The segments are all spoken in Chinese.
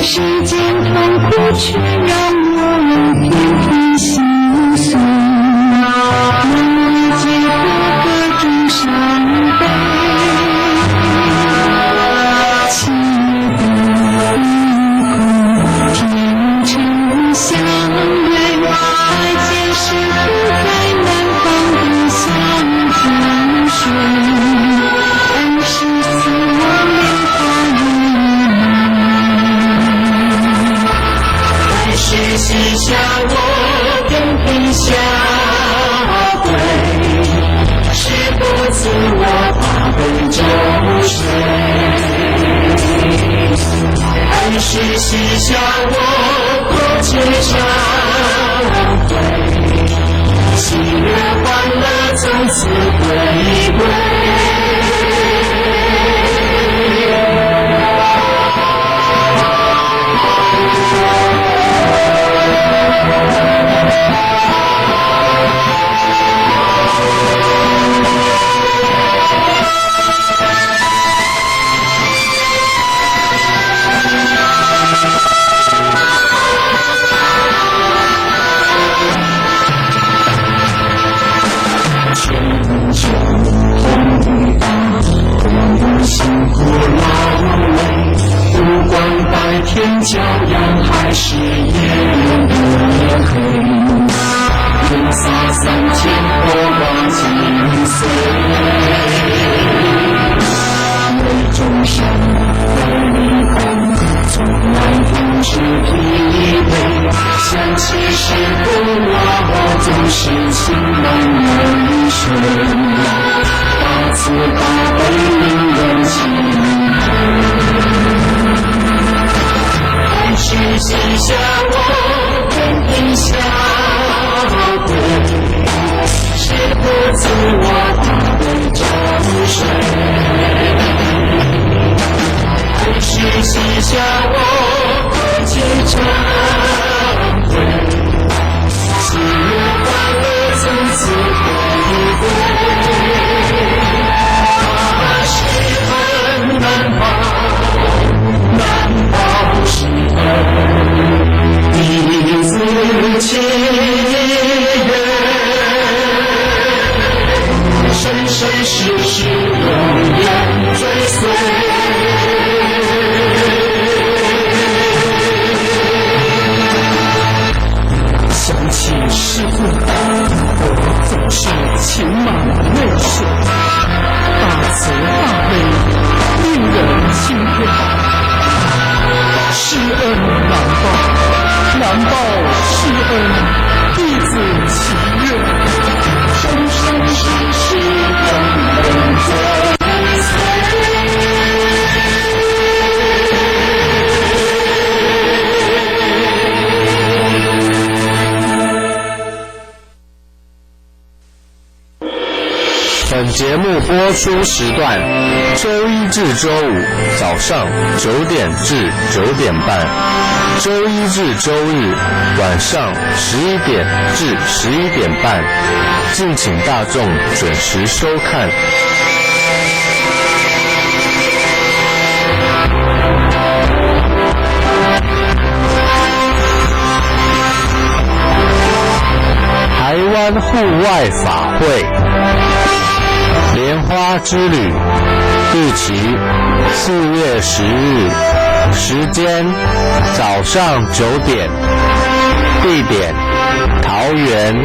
世间痛苦却让我们偏偏心碎，难理解各种伤悲。亲爱的灵魂，天成相对，爱间是不在南方的乡间水，恩是赐我莲花一枚，是喜笑我偏偏笑对，是不自我怕被周水。恩是喜笑我过去忏悔，喜悦欢乐从此归归。辛苦劳累，不管白天骄阳还是夜黑，人洒3000火花精髓，为众生的灵魂从来不知疲惫，想起时不我总是情难泪水，大慈大悲令人钦佩，爱是喜笑我偏偏笑对，是不自我怕被周水，爱是喜笑我过去忏悔，喜悦欢乐从此归归。难保是恩，弟子情愿，生生世世永远追随。想起师父，我总是情满泪水，大慈大悲令人钦佩，师恩难报，难报师恩，弟子祈愿，生生世世永远追随。本节目播出时段：周一至周五早上9点至9点半，周一至周日晚上11点至11点半，敬请大众准时收看。台湾户外法会莲花之旅，日期4月10日，时间早上9点，地点桃园。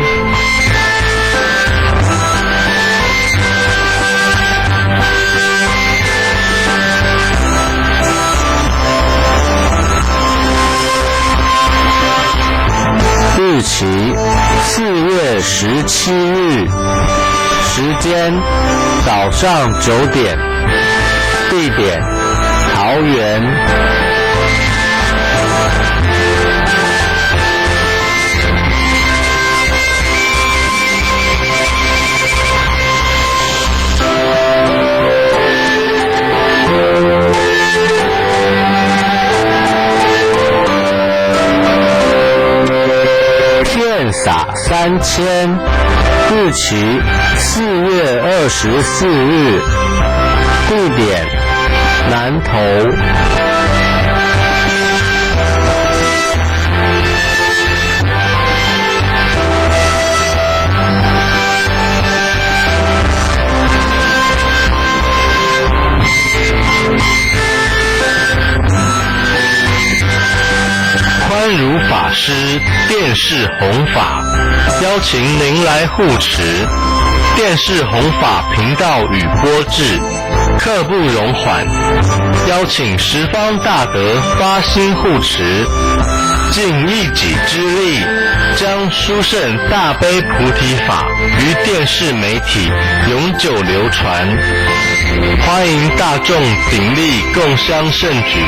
日期4月17日，时间早上9点，地点桃园。片撒3000，日期4月24日，地点南投。宽如法师电视弘法，邀请您来护持。电视弘法频道与播制，刻不容缓。邀请十方大德发心护持，尽一己之力，将殊胜大悲菩提法于电视媒体永久流传。欢迎大众鼎力共襄盛举。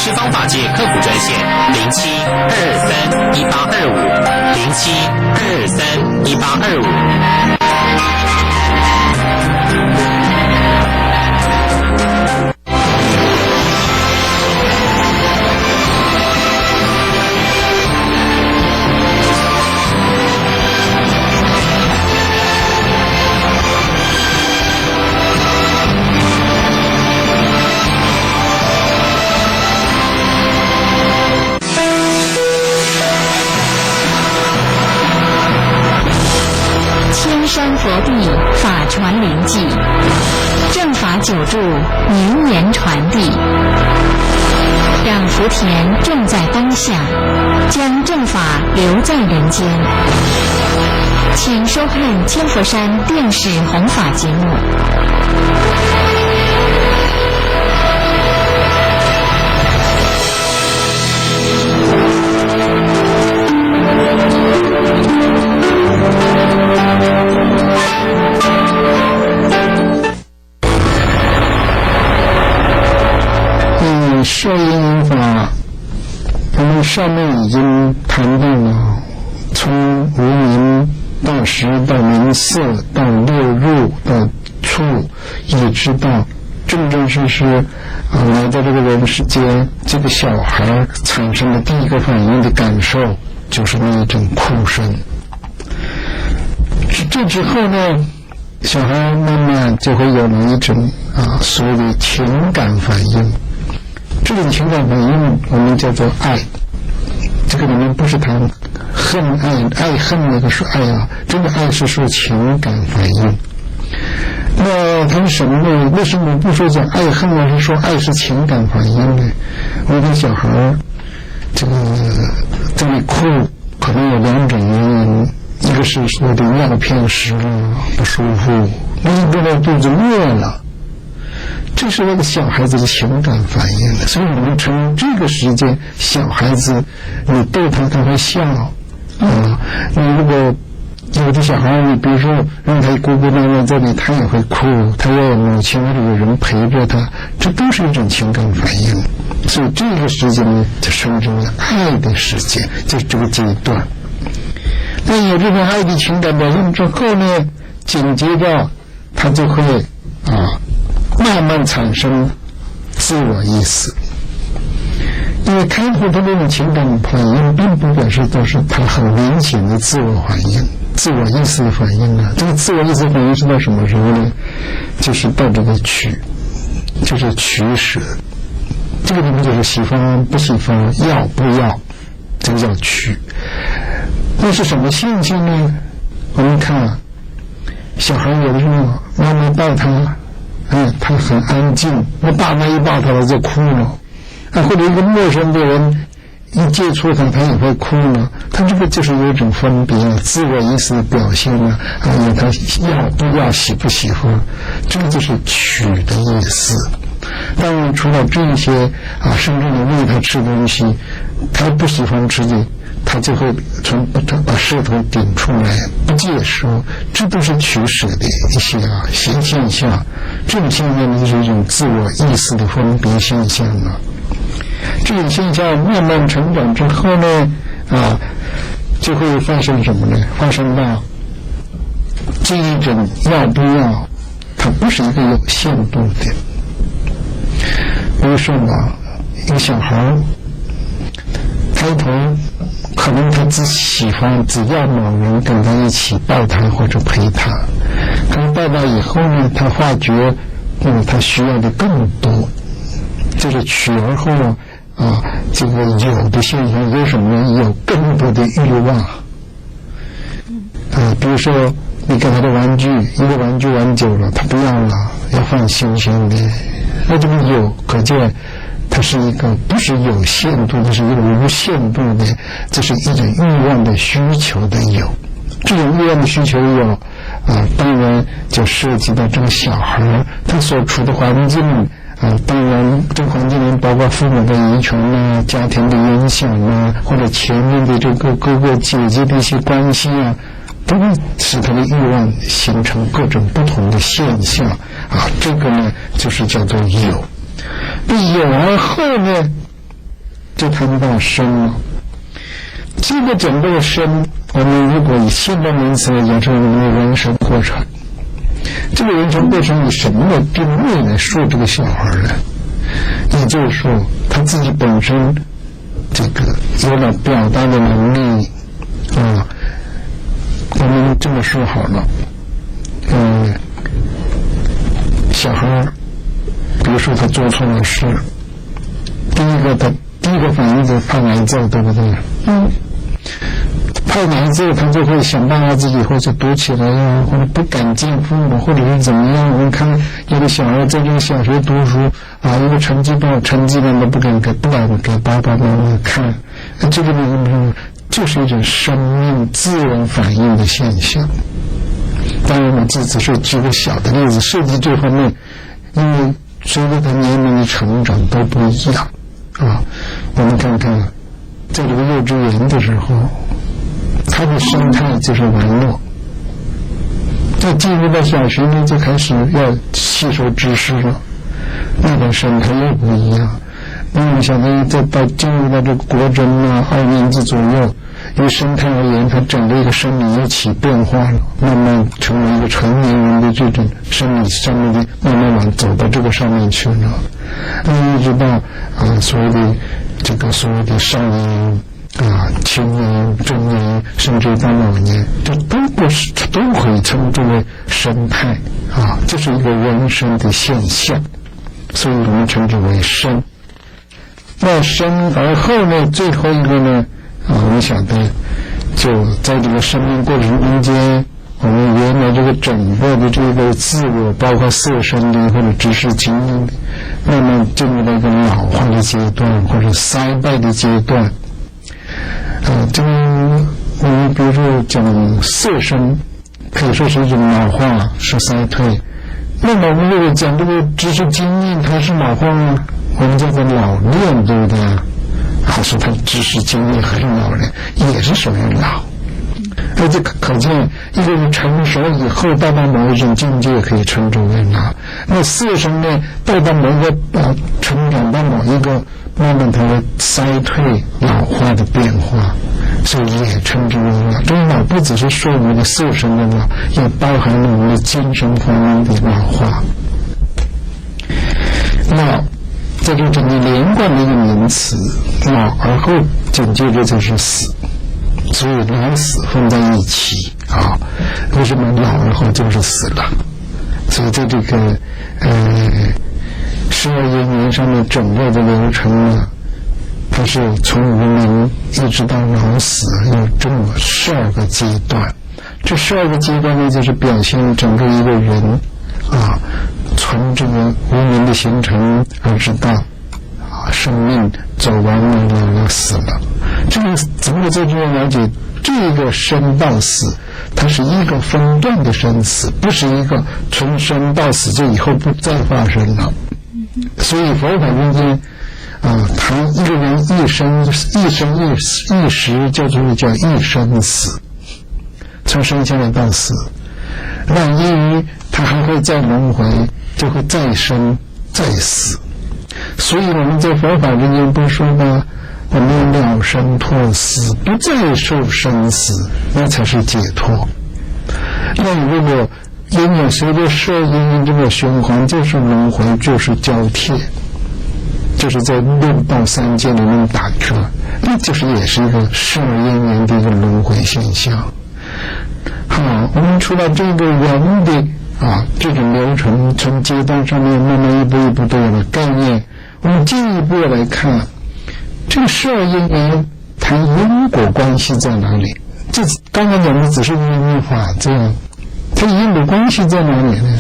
十方法界客服专线07-223-1825，07-223-1825。山佛地法传灵迹，正法久住绵延传递，让福田种在当下，将正法留在人间。请收看千佛山电视弘法节目。摄因法，我们上面已经谈到了，从无明到识到名色到六入到处，一直到正正式式来到这个人世间，这个小孩产生的第一个反应的感受就是那一种哭声。这之后呢，小孩慢慢就会有了一种所谓的情感反应。这种情感反应我们叫做爱，这个里面不是谈恨爱恨那个是爱啊，真的爱是说情感反应。那谈什么呢？为什么不说讲爱恨呢？是说爱是情感反应呢？我们小孩这个在那里哭，可能有两种原因，一个是说的尿片湿了不舒服，另一个呢肚子饿了。这是那个小孩子的情感反应的。所以我们称这个时间小孩子，你逗他他会笑啊，你如果有的小孩，你比如说让他孤孤单单在那里，他也会哭，他要有母亲或者有人陪着他，这都是一种情感反应。所以这个时间呢，就称之为爱的时间，就是这个阶段。那有这种爱的情感表现之后呢，紧接着他就会慢慢产生自我意识。因为开头的那种情感反应并不表示都是他很明显的自我反应、自我意识的反应啊。这个自我意识反应是到什么时候呢？就是到这个就是取舍。这个地方就是喜欢不喜欢，要不要，这个叫取。那是什么现象呢？我们看小孩有的时候妈妈抱他，他很安静，那爸妈一抱他就哭了。或者一个陌生的人一接触他也会哭了，他这个就是有一种分别了，自我意识的表现了，有他要不要、喜不喜欢，这个就是取的意思。当然除了这些甚至你喂他吃东西，他不喜欢吃的，他就会把舌头顶出来不接受，这都是取舍的一些现象。这种现象就是一种自我意识的分别现象了。这种现象慢慢成长之后呢，就会发生什么呢？发生到这一种要不要，它不是一个有限度的。比如说一个小孩开头可能他只喜欢只要某人跟他一起抱他或者陪他，可是抱到以后呢，他发觉他需要的更多，就是取而后这个有的现象有什么呢？有更多的欲望比如说你给他的玩具，一个玩具玩久了他不要了，要换新鲜的，那这个有可见它是一个不是有限度的，是一个无限度的，这是一种欲望的需求的有。这种欲望的需求有当然就涉及到这个小孩他所处的环境当然这个环境里包括父母的遗传家庭的影响或者前面的这个哥哥姐姐的一些关系都会使他的欲望形成各种不同的现象这个呢就是叫做有。有而后呢就谈到生了。这个整个的生，我们如果以现代名词来讲，是我们的人生过程。这个人生过程以什么的定位来说这个小孩呢？也就是说他自己本身这个有了表达的能力我们这么说好了小孩比如说他做错了事，第一个反应就是怕挨揍，对不对？怕挨揍他就会想办法自己或者躲起来或者不敢见父母，或者是怎么样。我们看有的小孩在这个小学读书一个成绩单都不敢给爸爸妈妈看，这个呢就是一种生命自然反应的现象。当然我只是举个小的例子，涉及这方面，因为随着他年龄的成长都不一样我们看看在这个幼稚园的时候，他的生态就是玩乐，在进入到小学呢就开始要吸收知识了，那个生态又不一样。那么小朋友在进入到这个国中2年级左右，因为生态而言，他整个一个生理又起变化了，慢慢成为一个成年人的这种生理上面的，慢慢走到这个上面去了。一直到所谓的这个所谓的少年青年、中年，甚至到老年，这都可以称之为生态这是一个人生的现象，所以我们称之为生。那生而后呢，最后一个呢我们晓得就在这个生命过程中间，我们原来这个整个的这个自我，包括色身的或者知识经验的，慢慢进入到一个老化的阶段或者衰败的阶段这个我们比如说讲色身可以说是一种老化是衰退，那么我们如果讲这个知识经验它是老化吗？我们叫做老练，对不对？还是他知识经验很老练，也是属于老。而这可见一个人成熟以后到达某一种境界可以称之为老。那色身呢，到达某一个成长到某一个慢慢它的衰退老化的变化，所以也称之为老。这个老不只是说我们的色身的老，也包含了我们的精神方面的老化。老在这整个连贯的一个名词，老而后紧接着就是死，所以老死放在一起啊。为什么老而后就是死了？所以在这个12因缘上面整个的流程呢，它是从无明一直到老死有这么12个阶段。这12个阶段呢，就是表现整个一个人啊，从这个无明的形成而直到生命走完了，老了死了。这个怎么在这样了解？这个生到死，它是一个分段的生死，不是一个从生到死就以后不再发生了。所以佛法中间他一个人一生一时叫一生死，从生下来到死。万一他还会再轮回，就会再生再死。所以我们在佛法中间不是说吗？我们了生脱死，不再受生死，那才是解脱。那如果因缘随着12因缘这个循环，就是轮回，就是交替，就是在六道三界里面打转，那就是也是一个12因缘的一个轮回现象。好，我们除了这个人的这种流程，从阶段上面慢慢一步一步都有了概念。我们进一步来看，这个12因缘谈因果关系在哪里？这刚刚讲的只是因法则，它因果关系在哪里呢？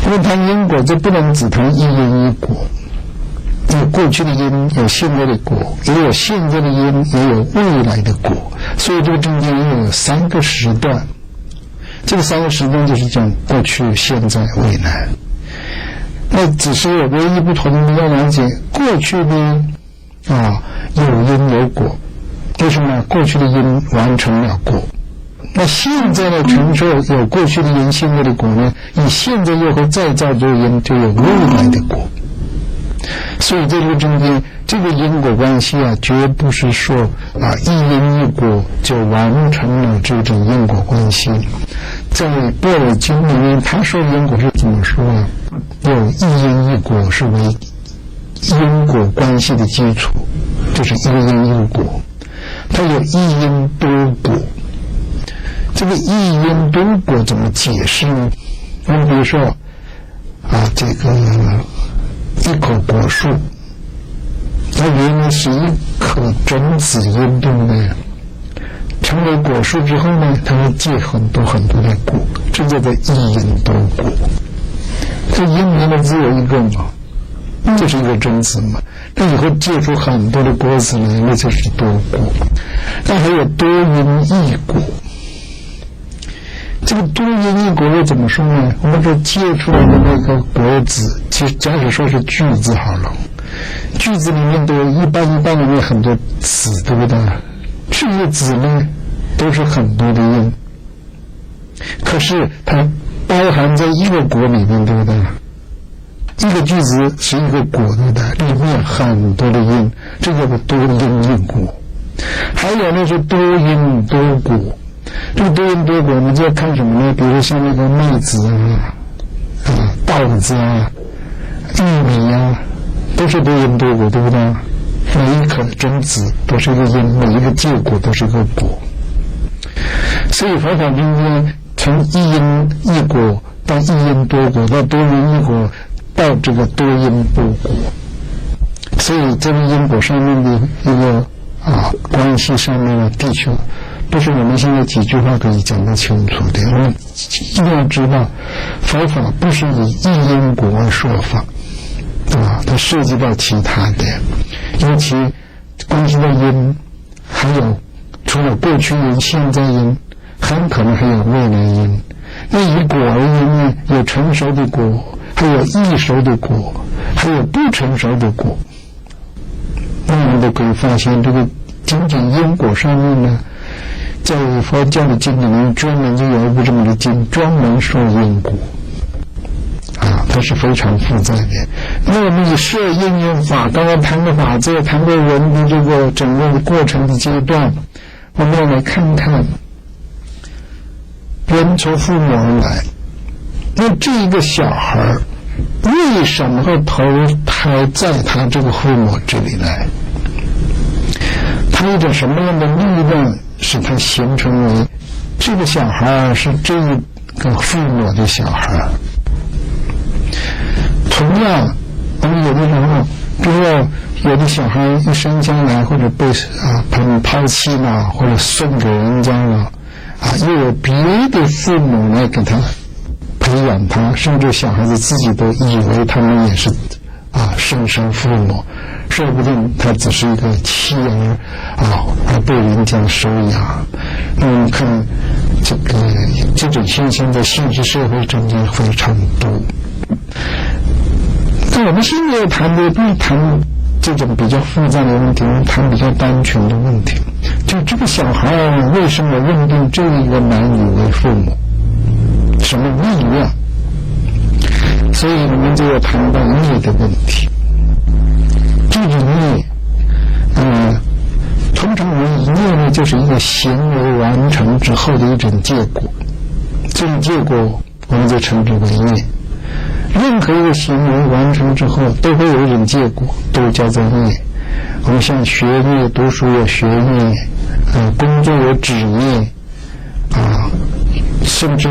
我们谈因果，就不能只谈一因一果。有过去的因，有现在的果，也有现在的因，也有未来的果。所以这个中间有3个时段。这个3个时段就是讲过去、现在、未来。那只是有唯一不同的要了解，过去呢有因有果，为什么？过去的因完成了果。那现在的承受有过去的因，现在的果呢？你现在又会再造作因，就有未来的果。所以在这个中间，这个因果关系绝不是说一因一果就完成了这种因果关系。在《般若经》里面，他说因果是怎么说有一因一果是为因果关系的基础，就是一因一果。它有一因多果。这个一因多果怎么解释呢？我们比如说这个一口果树，它原来是一颗种子因，对不对？成为果树之后呢，它会结很多很多的果，这叫做一因多果。这因缘的只有一个嘛，就是一个种子嘛。那以后结出很多的果子来，那就是多果。那还有多因异果。这个多因异果又怎么说呢？我们说结出来的那个果子，其实假使说是句子好了，句子里面都有一般里面很多子，对不对？这些子呢都是很多的因，可是它包含在一个果里面，对不对？一个句子是一个果，对不对？里面很多的因，这叫做多因异果。还有呢是多因多果。这个多因多果，我们就要看什么呢？比如说像那个麦子稻子玉米都是多因多果，对不对？每一颗种子都是一个因，每一个结果都是一个果。所以佛法中间从一因一果到一因多果，到多因一果，到这个多因多果。所以这个因果上面的一个关系上面的地球，不是我们现在几句话可以讲得清楚的。我们一定要知道，佛法不是以一因果而说法，对吧？它涉及到其他的，尤其关系到因，还有除了过去因、现在因，很可能还有未来因。那以果而言呢，有成熟的果，还有易熟的果，还有不成熟的果。那我们都可以发现，这个仅仅因果上面呢，在佛教的经里面专门就有一部这么的经，专门说因果它是非常复杂的。那我们以摄因缘法，刚刚谈的法则，谈过人的这个整个的过程的阶段，我们要来看看人从父母而来，那这个小孩为什么会投胎在他这个父母这里来？他有着什么样的力量使他形成为这个小孩是这个父母的小孩？同样，我们有的时候，比如说有的小孩一生下来或者被他们抛弃了，或者送给人家了又有别的父母来给他培养他，甚至小孩子自己都以为他们也是生身父母，说不定他只是一个弃儿而被人家收养。那我们看这种现象在现实社会中间非常多。那我们现在谈的不是谈这种比较复杂的问题，我们谈比较单纯的问题，就这个小孩为什么认定这一个男女为父母，什么力量？所以我们就要谈到业的问题。这种业通常我们业呢，就是一个行为完成之后的一种结果，这种结果我们就称之为业。任何一个行为完成之后都会有一种结果，都叫做业。我们像学业，读书有学业，工作有职业甚至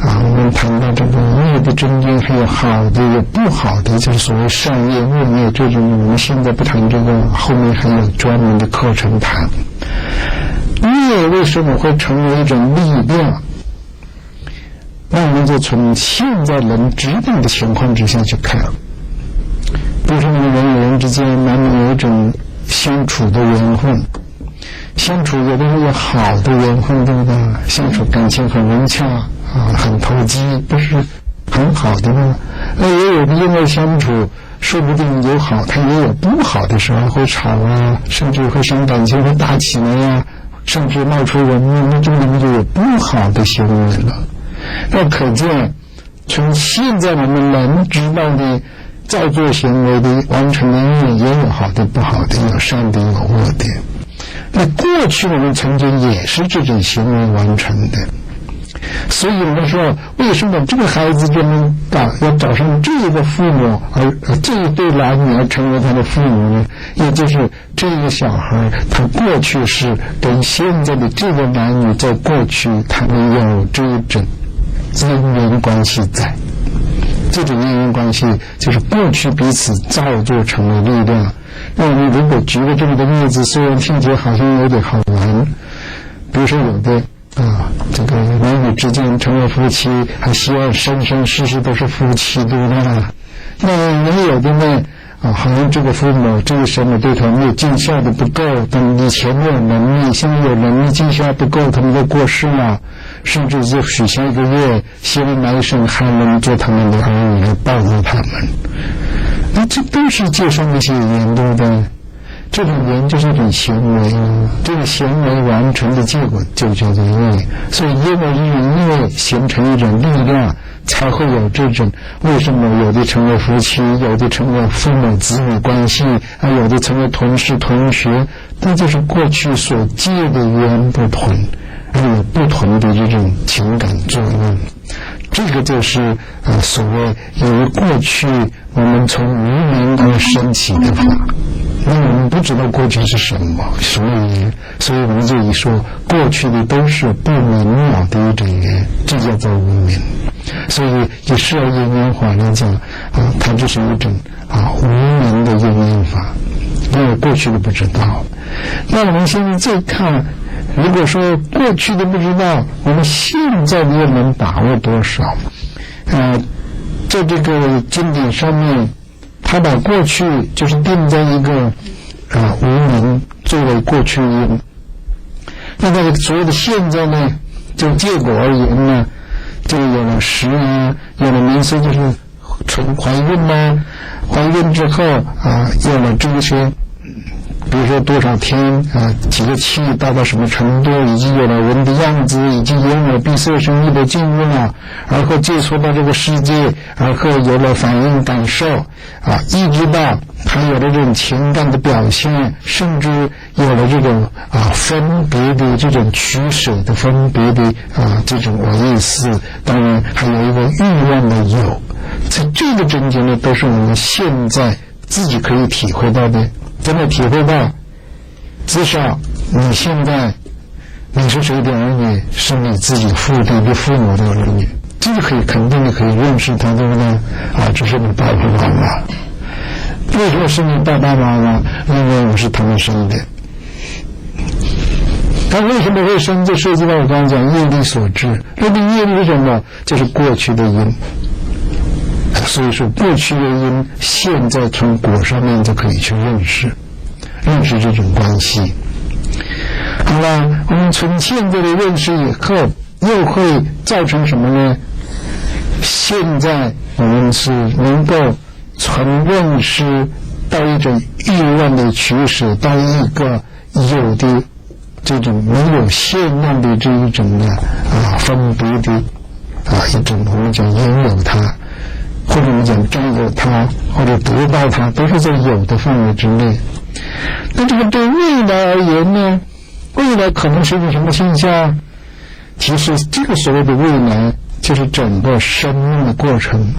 我们谈到这个业的中间还有好的有不好的，就是所谓善业恶业，这种我们现在不谈这个，后面还有专门的课程谈。业为什么会成为一种力量？那我们就从现在人知道的情况之下去看，比如说人与人之间难免有一种相处的缘分，相处有的时候有好的缘分，对不对？相处感情很融洽很投机，不是很好的吗？那也有的因为相处说不定有好，他也有不好的时候，会吵甚至会伤感情，会打起来甚至冒出人命，那这里就有不好的行为了。那可见从现在我们能知道的造作行为的完成的业，也有好的不好的，有善的有恶的。那过去我们曾经也是这种行为完成的，所以我们说为什么这个孩子就能要找上这个父母，而这一对男女而成为他的父母呢？也就是这个小孩他过去是跟现在的这个男女在过去他们有这一种因缘关系在，这种因缘关系就是过去彼此造作成了力量。那我们如果举个这么个例子，虽然听起来好像有点好玩，比如说有的这个男女之间成为夫妻，还希望生生世世都是夫妻，对不对？那也有的呢好像这个父母这个什么对他们尽孝的不够，他们以前没有能力，现在有能力尽孝不够，他们都过世了，甚至就许下一个愿，希望来生还能做他们的儿女来报答他们。那这都是介绍那些缘，对不对？这种缘就是一种行为，这个行为完成的结果就叫做业。所以因为业形成一种力量，才会有这种为什么有的成为夫妻，有的成为父母子女关系有的成为同事同学，那就是过去所借的缘不同，而有不同的这种情感作用。这个就是所谓由于过去我们从无明而升起的法，那我们不知道过去是什么，所以我们这里说过去的都是不明了的一种缘，这叫做无明。所以以摄因缘法来讲它就是一种无明的因缘法，因为过去的不知道。那我们现在再看，如果说过去的不知道，我们现在的又能把握多少？在这个经典上面，他把过去就是定在一个无明作为过去因。那所谓的现在呢，就结果而言呢，就有了食啊，有了名色，就是怀孕啊，怀孕之后啊，有了这些，比如说多少天啊，几个气达到什么程度，以及有了人的样子，以及有了闭塞生意的进入啊，然后接触到这个世界，然后有了反应感受啊，一直到他有了这种情感的表现，甚至有了这种分别的这种取舍的分别的这种意思，当然还有一个欲望的有，在这个中间呢，都是我们现在自己可以体会到的。怎么体会到？至少你现在你是谁的儿女，是你自己父母的儿女，这个可以肯定的可以认识他，对不对？这是你爸爸妈妈。为什么是你爸爸妈妈？因为我是他们生的。他为什么会生？就涉及到我刚刚讲业力所致。那个业力是什么？就是过去的因。所以说过去的因现在从果上面就可以去认识这种关系。好了，我们从现在的认识以后又会造成什么呢？现在我们是能够从认识到一种欲望的取舍，到一个有的这种没有限量的这一种的分别的一种我们讲拥有它，或者我们讲占有它，或者得到它，都是在有的范围之内。那这个对未来而言呢，未来可能是一个什么现象？其实这个所谓的未来就是整个生命的过程。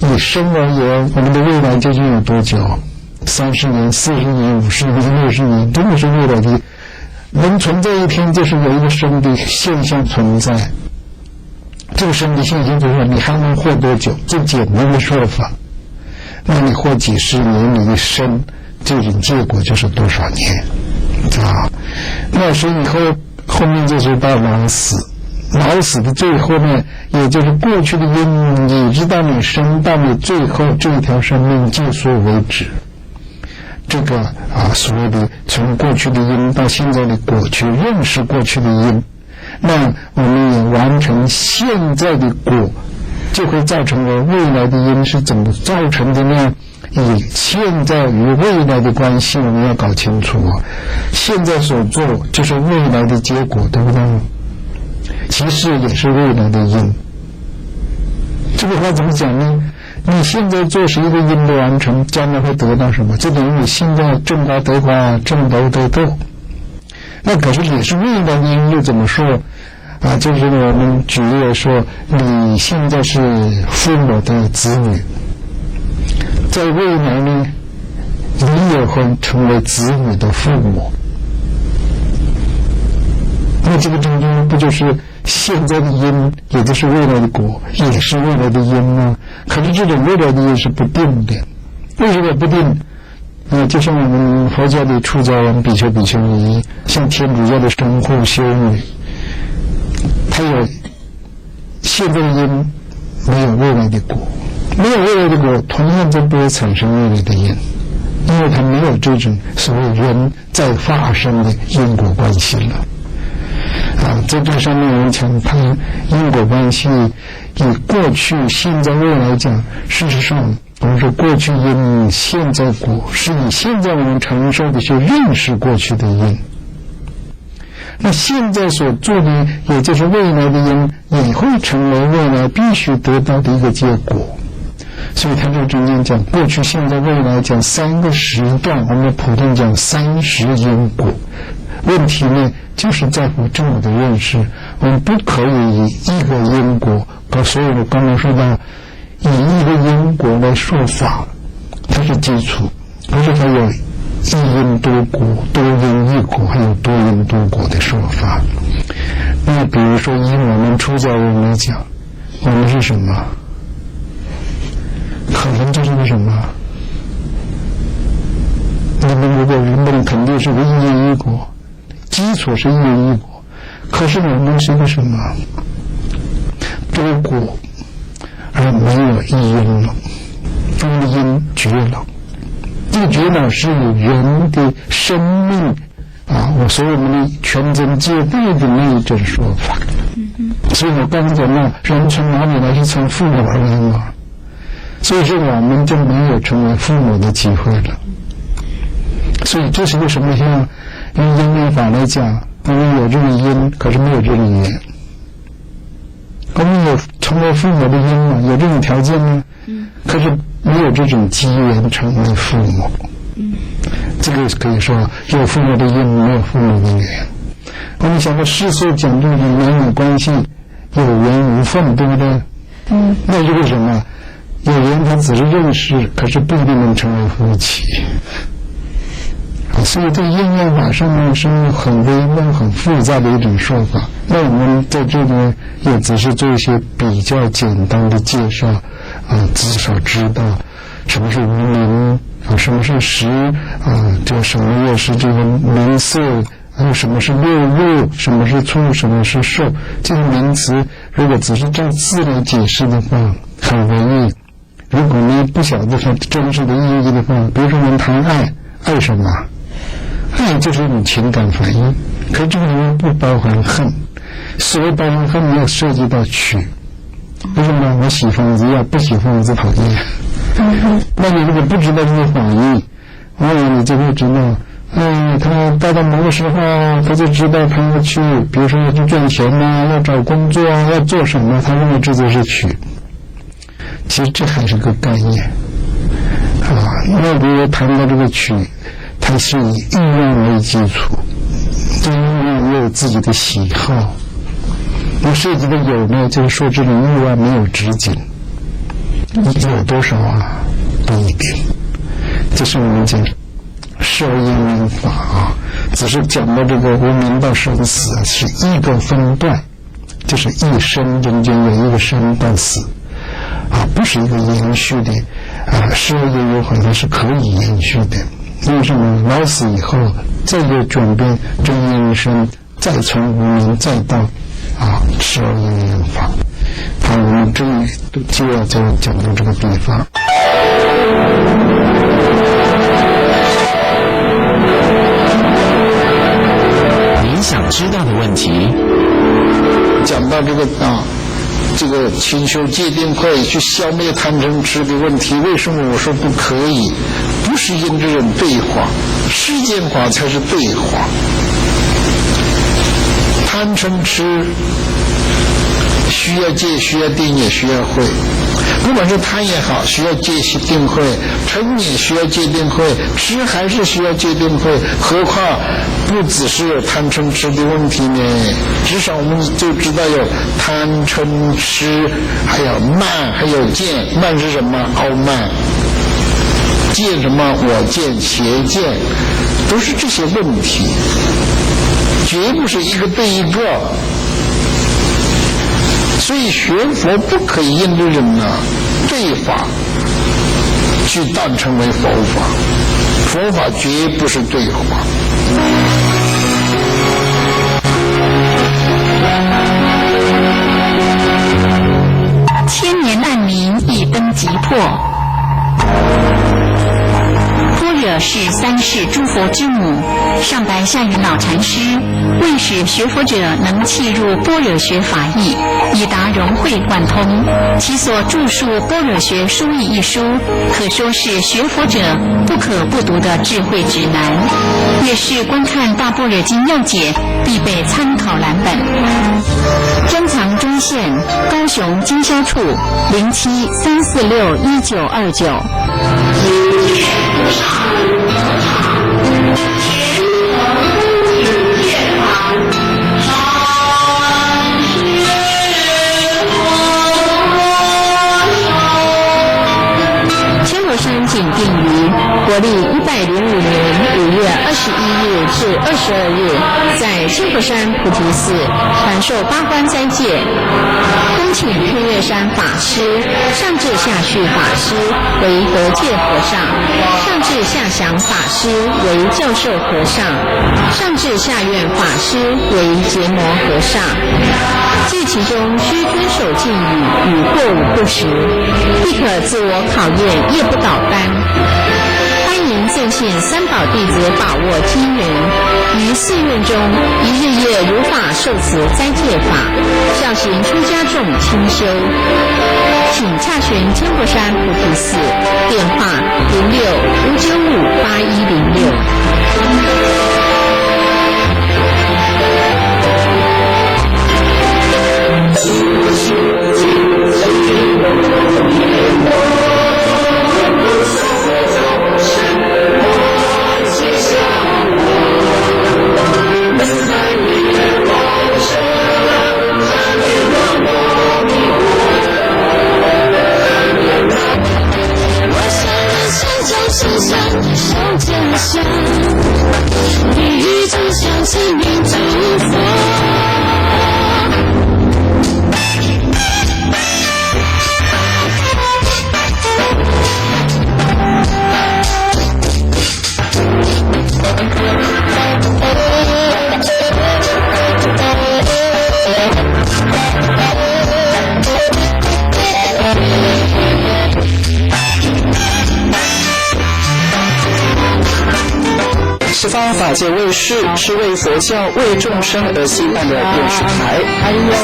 以生而言，我们的未来究竟有多久？30年、40年、50年、60年，真的是未来的能存在一天，就是有一个生的现象存在。这个生的现象就是说你还能活多久？最简单的说法，那你活几十年，你的生这种结果就是多少年那所以以后面就是到老死。老死的最后呢，也就是过去的因，一直到你生到你最后这一条生命结束为止。这个所谓的从过去的因到现在的果，去认识过去的因，那我们也完成现在的果，就会造成了未来的因是怎么造成的呢？以现在与未来的关系，我们要搞清楚现在所做就是未来的结果，对不对？其实也是未来的因。这个话怎么讲呢？你现在做是一个因的完成，将来会得到什么？就等于你现在种瓜得瓜，种豆得豆。那可是也是未来的因，又怎么说就是我们举例来说，你现在是父母的子女，在未来呢，你也会成为子女的父母。那这个中间不就是现在的因，也就是未来的果，也是未来的因吗？可是这种未来的因是不定的。为什么不定？就像我们佛教的出家人比丘比丘尼，像天主教的神父修女，他有现在的因，没有未来的果。没有未来的果，同样就不会产生未来的因，因为它没有这种所谓人在发生的因果关系了。在这上面我们讲它因果关系，以过去、现在、未来讲，事实上我们说过去因，现在果，是以现在我们承受的去认识过去的因。那现在所做的，也就是未来的因，也会成为未来必须得到的一个结果。所以他这中间讲过去、现在、未来，讲3个时段，我们普通讲30因果。问题呢，就是在乎这么的认识，我们不可以以一个因果，所以我刚刚说到，以一个因果来说法，它是基础，而且它有一因多果、多因一果，还有多因多果的说法。那比如说以我们出家人来讲，我们是什么？可能就是个什么？你们如果人们肯定是个一因一果，基础是一因一果，可是我们是个什么？多果而没有一因了，中因绝了。这个绝了是以人的生命所以我们的全真戒律的那一种说法。所以我刚才讲到，人从哪里来，是从父母而来嘛。所以说我们就没有成为父母的机会了。所以这是为什么像用因缘法来讲，我们有这个因，可是没有这个缘。我们有成为父母的因吗？有这种条件吗？可是没有这种机缘成为父母。这个可以说有父母的因，没有父母的缘。我们想到世俗讲这种男女关系有缘无分，对不对？那是为什么？有缘他只是认识，可是不一定能成为夫妻。所以在因缘法上面是很微妙很复杂的一种说法。那我们在这里也只是做一些比较简单的介绍至少知道什么是无明什么是识这什么又是这个名色，还有什么是六入，什么是处，什么是受，这些名词如果只是照字来解释的话很文艺。如果你不晓得它真实的意义的话，比如说我们谈爱，爱什么？爱就是一种情感反应，可是这个里面不包含恨。所谓包含恨，要涉及到取。为什么我喜疯子不喜疯子讨厌？那你如果不知道这个反应，你就会知道，他到某个时候，他就知道他要去，比如说要去赚钱要找工作要做什么，他认为这就是取。其实这还是个概念那比如谈到这个取，它是以欲望为基础，对欲望也有自己的喜好。那涉及的有呢，就是说这种欲望没有止境，有多少不一定。这是我们讲受因缘法只是讲到这个无明到生死是一个分段，就是一生中间有一个生到死不是一个延续的事业有很多是可以延续的。为什么老死以后再有转变真因生，再从无明再到十二因缘法我们这里就要讲到这个地方。您想知道的问题，讲到这个勤修戒定慧去消灭贪嗔痴的问题，为什么我说不可以？不是因这种对话，世间法才是对话。贪嗔痴需要戒，需要定，也需要慧。不管是贪也好，需要戒定慧；嗔也需要戒定慧；痴还是需要戒定慧。何况不只是有贪嗔痴的问题呢？至少我们就知道有贪嗔痴，还有慢，还有见。慢是什么？傲慢。见什么？我见、邪见，都是这些问题，绝不是一个对一个。所以学佛不可以因着人对法去当成为佛法，佛法绝不是对话。千年暗明一灯即破。般若是三世诸佛之母，上白下云老禅师为使学佛者能契入般若学法义，以达融会贯通，其所著述《般若学疏义》一书，可说是学佛者不可不读的智慧指南，也是观看《大般若经要解》必备参考蓝本。珍藏专线：高雄经销处07-346-1929。千佛山仅定于国历105年5月21日至22日，在千佛山菩提寺传授八关斋戒。恭请日月山法师、上智下旭法师为得戒和尚，上智下祥法师为教授和尚，上智下愿法师为结魔和尚。即其中需遵守禁语与过午不食，亦可自我考验业不倒单。欢迎赠信三宝弟子把握机缘，于寺院中一日夜如法受此斋戒法，上行出家众清修。请洽询天佛山菩提寺，电话06-595-8106。身上受真相，你一直相信你祝福。十方法界卫视是为佛教、为众生而兴办的电视台，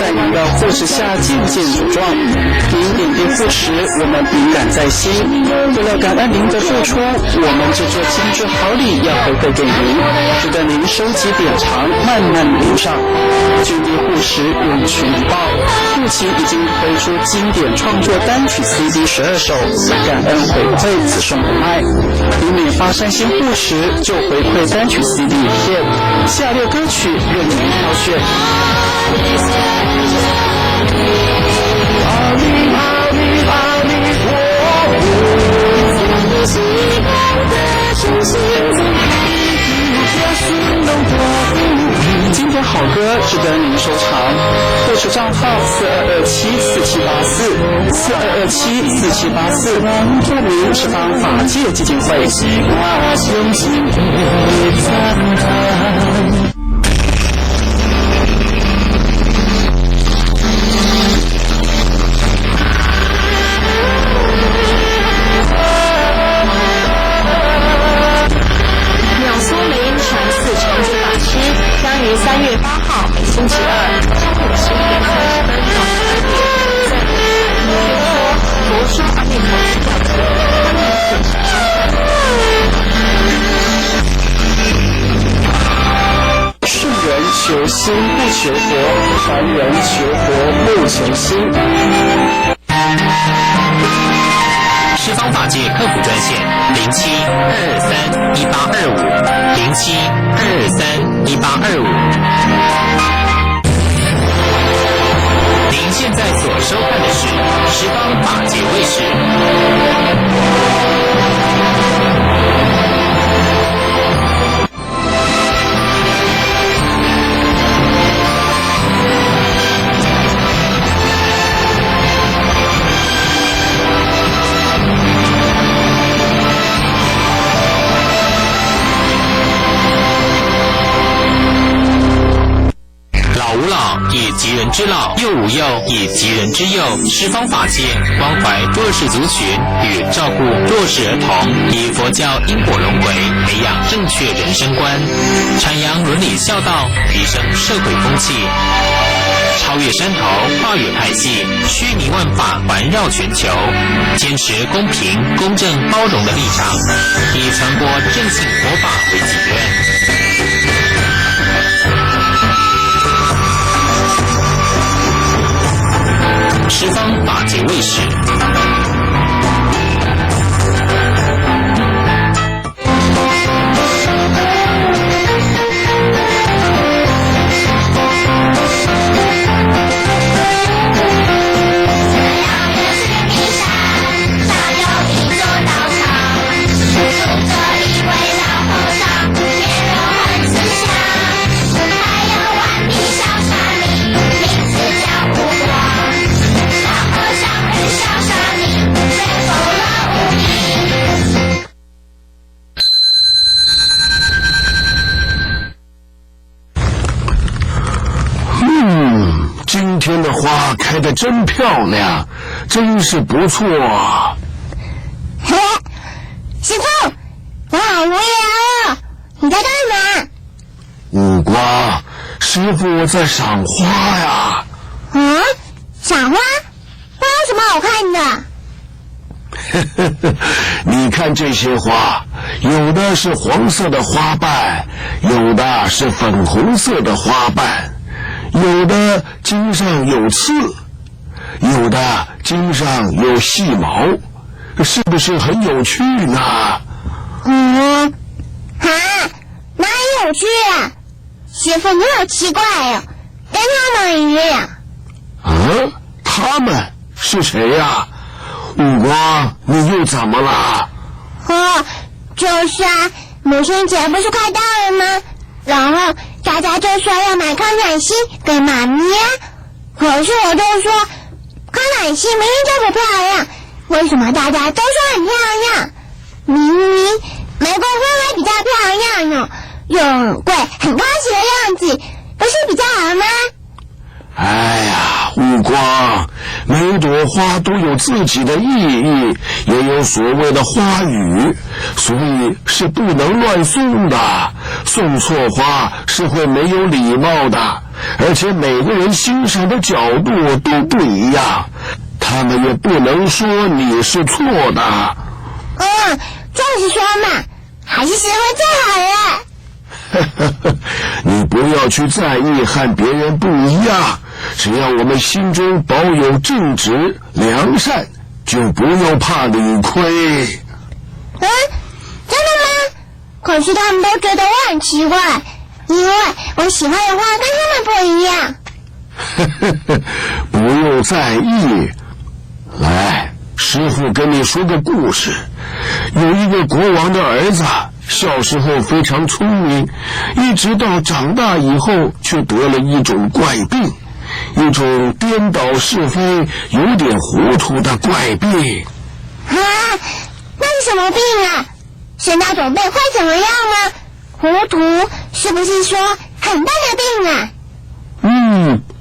在您的护持下渐渐茁壮。您点滴护持，我们敏感在心。为了感恩您的付出，我们这做精致好礼要回馈给您，值得您收集典藏，慢慢领上。军地护持用群报，目前已经推出经典创作单曲 CD 12首，感恩回馈此生不卖。您每发善心护持，就回馈单曲 CD 一片，下列歌曲任您挑选。阿弥阿弥阿弥陀佛，希望的中心经典好歌值得您收藏，护持账号42274784，42274784，户名十方法界基金会。将于3月8号每星期二中午11点30分到12点，在佛说阿弥陀佛教课，欢迎现场收看。圣人求心不求佛，凡人求佛不求心。十方法界客服专线07-223-1825，07-223-1825。您现在所收看的是十方法界卫视。以及人之老，幼无幼，以及人之幼。十方法界关怀弱势族群与照顾弱势儿童，以佛教因果轮回培养正确人生观，阐扬伦理孝道，提升社会风气，超越山头，跨越派系，虚弥万法环绕全球，坚持公平、公正、包容的立场，以传播正信佛法为己任。十方法界卫视。今天的花开得真漂亮，真是不错。师父，我好无聊。你在干嘛？五瓜，师傅在赏花呀。赏花？花有什么好看的？你看这些花，有的是黄色的花瓣，有的是粉红色的花瓣，有的茎上有刺，有的茎上有细毛，是不是很有趣呢？哪里有趣啊？师傅你好奇怪哦，跟他们一样。他们是谁呀？五瓜，你又怎么了？就是母亲节不是快到了吗？然后大家就说要买康乃馨给妈咪，可是我就说康乃馨明明就不漂亮，为什么大家都说很漂亮？明明玫瑰花还比较漂亮呢，又很贵很高级的样子，不是比较好吗？哎呀，五瓜，每朵花都有自己的意义，也有所谓的花语，所以是不能乱送的。送错花是会没有礼貌的，而且每个人欣赏的角度都不一样，他们也不能说你是错的。就是说嘛，还是师傅最好了。你不要去在意和别人不一样，只要我们心中保有正直良善，就不用怕理亏。真的吗？可是他们都觉得我很奇怪，因为我喜欢的花跟他们不一样。不用在意。来，师傅跟你说个故事。有一个国王的儿子，小时候非常聪明，一直到长大以后却得了一种怪病，一种颠倒是非、有点糊涂的怪病。那是什么病啊？是那种病会怎么样吗？糊涂是不是说很大的病啊？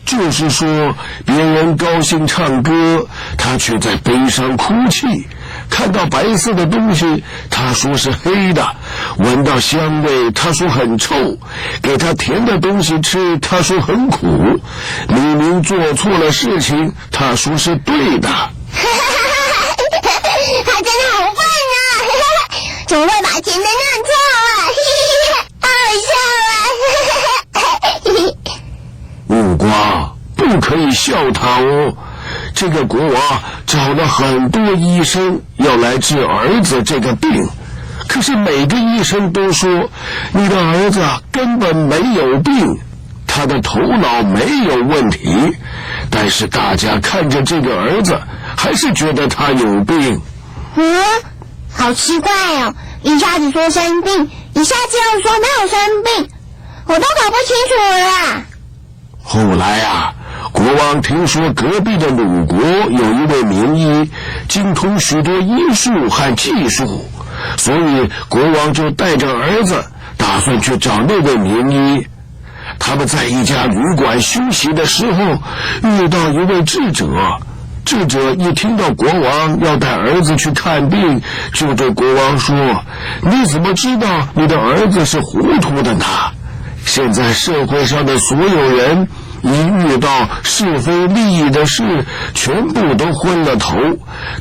就是说别人高兴唱歌，他却在悲伤哭泣，看到白色的东西他说是黑的，闻到香味他说很臭，给他甜的东西吃他说很苦，明明做错了事情他说是对的。他真的好笨啊，怎么会把甜的弄错啊？好好笑啊。五瓜，不可以笑他哦。这个国王找了很多医生要来治儿子这个病，可是每个医生都说你的儿子根本没有病，他的头脑没有问题，但是大家看着这个儿子还是觉得他有病。好奇怪哦，一下子说生病，一下子又说没有生病，我都搞不清楚了。后来国王听说隔壁的鲁国有一位名医，精通许多医术和技术，所以国王就带着儿子打算去找那位名医。他们在一家旅馆休息的时候遇到一位智者，智者一听到国王要带儿子去看病，就对国王说：你怎么知道你的儿子是糊涂的呢？现在社会上的所有人一遇到是非利益的事，全部都昏了头，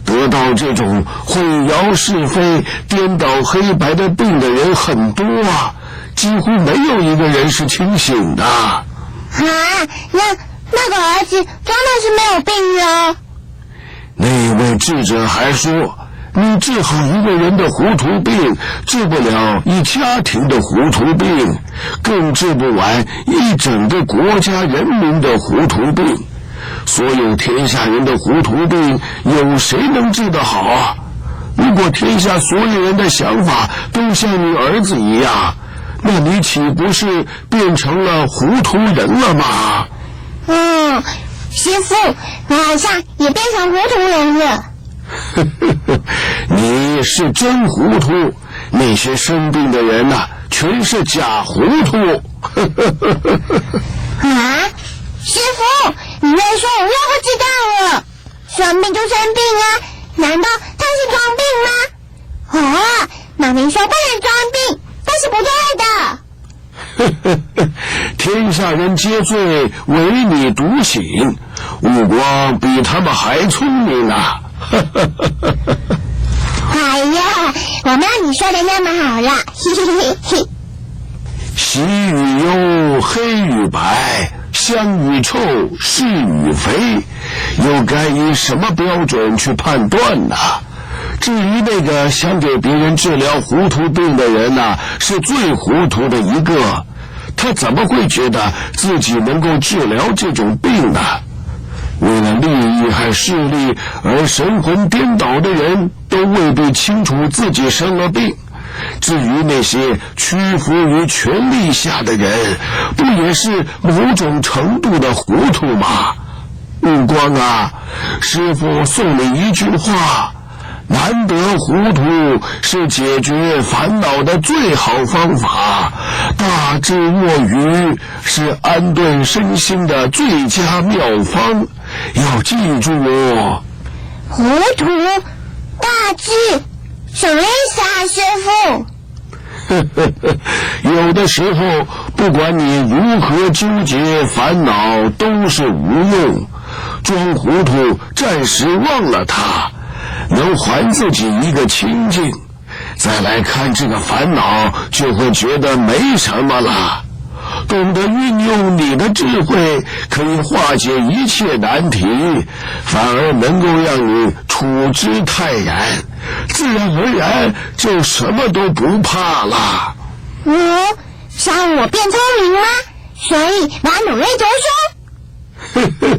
得到这种混淆是非、颠倒黑白的病的人很多啊，几乎没有一个人是清醒的。那个儿子真的是没有病哦。那位智者还说，你治好一个人的糊涂病，治不了一家庭的糊涂病，更治不完一整个国家人民的糊涂病。所有天下人的糊涂病，有谁能治得好啊？如果天下所有人的想法都像你儿子一样，那你岂不是变成了糊涂人了吗？师父，我好像也变成糊涂人了。你是真糊涂，那些生病的人全是假糊涂。师父，你越说我越不知道了。生病就生病啊，难道他是装病吗？妈明说不能装病，但是不对的。天下人皆醉，唯你独醒。悟光比他们还聪明啊！哎呀，我没有你说的那么好啦。喜与忧，黑与白，香与臭，是与非，又该以什么标准去判断呢？至于那个想给别人治疗糊涂病的人呢，是最糊涂的一个。他怎么会觉得自己能够治疗这种病呢？为了利益和势力而神魂颠倒的人，都未必清楚自己生了病。至于那些屈服于权力下的人，不也是某种程度的糊涂吗？悟光啊，师父送你一句话：难得糊涂是解决烦恼的最好方法，大智若愚是安顿身心的最佳妙方。要记住哦。糊涂大智什么意思啊，师父？有的时候不管你如何纠结烦恼都是无用，装糊涂暂时忘了它，能还自己一个清净，再来看这个烦恼就会觉得没什么了。懂得运用你的智慧，可以化解一切难题，反而能够让你处之泰然，自然而然就什么都不怕了。像我变聪明吗？所以我要努力读书。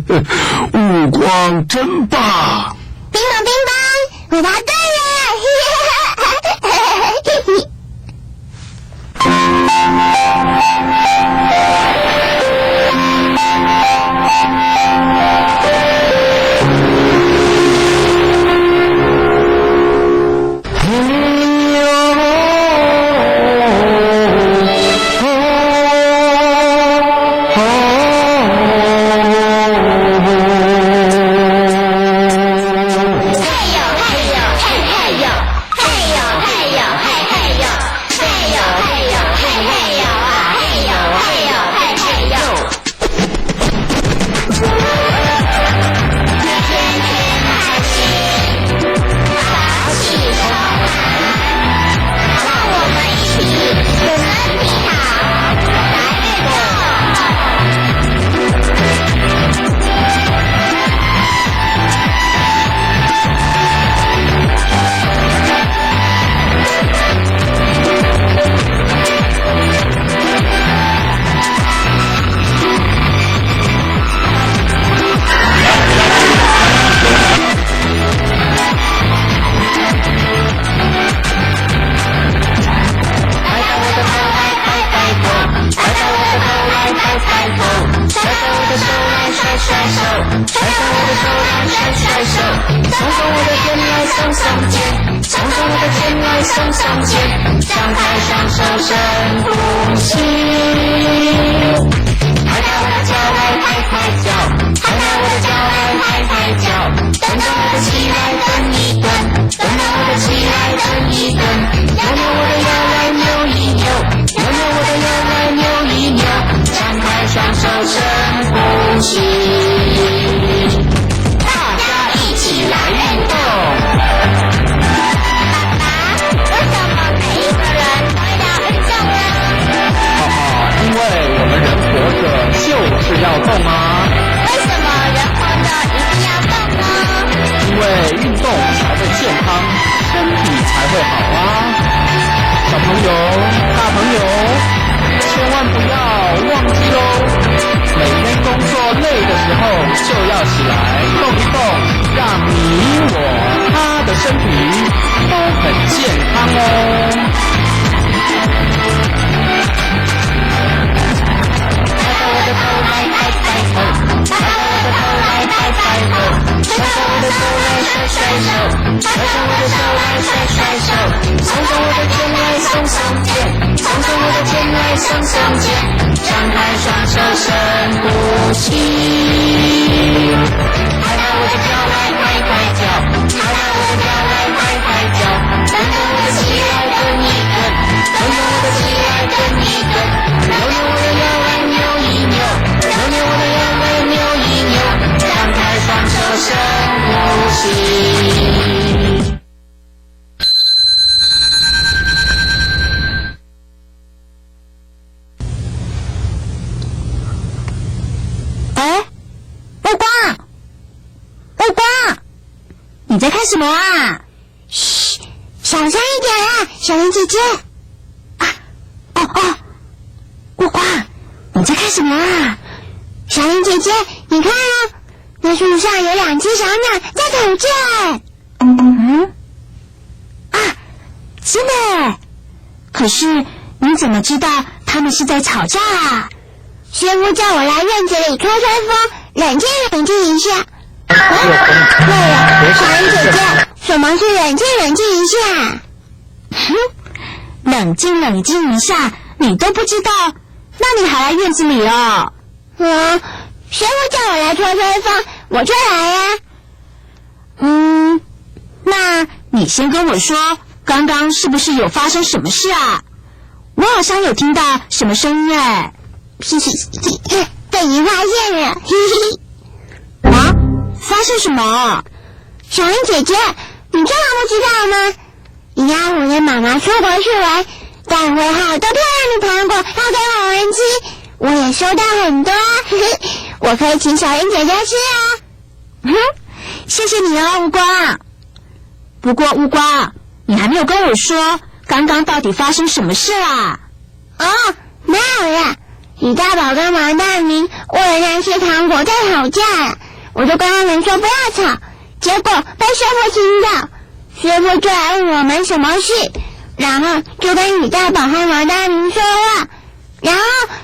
悟光真棒！乒乓乒乓，我答对了！等着我的起来的你等着我的起看什么啊？嘘，小声一点啊，小林姐姐。呱呱，你在看什么啊？小林姐姐，你看啊，那树上有2只小鸟在吵架。真的？可是你怎么知道他们是在吵架啊？师傅叫我来院子里吹吹风，冷静一下。对了，小林姐姐，什么是冷静一下？冷静一下，你都不知道？那你还来院子里哦？师傅叫我来吹吹风，我就来呀。那你先跟我说，刚刚是不是有发生什么事啊？我好像有听到什么声音哎。被你发现了。发生什么？小林姐姐，你这么不知道吗？你家我的妈妈出国去玩，带回好多漂亮的糖果要给我们吃，我也收到很多，我可以请小林姐姐吃啊。谢谢你哦，乌瓜。不过乌瓜，你还没有跟我说刚刚到底发生什么事啊？没有啦，李大宝跟王大明为了那些糖果在吵架，我就跟他们说不要吵，结果被师傅听到，师傅就来问我们什么事，然后就跟李大宝和王大明说话，然后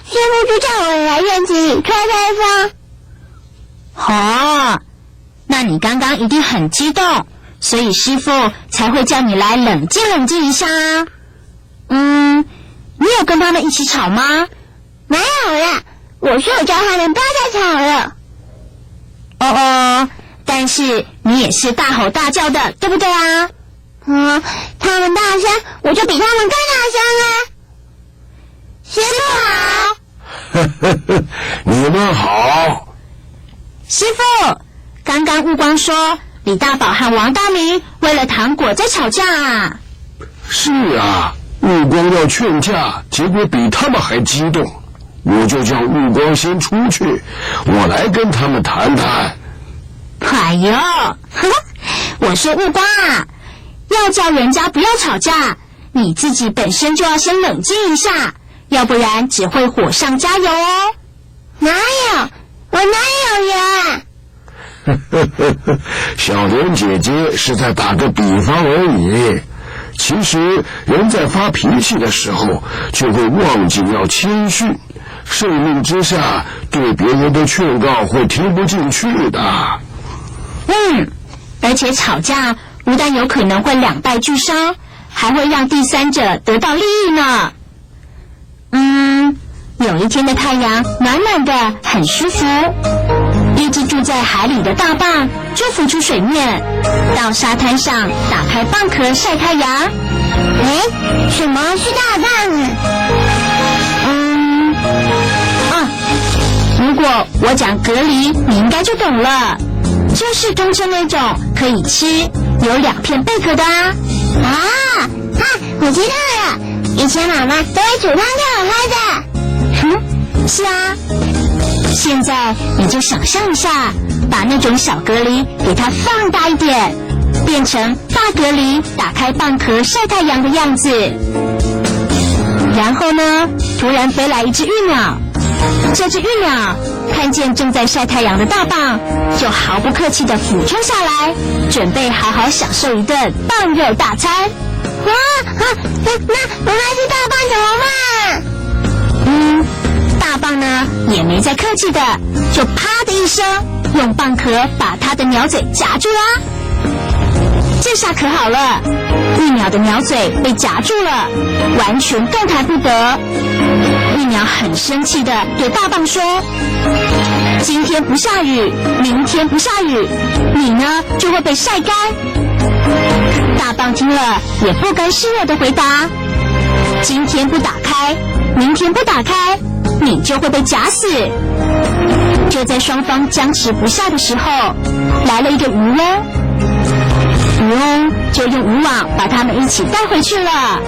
师傅就叫我来院子里吹吹风。那你刚刚一定很激动，所以师傅才会叫你来冷静一下啊。你有跟他们一起吵吗？没有啦，我是有叫他们不要再吵了。但是你也是大吼大叫的，对不对啊？他们大声，我就比他们更大声啊。师傅好。你们好。师傅，刚刚悟光说李大宝和王大明为了糖果在吵架啊。是啊，悟光要劝架，结果比他们还激动，我就叫悟光先出去，我来跟他们谈谈。我说悟光啊，要叫人家不要吵架，你自己本身就要先冷静一下，要不然只会火上加油哦。哪有？我哪有呀？小莲姐姐是在打个比方而已。其实人在发脾气的时候，就会忘记要谦逊，盛怒之下对别人的劝告会听不进去的。而且吵架不但有可能会两败俱伤，还会让第三者得到利益呢。有一天的太阳暖暖的，很舒服。一只住在海里的大蚌就浮出水面，到沙滩上打开蚌壳晒太阳。什么是大蚌啊？如果我讲蛤蜊，你应该就懂了，就是中间那种可以吃有2片贝壳的啊。我知道了，以前妈妈都会煮汤给我喝的。是啊，现在你就想象一下，把那种小蛤蜊给它放大一点，变成大蛤蜊打开蚌壳晒太阳的样子。然后呢，突然飞来一只玉鸟，这只玉鸟看见正在晒太阳的大蚌，就毫不客气地俯冲下来，准备好好享受一顿蚌肉大餐。那是大蚌怎么办？大蚌呢也没再客气的，就啪的一声用蚌壳把它的鸟嘴夹住啦。这下可好了，玉鸟的鸟嘴被夹住了，完全动弹不得。玉鸟很生气的对大蚌说：今天不下雨，明天不下雨，你呢就会被晒干。大蚌听了也不甘示弱的回答：今天不打开，明天不打开，你就会被夹死。就在双方僵持不下的时候，来了一个渔翁，渔翁就用渔网把他们一起带回去了。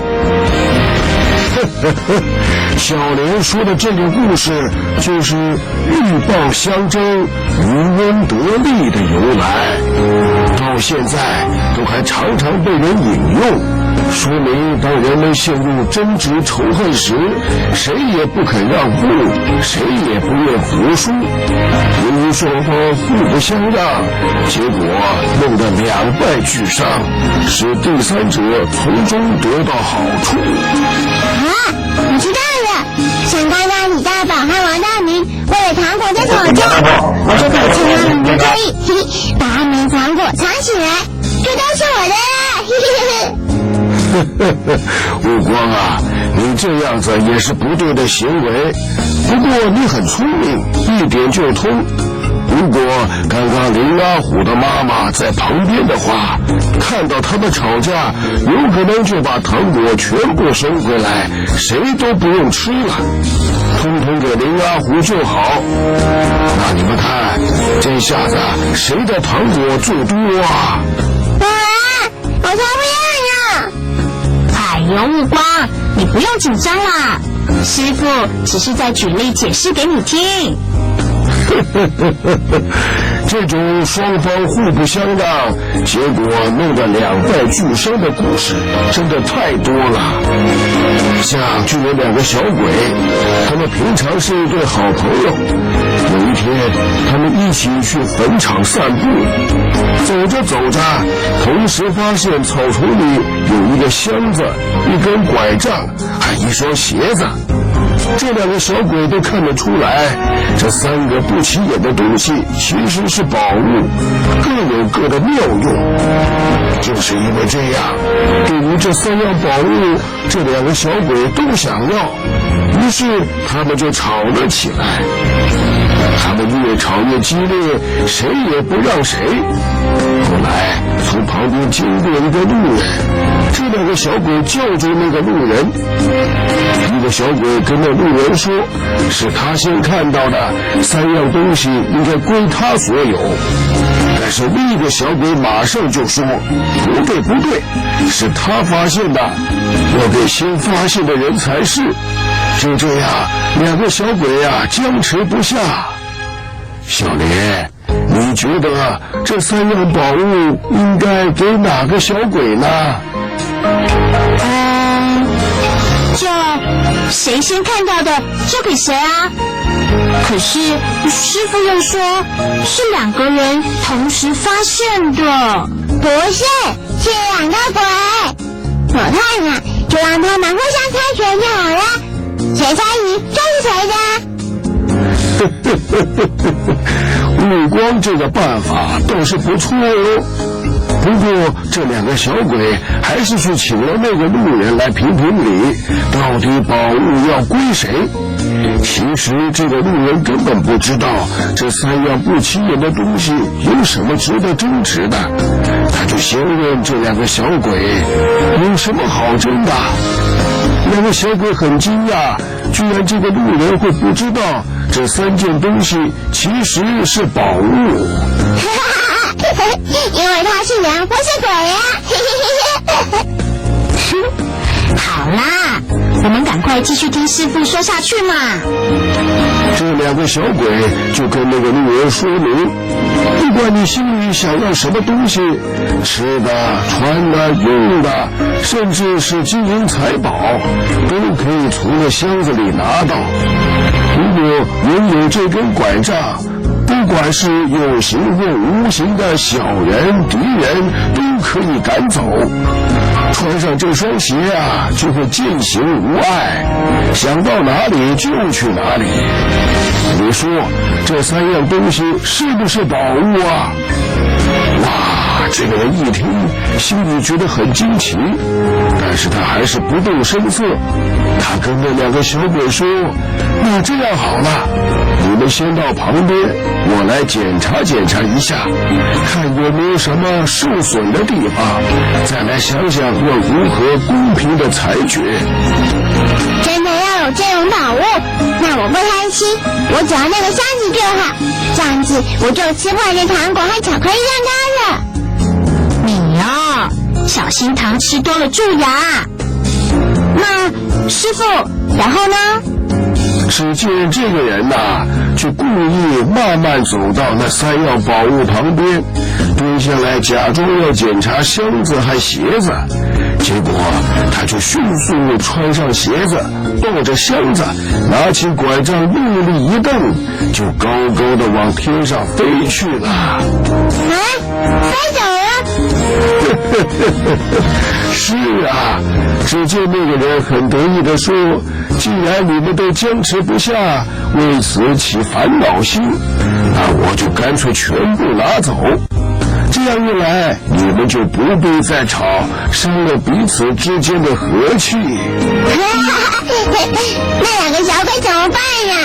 小莲说的这个故事就是鹬蚌相争，渔翁得利的由来。到到现在都还常常被人引用，说明当人们陷入争执仇恨时，谁也不肯让步，谁也不愿服输，由于双方互不相让，结果弄得两败俱伤，使第三者从中得到好处。我知道了，像刚刚李大宝和王大明为了糖果在吵架，我就可以趁他们不注意，把他们的糖果藏起来，这都是我的啦。悟光啊，你这样子也是不对的行为，不过你很聪明，一点就通。如果刚刚林阿虎的妈妈在旁边的话，看到他们吵架，有可能就把糖果全部收回来，谁都不用吃了，通通给林阿虎就好。那你们看，这下子谁的糖果最多啊？我才不要呢！哎呦，悟光，你不用紧张啦，师父只是在举例解释给你听。这种双方互不相让，结果弄得两败俱伤的故事真的太多了。像就有两个小鬼，他们平常是一对好朋友。有一天，他们一起去坟场散步，走着走着，同时发现草丛里有一个箱子、一根拐杖，还一双鞋子。这两个小鬼都看得出来，这三个不起眼的东西其实是宝物，各有各的妙用。就是因为这样，对于这三样宝物，这两个小鬼都想要，于是他们就吵了起来。他们越吵越激烈，谁也不让谁。后来从旁边经过一个路人，这两个小鬼叫住那个路人，一个小鬼跟那路人说，是他先看到的，三样东西应该归他所有。但是另一个小鬼马上就说，不对不对，是他发现的，要给先发现的人才是。就这样，两个小鬼啊僵持不下。小莲，你觉得这三样宝物应该给哪个小鬼呢？就谁先看到的就给谁啊。可是师父又说是两个人同时发现的。不是，是两个鬼。我看啊，就让他们互相猜拳就好了，谁猜赢就是谁的。悟光这个办法倒是不错哦。不过这两个小鬼还是去请了那个路人来评评理，到底宝物要归谁。其实这个路人根本不知道这三样不起眼的东西有什么值得争执的，他就先问这两个小鬼有什么好争的。两个小鬼很惊讶，居然这个路人会不知道这三件东西其实是宝物。因为他是人，不是鬼呀。好啦，我们赶快继续听师父说下去嘛。这两个小鬼就跟那个路人说明，不管你心里想要什么东西，吃的、穿的、用的，甚至是金银财宝，都可以从那箱子里拿到。如果拥有这根拐杖，不管是有形或无形的小人、敌人，都可以赶走。穿上这双鞋啊，就会践行无碍，想到哪里就去哪里。你说这三样东西是不是宝物啊？哇，这个人一听，心里觉得很惊奇，但是他还是不动声色。他跟那两个小鬼说，那这样好了，你们先到旁边，我来检查检查一下，看有没有什么受损的地方，再来想想要如何公平的裁决。真的要有这种宝物，那我不贪心，我只要那个箱子就好，这样子我就吃不完的糖果和巧克力蛋糕了。你哦，小心糖吃多了蛀牙。那师父，然后呢？只见这个人呐，就故意慢慢走到那三样宝物旁边，蹲下来假装要检查箱子和鞋子，结果他就迅速穿上鞋子，抱着箱子，拿起拐杖用力一蹬，就高高的往天上飞去了。飞走了？是啊，只见那个人很得意地说，既然你们都坚持不下，为此起烦恼心，那我就干脆全部拿走，这样一来你们就不必再吵，伤了彼此之间的和气。那两个小鬼怎么办呀？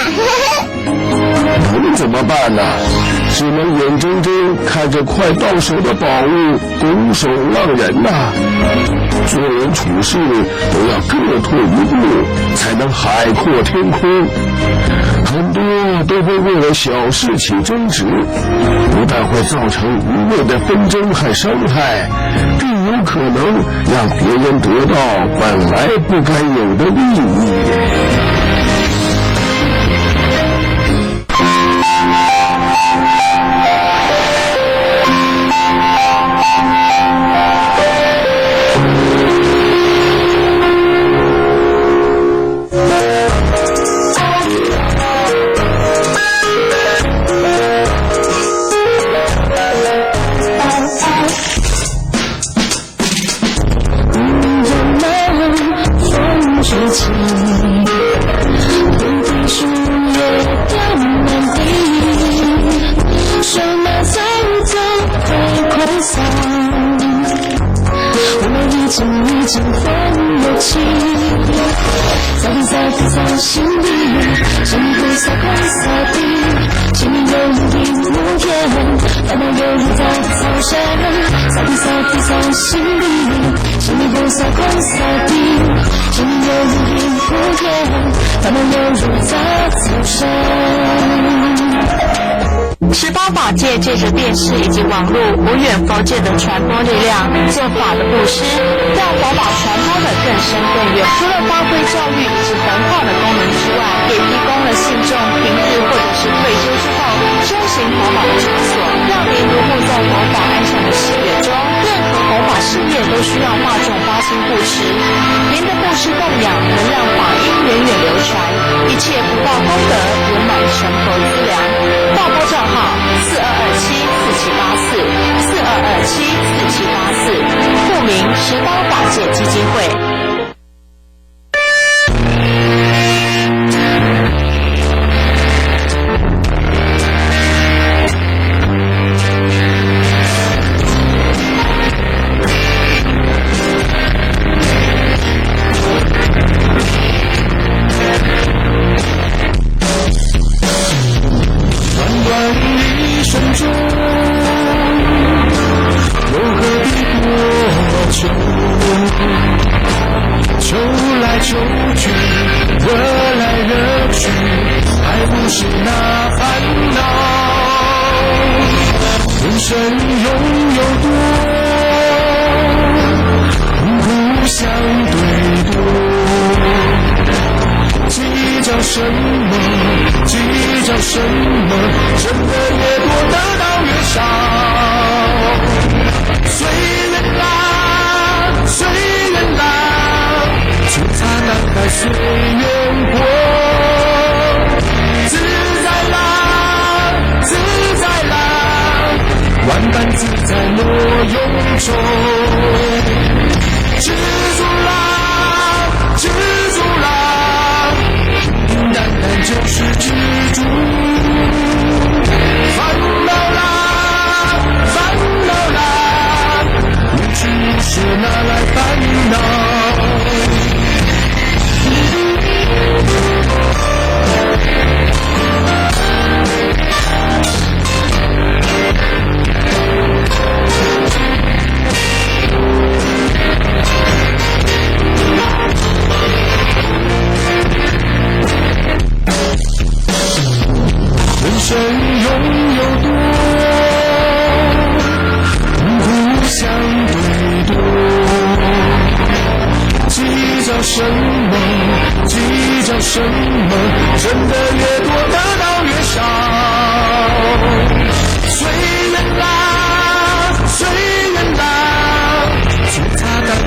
能怎么办呢？只能眼睁睁看着快到手的宝物拱手让人呐。做人处事都要各退一步，才能海阔天空。很多都会为了小事起争执，不但会造成无谓的纷争和伤害，更有可能让别人得到本来不该有的利益。十方法界借着电视以及网络无远弗届的传播力量，做法的布施，让佛法传播的更深更远。除了发挥教育以及文化的功能之外，也提供了信众平日或者是退休之后修行佛法的场所，让您如沐在佛法安详的喜悦中。任何佛法事业都需要大众发心布施，您的布施供养能让法音源远流传，一切福报功德圆满成佛资粮。报拨账号42274784，42274784，户名十方法界基金会。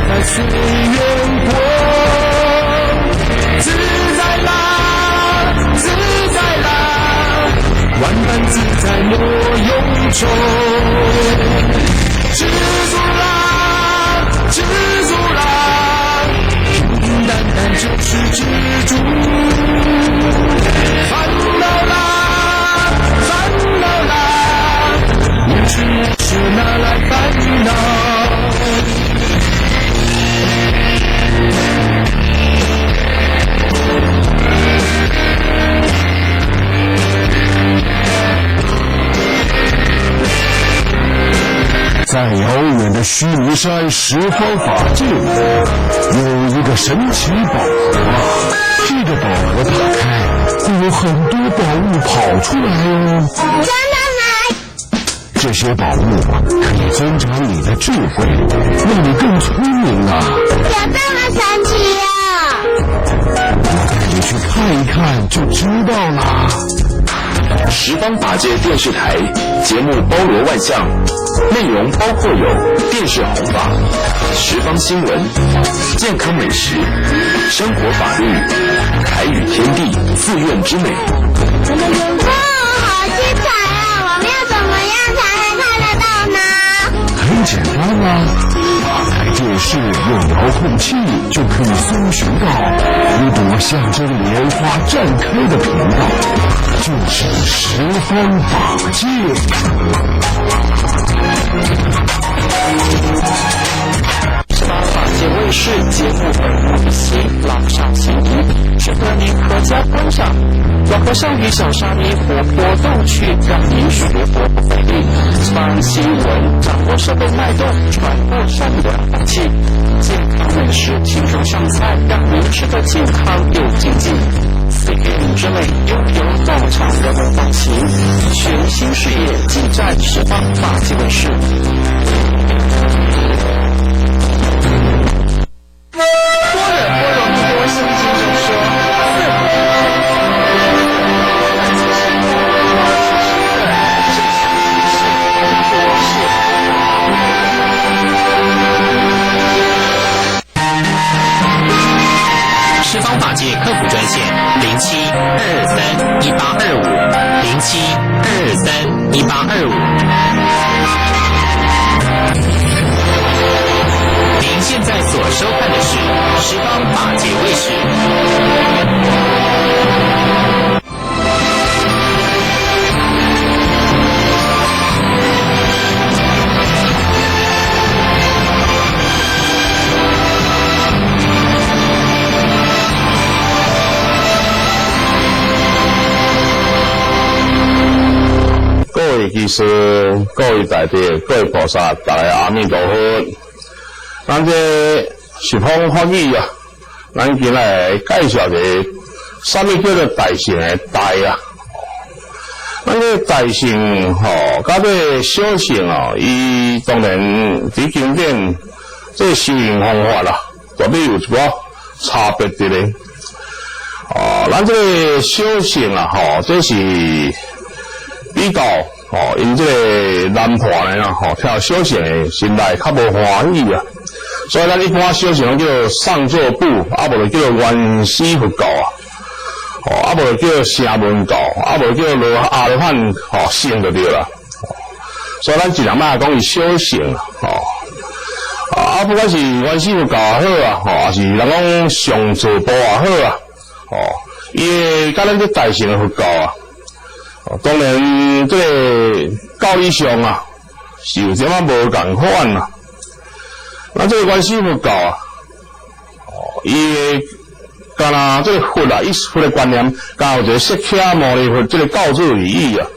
在随缘过，自在啦，自在啦，万般自在莫用愁，知足啦，知足啦，平平淡淡就是知足，烦恼啦，烦恼啦，无知无事拿来烦恼。在遥远的须弥山十方法界有一个神奇宝盒啊！这个宝盒打开，会有很多宝物跑出来哦。真的吗？这些宝物可以增长你的智慧，让你更聪明啊！有这么神奇啊！我带你去看一看就知道啦。十方法界电视台节目包罗万象，内容包括有电视弘法、十方新闻、健康美食、生活法律、台语天地、自愿之美。哇，好精彩啊！我们要怎么样才能看得到呢？很简单啊，打开电视用遥控器就可以搜寻到一朵象征莲花绽开的频道，就是十方法界。十方法界卫视节目耳目一新，朗上新意，适合您阖家观赏。老和尚与小沙弥活泼逗趣，让您学活不费力。放新闻，掌握社会脉动，传播善良风气。健康美食轻松上菜，让您吃得健康又精进。四愿之美，拥有道场人文放行，全新视野尽在十方法界卫视。十方法界客服专线07231825，07231825。您现在所收看的是十方法界卫视。各位居士、各位大德、各位菩萨，大家阿弥陀佛。咱这十方法语啊，咱今来介绍一个什么叫做大乘的大啊？咱这大乘吼，甲这小乘哦，伊当然伫经典这修行方法啦，特别有一个差别的咧。咱这个小乘啊，吼，这是比较。因这个男团的跳小乘的心内较无欢喜啊，所以咱一般小乘叫上座部，啊无就叫原始佛教啊，啊无就叫声闻教，啊无叫阿罗汉圣就对啦。所以咱尽量卖讲伊小乘啊，不管是原始佛教也好啊，还是人讲上座部也好啊，伊甲咱这大乘的佛教啊。当然，这个教义上啊，是有这么无共款啦。那这个原始佛教啊，伊干啦这个佛啊，伊佛的观念，刚有一个释迦牟尼佛这个教主理义啊。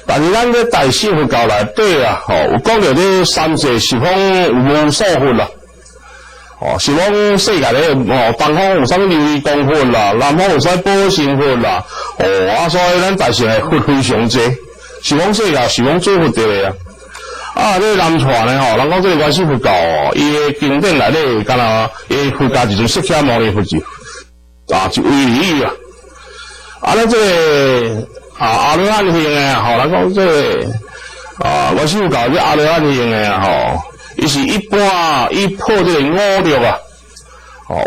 但是咱这大乘佛教内底啊，有讲到这三世十方有无数佛啦。是讲世界咧，东方有啥物琉璃光佛啦，南方有啥宝性佛啦，所以咱大乘的佛非常多，是讲世界是讲做佛的咧啊。这南传咧人讲这个原始佛教伊的经典内底，敢若伊佛教一尊释迦牟尼佛就为理义啊。咱这个阿罗汉型的人讲这个原始佛教这阿罗汉型的伊伊是一般以破这个五略啊，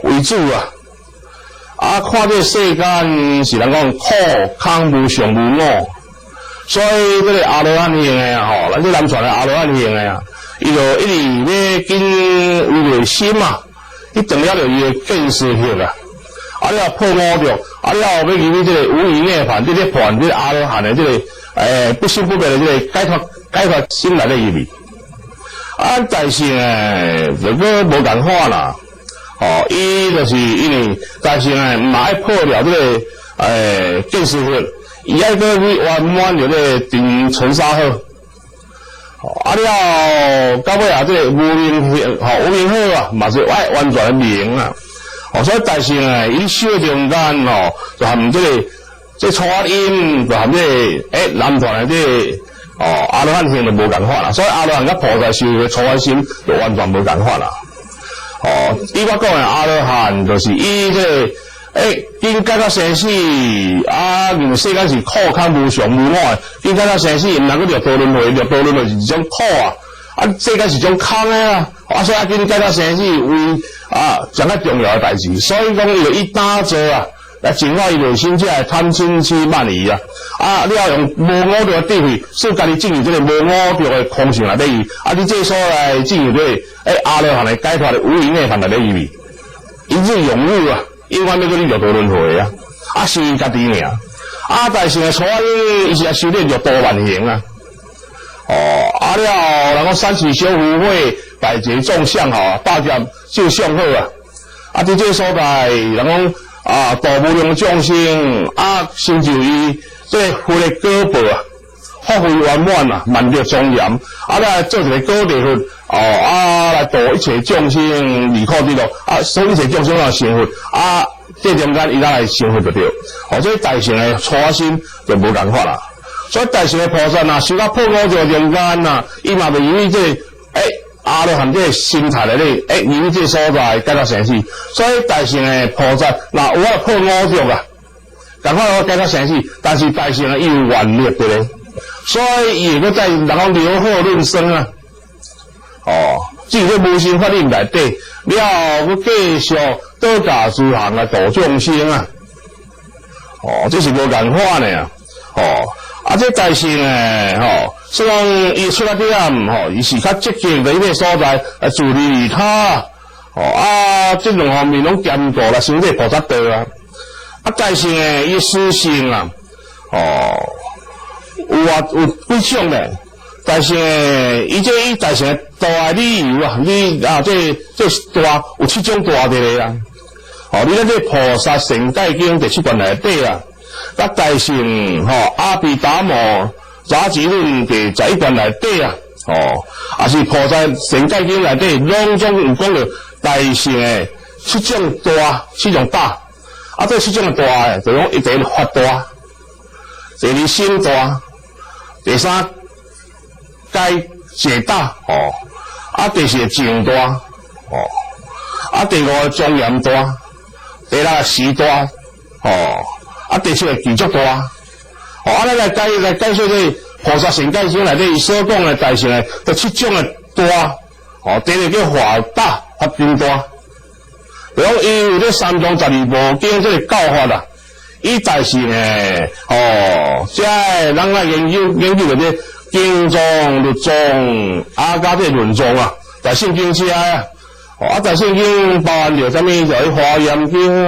为主啊。看这世间是人讲苦空无常无我，所以这个阿罗汉行的啊，咱这南传的阿罗汉行的啊，伊就一直要紧为内心嘛，伊定了着伊的见识力啊。你要破五略，你要入去这个无余涅槃，这个破这个阿罗汉的这个不生不灭的这个解脱心内的意味。但是呢，如果无共款啦。伊就是因为，但是呢，唔爱破了这个见识力，伊爱个去圆满着这个定存三好。了到尾这个无明好啊，嘛是爱完全明啊。所以但是呢，伊修中间就含这初音，就含南传的阿罗汉行就无共款啦。所以阿罗汉甲菩萨修的初发心就完全无共款啦。伊我讲的阿罗汉就是伊这个因解脱生死因为世间是苦空无常无我，因解脱生死毋能够着多轮回，着多轮回是一种苦世间是一种空的所以因解脱生死为上较重要的代志，所以讲伊就以打坐来净化伊内心这贪嗔痴慢疑你要用无我着的智慧，使家己进入这个无我着的空性内底你这所来进入这个阿罗汉的解脱的无余涅槃内底意味，因此用语永远要搁你着多轮回是家己尔但是初因伊是修炼着多万行了人讲三世修福慧，百劫众相大家就相好伫这所在人讲度无量众生成就伊这个佛的果报福慧圆满万德庄严来做一个果地佛来度一切众生离苦得乐所以一切众生成佛这中间伊来成佛就对所以大乘的初心就无共款啦。所以大乘的菩萨修到破五略中间伊嘛袂由于这个阿罗汉这个心态内底由于这个所在解脱生死，所以大乘的菩萨有法破五略共款解脱生死，但是大乘伊有愿力的咧，所以伊会在人讲留后论生至于无生法忍内底了，要继续倒驾诸行来度众生这是无共款的这大乘呢虽然伊出来点伊是较积极的一个所在来自利利他这两方面拢兼顾来成就菩萨道大乘的伊私性有几种咧，大乘伊大乘的大理由你这大有7种大的咧你咱这菩萨成戒经第7卷内底大乘阿毗达摩杂集论第11卷内底也是菩萨成戒经内底拢总有讲到大乘的7种大7种大这7种的大就讲第一法大，第二心大，第三戒戒大第四净大第五庄严大，第六时大第七具足大咱来解说这菩萨成戒经内底所讲的大乘的这7种的大第一个叫法大法真大，比如伊有这312部经这个教法伊大乘的这人来研究的这经宗律宗加这论宗大圣经车大圣经包含着什么？就华严经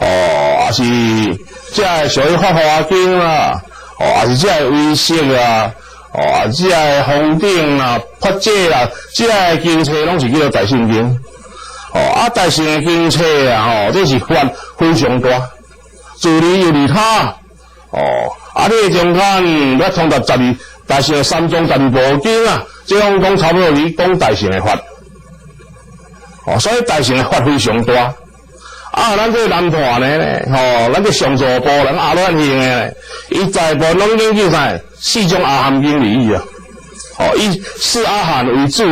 也是这属于法华经也是这唯识这弘定法界这经册拢是叫做大圣经大乘的经册这是法非常大，自利又利他这中间要通达12大乘的312部经这样讲差不多是讲大乘的法所以大乘的法非常大咱这南传的呢咱这上座部人阿罗汉行的伊在部拢研究啥4种阿含经理以4阿含为主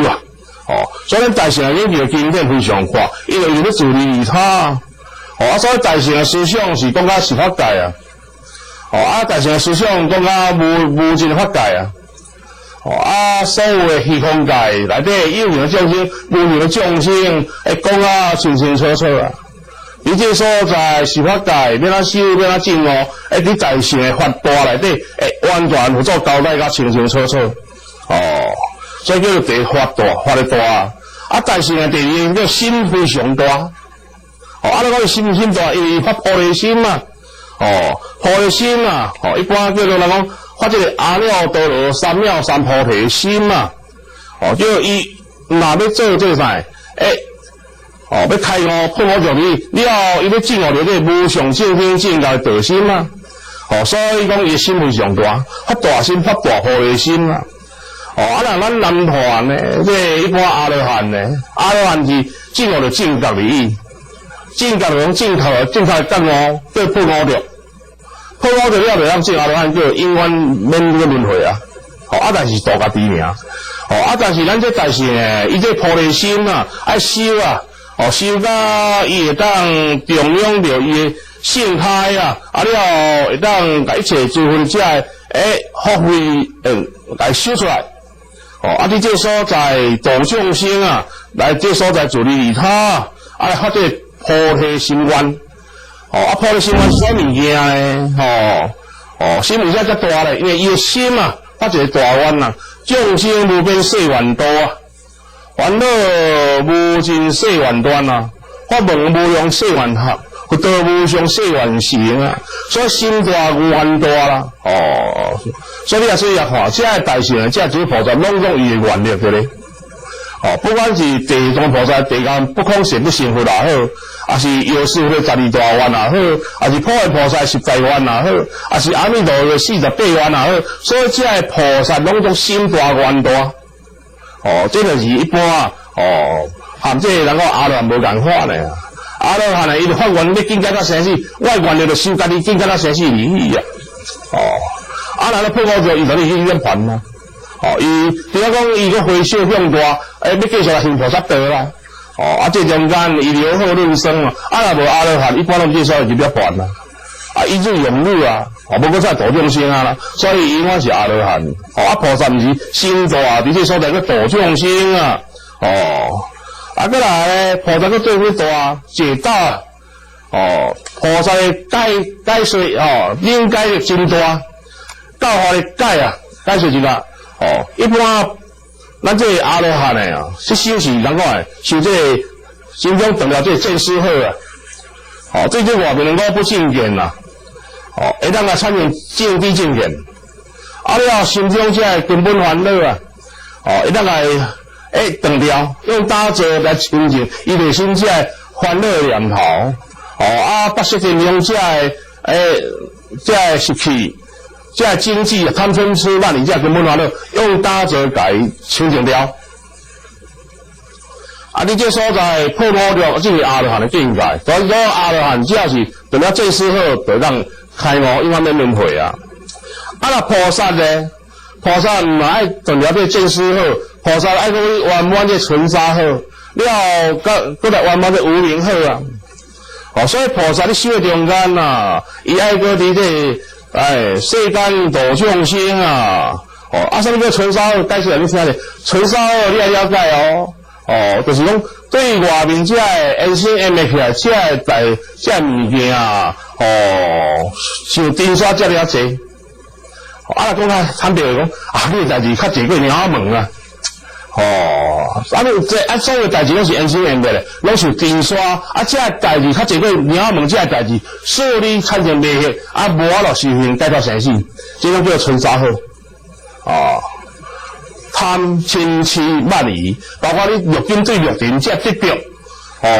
所以咱大乘的研究经典非常宽，因为要自利利他所以大乘的思想是讲是法界大乘的思想讲无尽法界所有的虚空界内底有形众生、无形的众生，会讲啊清清楚楚啊。你这所在是法界，要哪修，要哪证哦，你在性的法大内底，会完全有做交代甲清清楚楚。所以叫做第法大，法的大啊。但是呢，第二叫心非常大。你讲心心大，因为发菩提心嘛。菩提心啊，一般叫做人讲发这个阿耨多罗三藐三菩提心嘛。就伊若要做这啥？要开悟破我着你，了伊要证悟着这无上正等正觉道心嘛。所以讲伊心非常大，发大心，发大菩提心嘛。若咱南传呢，这一般阿罗汉呢，阿罗汉是证悟着正觉而已，正觉着讲正确觉悟，叫破悟着，破悟着了就让证阿罗汉叫永远免这轮回啊。但是大家知名。但是咱这代是呢，伊这菩提心啊，爱修啊。修到伊会当重用着伊的性态啊，了会当甲一切诸分者福慧来修出来。你这所在度众生啊，来这所在自利利他，来发这菩提心愿。菩提心愿是啥物件呢？心物件较大咧，因为伊的心啊，发一个大愿啊，众生无边誓愿度啊。烦恼无尽誓愿断啊，法门无量誓愿合，佛道无上誓愿行啊。所以心大愿大啦，所以你也看，这大乘这诸菩萨拢用伊的愿力对咧。不管是地藏菩萨地间不空成不成佛也好，还是药师佛12大愿也好，还是普贤菩萨10大愿也好，还是阿弥陀佛48愿也好，所以这菩萨拢用心大愿大。这就是一般含这人讲阿罗汉无共款呢。阿罗汉呢，伊就发愿要境界到生死，我愿力就修家己境界到生死而已啊。若咧破悟着，伊就去涅槃啦。伊除了讲伊个回小向大，要继续来行菩萨道啦。这中间伊留好论生啊。若无阿罗汉，一般拢介绍就涅槃啦。一日永入啊，无过再度众生啊啦，所以伊我是阿罗汉。菩萨毋是心大，伫这所在个度众生啊。过来咧，菩萨个最会大解道啊。菩萨的解说应该是真大，教法的解啊，解说真大。一般咱这阿罗汉的啊，这修是人讲的，修这心中得了这见思好啊。这句话不能够不正见呐。会当来参与正知正见，了心中这根本烦恼啊，会当来断掉，用打坐来清净伊内心这烦恼的念头，不识得用这习气、这经济贪嗔痴慢疑这根本烦恼，用打坐来清净掉。你这所在破悟了，这是阿罗汉的境界。所以说阿罗汉只要是得了这思好，就让开悟永远免轮回啊！菩萨呢？菩萨唔爱断了这见思好，菩萨爱讲圆满这尘沙好，了搁来圆满这无明好啊！所以菩萨咧修的中间啊，伊爱搁伫这世间度众生啊！什么叫尘沙好？解释来你听咧，尘沙好你要了解就是讲对外面这恩心演起来，这物件啊，像丁沙这了济。讲坦白讲，你代志较济过鸟问啊。这所有代志拢是恩心演的咧，拢是丁沙这代志较济过鸟问，这代志所以你产生迷惑，无法度修行解脱生死，这种叫尘沙好。贪嗔痴慢疑，包括你六根对六尘这执着，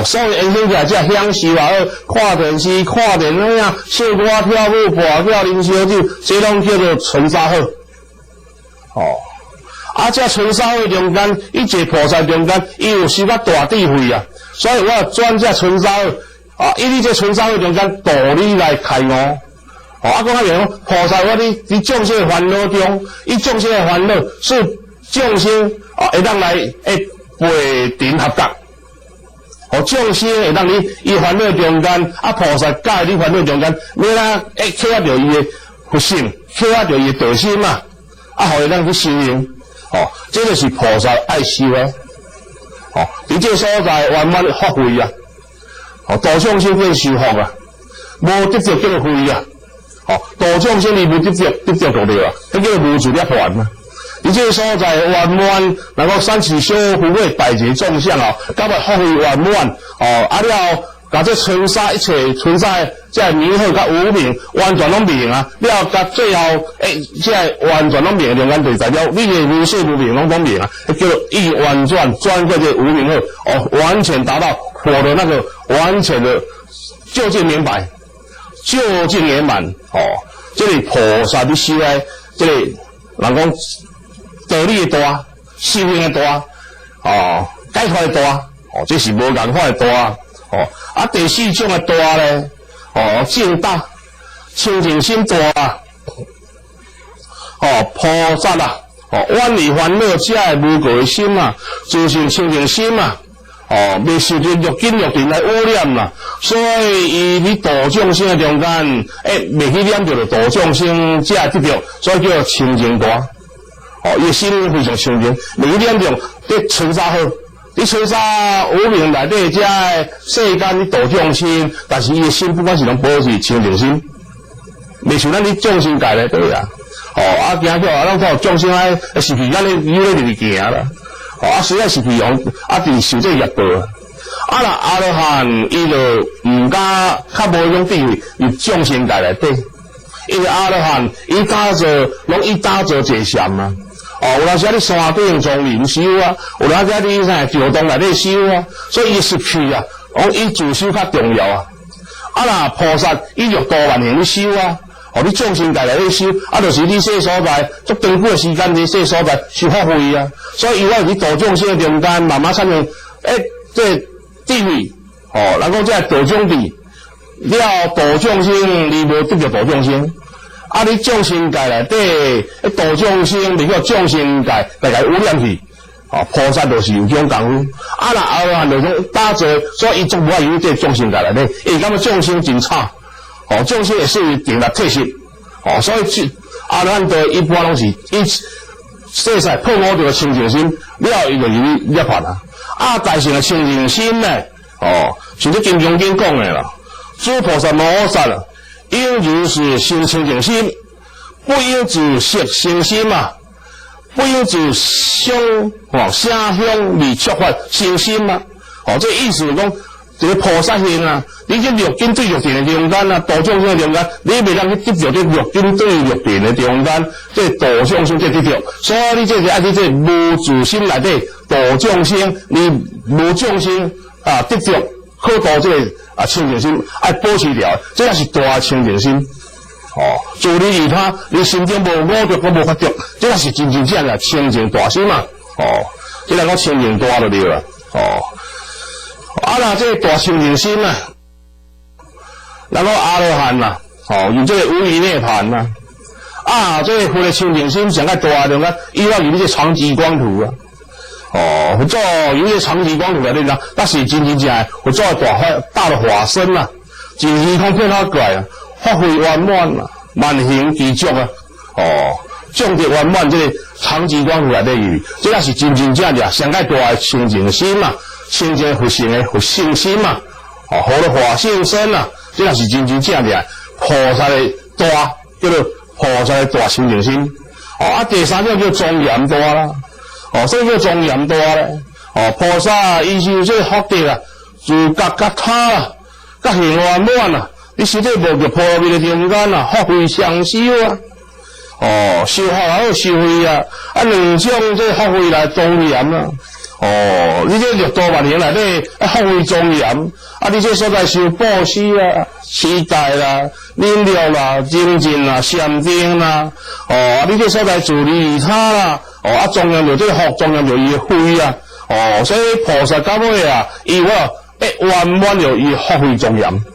所以恩心者这享受啊，看电视、看电影、唱歌、跳舞、跋筊、啉烧酒，这拢叫做尘沙好。这尘沙好中间，一切菩萨中间，伊有修到大智慧啊，所以我转这尘沙好，以你这尘沙好中间道理来开悟。讲较明，菩萨你众生的烦恼中，伊众生的烦恼是众生会当来陪顶合格，众生会当伊烦恼中间，菩萨教你烦恼中间，你契合着伊的佛性，契合着伊的道心嘛，互伊当去修行。这就是菩萨爱修的。伫这所在圆满发挥啊，度众生变修福啊，无得着叫做慧啊，度众生你无得着就对啊，迄叫无自涅槃啊。伫这所在圆满，能够三世修福的大节众相到尾发挥圆满了，甲这尘沙一切存在，这名号甲无名完全拢明啊，了甲最后这完全拢明中间就代表你的无色无明拢明啊，叫做一完转转过这无名号，完全达到佛的那个完全的究竟明白，究竟圆满这里菩萨的修的，这里人讲道理的大，修行的大，解脱的大，这是无共法的大。第四种的大咧，正大、清净心大菩萨远离烦恼者的无垢的心自性清净心未受着欲境欲尘来污染所以伊伫度众生的中间，未去染着度众生者得着，所以叫做清净大。伊的心非常清净，未去染着对尘沙好。你吹沙无明内底遮世间你度众生，但是伊的心不管是拢保持清净心，未像咱你众生界咧对啊。行叫咱看众生是去咱咧有咧入去行啦。实在是去用伫受这业报。若阿罗汉伊就毋敢较无种智慧入众生界内底，因为阿罗汉伊打坐拢伊打坐坐禅啊。有当时你山顶丛林修有当时你桥洞内底修所以伊失去伊自修较重要若菩萨伊欲度万行你修你众生界内底修就是你说所在足长久的时间，你说所在是发挥所以伊在度众生的中间慢慢产生这智慧人讲这度众智了度众生，你无得着度众生。你众生界内底度众生，未叫众生界大概污染去。菩萨就是有这种功夫。若阿罗汉就讲打坐，所以伊总无法有这众生界内底，因为感觉众生真差。众生也是定力退息。所以阿罗汉的一般拢是伊世世破我着个清净心，了伊就入涅槃大乘的清净心呢，像这金刚经讲的啦，诸菩萨摩萨应如是心清净心，不应自色生心不应自声声香味触法生心这意思是讲，这个菩萨行你这六根对六尘的中间度众生的中间，你未当去得着这六根对六尘的中间，这度众生这得着，所以你这是爱去这无自心内底度众生，你无众生得着好度这个清净心，爱保持了，这也是大清净心。自你而他，你心中无我着，我无法着，这也是真正的清净大心这两个清净大就对了。这个大清净心然后阿罗汉有这个无余涅槃这个佛的清净心上较大中间，伊要有这长吉光图佛祖有这长吉光图内底那是真正的佛祖大的化身真虚空遍法界发挥圆满万行具足种得圆满这个长吉光图内底有，这也是真正的上较大的清净心清净佛性的佛性心好的化性身这也是真正的菩萨的大，叫做菩萨的大清净心第三种叫庄严大啦所以叫庄严大咧菩萨伊是这个福德自觉觉他觉行圆满你实际无着破灭的中间发挥上修修好还有修慧两种这发挥来庄严你这六度万行内底发挥庄严你这所在修布施施待忍辱精进禅定你这所在自利他庄严着这个福，庄严着伊的慧所以菩萨到尾伊圆满着伊发挥庄严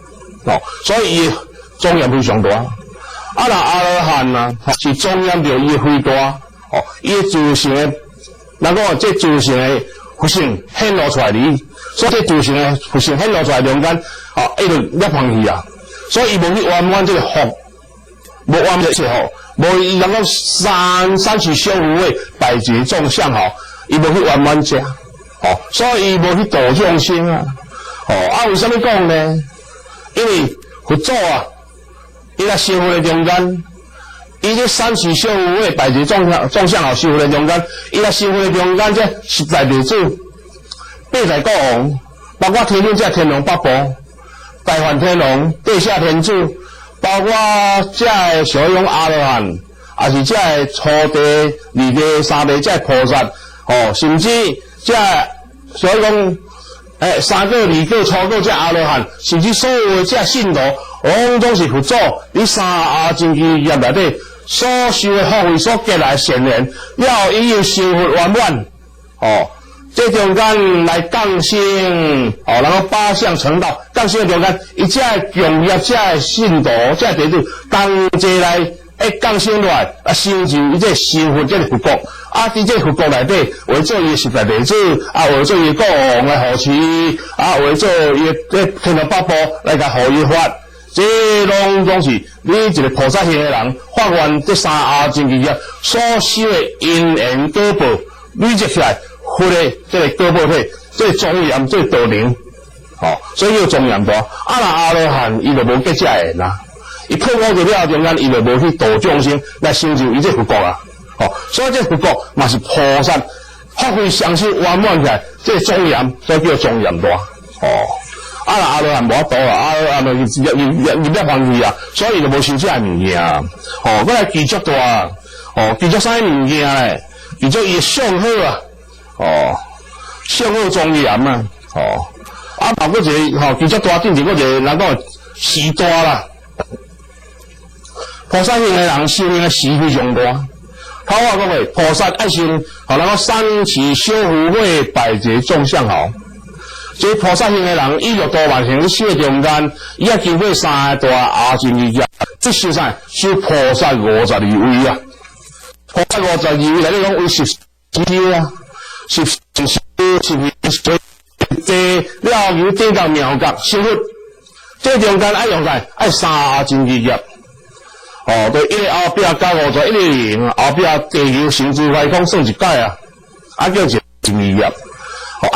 所以伊庄严非常大若阿罗汉是庄严着伊的慧大伊自性的咱讲这自性的佛性显露出来所以这自性的佛性显露出来中间伊就涅槃去所以伊无去圆满这个福无完的时候，无伊能够三次修福会百劫众相好，伊无去完食，哦，所以伊无去度众生啊，哦，为什么讲呢？因为佛祖啊，伊在修福的中间，伊这三次修福会百劫众相好修福的中间，伊在修福的中间这10大弟子、8大国王，包括天上这天龙八部、大梵天龙、地下天主。包括这小用阿罗汉，也是这初地、二地、三地这菩萨，哦，甚至这所以讲，3个、2个、初个这阿罗汉，甚至所有的这信徒，往总是佛祖伫三阿真经业内底所修的福慧所结来善缘，要伊有修福圆满，哦。这中间来降生，哦，然后8相成道，降生的中间，伊这强业、这信徒、这弟子，同齐来降生落来，成就伊这修福这个佛国。伫这佛国内底，为做伊10大弟子，为做伊国王来护持，为做伊天龙八部来甲护伊法。这拢是你一个菩萨行的人，发愿这三阿真经业所修的因缘果报累积起来。佛的这个果报体，这个庄严，这个道灵，所以叫庄严大。阿罗汉伊就无结这缘啦，伊透过这了中间，伊就无去度众生来成就伊这佛国啊。所以这佛国嘛是菩萨发挥相修圆满起来，这个庄严，所以叫庄严大。阿罗汉无法度啊，阿罗汉就入了凡去啊，所以就无修这物件啊。我来记足大，记足啥物件咧？记足伊相好啊。相好庄严啊，包括一个其实大顶一个人讲时大啦，菩萨行的人修行的时非常大。头话讲诶，菩萨爱修，人讲3次修福会百劫众相好。这菩萨行的人，伊就多万行修中间，伊也经过3个大阿真义业，即修啥？修菩萨52位啊！菩萨52位来讲为10修啊。是这了有顶到妙觉修福，这中间爱用啥？爱3阿真义业。对，一个后壁加50，一个0，后壁地球成就快空算一届啊，叫一真义业。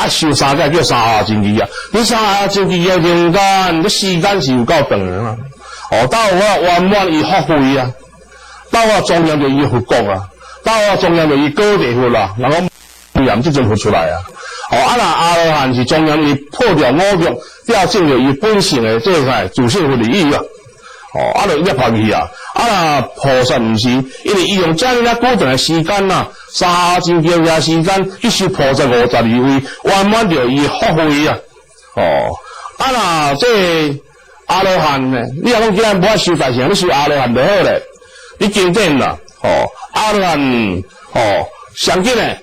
修3届叫3阿真义业。你3阿真义业中间，你时间是有够长的嘛？到我圆满伊福慧啊，到我庄严就伊佛国啊，到我庄严就伊高地佛啦，然后。严即阵佛出来啊！阿罗汉是庄严伊破掉5欲，了证着伊本性的这个自性佛利益啊！就一跑去啊！菩萨毋是，因为伊用这样固定的时间呐，3阿真经的时间去修菩萨52位，圆满着伊福慧啊！这阿罗汉呢，你若讲既然无法修大乘，你修阿罗汉就好咧。你经典啦，阿罗汉上紧咧。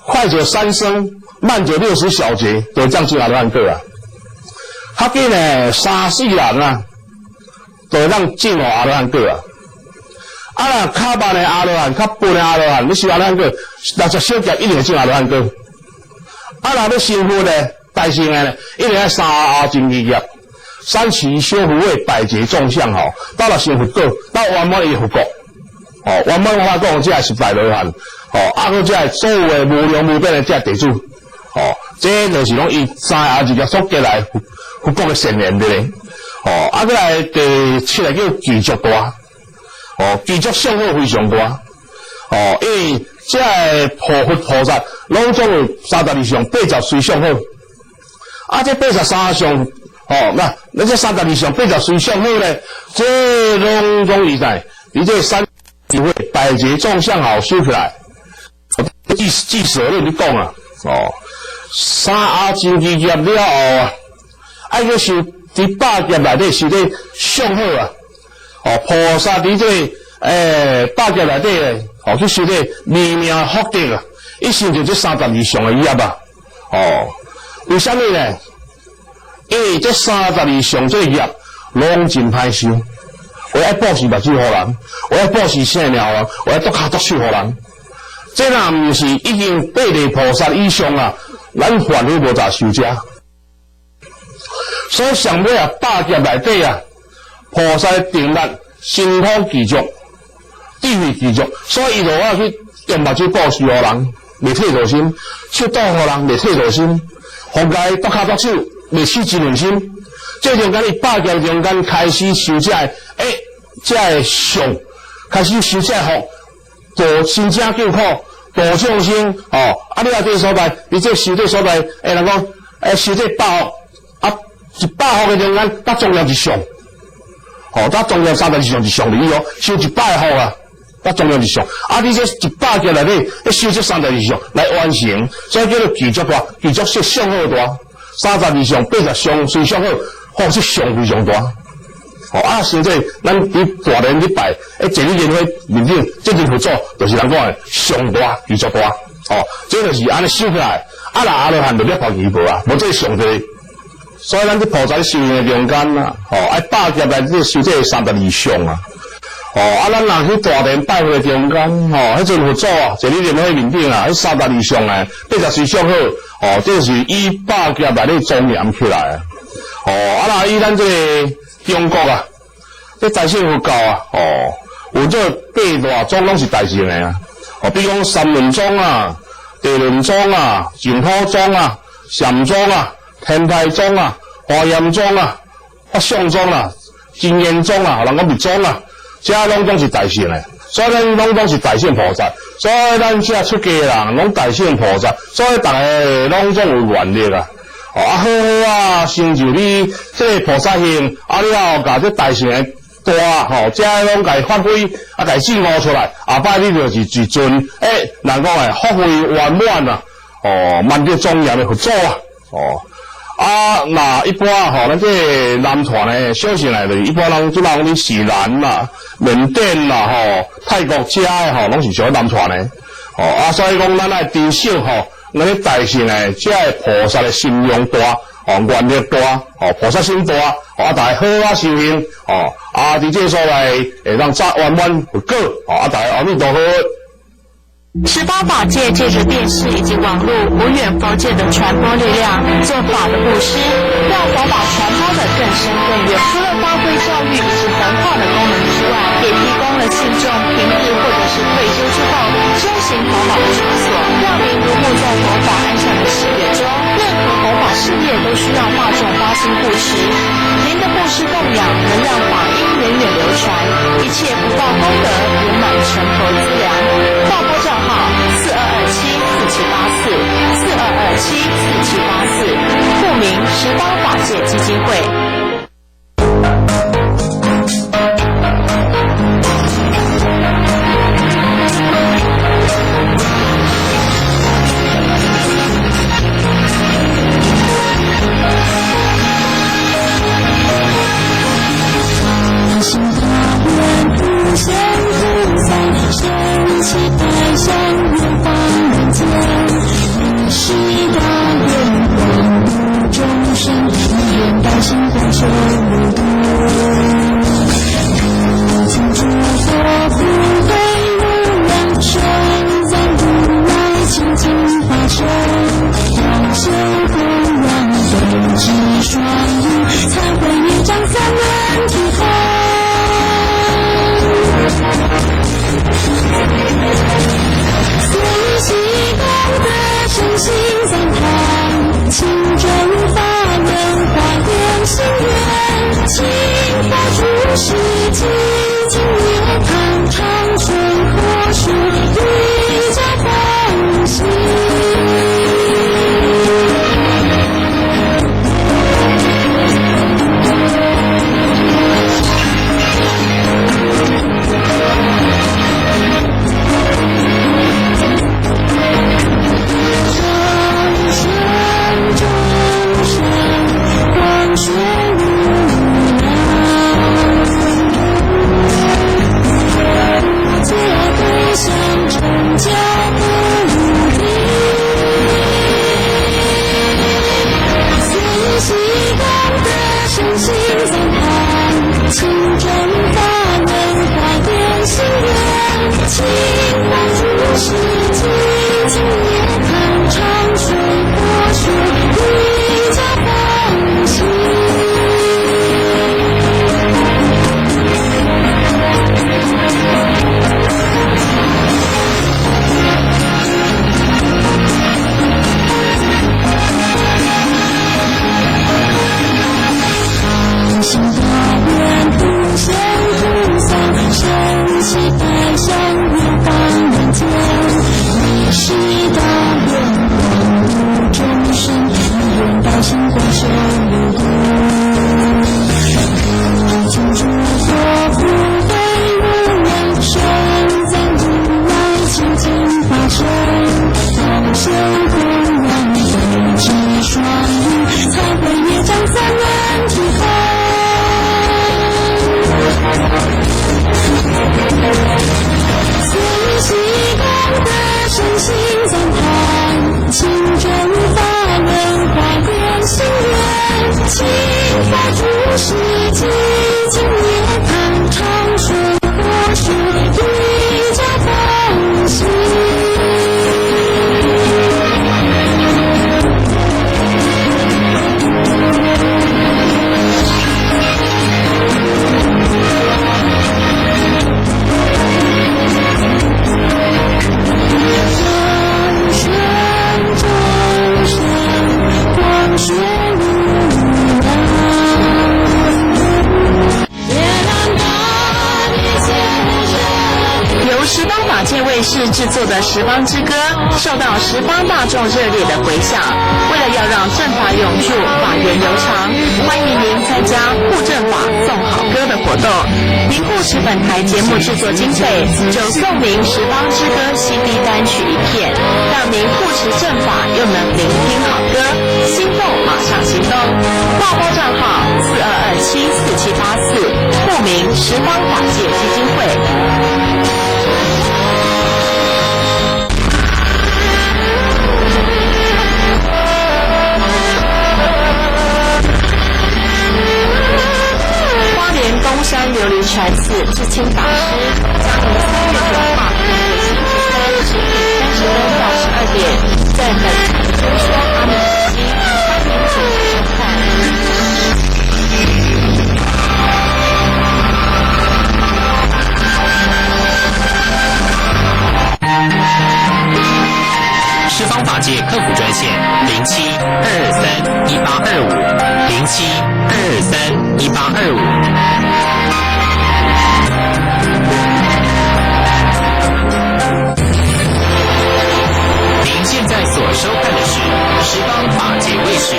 快者3生，慢者60小节，就这样进阿罗汉果啊。较紧呢，3、4人啊，就让进入阿罗汉果啊。较慢的阿罗汉，较笨的阿罗汉，你修阿罗汉果，60小节一定会进阿罗汉果。要修福呢，大乘的呢，一定要3阿真义业，3次修福会百劫众相好，到了成佛果，到圆满伊佛国。圆满法讲，这10大罗汉。个这所有的无量无边的这弟子，这就是讲伊3阿真义所结来佛国的善缘的咧。过来第7个叫具足大，具足相好非常大。因为这菩萨拢总有32相80随相好。这83相，那这32相80随相好咧，这拢总伊在，伊这3会百劫众相好修起来。记舍论你讲啊，3阿真义业了后啊，爱去修伫8劫内底修这相好啊，菩萨伫这8劫内底去修这微妙福德啊，伊修就这32相的业啊，为什么呢？因为这32相这业拢真歹修，我要布施目睭互人，我要布施性命互人，我要剁脚剁手互人。这若毋是已经8地菩萨以上啊，咱凡夫无咋修遮。所以上尾啊，8劫内底啊，菩萨的定力神通具足，智慧具足，所以伊就我去用目睭布施予人，未退道心；手倒予人，未退道心；互家剁骹剁手，未起真良心。这中间伊8劫中间开始修这个相，开始修这个福，度生者救苦，度众生哦。啊，你啊这所在，你这修这所在，人讲修这百福，啊100福的中间，甲重要是相，哦，甲重要32项是相理哦，修100福啊。甲重要是相，啊！你这100劫内底，要修这32项来完成，所以叫做具足大，具足是相好大。32项、80项虽相好，好是相非常大。哦啊，现在咱伫大年礼拜，坐咧宴会面顶，这阵合作就是人讲的相大、具足大。哦，这就是安尼修起来，啊啦阿罗汉就了跑几步啊，无这上济。所以咱这菩萨修行的中间啊，100劫内底修这32项啊。哦，啊，咱若去大殿拜会中间，迄阵佛祖啊，坐咧莲花面顶啊，迄32项诶，80项好，这是100劫内底庄严起来啊。啊，那以咱这个中国啊，这大乘佛教啊，有这8大宗拢是大乘诶啊。比如讲三轮宗啊、地轮宗啊、净土宗啊、禅宗啊、天台宗啊、华严宗啊、法相宗啊、真言宗啊，人讲密宗啊。这拢总是大乘诶，所以咱拢总是大乘菩萨，所以咱这出家人拢大乘菩萨，所以逐个拢总有愿力啊。好好啊，成就你这个菩萨行，你后甲这大乘诶大，这拢甲伊发挥，甲伊证悟出来，下摆你就是一尊人讲诶福慧圆满啊，万德庄严诶佛祖啊。那一般咱这南传诶小乘来的，一般人即马讲你西南啦、缅甸啦、泰国遮诶拢是属于南传诶。所以讲咱爱珍惜咱咧大乘诶，这个菩萨诶心量大，愿力大，菩萨心大，大家好啊修行，伫这所在会让圆满不过，大家阿弥陀佛。十方法界借着电视以及网络无远佛界的传播力量，做法的布施，让佛法传播的更深更远。除了发挥教育以及弘化的功能之外，也提供了信众平日或者是退休之后修行佛法的场所，让您如沐在佛法安详的喜悦中。任何佛法事业都需要大众发心布施，您的布施供养能让法音源远流传，一切福报功德圆满成佛资粮。报拨账号42274784，42274784，户名十方法界基金会。世纪今夜盼长春或是一家风行。由十方法界卫视制作的《十方之歌》受到十方大众热烈的回响。为了要让正法永驻、法源流长，欢迎您参加护正法送好歌的活动。您护持本台节目制作经费，就送您《十方之歌》CD 单曲一片，让您护持正法又能聆听好歌，心动马上行动。挂包账号42274784，户名十方法界基金会。东山琉璃禅寺智清法师将于3月9号10点30分到12点，在本台听说阿弥陀经，欢迎准时收看。十方法界客服专线07-223-1825，07-223-1825。您现在所收看的是十方法界卫视。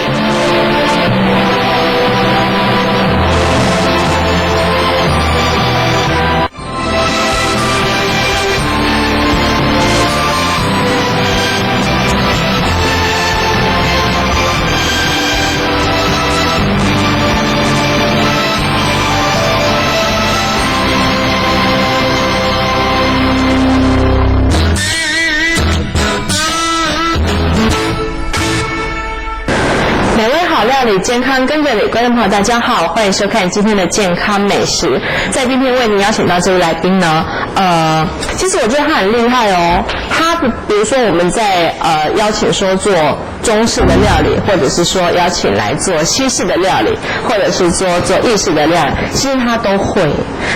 料理健康跟着你，观众朋友大家好，欢迎收看今天的健康美食。在今天为您邀请到这位来宾呢，其实我觉得他很厉害哦。他比如说我们在邀请说做中式的料理，或者是说邀请来做西式的料理，或者是做意式的料理，其实他都会。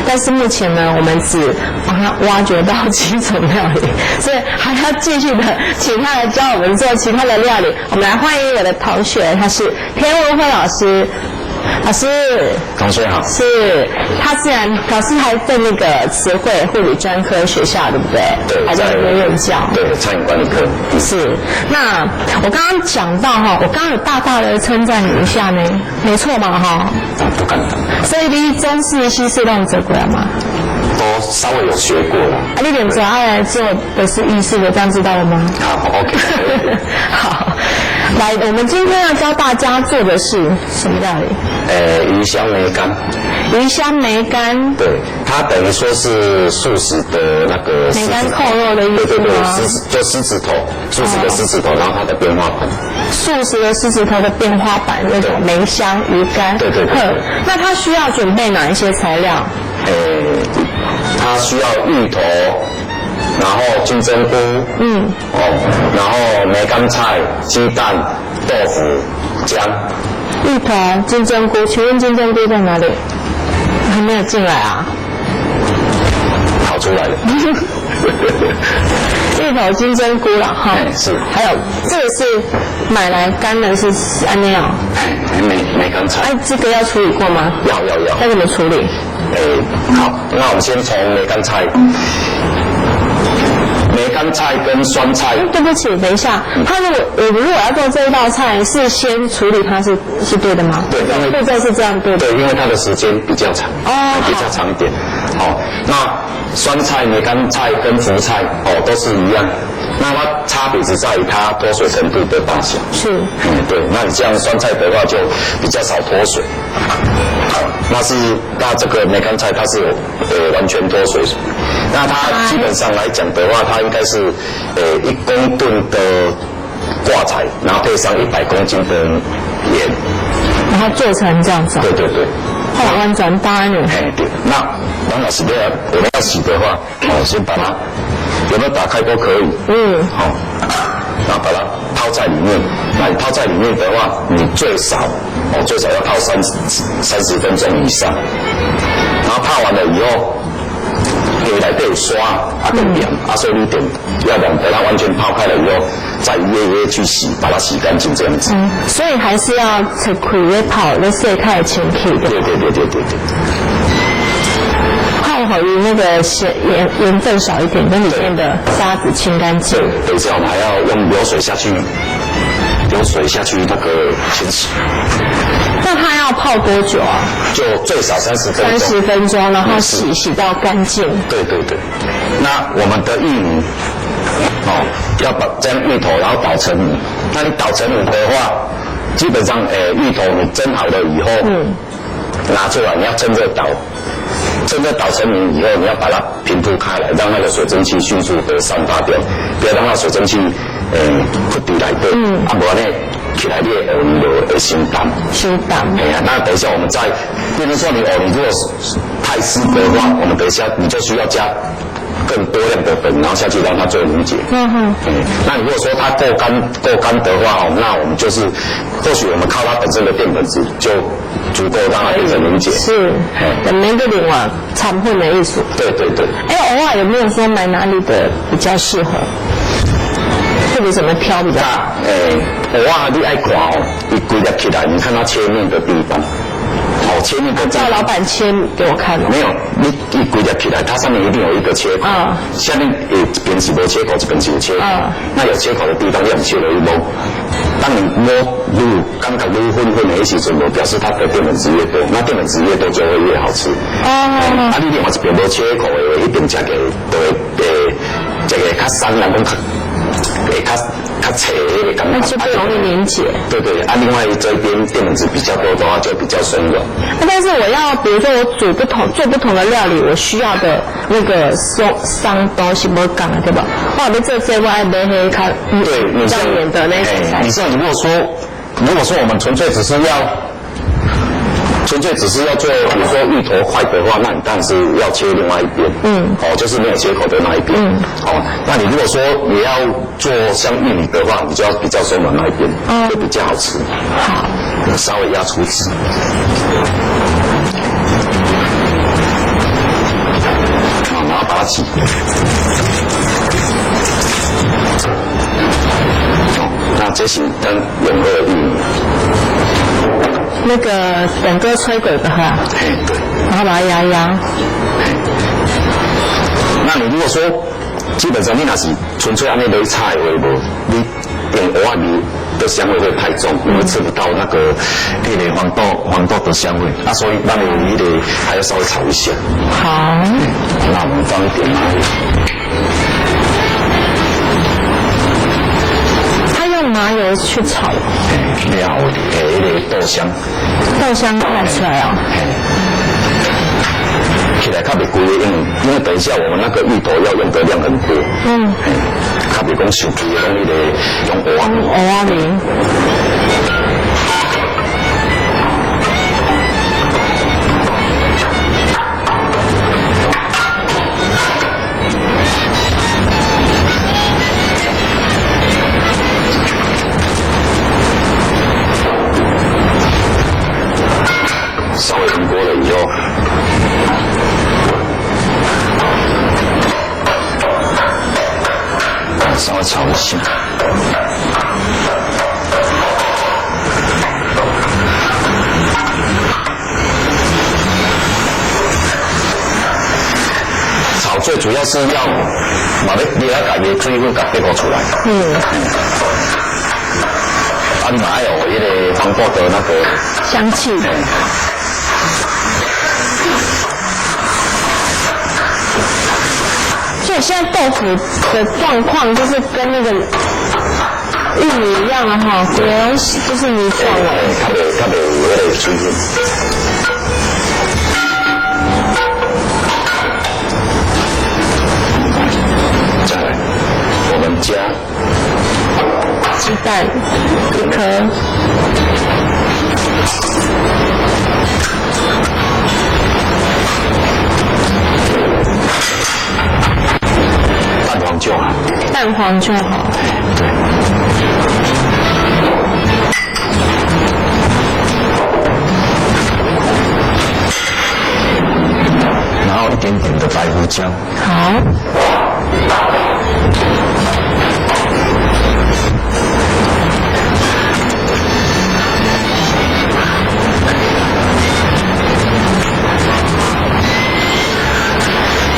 但是目前呢，我们只帮他挖掘到几种料理，所以还要继续的请他来教我们做其他的料理。我们来欢迎我的同学，他是田文辉老师。老师，同学好。是，他自然老师还在那个慈惠护理专科学校，对不对？对，还在那边任教。对，餐饮管理科。是。那我刚刚讲到哈，我刚刚有大大的称赞你一下呢，没错嘛哈。不敢当。所以你中式、西式都有做过了吗？都稍微有学过了。你点主要来做的是意式的，这样知道了吗？好 ，OK 好，来，我们今天要教大家做的是什么料理？鱼香梅干。鱼香梅干。对，它等于说是素食的那个梅干扣肉的意思吗？就狮子头，素食的狮子头，然后它的变化版。素食的狮子头的变化版，那种梅香鱼干。对。那它需要准备哪一些材料？它需要芋头，然后金针菇，然后梅干菜、鸡蛋、豆腐、姜。芋头、金针菇，请问金针菇在哪里？还没有进来啊？跑出来了。芋头、金针菇了哈。是。还有这个是买来干的，是安那样。梅干菜。这个要处理过吗？要。要怎么处理？好，那我们先从梅干菜。梅干菜跟酸菜。对不起，等一下，他如果要做这一道菜，是先处理它是对的吗？对，因为步骤是这样对的。对，因为它的时间比较长，比较长一点。好，那酸菜、梅干菜跟福菜都是一样，那它差别只在于它脱水程度的大小。是。对，那你像酸菜的话就比较少脱水。好，那这个梅干菜它是完全脱水。那它基本上来讲的话，它应该是1公吨的挂菜，然后配上100公斤的盐。然后做成这样子。对对对。后来完全搭呢。哎，对。那王老师我们要洗的话，先把它有没有打开都可以。好，然后把它泡在里面。那你泡在里面的话，你最少要泡30分钟以上。然后泡完了以后，回来对刷更凉，所以你得要等它完全泡开了以后，再一页去洗，把它洗干净这样子。所以还是要切开来泡，来洗开清气的。对。泡好于那个盐分少一点，跟里面的沙子清干净。等一下我们还要用流水下去那个清洗。那它要泡多久啊？就最少30分钟。30分钟，然后洗到干净。对。那我们的玉米，要把这样芋头，然后捣成米。那你捣成米的话，基本上芋头你蒸好了以后，拿出来你要趁热捣成米以后，你要把它平铺开来，让那个水蒸气迅速的散发掉，不要让那水蒸气浮在内底，不然呢起来你的芋泥就会生淡。那等一下我们再，变成说你芋泥如果太湿的话，我们等一下你就需要加更多量的粉，然后下去让它做凝结。那你如果说它够干的话，那我们就是或许我们靠它本身的淀粉质就足够让它变成凝结。是，每个另外产品的意思。对。偶尔有没有说买哪里的比较适合？或者怎么挑比较好？偶尔你爱看你规粒起来，你看它切面的地方。切面的叫老板切给我看。没有，你规粒起来，它上面一定有一个切口，下面一边是没切口，这边是有切口。那有切口的地方，你用切了一摸，当你摸如感觉如混的一时阵，表示它的淀粉质越多，那淀粉质越多就会越好吃。你另外一边没切口的，一边吃起来就会这个较酸，人讲会较脆的感觉，那就不容易凝结。对，另外这边淀粉质比较多的话，就比较松软。但是我要，比如说我做不同的料理，我需要的那个松东西不讲了，对吧？或者这我爱买黑较比较黏的那些菜。你像如果说我们纯粹只是要做，比如说芋头块的话，那你当然是要切另外一边，就是没有切口的那一边，那你如果说你要做像玉米的话，你就要比较松软那一边，会比较好吃。好，稍微压出汁。然后把它挤。那这是跟永和玉米。那个等个吹滚的话，对，然后把它压。那你如果说，基本上你那是纯粹按那类菜的话，你用蚵仔泥的香味会太重，你会吃不到那个黄豆的香味。那所以那你得还要稍微炒一下。好，那我们放一点麻油。用麻油去炒，料那个豆香看出来哦。起来较袂贵的，因为等一下我们那个芋头要用的量很多，较袂讲上贵的东西用蚵仔泥。稍微平锅了以后，稍微炒一下。炒最主要是要把你要改的水分给逼出来。你还有那个黄豆的那个香气。所以现在豆腐的状况就是跟那个玉米一样了哈，就是泥状了。它没有那个水分。再来，我们加鸡蛋1颗。蛋黄就好。对。然后一点点的白胡椒。好。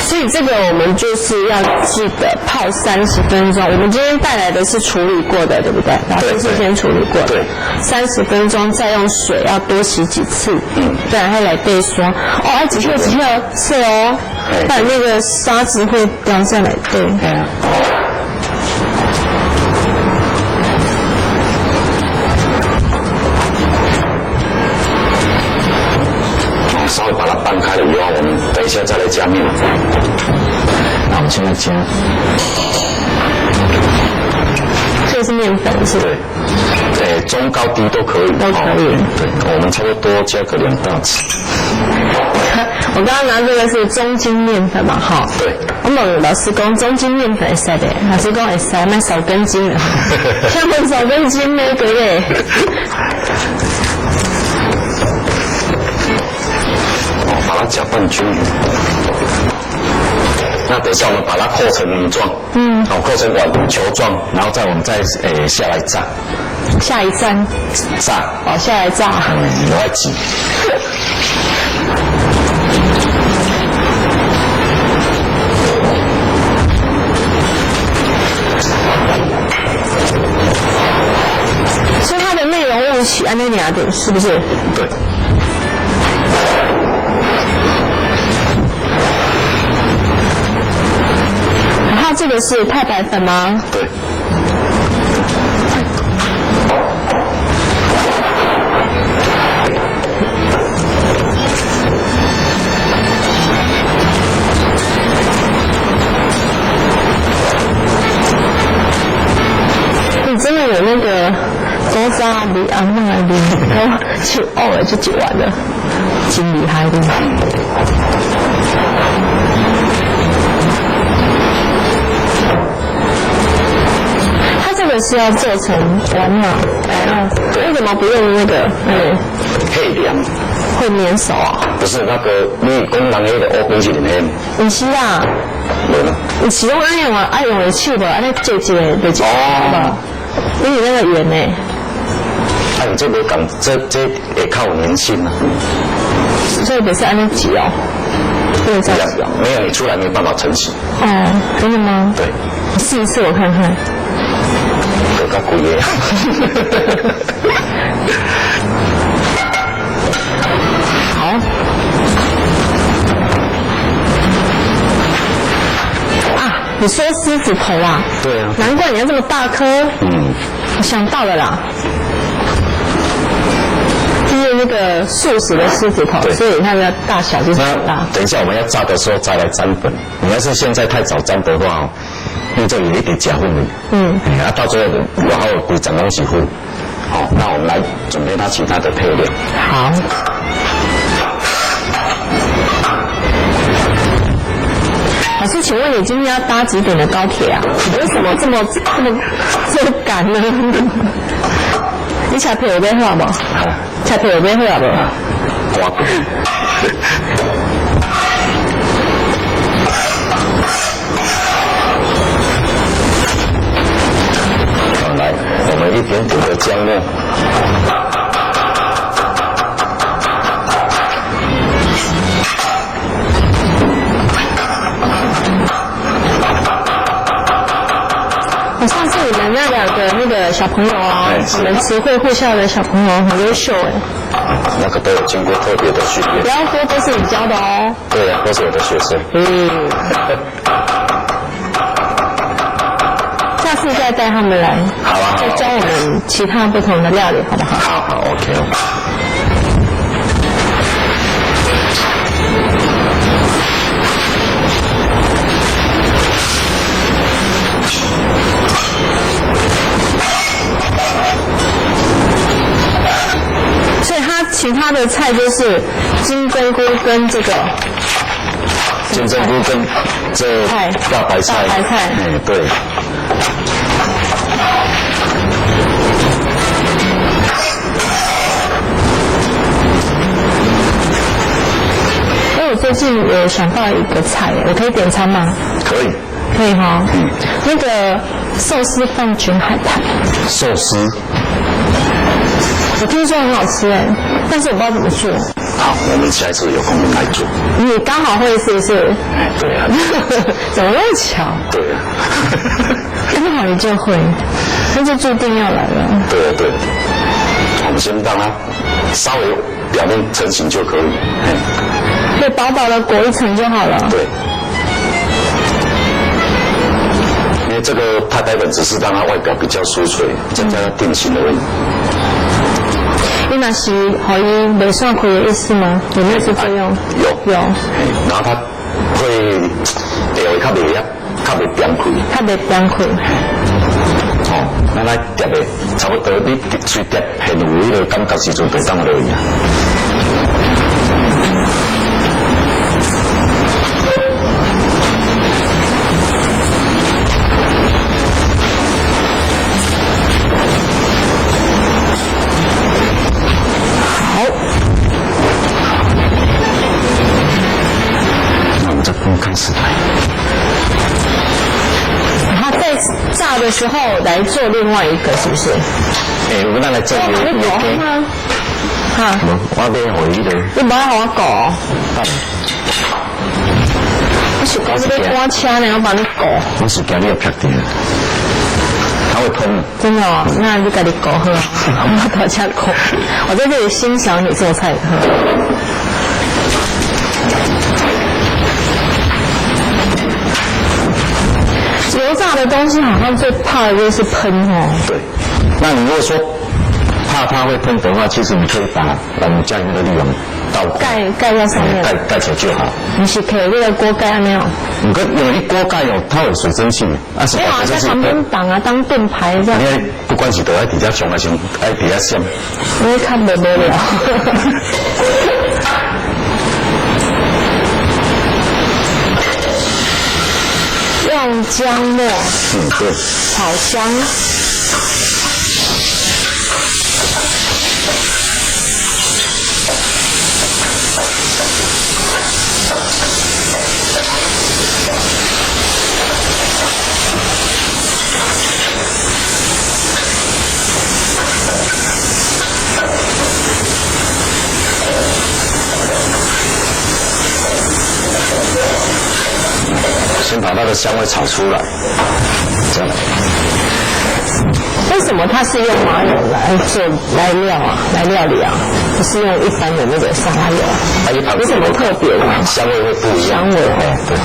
所以这个我们就是要记得泡30分钟。我们今天带来的是处理过的，对不对？老师是先处理过的。对。30分钟，再用水要多洗几次。对，然后来对刷。哦，几跳是哦，不然那个沙子会掉下来。对。稍微把它拌开了以后，我们等一下再来加面粉。那我们现在加，这是面粉是？对，中高低都可以。都可以。对，我们差不多加个2大匙。我刚刚拿这个是中筋面粉嘛，哈。对。我问老师讲中筋面粉会使的，老师讲会使，卖少根筋了。像问少根筋呢，对不对？把它搅拌均匀。那等一下我们把它扣成泥状，扣成球状，然后我们再下来炸。下一站炸。哦，下来炸。我要挤。所以它的内容物是按那两点，是不是？对。这个是太白粉吗？对。你真的有那个高沙比阿妈的，然后就偶尔就煮完了，挺厉害的。这个是要做成丸嘛？为什么不用那个配凉？会粘手啊？不是那个，你讲人迄个乌冰是黏。不是啊，你是用爱用啊，爱用的手吧，安尼做一个就一个吧。你是那个圆呢？啊，你这无讲，这会靠粘性啊。所以不是安尼挤哦，不能这样挤哦。没有，你出来没办法成型。哦，真的吗？对。试一试我看看。够贵的。好。啊，你说狮子头啊？对啊。难怪你要这么大颗。我想到了啦。就是那个素食的狮子头，所以它的大小就是很大。等一下我们要炸的时候再来沾粉。你要是现在太早沾的话，因为这里有一点假混的，到最后然后会长东西混。好，那我们来准备它其他的配料。好。老师，请问你今天要搭几点的高铁啊？为什么这么赶呢？你车票有买好无？车票有买好无？好，来，我们一点点的姜末。我上次你们那2个那个小朋友啊，你们慈惠护校的小朋友很优秀哎。那个都有经过特别的训练。不要说都是你教的哦。对啊，都是我的学生。下次再带他们来。好啊。再教我们其他不同的料理，好不好？好 ，OK。所以它其他的菜就是金针菇跟这个金针菇跟这大白菜，大白菜，对。我最近有想到一个菜，我可以点餐吗？可以。可以哈。那个寿司饭卷海苔。寿司。我听说很好吃哎，但是我不知道怎么做。好，我们下一次有空来做。你刚好会是不是？对啊。怎么那么巧？对啊。刚好你就会，那就注定要来了。对啊对。我们先让它稍微表面成型就可以。对，薄薄的裹一层就好了。对。因为这个太白粉只是让它外表比较酥脆，增加它定型的味。你那是可以没算亏的意思吗？有没有这作用？有。然后它会会较袂扁开。较袂扁开。哦，咱来叠的差不多，你随叠现有迄个感觉时阵，就当落去啊。开始来，然后在炸的时候来做另外一个，是不是？我们来做一个吗？哈，我买回去的。你买给我搞？我是讲这个刮车呢，我帮你搞。我是叫你要拍掉，它会喷。真的哦，那你自己搞好啊，我到家搞。我在这里欣赏你做菜喝。油炸的东西好像最怕的就是喷哦。对，那你如果说怕它会喷的话，其实你可以把我们酱油的滤网倒盖在上面，盖起来就好。你是可以那个锅盖没有？你跟有一锅盖哦，它有水蒸气，没有啊，在旁边挡啊，当盾牌这样。因为不管是倒在底下上还是在底下上，因为看不了。用姜末，对，炒香。先把它的香味炒出来，这样。为什么它是用麻油来料理啊？不是用一般的那个沙拉油啊？有什么特别的？香味会不一样。香味对。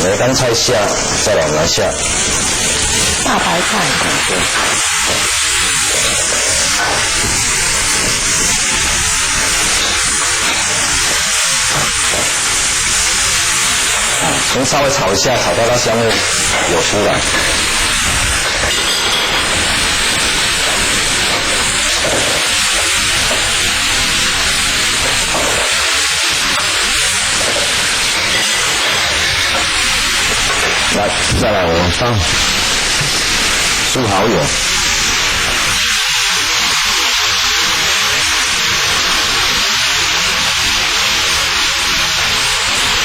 梅干菜下，再来我们来下大白菜。先稍微炒一下，炒到它香味有出来。再来我们放素蚝油，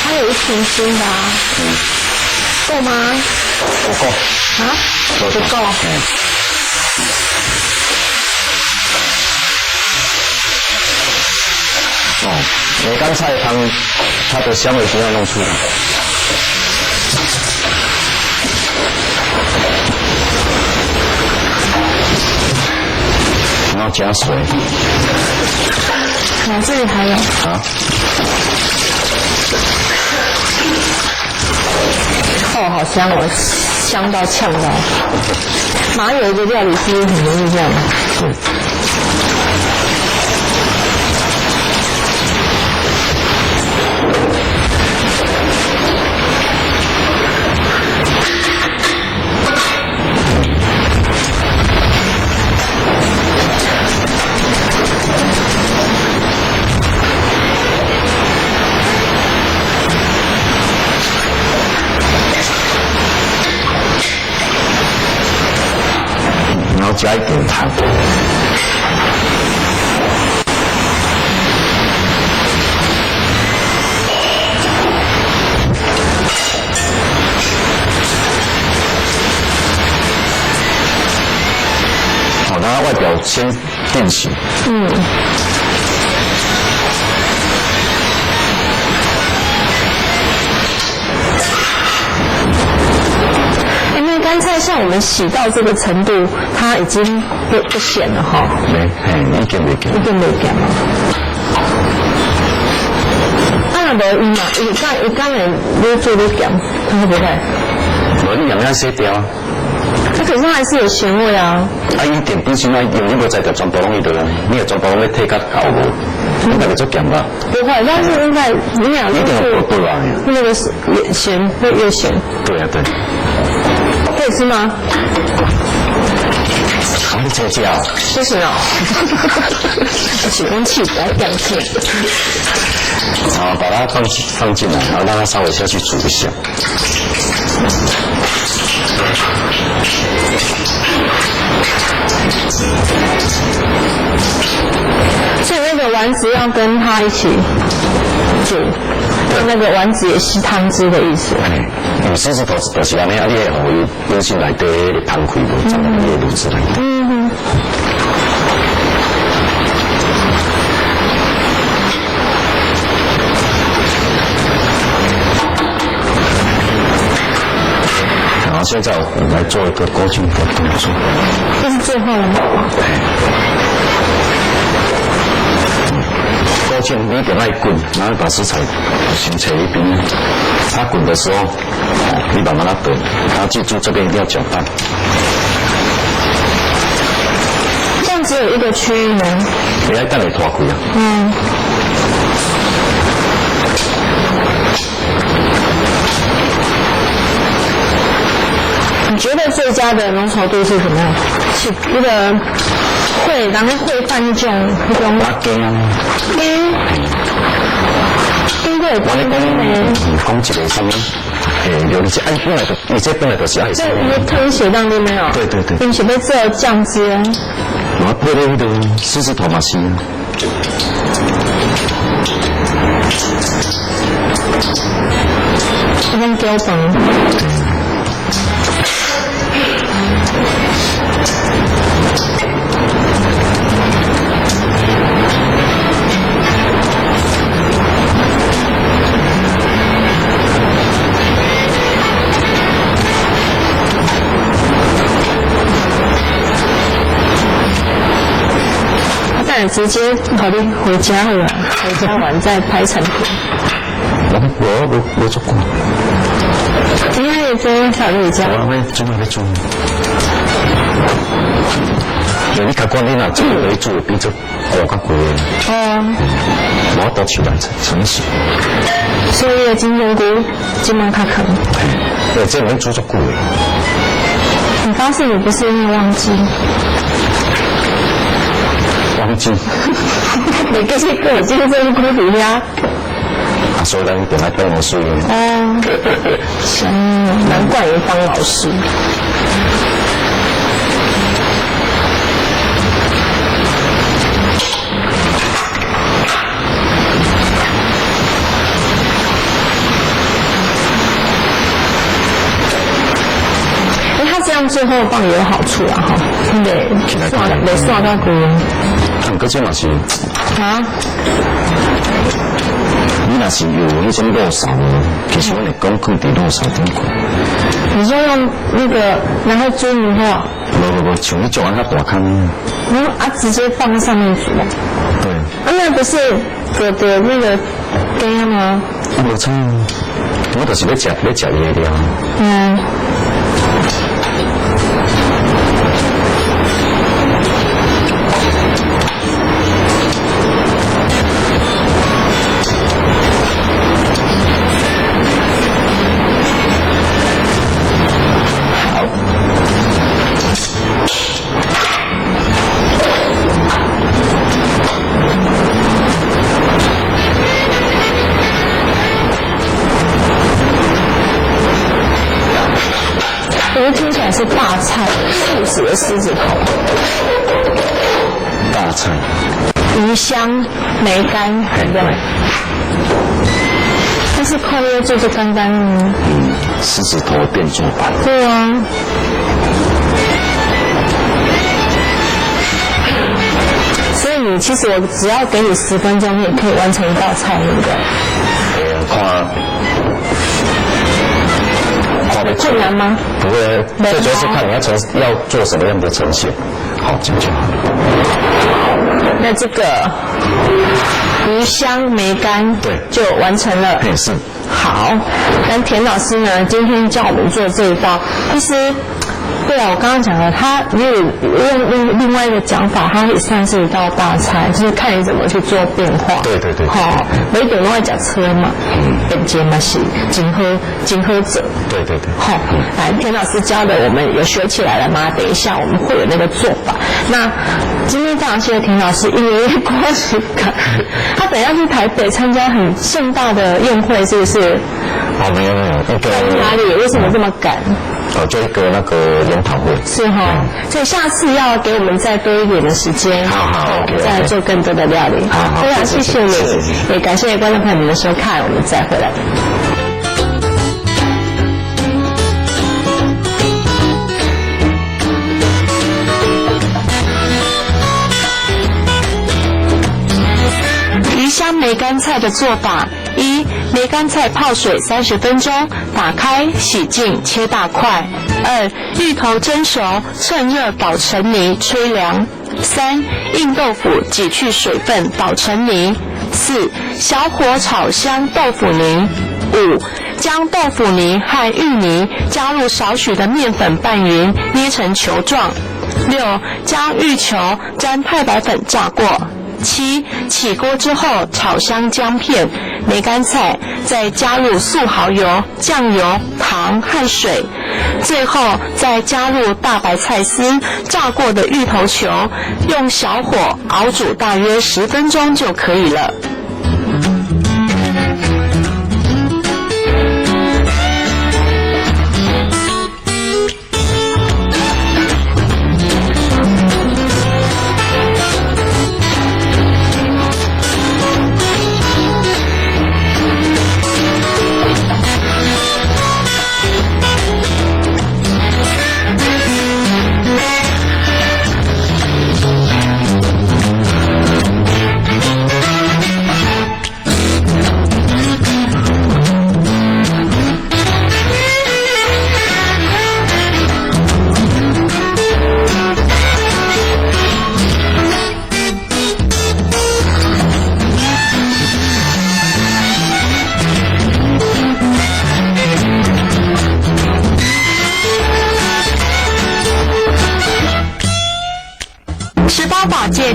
还有一瓶新的啊，够吗？不够啊？不够。梅干菜汤它的香味一定要弄出来。然后加水。这里还有。啊。哦，好香哦，香到呛到。麻油的料理是不是很容易这样？对。先练习。因为干菜像我们洗到这个程度，它已经不咸了哈。没，一点没咸。一点没咸嘛。啊，无伊嘛，伊刚才你做你咸，它会不会？无你让它洗掉啊。它可是它还是有咸味啊。啊，伊点冰箱啊，用你无在就全部拢伊的啊，你也全部拢要退甲搞无，你那个做咸吧？不会，但是应该你俩就是那个是越咸会越咸。对啊，对。可以吃吗？你这叫不行哦，水蒸气来两片。好，把它放进来，然后让它稍微下去煮一下。所以那个丸子要跟它一起煮，让那个丸子也吸汤汁的意思。因为狮子头就是安尼，啊，你会互伊本身内底汤开无，才能会卤出来。然后现在我们来做一个勾芡的动作。这是最后了吗？勾芡你等它一滚，然后把食材先切一边，它滚的时候，你慢慢它滚，然后记住这边一定要搅拌。这样只有一个区域吗？你要等你拖开啊。你觉得最佳的浓稠度是什么样？是那个烩，然后烩饭那种。经过我咧讲一个什么？有些哎，你这本来就是爱吃。你吞血当中没有？对对对。你准备做酱汁啊？我配了那个狮子头嘛是。这边标本。直接考虑回家了，回家完再拍成品。我做过。今天也做小回家。我会做。你看过你那做为主，比做我较贵。我多取来成熟。所以金针菇金芒卡肯。对，这能煮足久的。你发现你不是因为忘记？忘记。你这些个金针菇底下。所以咱本来当老师的。难怪你当老师。这样最后放也有好处啊，哈，对，得刷到骨。可这嘛是啊？你若是有迄种肉臊，其实我哋讲放伫肉臊顶块。你说用那个然后猪米花？不，像你做完它大坑。直接放在上面煮。对。那不是的那个羹吗？无错，我就是要食嘢了。听起来是大菜，素食的狮子头。大菜。鱼香、梅干，对不对？但是扣肉就是干干的。狮子头变做版。对啊。你其实我只要给你10分钟，你也可以完成一道菜，对不对？有困难吗？不会，最主要是看你要做什么样的呈现。好，这样就好了。那这个鱼香梅干对就完成了。也是。好，那田老师呢，今天教我们做这一道，其实。对啊，我刚刚讲了，它如果用另外一个讲法，它也算是一道大菜，就是看你怎么去做变化。对对对。好，每一种都会讲车嘛，本节嘛是金喝者。对对对。好，来，田老师教的我们有学起来了吗？等一下我们会有那个做法。那今天非常谢谢田老师，因为关系赶，他等一下去台北参加很盛大的宴会，是不是？哦，没有，在哪里？为什么这么赶？就一个那个研讨会。是哈，所以下次要给我们再多一点的时间，好，再做更多的料理。好，非常谢谢你，也感谢观众朋友们的收看，我们再回来。鱼香梅干菜的做法：一、梅干菜泡水30分钟，打开洗净切大块。2、芋头蒸熟，趁热捣成泥，吹凉。3、硬豆腐挤去水分，捣成泥。4、小火炒香豆腐泥。5、将豆腐泥和芋泥加入少许的面粉拌匀，捏成球状。6、将芋球沾太白粉炸过。7、起锅之后炒香姜片、梅干菜，再加入素蚝油、酱油、糖和水，最后再加入大白菜丝、炸过的芋头球，用小火熬煮大约10分钟就可以了。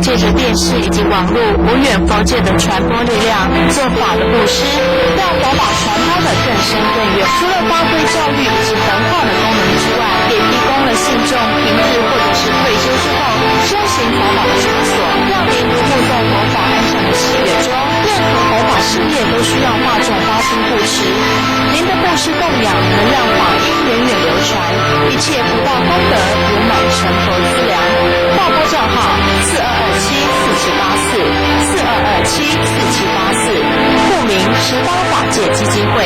借着电视以及网络无远佛界的传播力量，做法的布施，让佛法传播的更深更远。除了发挥教育以及文化的功能之外，也提供了信众平日或者是退休之后修行佛法的场所，让您如沐在佛法安详的喜悦中。任何佛法事业都需要大众发心布施，您的布施供养能让法音源远流传，一切福报功德圆满成佛资粮。报拨账号42274784，42274784，户名十方法界基金会。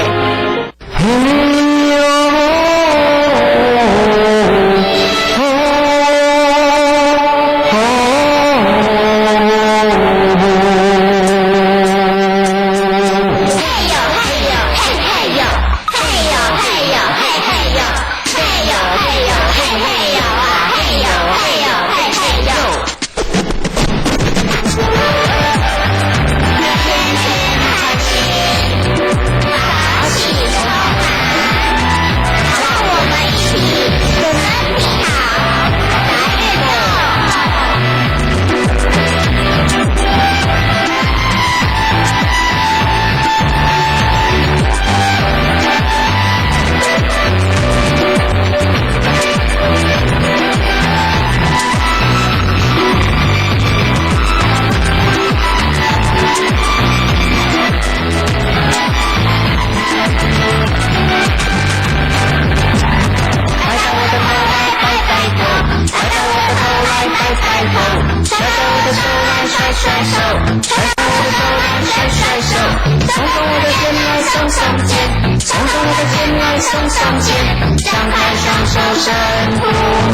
送上肩，张开双手深呼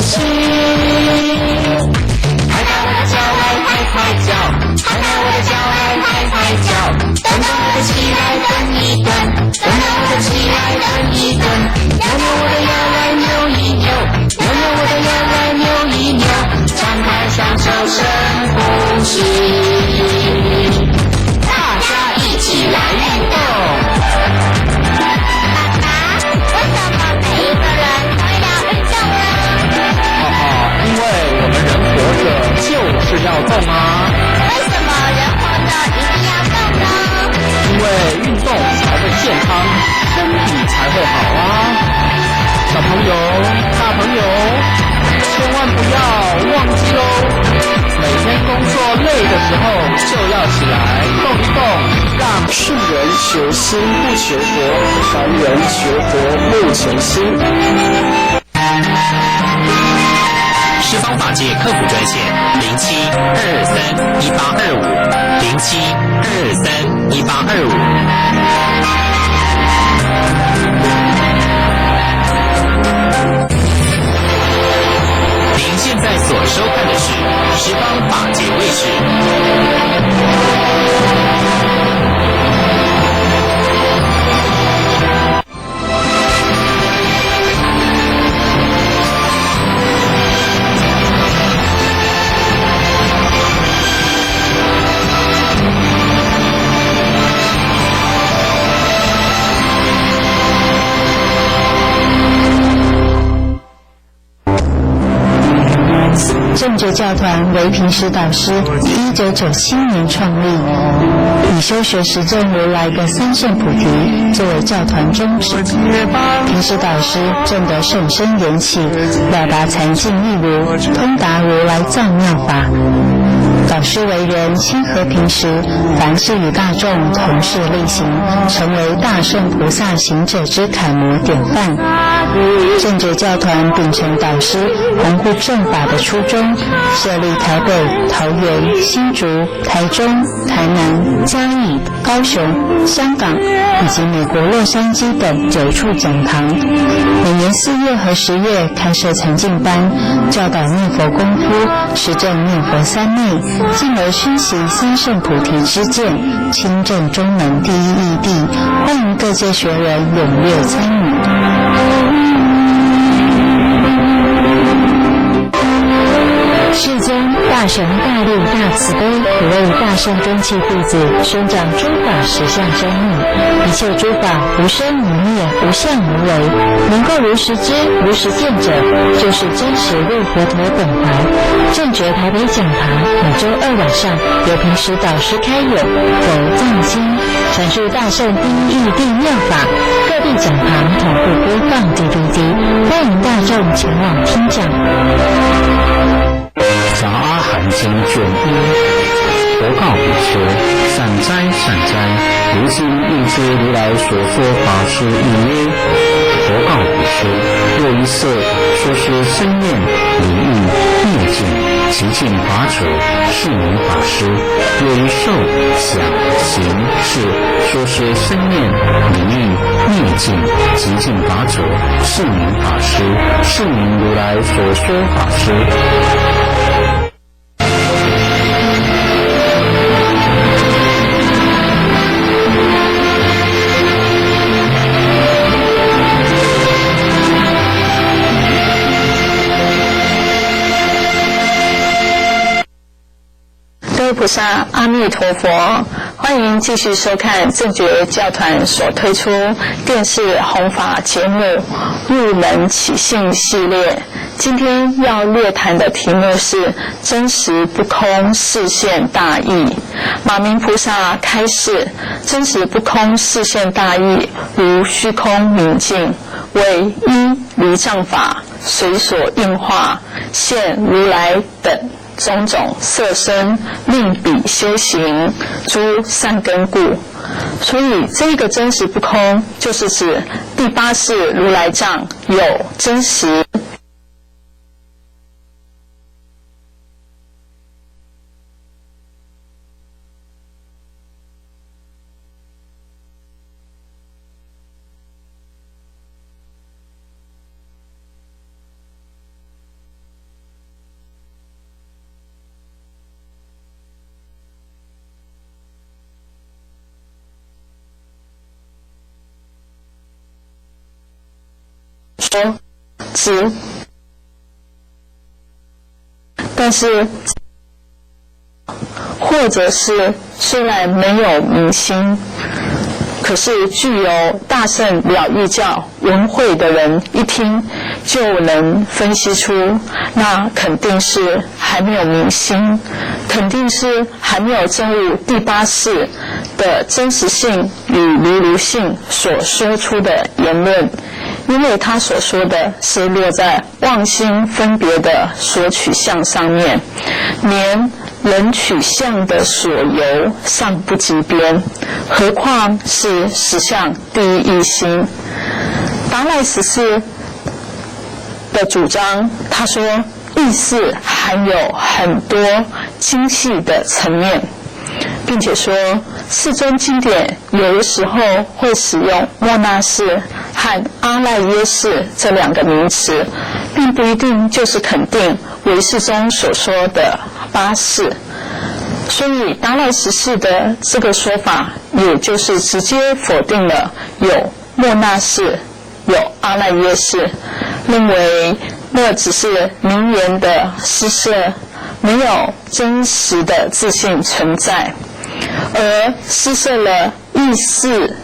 吸。拍拍我的脚来拍拍脚，拍拍我的脚来拍拍脚，等等我的起来蹬一蹬，等等我的起来蹬一蹬，扭扭我的腰来扭一扭，扭扭我的腰来扭一扭，张开双手深呼吸，大家一起来运动。爸爸，为什么每一个人都要运动呢？因为我们人活着就是要动啊。为什么人活着一定要动呢？因为运动才会健康，身体才会好啊。小朋友、大朋友，千万不要忘记喽！每天工作累的时候就要起来动一动，让圣人求心不求佛，凡人求佛不求心。十方法界客服专线0723182507231825。您现在所收看的是十方法界卫视。正觉教团为平时导师，1997年创立，以修学实证如来的三圣菩提作为教团宗旨。平时导师正得甚深缘起，了达禅境义如，通达如来藏妙法。导师为人亲和平时，凡事与大众同事力行，成为大圣菩萨行者之楷模典范。正觉教团秉承导师弘护正法的初衷，设立台北、桃园、新竹、台中、台南、嘉义、高雄、香港以及美国洛杉矶等9处讲堂，每年4月和10月开设禅境班，教导念佛功夫，实证念佛三昧，进而熏习三圣菩提之见，亲证中门第一义谛，欢迎各界学人踊跃参与。世间大神大力大慈悲，可谓大圣真气弟子，宣讲诸法实相真密，一切诸法无生无灭，无相无为，能够如实知如实见者，就是真实入佛陀本怀。正觉台北讲堂每周2晚上由平时导师开演，走藏经，阐述大圣第一义谛妙法，各地讲堂同步播放 DVD， 欢迎大众前往听讲。杂阿含经卷1，佛告比丘：善哉善哉！如今应知如来所说法是义耶？佛告比丘：若于色说是生念、离欲、灭尽、极尽法者，是名法师；若于受、想、行、识说是生念、离欲、灭尽、极尽法者，是名法师；是名如来所说法师。各位菩萨，阿弥陀佛！欢迎继续收看正觉教团所推出电视弘法节目《入门起信》系列。今天要略谈的题目是“真实不空示现大义”。马明菩萨开示：真实不空示现大义，如虚空明镜，为一离障法，随所应化，现如来等种种色身，令彼修行诸善根故。所以这个真实不空，就是指第8世如来藏有真实。说知，但是或者是虽然没有明心，可是具有大乘了义教文慧的人一听就能分析出，那肯定是还没有明心，肯定是还没有证悟第八识的真实性与如如性所说出的言论，因为他所说的是落在妄心分别的所取向上面，连人取向的所由尚不及边，何况是实相第一义心。达赖十四的主张，他说意识含有很多精细的层面，并且说世尊经典有的时候会使用莫那识和阿赖耶识这两个名词，并不一定就是肯定为世宗所说的八识。所以达赖十四的这个说法，也就是直接否定了有莫那识、有阿赖耶识，认为那只是名言的施设，没有真实的自性存在，而施设了意识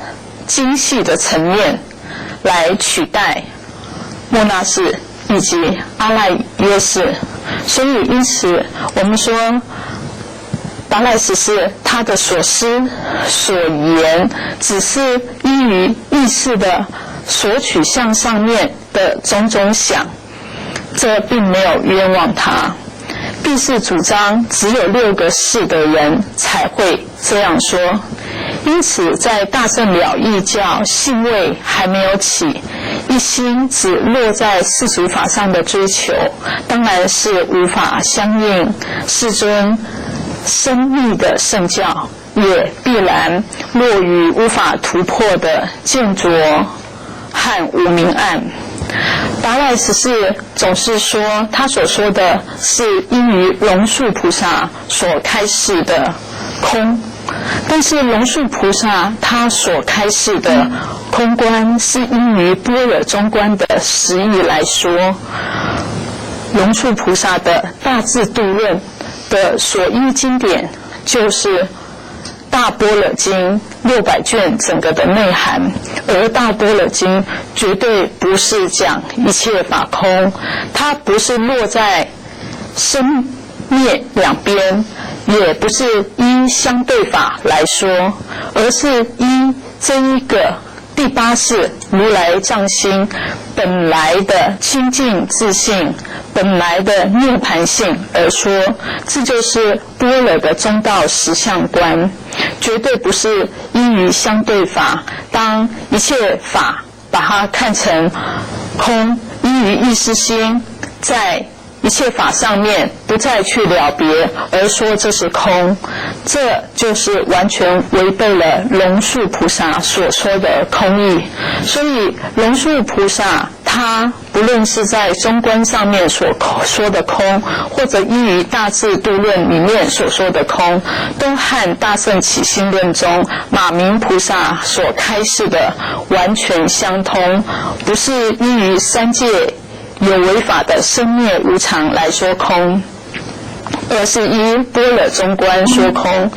精细的层面来取代莫那识以及阿赖耶识。所以因此我们说达赖十四他的所思所言只是依于意识的所取向上面的种种想，这并没有冤枉他，必是主张只有6个识的人才会这样说。因此在大乘了义教性味还没有起，一心只落在世俗法上的追求，当然是无法相应世尊深密的圣教，也必然落于无法突破的见浊和无明暗。达赖十四总是说他所说的是因于龙树菩萨所开示的空，但是龙树菩萨他所开示的空观是因于般若中观的实义来说，龙树菩萨的大智度论的所依经典就是大般若经600卷整个的内涵，而大般若经绝对不是讲一切法空，它不是落在生灭两边，也不是依相对法来说，而是依这一个第八识如来藏心本来的清净自性，本来的涅槃性而说，这就是般若的中道实相观，绝对不是依于相对法，当一切法把它看成空，依于意识心，在一切法上面不再去了别而说这是空，这就是完全违背了龙树菩萨所说的空义。所以龙树菩萨他不论是在中观上面所说的空，或者依于大智度论里面所说的空，都和大乘起信论中马明菩萨所开示的完全相通，不是依于三界有为法的生灭无常来说空，而是依般若中观说空。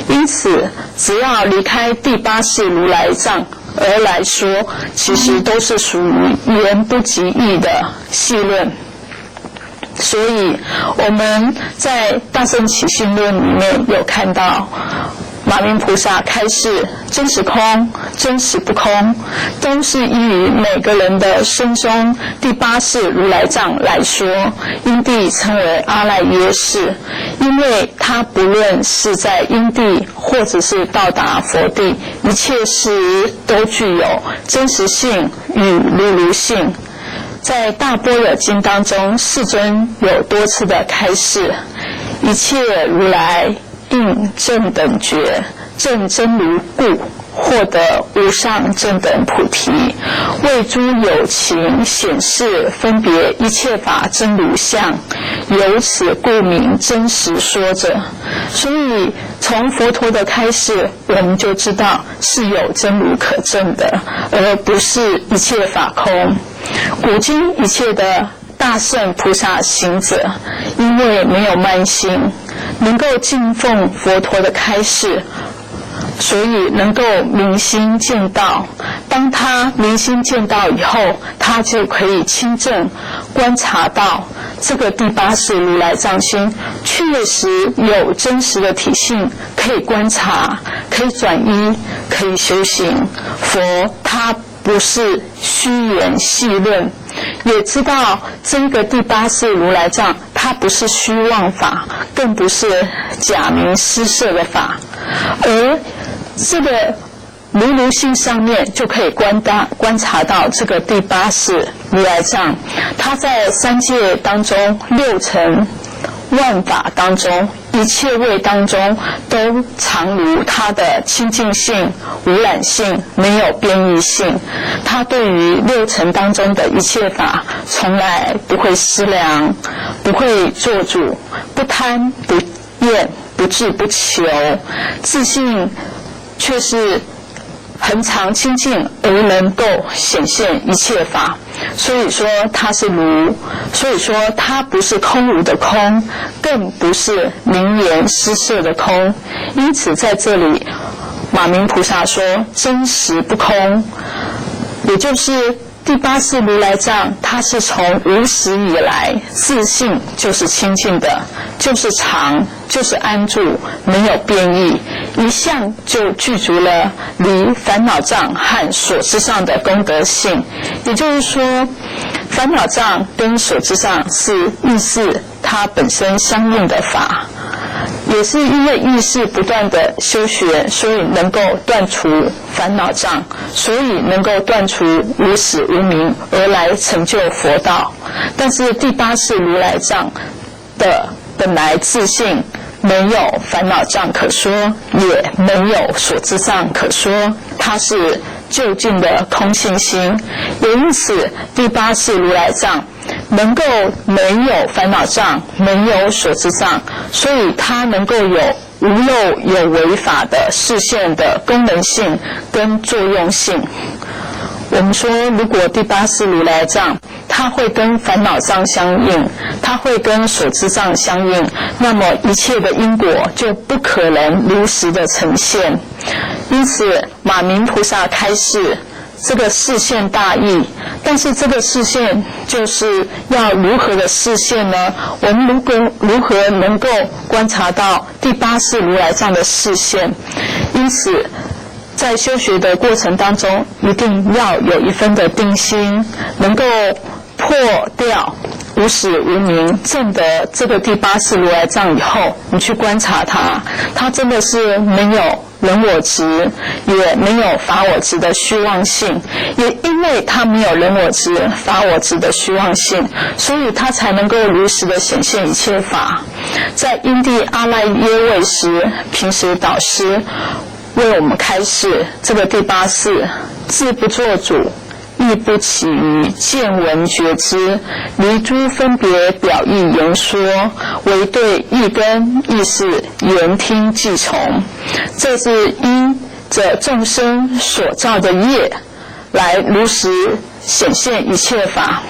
因此只要离开第八识如来藏而来说，其实都是属于言不及义的细论。所以我们在大乘起信论里面有看到马明菩萨开示真实空、真实不空，都是依于每个人的身中第八识如来藏来说，因地称为阿赖耶识，因为他不论是在因地或者是到达佛地，一切事都具有真实性与如如性。在大般若经当中，世尊有多次的开示，一切如来应正等觉，正真如故，获得无上正等菩提，为诸有情显示分别一切法真如相，由此故名真实说者。所以从佛陀的开示，我们就知道是有真如可证的，而不是一切法空。古今一切的大圣菩萨行者，因为没有慢心，能够敬奉佛陀的开示，所以能够明心见道。当他明心见道以后，他就可以亲证观察到这个第八世如来藏心确实有真实的体性，可以观察，可以转依，可以修行。佛他不是虚言戏论，也知道这个第八世如来藏它不是虚妄法，更不是假名施设的法，而这个如性上面就可以观察到这个第八世如来藏，它在三界当中六尘万法当中一切位当中都常如它的清净性、无染性，没有变异性。它对于六尘当中的一切法从来不会思量，不会做主，不贪不厌，不志不求，自信却是恒常清净而能够显现一切法。所以说它是如，所以说它不是空无的空，更不是名言施设的空。因此在这里马明菩萨说真实不空，也就是第八世如来藏，它是从无始以来自性就是清净的，就是常，就是安住，没有变异，一向就具足了离烦恼障和所知上的功德性。也就是说，烦恼障跟所知上是意识它本身相应的法，也是因为意识不断的修学，所以能够断除烦恼障，所以能够断除无始无明，而来成就佛道。但是第八世如来藏的本来自性没有烦恼障可说，也没有所知障可说，它是究竟的空性心。也因此第八世如来藏能够没有烦恼障，没有所知障，所以它能够有无漏有为法的视线的功能性跟作用性。我们说如果第八世如来藏它会跟烦恼障相应，它会跟所知障相应，那么一切的因果就不可能如实的呈现。因此马明菩萨开示这个视线大义，但是这个视线就是要如何的视线呢？我们如何能够观察到第八世如来藏的视线？因此在修学的过程当中，一定要有一分的定心，能够破掉无始无明，证得这个第八世如来藏以后，你去观察它，它真的是没有人我执，也没有法我执的虚妄性。也因为它没有人我执、法我执的虚妄性，所以它才能够如实的显现一切法。在因地阿赖耶位时，平时导师为我们开示这个第八世自不作主，亦不起于见闻觉知，离诸分别表意言说，唯对意根意识言听计从。这是因着众生所造的业来如实显现一切法。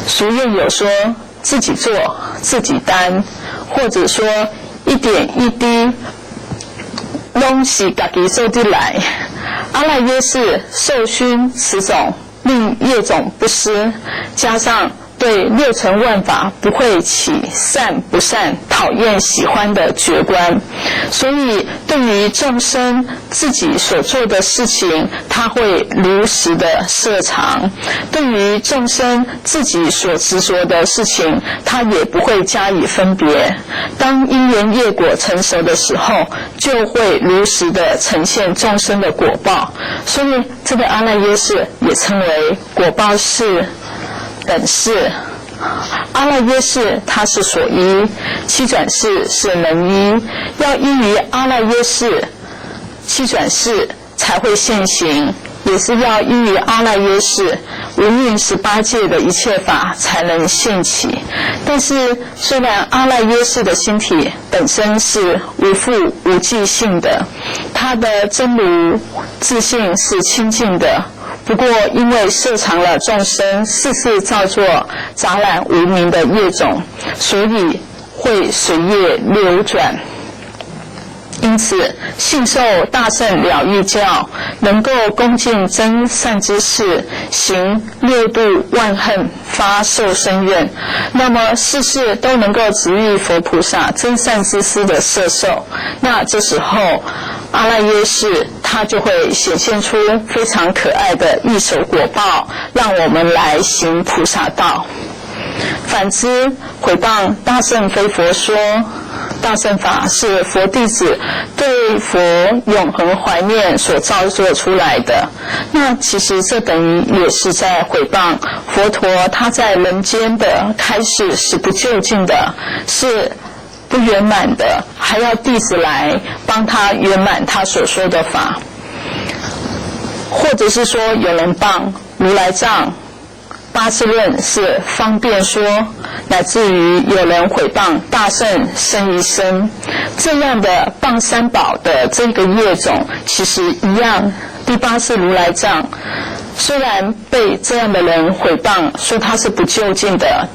俗谚有说自己做自己担，或者说一点一滴拢是自己做得来。阿赖耶识受熏此种，令业种不失，加上对六尘万法不会起善不善、讨厌喜欢的觉观，所以对于众生自己所做的事情，他会如实的设藏；对于众生自己所执着的事情，他也不会加以分别。当因缘业果成熟的时候，就会如实的呈现众生的果报。所以这个阿赖耶识也称为果报识、等识。阿赖耶识它是所依，七转识是能依，要依于阿赖耶识，七转识才会现行，也是要依于阿赖耶识，无蕴18界的一切法才能现起。但是虽然阿赖耶识的心体本身是无复无记性的，它的真如自性是清净的，不过因为摄藏了众生世事造作杂染无明的业种，所以会随业流转。因此，信受大乘了义教，能够恭敬真善之事，行六度万恨发受生愿，那么世事都能够值遇佛菩萨真善之师的摄受。那这时候，阿赖耶识它就会显现出非常可爱的异手果报，让我们来行菩萨道。反之，毁谤大乘非佛说。大乘法是佛弟子对佛永恒怀念所造作出来的，那其实这等于也是在毁谤佛陀他在人间的开示是不究竟的，是不圆满的，还要弟子来帮他圆满他所说的法。或者是说有人谤如来藏八字论是方便说，乃至于有人毁谤大圣生一生，这样的谤三宝的这个业种，其实一样。第八世如来藏，虽然被这样的人毁谤，说他是不究竟的，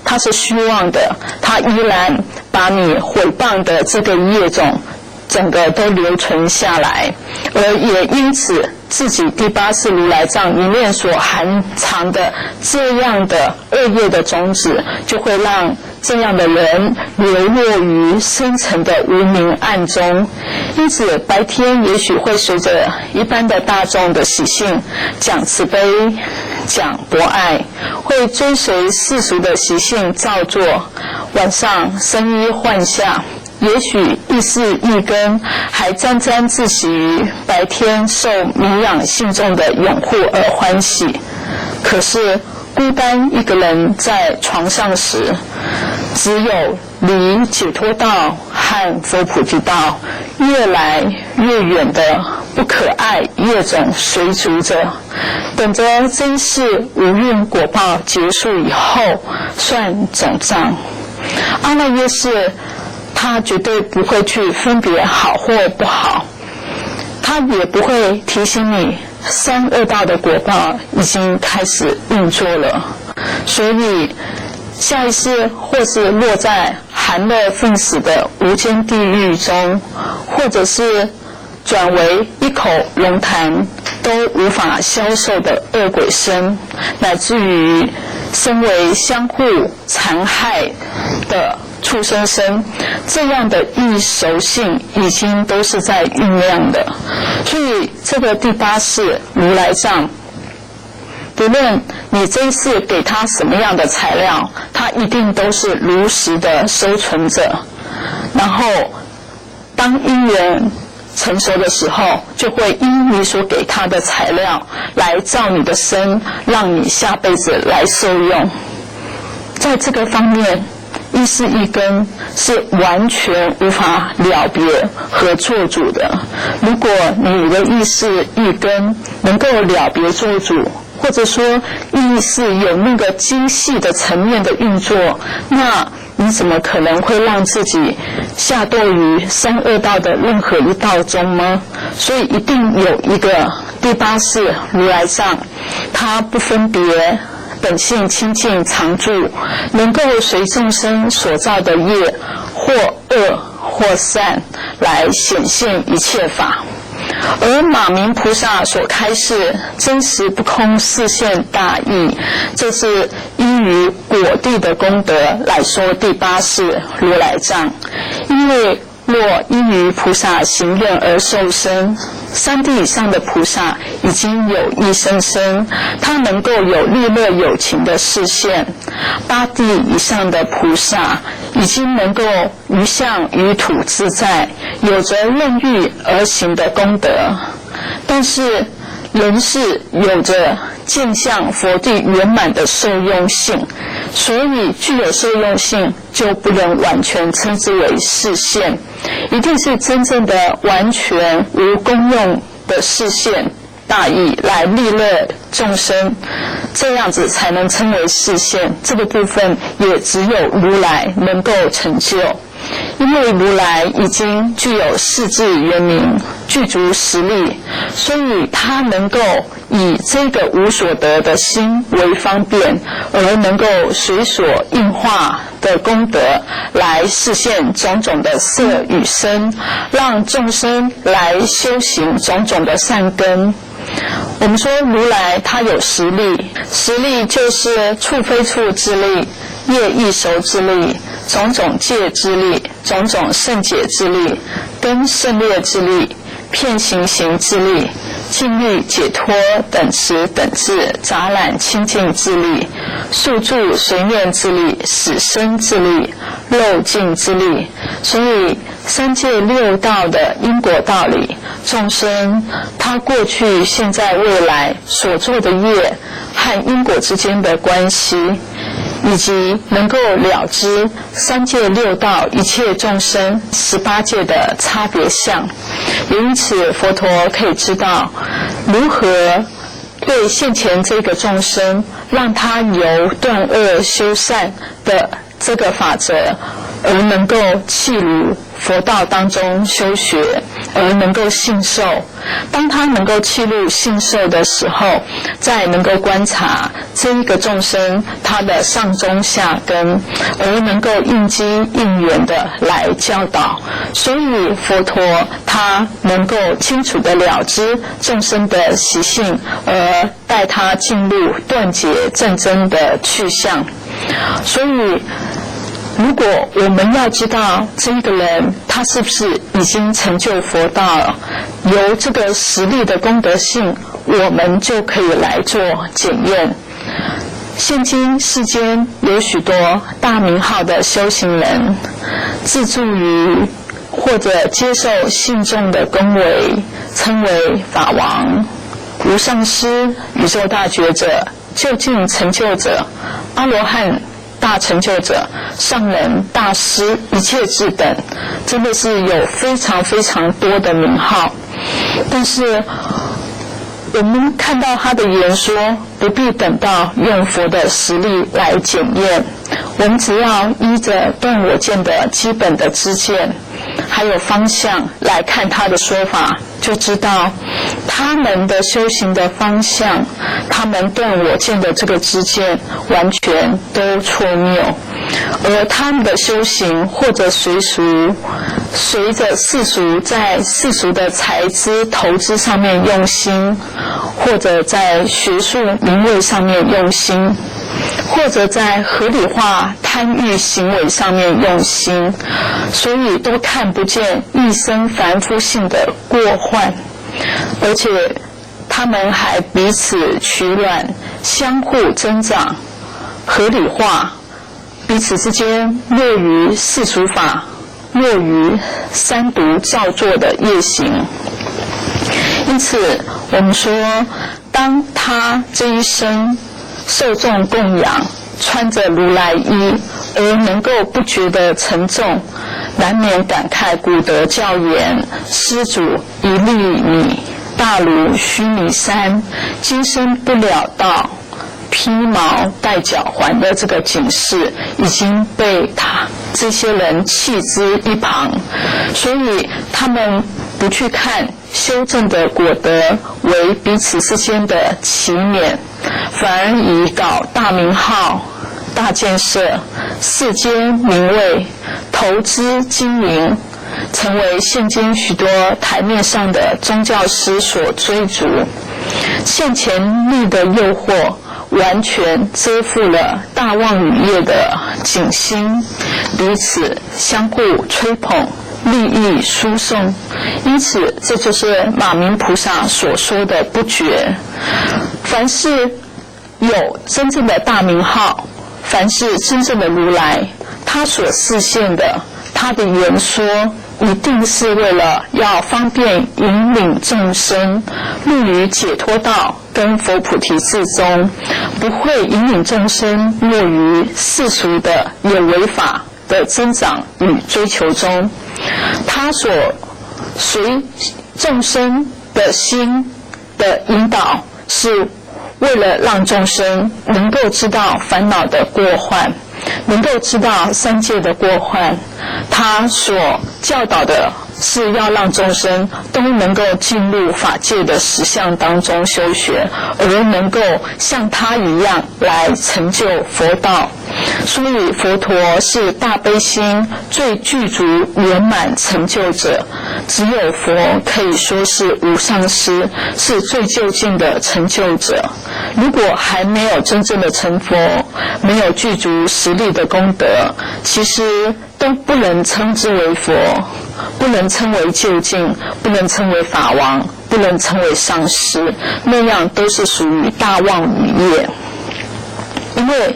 他是虚妄的，他依然把你毁谤的这个业种整个都留存下来，而也因此自己第八世如来藏里面所含藏的这样的恶业的种子，就会让这样的人流落于深层的无明暗中。因此白天也许会随着一般的大众的习性讲慈悲讲博爱，会追随世俗的习性造作，晚上生衣幻相，也许意识一根，还沾沾自喜于白天受名养信众的拥护而欢喜。可是孤单一个人在床上时，只有离解脱道和佛菩提道越来越远的不可爱业种随逐着，等着真世无运果报结束以后算总账。阿赖耶识他绝对不会去分别好或不好，他也不会提醒你三恶道的果报已经开始运作了，所以下一世或是落在寒热粪死的无间地狱中，或者是转为一口龙痰都无法消受的恶鬼身，乃至于身为相互残害的畜生身，这样的异熟性已经都是在酝酿的。所以这个第八世如来藏，不论你这一次给他什么样的材料，他一定都是如实的收存着，然后当因缘成熟的时候，就会因你所给他的材料来造你的身，让你下辈子来受用。在这个方面，意识一根是完全无法了别和做主的。如果你的意识一根能够了别做主，或者说意识有那个精细的层面的运作，那你怎么可能会让自己下堕于三恶道的任何一道中呢？所以一定有一个第八世如来藏，它不分别本性清净常住，能够随众生所造的业或恶或善来显现一切法。而马明菩萨所开示真实不空示现大义，这是依于果地的功德来说第八世如来藏。因为若依于菩萨行愿而受生，三地以上的菩萨已经有一生身，他能够有利乐有情的视线；八地以上的菩萨已经能够于相于土自在，有着任欲而行的功德。但是人是有着见相佛地圆满的受用性，所以具有受用性就不能完全称之为示现，一定是真正的完全无功用的示现大义来利乐众生，这样子才能称为示现。这个部分也只有如来能够成就，因为如来已经具有世智圆明，具足实力，所以他能够以这个无所得的心为方便，而能够随所应化的功德来实现种种的色与声，让众生来修行种种的善根。我们说如来他有实力，实力就是处非处之力、业易熟之力、种种戒之力、种种胜解之力、根胜劣之力、遍行行之力、尽力解脱等持等智、杂染清净之力、速住随念之力、死生之力、漏尽之力。所以三界六道的因果道理，众生他过去、现在、未来所做的业和因果之间的关系，以及能够了知三界六道一切众生18界的差别相。也因此佛陀可以知道如何对现前这个众生，让他由断恶修善的这个法则，而能够契入佛道当中修学，而能够信受。当他能够契入信受的时候，再能够观察这一个众生他的上中下根，而能够应机应缘的来教导。所以佛陀他能够清楚的了知众生的习性，而带他进入断结正真的去向。所以如果我们要知道这一个人他是不是已经成就佛道了，由这个实力的功德性，我们就可以来做检验。现今世间有许多大名号的修行人，自助于或者接受信众的恭维，称为法王、无上师、宇宙大觉者、究竟成就者、阿罗汉大成就者、上人、大师、一切智等，真的是有非常非常多的名号。但是我们看到他的言说，不必等到用佛的实力来检验，我们只要依着断我见的基本的知见还有方向来看他的说法，就知道他们的修行的方向，他们断我见的这个知见完全都错谬，而他们的修行或者随着世俗在世俗的财资投资上面用心，或者在学术名位上面用心，或者在合理化贪欲行为上面用心，所以都看不见一生凡夫性的过患，而且他们还彼此取暖，相互增长，合理化，彼此之间落于世俗法，落于三毒造作的业行。因此我们说，当他这一生受众供养，穿着如来衣，而能够不觉得沉重，难免感慨古德教言，施主一粒米大如须弥山，今生不了道，披毛戴脚环的这个警示已经被他这些人弃之一旁，所以他们不去看修正的果德为彼此之间的祈勉，反而以搞大名号、大建设、世间名位、投资经营，成为现今许多台面上的宗教师所追逐。现前力的诱惑完全遮覆了大妄语业的景心，彼此相互吹捧，利益输送。因此这就是马明菩萨所说的不觉。凡是有真正的大名号，凡是真正的如来，他所示现的，他的言说一定是为了要方便引领众生入于解脱道跟佛菩提智中，不会引领众生落于世俗的有为法的增长与追求中。他所随众生的心的引导，是为了让众生能够知道烦恼的过患，能够知道三界的过患。他所教导的是要让众生都能够进入法界的实相当中修学，而能够像他一样来成就佛道。所以佛陀是大悲心最具足圆满成就者，只有佛可以说是无上师，是最究竟的成就者。如果还没有真正的成佛，没有具足实力的功德，其实都不能称之为佛，不能称为究竟，不能称为法王，不能称为上师，那样都是属于大妄语业。因为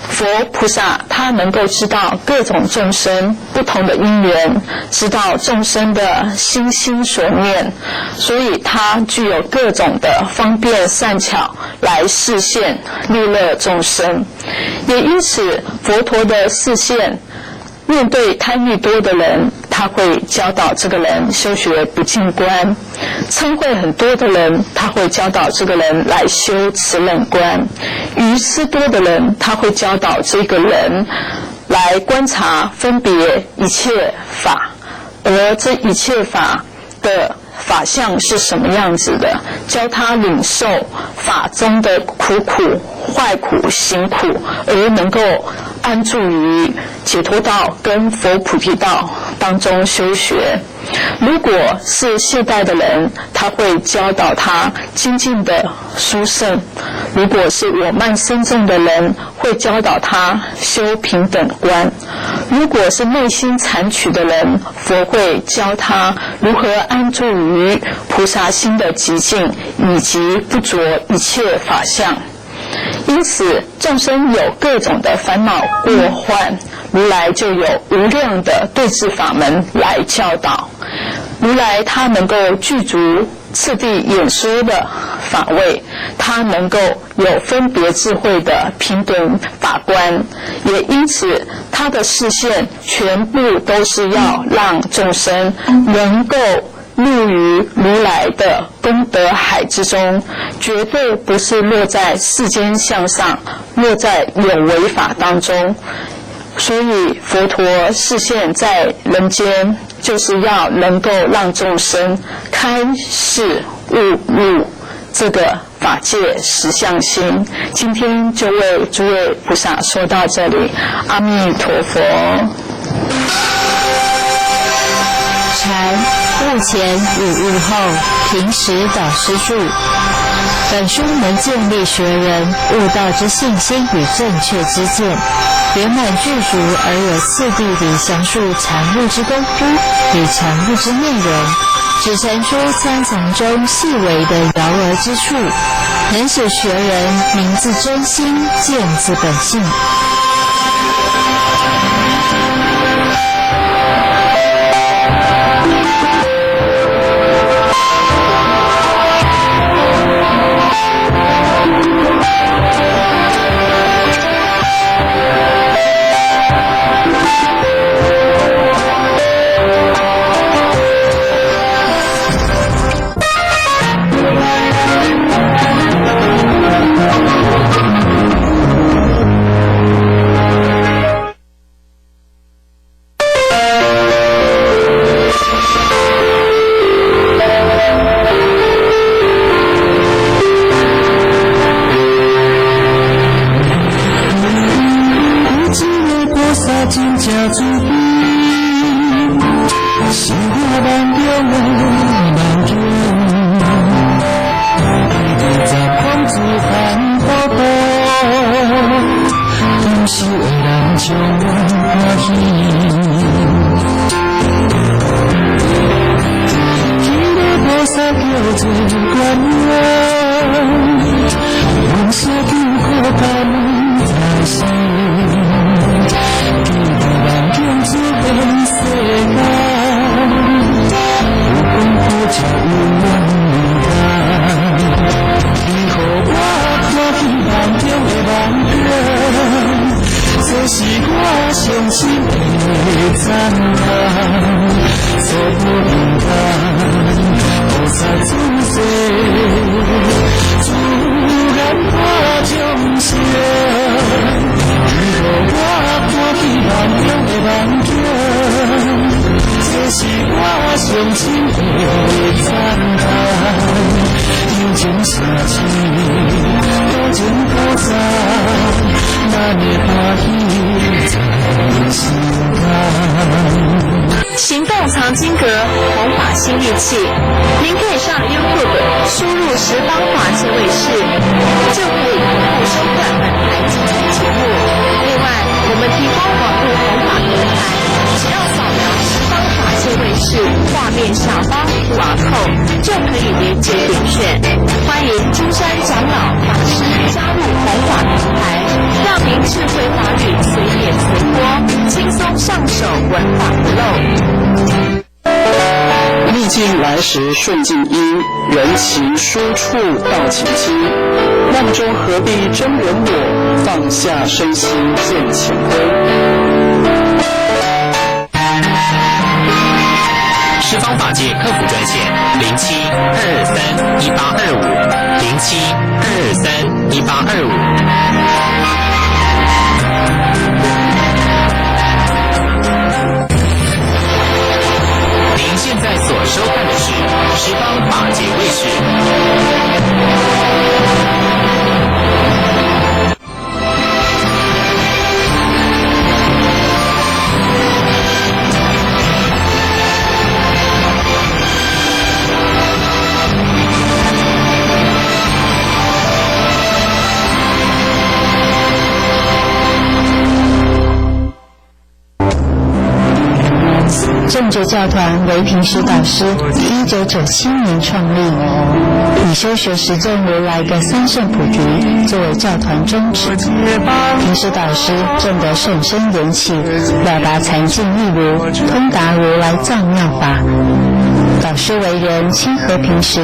佛菩萨他能够知道各种众生不同的因缘，知道众生的心所念，所以他具有各种的方便善巧来示现利乐众生。也因此佛陀的示现，面对贪欲多的人，他会教导这个人修学不净观；嗔恚很多的人，他会教导这个人来修慈忍观；愚痴多的人，他会教导这个人来观察分别一切法，而这一切法的法相是什么样子的，教他领受法中的苦坏苦行苦，而能够安住于解脱道跟佛菩提道当中修学。如果是现代的人，他会教导他精进的殊胜；如果是我慢深重的人，会教导他修平等观；如果是内心残取的人，佛会教他如何安住于菩萨心的极境，以及不着一切法相。因此众生有各种的烦恼过患，如来就有无量的对治法门来教导。如来他能够具足次第演说的法位，他能够有分别智慧的平等法观，也因此他的示现全部都是要让众生能够入于如来的功德海之中，绝对不是落在世间相上，落在有为法当中。所以佛陀示现在人间，就是要能够让众生开示悟入这个法界实相心。今天就为诸位菩萨说到这里，阿弥陀佛。禅悟前与悟后，平时导师著。本书能建立学人悟道之信心与正确之见，圆满具足而有次第地详述禅悟之功夫与禅悟之内容，只陈出参藏中细微的摇而之处，能使学人明自真心，见自本性。起，多见菩萨，那涅槃意在心肝。行动藏经阁，弘法新利器。您可以上 YouTube 输入十方法界卫士，就可以同步收看本台精彩节目。另外，我们提供网络弘法平台，只要扫描十方法界卫士画面下方QR code，就可以连结点选。欢迎金山长老法师加入弘法平台，让您智慧法语随点随播，轻松上手，闻法不漏。逆境来时顺境因，人情疏处道情亲。梦中何必真人我，放下身心见前规。十方法界客服专线07-223-1825，07-223-1825。您现在所收看的是十方法界卫视。正觉教团为平时导师，1997年创立，以修学实证如来的三圣菩提作为教团宗旨。平时导师正得甚深缘起，了达禅境义如，通达如来藏妙法。导师为人亲和平时，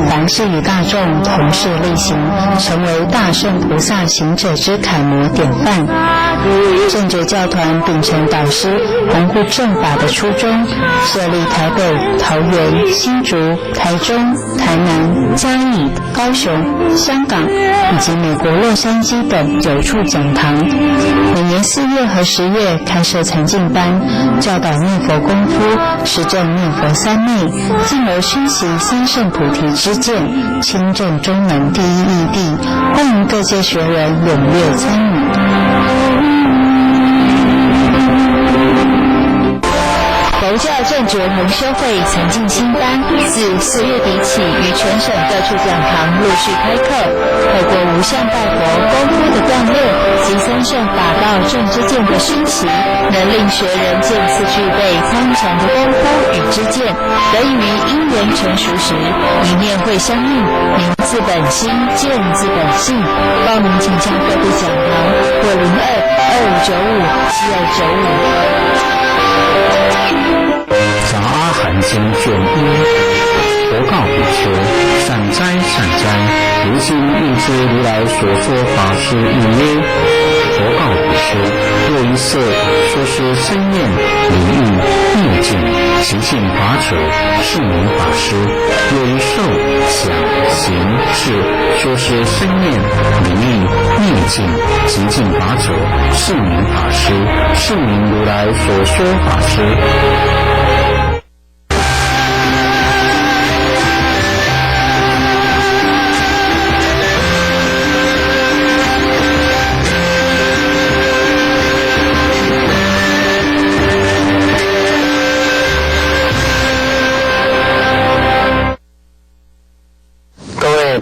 凡事与大众同事力行，成为大圣菩萨行者之楷模典范。正觉教团秉承导师弘护正法的初衷，设立台北、桃园、新竹、台中、台南、嘉义、高雄、香港以及美国洛杉矶等9处讲堂，每年4月和10月开设禅境班，教导念佛功夫，实证念佛三昧，进而熏习三圣菩提之见，亲证中门第一义谛，欢迎各界学人踊跃参与。佛教正觉同修会禅境新班自4月底起，于全省各处讲堂陆续开课，透过无相拜佛功夫的锻炼及三圣法道正知见的熏习，能令学人渐次具备参禅的功夫与知见，得以于因缘成熟时，一念会相应，明自本心，见自本性。报名请洽各地讲堂或02-2595-7295。杂阿含经卷1，佛告比丘：善哉善哉！如今应知如来所说法是意曰：佛告比丘，若一色说是身念灵意灭尽极尽法者，是名法师；若一受想行识说是身念灵意灭尽极尽法者，是名法师，是名如来所说法师。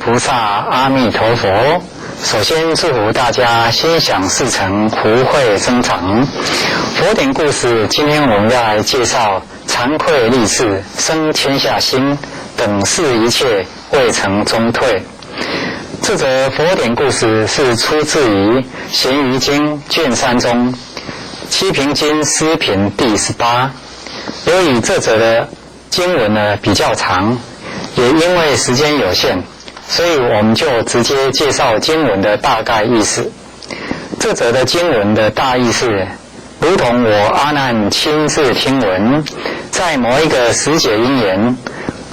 菩萨阿弥陀佛。首先祝福大家心想事成，福慧增长。佛典故事，今天我们要来介绍惭愧立志，生天下心，等事一切未曾终退。这则佛典故事是出自于《咸鱼经》卷3中七平经诗品第18。由于这则的经文呢比较长，也因为时间有限，所以我们就直接介绍经文的大概意思。这则的经文的大意是，如同我阿难亲自听闻，在某一个时节因缘，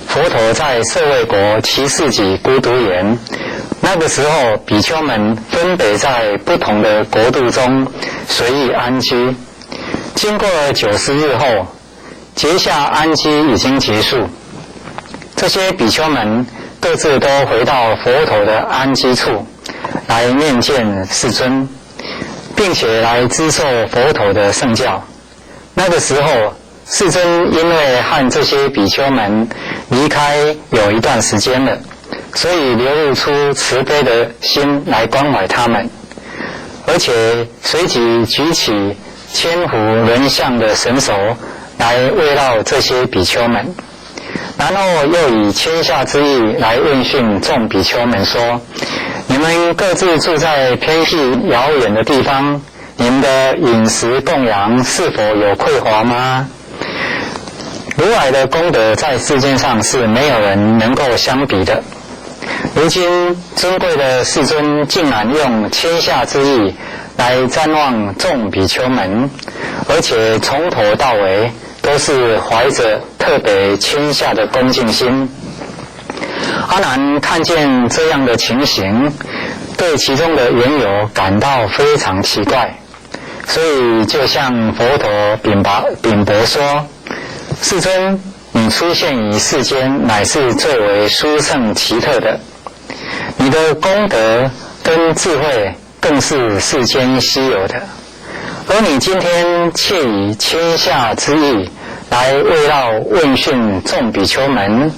佛陀在舍卫国祇世己孤独园，那个时候比丘们分别在不同的国度中随意安居。经过了90日后，节下安居已经结束，这些比丘们各自都回到佛陀的安居处来面见世尊，并且来接受佛陀的圣教。那个时候，世尊因为和这些比丘们离开有一段时间了，所以流露出慈悲的心来关怀他们，而且随即举起千胡轮相的神手来慰劳这些比丘们，然后又以谦下之意来问讯众比丘们说：你们各自住在偏僻遥远的地方，你们的饮食供养是否有匮乏吗？如来的功德在世间上是没有人能够相比的。如今尊贵的世尊竟然用谦下之意来瞻望众比丘们，而且从头到尾都是怀着特别谦下的恭敬心。阿难看见这样的情形，对其中的缘由感到非常奇怪，所以就向佛陀禀白说：世尊，你出现于世间乃是最为殊胜奇特的，你的功德跟智慧更是世间稀有的，而你今天窃以谦下之意来慰劳问讯众比丘们，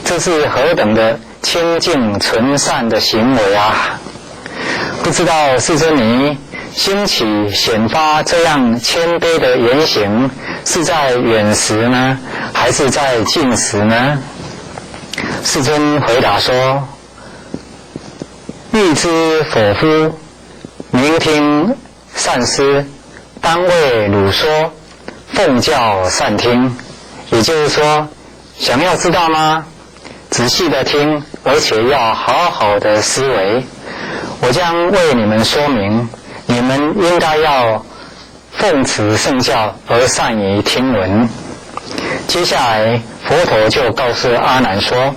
这是何等的清净纯善的行为啊！不知道世尊你兴起显发这样谦卑的言行，是在远时呢，还是在近时呢？世尊回答说：欲知否夫，聆听善思，当为汝说，奉教善听。也就是说，想要知道吗？仔细的听，而且要好好的思维，我将为你们说明，你们应该要奉持圣教而善于听闻。接下来佛陀就告诉阿难说，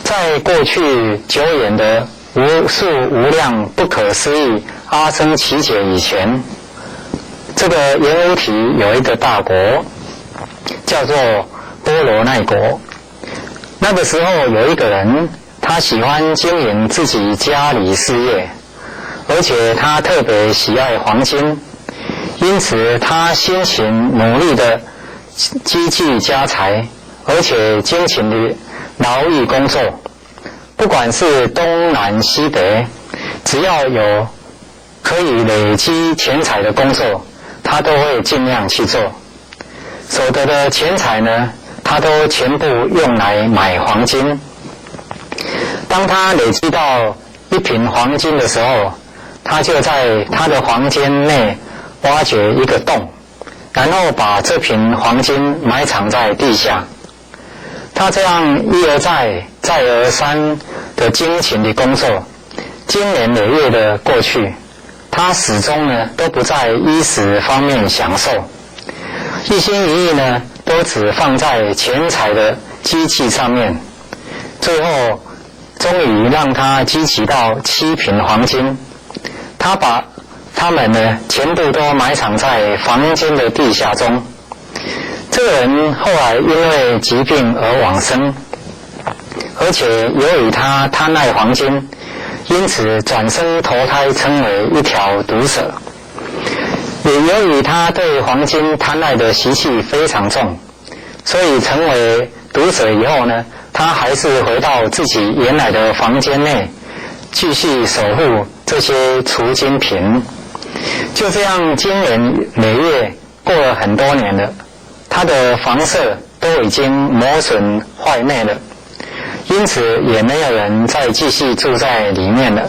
在过去久远的无数无量不可思议阿僧祇劫以前，这个阎浮提有一个大国叫做波罗奈国。那个时候有一个人，他喜欢经营自己家里事业，而且他特别喜爱黄金，因此他辛勤努力的积聚家财，而且辛勤的劳役工作，不管是东南西北，只要有可以累积钱财的工作，他都会尽量去做。所得的钱财呢，他都全部用来买黄金。当他累积到1瓶黄金的时候，他就在他的房间内挖掘一个洞，然后把这瓶黄金埋藏在地下。他这样一而再再而三的辛勤的工作，经年累月的过去，他始终呢都不在衣食方面享受，一心一意呢都只放在钱财的积聚上面。最后终于让他积集到7瓶黄金，他把他们呢全部都埋藏在房间的地下中。这个人后来因为疾病而往生，而且由于他贪爱黄金，因此转生投胎成为一条毒蛇。也由于他对黄金贪爱的习气非常重，所以成为毒蛇以后呢，他还是回到自己原来的房间内，继续守护这些储金瓶。就这样经年累月过了很多年了，他的房舍都已经磨损坏灭了，因此也没有人再继续住在里面了。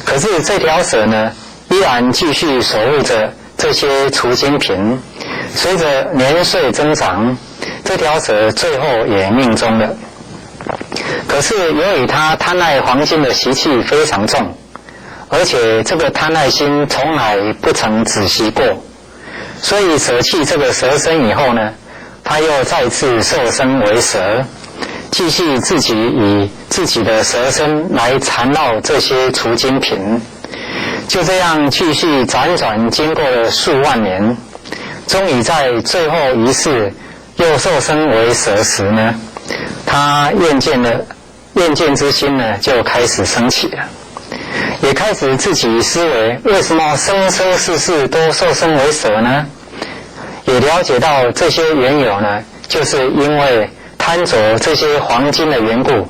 可是这条蛇呢，依然继续守护着这些储金瓶。随着年岁增长，这条蛇最后也命终了。可是由于他贪爱黄金的习气非常重，而且这个贪爱心从来不曾止息过，所以舍弃这个蛇身以后呢，他又再次受生为蛇，继续自己以自己的蛇身来缠绕这些储金瓶。就这样继续辗转经过了数万年，终于在最后一世又受生为蛇时呢，他厌倦了厌见之心呢就开始升起了，也开始自己思维，为什么生生世世都受生为蛇呢？也了解到这些缘由呢，就是因为贪着这些黄金的缘故，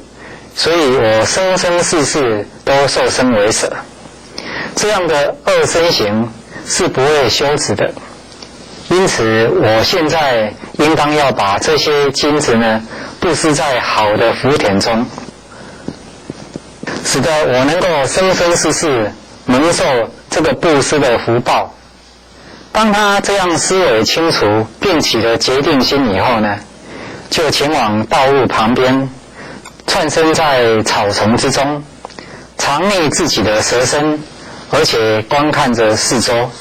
所以我生生世世都受生为蛇。这样的恶身行是不会休止的，因此我现在应当要把这些金子呢布施在好的福田中，使得我能够生生世世蒙受这个布施的福报。当他这样思维清楚并起了决定心以后呢，就前往道路旁边，窜身在草丛之中，藏匿自己的蛇身，而且观看着四周，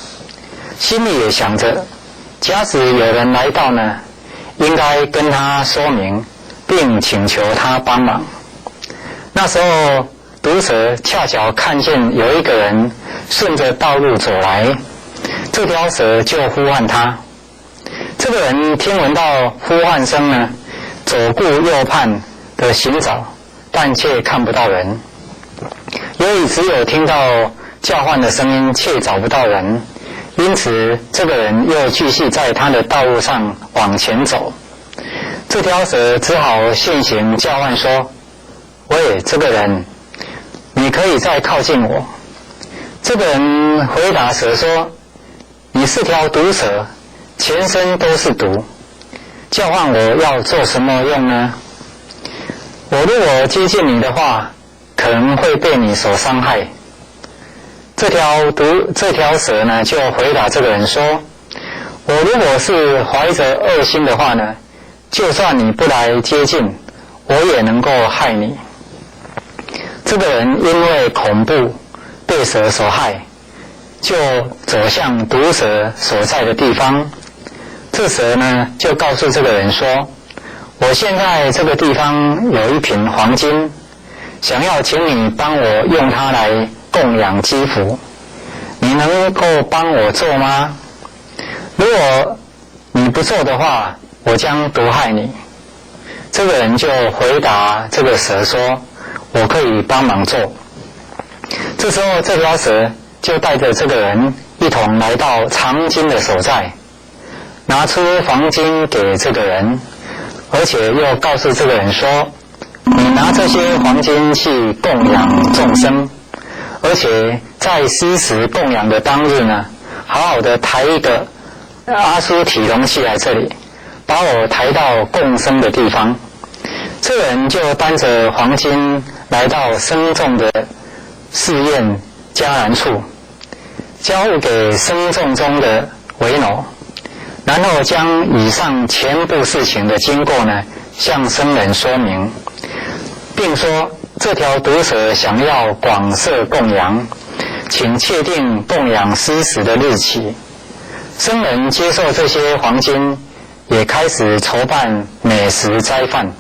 心里也想着，假使有人来到呢，应该跟他说明，并请求他帮忙。那时候毒蛇恰巧看见有一个人顺着道路走来，这条蛇就呼唤他。这个人听闻到呼唤声呢，左顾右盼的寻找，但却看不到人。由于只有听到叫唤的声音，却找不到人，因此这个人又继续在他的道路上往前走。这条蛇只好现行叫唤说：喂，这个人，你可以再靠近我。这个人回答蛇说：你是条毒蛇，全身都是毒，叫唤我要做什么用呢？我如果接近你的话，可能会被你所伤害。这条蛇呢，就回答这个人说：我如果是怀着恶心的话呢，就算你不来接近，我也能够害你。这个人因为恐怖被蛇所害，就走向毒蛇所在的地方。这蛇呢，就告诉这个人说：我现在这个地方有一瓶黄金，想要请你帮我用它来供养积福，你能够帮我做吗？如果你不做的话，我将毒害你。这个人就回答这个蛇说：我可以帮忙做。这时候这条蛇就带着这个人一同来到藏金的所在，拿出黄金给这个人，而且又告诉这个人说：你拿这些黄金去供养众生，而且在施食供养的当日呢，好好的抬一个阿苏提容器来这里，把我抬到供生的地方。这个人就担着黄金来到僧众的寺院迦兰处，交付给僧众中的维诺，然后将以上全部事情的经过呢，向僧人说明，并说这条毒蛇想要广设供养，请确定供养施食的日期。僧人接受这些黄金，也开始筹办美食斋饭。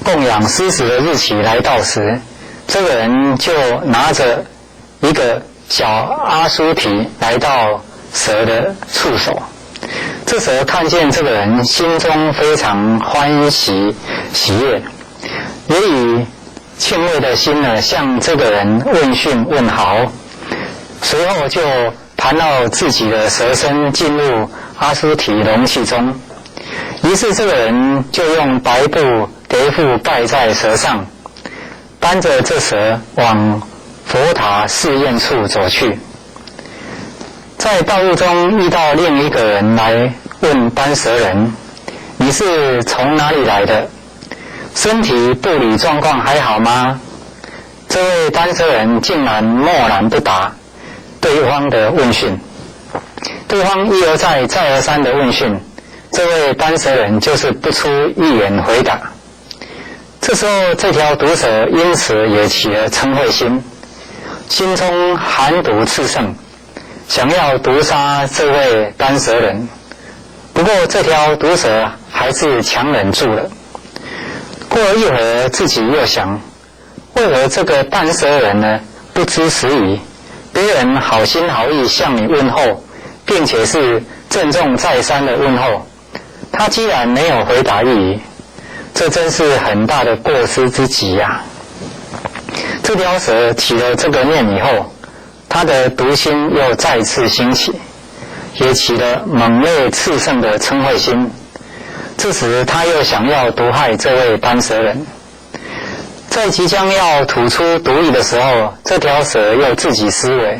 供养施食的日期来到时，这个人就拿着一个小阿苏提来到蛇的触手。这蛇看见这个人，心中非常欢喜喜悦，也以敬畏的心呢，向这个人问讯问好，随后就盘到自己的蛇身进入阿苏提容器中。于是这个人就用白布叠覆盖在蛇上，担着这蛇往佛塔寺院处走去。在道路中遇到另一个人来问搬蛇人：你是从哪里来的？身体部里状况还好吗？这位单蛇人竟然默然不答对方的问讯。对方一而再再而三的问讯，这位单蛇人就是不出一言回答。这时候这条毒蛇因此也起了嗔恚心，心中寒毒炽盛，想要毒杀这位单蛇人。不过这条毒蛇还是强忍住了。过了一会儿，自己又想，为何这个单蛇人呢不知时宜？别人好心好意向你问候，并且是郑重再三的问候，他既然没有回答一语，这真是很大的过失之极呀！这条蛇起了这个念以后，它的毒心又再次兴起，也起了猛烈炽盛的嗔恚心。这时他又想要毒害这位丹蛇人，在即将要吐出毒液的时候，这条蛇又自己思维：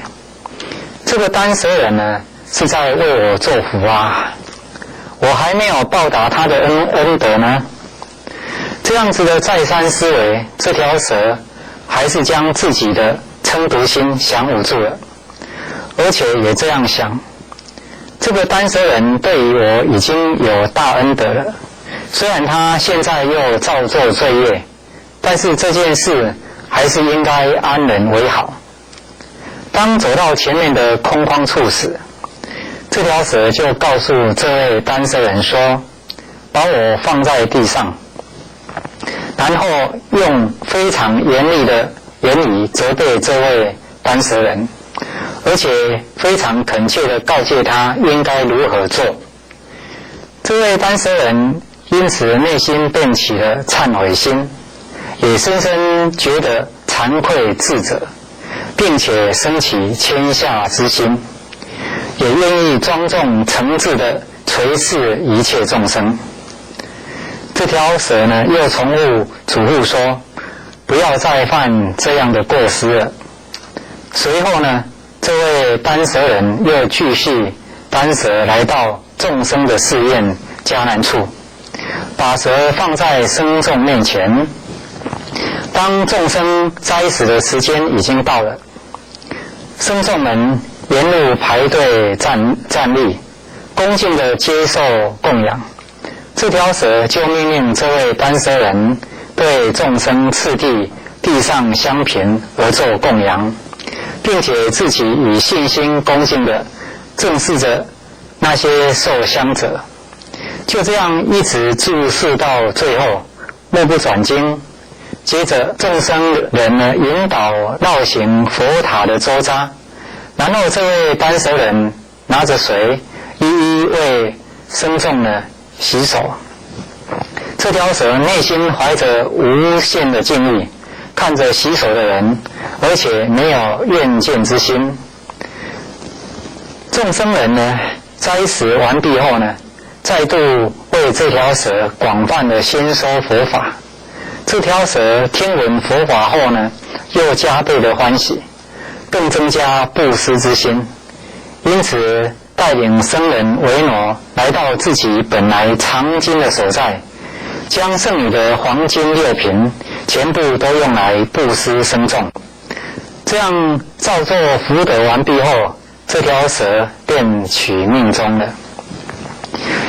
这个丹蛇人呢，是在为我作福啊，我还没有报答他的恩德呢。这样子的再三思维，这条蛇还是将自己的嗔毒心降唬住了，而且也这样想：这个丹蛇人对于我已经有大恩德了，虽然他现在又造作罪业，但是这件事还是应该安忍为好。当走到前面的空旷处时，这条蛇就告诉这位丹蛇人说：把我放在地上，然后用非常严厉的言语责备这位丹蛇人，而且非常恳切地告诫他应该如何做。这位丹蛇人因此内心便起了忏悔心，也深深觉得惭愧自责，并且升起谦下之心，也愿意庄重诚挚地垂视一切众生。这条蛇呢，又重复嘱咐说：不要再犯这样的过失了。随后呢，这位丹蛇人又继续单蛇来到众生的试验迦南处，把蛇放在僧众面前。当众生斋食的时间已经到了，僧众们沿路排队站立，恭敬地接受供养。这条蛇就命令这位丹蛇人对众生次第地上香品而做供养，并且自己以信心恭敬地正视着那些受香者。就这样一直注视到最后，目不转睛。接着众生人呢引导绕行佛塔的周匝，然后这位丹蛇人拿着水一一为僧众呢洗手。这条蛇内心怀着无限的敬意，看着洗手的人，而且没有怨见之心。众生人呢斋食完毕后呢，再度为这条蛇广泛的宣说佛法。这条蛇听闻佛法后呢，又加倍的欢喜，更增加布施之心，因此带领僧人维挪来到自己本来藏经的所在，将剩余的黄金6瓶全部都用来布施僧众。这样造作福德完毕后，这条蛇便取命终了。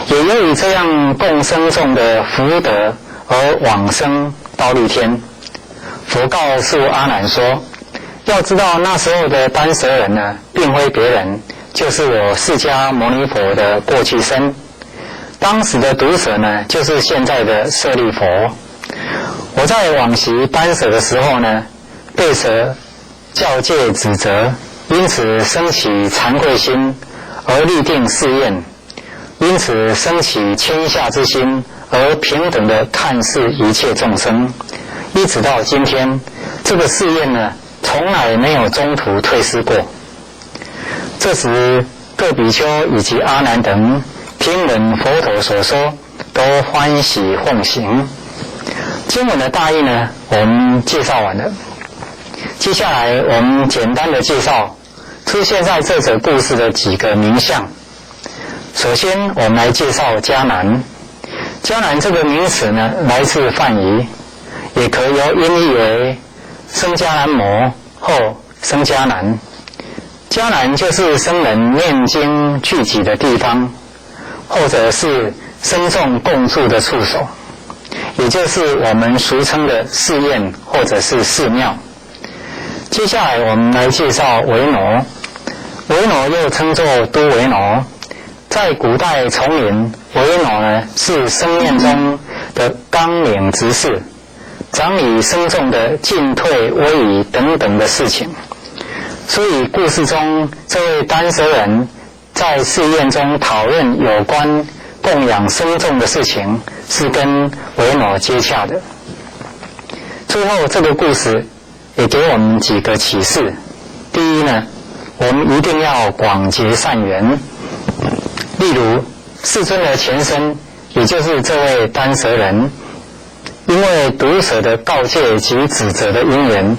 也由于这样供僧众的福德而往生忉利天。佛告诉阿难说，要知道那时候的丹蛇人呢，并非别人，就是我释迦牟尼佛的过去生。当时的毒蛇呢，就是现在的舍利佛。我在往昔丹蛇的时候呢，被蛇教诫指责，因此生起惭愧心，而立定誓愿，因此生起谦下之心，而平等的看视一切众生，一直到今天，这个誓愿呢，从来没有中途退失过。这时各比丘以及阿难等听闻佛陀所说，都欢喜奉行。经文的大意呢，我们介绍完了。接下来我们简单的介绍出现在这则故事的几个名相。首先我们来介绍迦南。迦南这个名词呢，来自梵语，也可由音译为僧迦南摩后僧迦南。迦南就是僧人念经聚集的地方，或者是僧众共住的处所，也就是我们俗称的寺院或者是寺庙。接下来我们来介绍维挪。维挪又称作都维挪，在古代丛林，维挪呢是僧院中的纲领执事，掌理僧众的进退威仪等等的事情。所以故事中这位丹蛇人在寺院中讨论有关供养僧众的事情，是跟维摩接洽的。最后这个故事也给我们几个启示。第一呢，我们一定要广结善缘。例如世尊的前身，也就是这位单舌人，因为毒蛇的告诫及指责的因缘，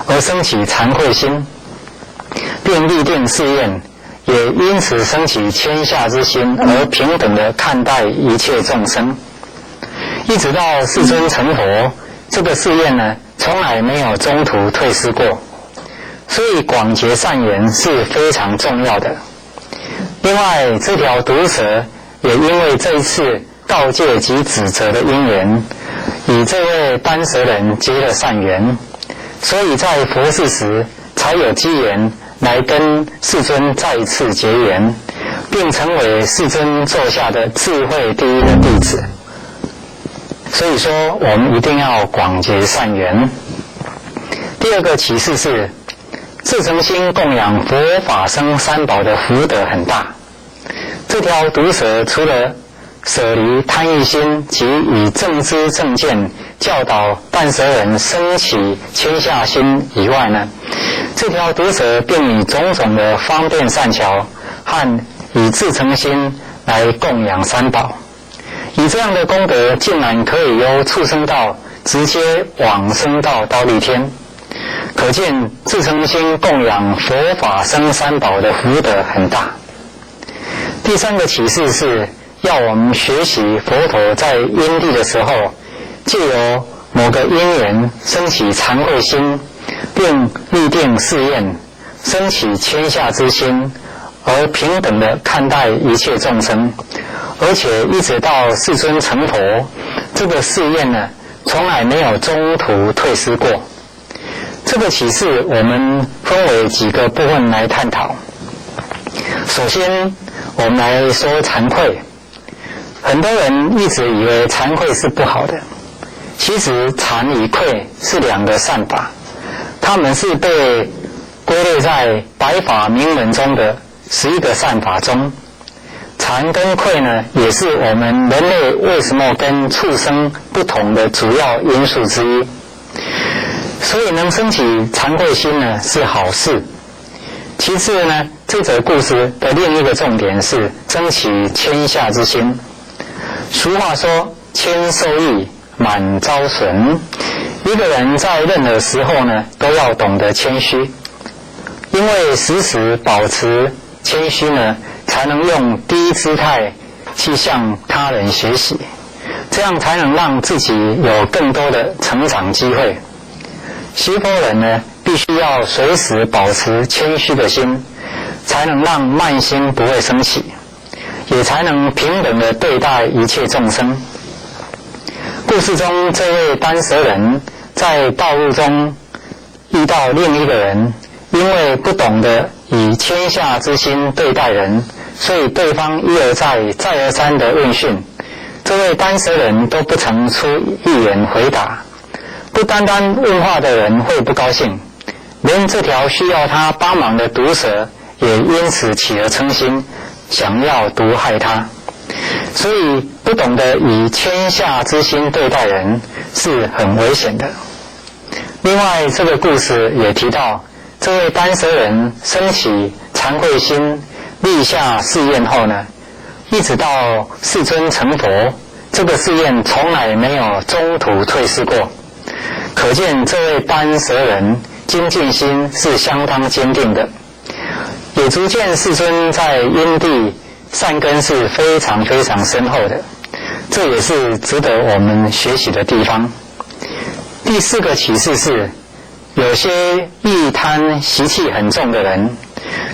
而生起惭愧心，并立定誓愿，也因此生起谦下之心，而平等地看待一切众生。一直到世尊成佛，这个誓愿呢，从来没有中途退失过。所以广结善缘是非常重要的。另外，这条毒蛇也因为这一次告诫及指责的因缘，与这位单舌人结了善缘，所以在佛世时才有机缘来跟世尊再一次结缘，并成为世尊座下的智慧第一的弟子。所以说，我们一定要广结善缘。第二个启示是，自诚心供养佛法僧三宝的福德很大。这条毒蛇除了舍离贪欲心及以正知正见教导单舌人升起谦下心以外呢，这条毒蛇并以种种的方便善巧和以自诚心来供养三宝，以这样的功德竟然可以由畜生道直接往生到忉利天，可见自诚心供养佛法僧三宝的福德很大。第三个启示是要我们学习佛陀在因地的时候，藉由某个因缘升起惭愧心，并立定誓愿，升起谦下之心，而平等地看待一切众生，而且一直到世尊成佛，这个誓愿呢，从来没有中途退失过。这个启示我们分为几个部分来探讨。首先，我们来说惭愧。很多人一直以为惭愧是不好的，其实惭与愧是两个善法，它们是被归类在百法明门中的11个善法中。惭跟愧呢，也是我们人类为什么跟畜生不同的主要因素之一。所以能升起惭愧心呢，是好事。其次呢，这则故事的另一个重点是升起谦下之心。俗话说，谦受益，满招损。一个人在任何时候呢，都要懂得谦虚，因为时时保持谦虚呢，才能用第一姿态去向他人学习，这样才能让自己有更多的成长机会。学佛人呢，必须要随时保持谦虚的心，才能让慢心不会升起，也才能平等地对待一切众生。故事中这位单舌人在道路中遇到另一个人，因为不懂得以谦下之心对待人，所以对方一而再再而三地问讯，这位单舌人都不曾出一言回答。不单单问话的人会不高兴，连这条需要他帮忙的毒蛇也因此起了嗔心，想要毒害他。所以不懂得以谦下之心对待人是很危险的。另外，这个故事也提到，这位单舌人升起惭愧心，立下誓愿后呢，一直到世尊成佛，这个誓愿从来没有中途退失过。可见这位单舌人精进心是相当坚定的，也足见世尊在因地善根是非常非常深厚的，这也是值得我们学习的地方。第四个启示是，有些欲贪习气很重的人，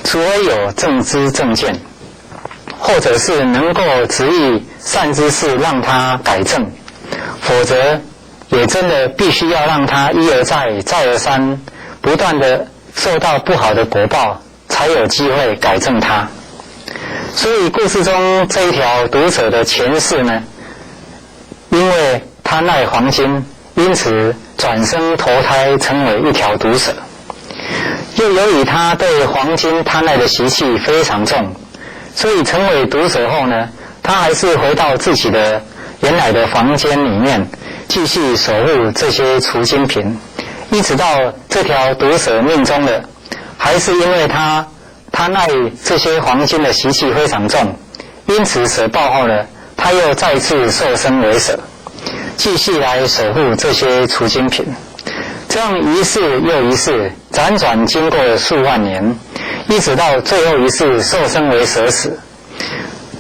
除非有正知正见，或者是能够指引善知识让他改正，否则也真的必须要让他一而再再而三不断的受到不好的果报，才有机会改正他。所以故事中这一条毒蛇的前世呢，因为贪爱黄金，因此转生投胎成为一条毒蛇。又由于他对黄金贪爱的习气非常重，所以成为毒蛇后呢，他还是回到自己的原来的房间里面，继续守护这些储金瓶，一直到这条毒蛇命中了，还是因为他那这些黄金的习气非常重，因此蛇报后呢，他又再次受身为蛇，继续来守护这些储金瓶。这样一世又一世，辗转经过了数万年，一直到最后一世受身为蛇死，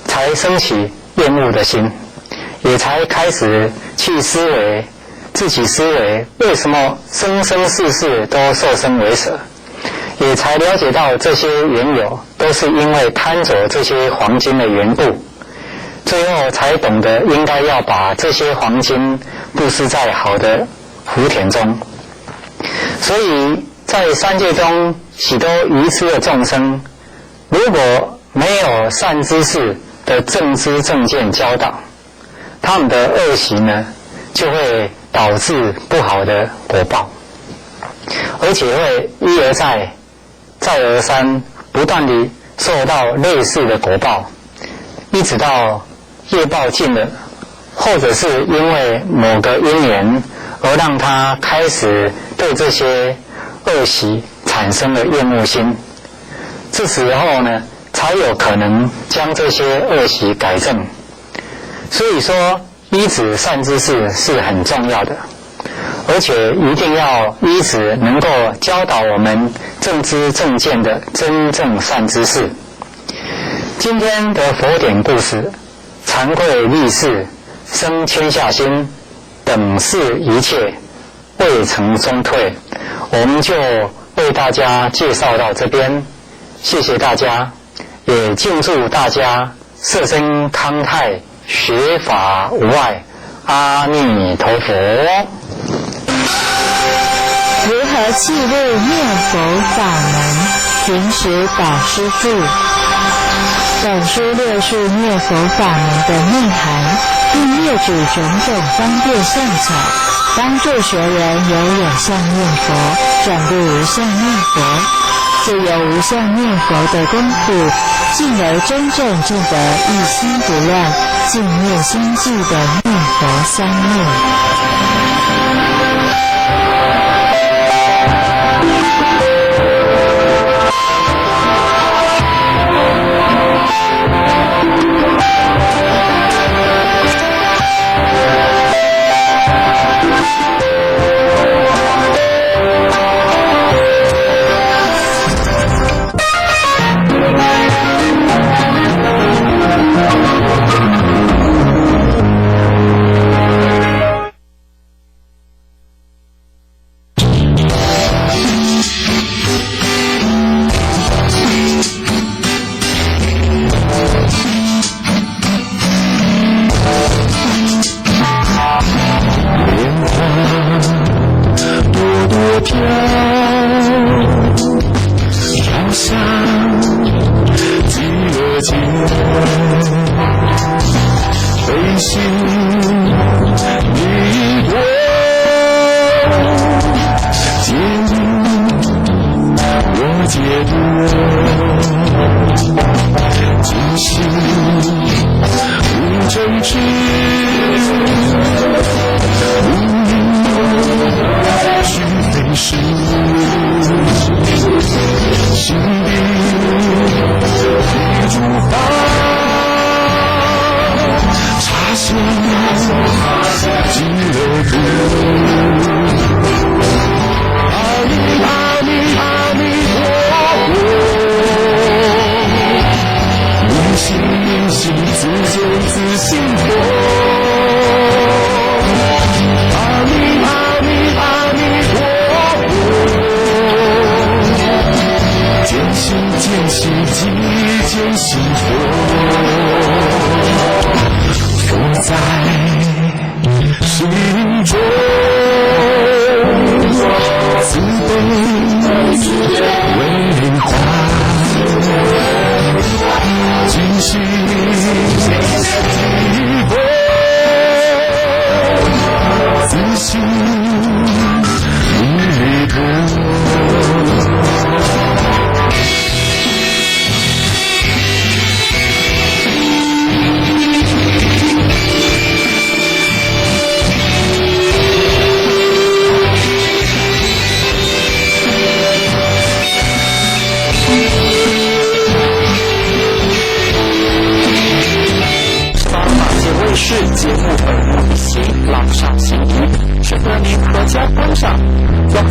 才升起厌恶的心，也才开始去自己思维为什么生生世世都受身为蛇，也才了解到这些缘由都是因为贪着这些黄金的缘故，最后才懂得应该要把这些黄金布施在好的福田中。所以在三界中许多愚痴的众生，如果没有善知识的正知正见教导，他们的恶行呢，就会导致不好的果报，而且会一而再再而三不断地受到类似的果报，一直到业报尽了，或者是因为某个因缘而让他开始对这些恶习产生了厌恶心，这时候呢，才有可能将这些恶习改正。所以说，依止善知识是很重要的，而且一定要依止能够教导我们正知正见的真正善知识。今天的佛典故事，惭愧立誓，生天下心，等视一切，未曾中退，我们就为大家介绍到这边，谢谢大家，也敬祝大家色身康泰，学法无碍，阿弥陀佛。如何记录念佛法门？平时导师注：本书略述念佛法门的内涵，并列举种种方便善巧，帮助学员由有相念佛转入无相念佛，借由无相念佛的功夫，进而真正证得一心不乱、净念心寂的念佛三昧。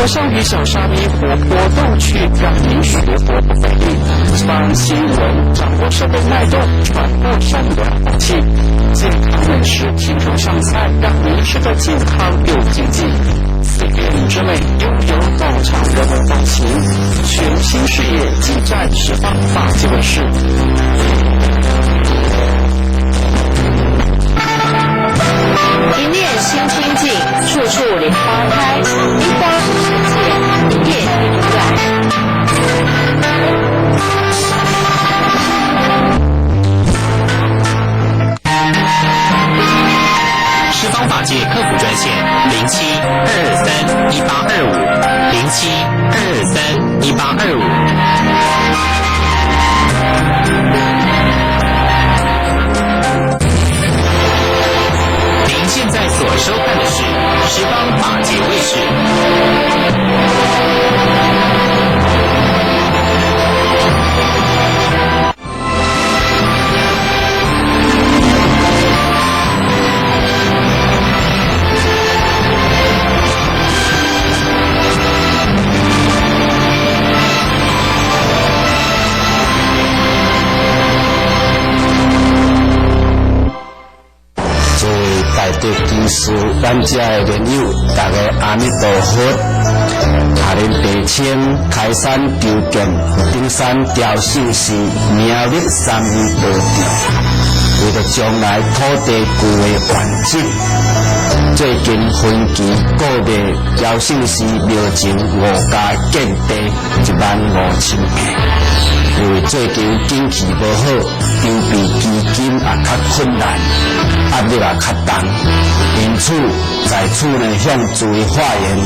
火烧鱼小沙弥活泼逗趣，让你学活不费力。放新闻，掌握社会脉动，传播善良风气。健康美食，品种上菜，让你吃得健康又经济。4月之美，拥有到场人文风情，全新事业即在十方法界卫视。一念心清净，处处莲花开，一花世界，一叶如来。十方法界客服专线07-223-1825，07-223-1825。现在所收看的是十方法界卫视。大德居士，咱遮的莲友，大家阿弥陀佛。下联地清开山求建，顶山雕圣寺，名立三义道场，为了将来土地具的完整。最近分期个别雕圣寺庙前5家建地15000平。因为最近景气无好，筹备基金也较困难，压力也较重，因此在此呢向诸位发言，会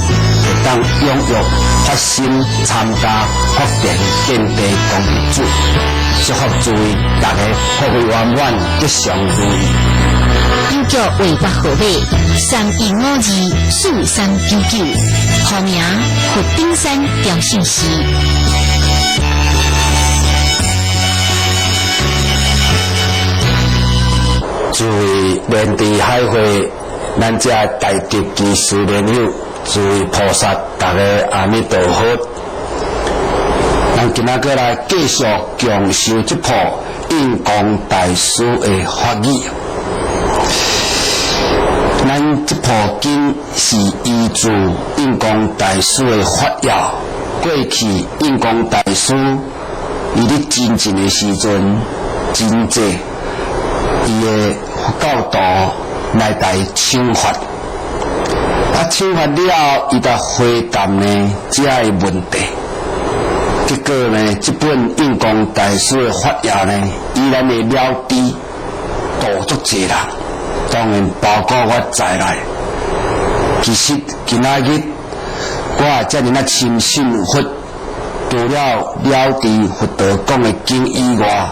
当踊跃发心参加发电建地公益组，祝福诸位大家福慧圆满，吉祥如意。邮局为8号码31524399，号名佛顶山雕圣寺。诸位莲池海会，咱遮大德居士莲友，诸位菩萨，大家阿弥陀佛。咱今仔过来继续强修这部印光大师的法语。咱这部经是依据印光大师的法要，过去印光大师伊咧真正的时阵，真济伊的教导来台请法，请法了，伊才回答呢这个问题。结果呢，这本印光大师的法要呢，依然会了知度足济人，当然包括我在内。其实今仔日我也遮尔深信佛，除了知佛陀讲的经以外，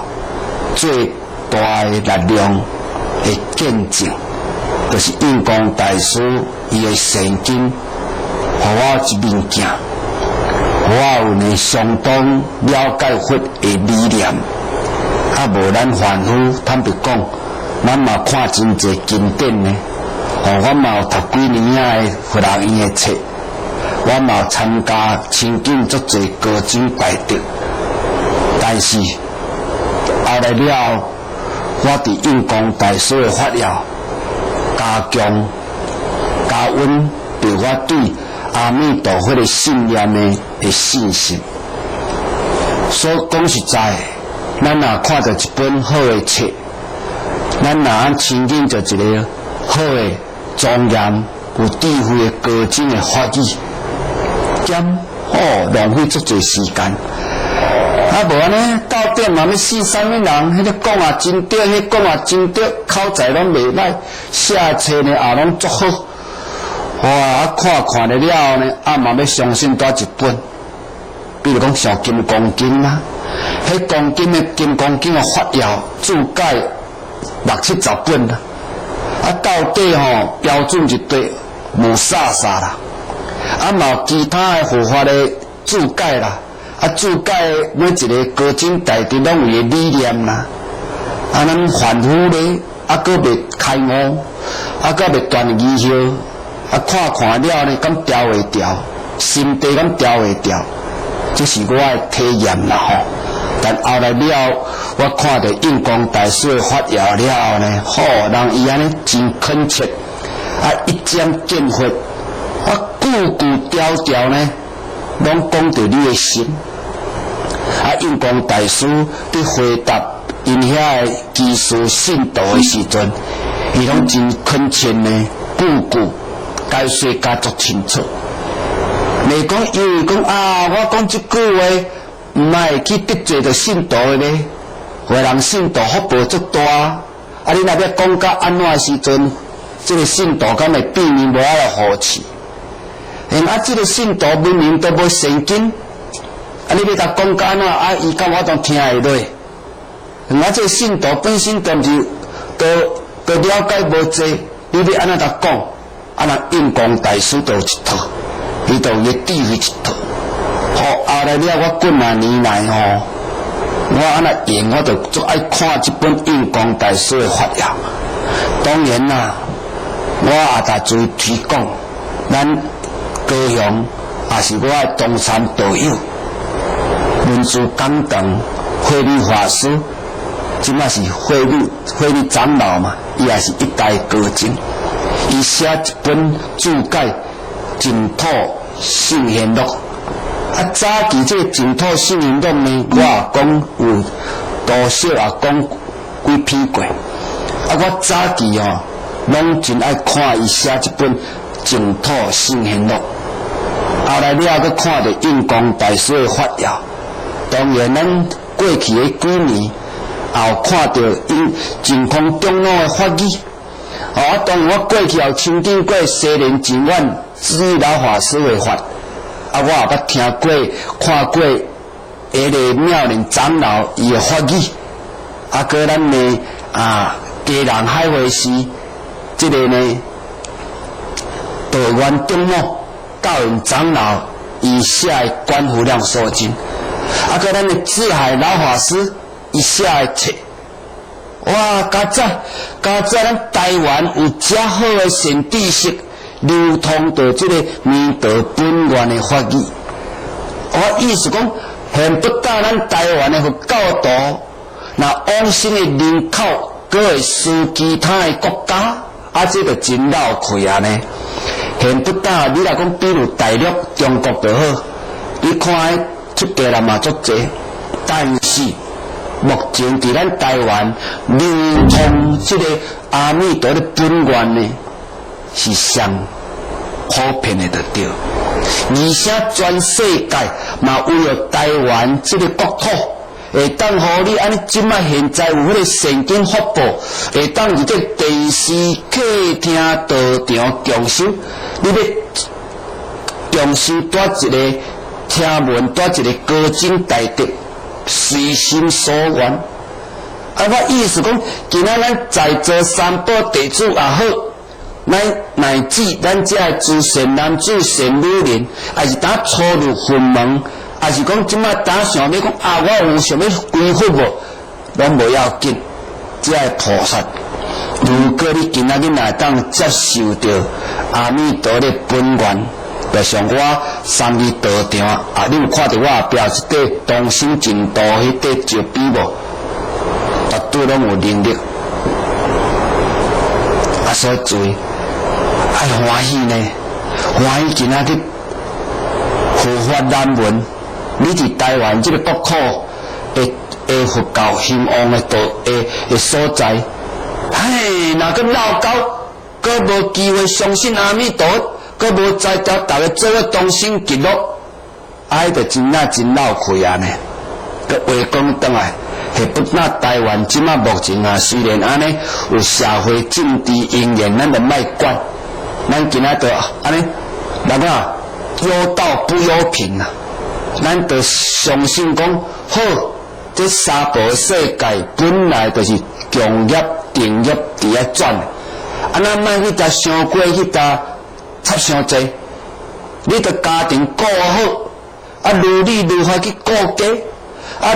最大的力量的见证，就是印光大师伊的圣经，互我一面镜，我有呢相当了解佛的理念，啊无咱凡夫坦白讲，咱嘛看真侪经典呢，我嘛有读几年的佛学院的册，我嘛有参加亲近足侪高僧大德，但是后来了。我伫印光大师的法要加强加温，对我对阿弥陀佛的信念的信心。所讲实在，咱若看到一本好的册，咱若按亲近着一个好的庄严有智慧的高僧的法语，减浪费足侪时间。啊，无安尼到点嘛要死啥物人？迄个讲也真对，迄讲也真对，口才拢袂歹，写册呢也拢足好。哇！看了了呢，嘛要相信多一本，比如讲像《金刚经》啦，迄讲经的《金刚经》的法要注解60-70本啦。到底标准一对无煞啦，嘛有其他的佛法的注解啦。注解每一个高僧大德拢有个理念啦，咱凡夫咧，阁未开悟，阁未断疑惑，看了呢，敢调袂调，心地咁调会调，这是我的体验啦吼。但后来了，我看到印光大师的法要了后呢，人伊安尼真恳切，一针见血，句句条条呢，拢讲到你的心。印光大师伫回答因遐的技术信徒的时阵，伊拢真恳切呢，句句解说甲足清楚。袂讲因为讲我讲这句话，毋爱去得罪着信徒的呢，互人信徒福报足大。你若要讲到安怎时阵，这个信徒敢会避免无爱好气？这个信徒明明都无圣经，你要甲讲到安怎伊敢我当听会落？这个信徒本身都毋是都了解无济，你要安怎甲讲？人印光大师都有一套，伊都有智慧一套。后来了，我几啊年来我安那用，我就足爱看这本印光大师的法要。当然啦，我也大注意推广，咱高雄也是我的东山道友，文殊讲堂慧律法师，即马是慧律长老嘛，伊也是一代高僧。伊写一本注解净土圣贤录。早期这个净土圣贤录呢，我也讲有多少也讲几篇过。我早期拢真爱看伊写一本净土圣贤录。后来了，佮看到印光大师的法要。当然，咱过去的几年也有看到因净空中路的法语。当然，我过去也有亲近过西莲净苑智老法师的法。我也捌听过、看过迄个妙龄长老伊的法语。搁咱的家人海会师，这个呢，道源中路道云长老伊写的观无量寿经。搁咱的智海老法师伊写的册。哇！加早咱台湾有遮好的善知识流通到这个弥陀本愿的法语。意思讲，现不但咱台湾的佛教徒，那往生的人口，佮会输其他的国家，这就真闹亏啊呢。现不但你若讲，比如大陆、中国就好，你看出家人嘛足济，但是目前伫咱台湾流通这个阿弥陀的本愿呢，是上普遍的就对。而且全世界嘛为了台湾这个国土，会当互你安尼即摆现在有迄个善根福报，会当伫这电视客厅道场共修，你要共修带一个听闻，带一个高僧大德。随心所愿。我意思讲，今仔咱在座三宝弟子也好，乃至咱这诸善男子、善女人，还是当初入佛门，还是讲即摆当想要讲我有想要归佛无，拢无要紧。这菩萨，如果你今仔日若当接受到阿弥陀的本愿。就像我三义道场你有看到我标一块东升净土迄块石碑无？绝对拢有能力。所以注意，欢喜呢，欢喜今仔日佛法难闻，你伫台湾这个国土的佛教兴旺的所在，若个老高，佫无机会相信阿弥陀。佫无在条，大家做伙东升极乐，就真闹亏啊呢！佫话讲转来，下不那台湾即马目前虽然安尼有社会政治因缘，咱就莫管，咱今仔就安尼，有道不有贫啊！咱就相信讲，好，这三宝世界本来就是强业定业伫遐转，咱莫去甲伤过去甲。插伤济，你的家庭顾好，如你如何去顾家，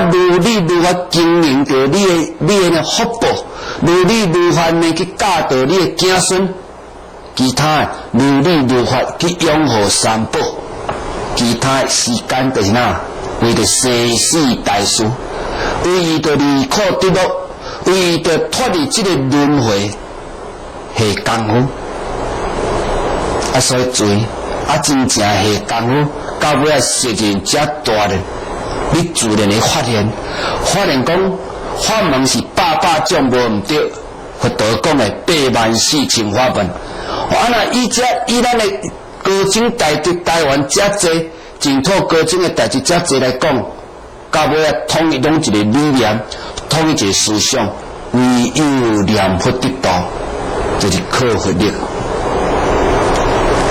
如你如何经营着你的福报，如你如何呢去教导你的子孙，其他如你如何去拥护三宝，其他时间就是哪，为着生死大事，为着离苦得乐，为着脱离这个轮回，下功夫。所以罪真正下功夫，到尾实现这大人，你自然会发现讲法门是百种无毋对。佛陀讲的84000法门，那以咱的高僧台湾遮济，净土高僧的代志遮济来讲，到尾统一拢一个理念，统一一个思想，唯有念佛得道，就是靠佛力。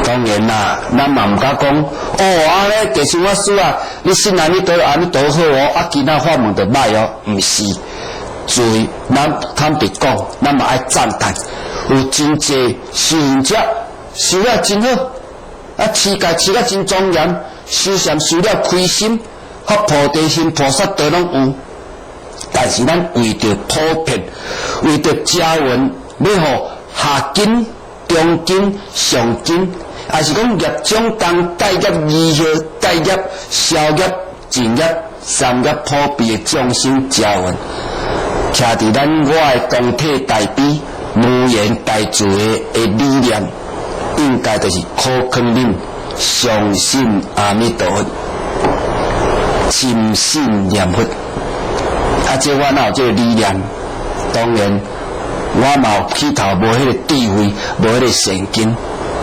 当然啦，咱嘛毋敢讲安尼地心法师啊，你信阿弥陀好哦，其他法门就歹哦，毋是。所以，咱坦白讲，咱嘛爱赞叹，有真济修行者修了真好，持戒持了真庄严，修禅修了开心，发菩提心、菩萨道拢有。但是咱为着普遍，为着家文，要互下根、中根、上根，还是讲业种当带业二号、带业消业、净业、三业普遍的众生家文。徛伫咱我的同体大悲无言大慈的理念，应该就是可肯恁相信阿弥陀佛，深信念佛。这我哪有这个理念？当然，我嘛有起头无迄个智慧，无迄个善根，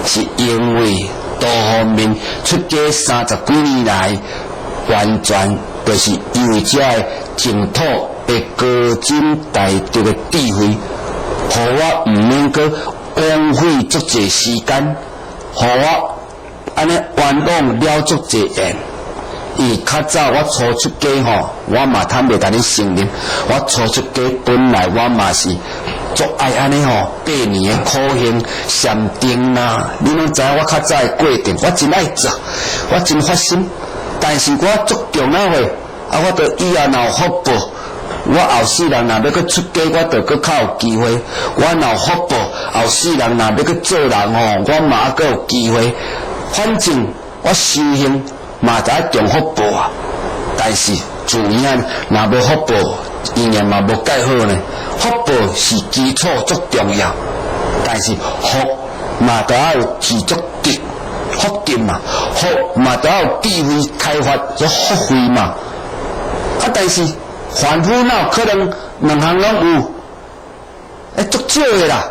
是因为多方面出家30几年来，完全就是因为这个净土的高深大德的智慧，互我毋免阁枉费足侪时间，互我安尼冤枉了足侪缘。伊较早我初出家吼，我嘛坦白甲你承认，我初出家本来我嘛是足爱安尼吼8年的苦行禅定啦，你拢知我较早的过程，我真爱做，我真发心，但是我足重那会我着以后若有福报。我后世人若要去出家，我着搁较有机会。我若有福报，后世人若要去做人吼，我嘛搁有机会。反正我修行嘛就爱重福报啊。但是自然若无福报，因缘嘛无介好呢。福报是基础足重要，但是福嘛就要有持续德，福德嘛，福嘛就要有智慧开发，做福慧嘛。但是凡夫哪有可能两项拢有？足少的啦。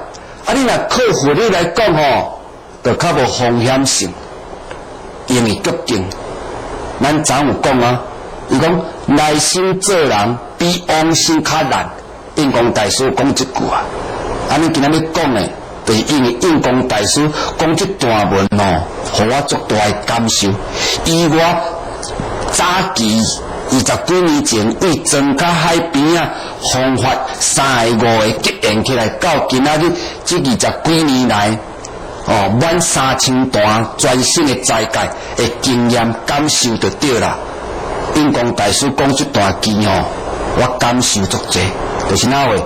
你若靠佛理来讲吼，就较无风险性，因为决定。咱昨有讲啊，伊讲来生做人比往生较难。印光大师讲这句啊，尼今仔日讲的，就是因为印光大师讲这段文吼，互我足大的感受。以我早期20几年前为庄卡海边啊，方法3个5个结缘起来，到今仔日这20几年来，满3000段全新的斋戒的经验感受就对啦。印光大师讲这段经我感受足济，就是哪位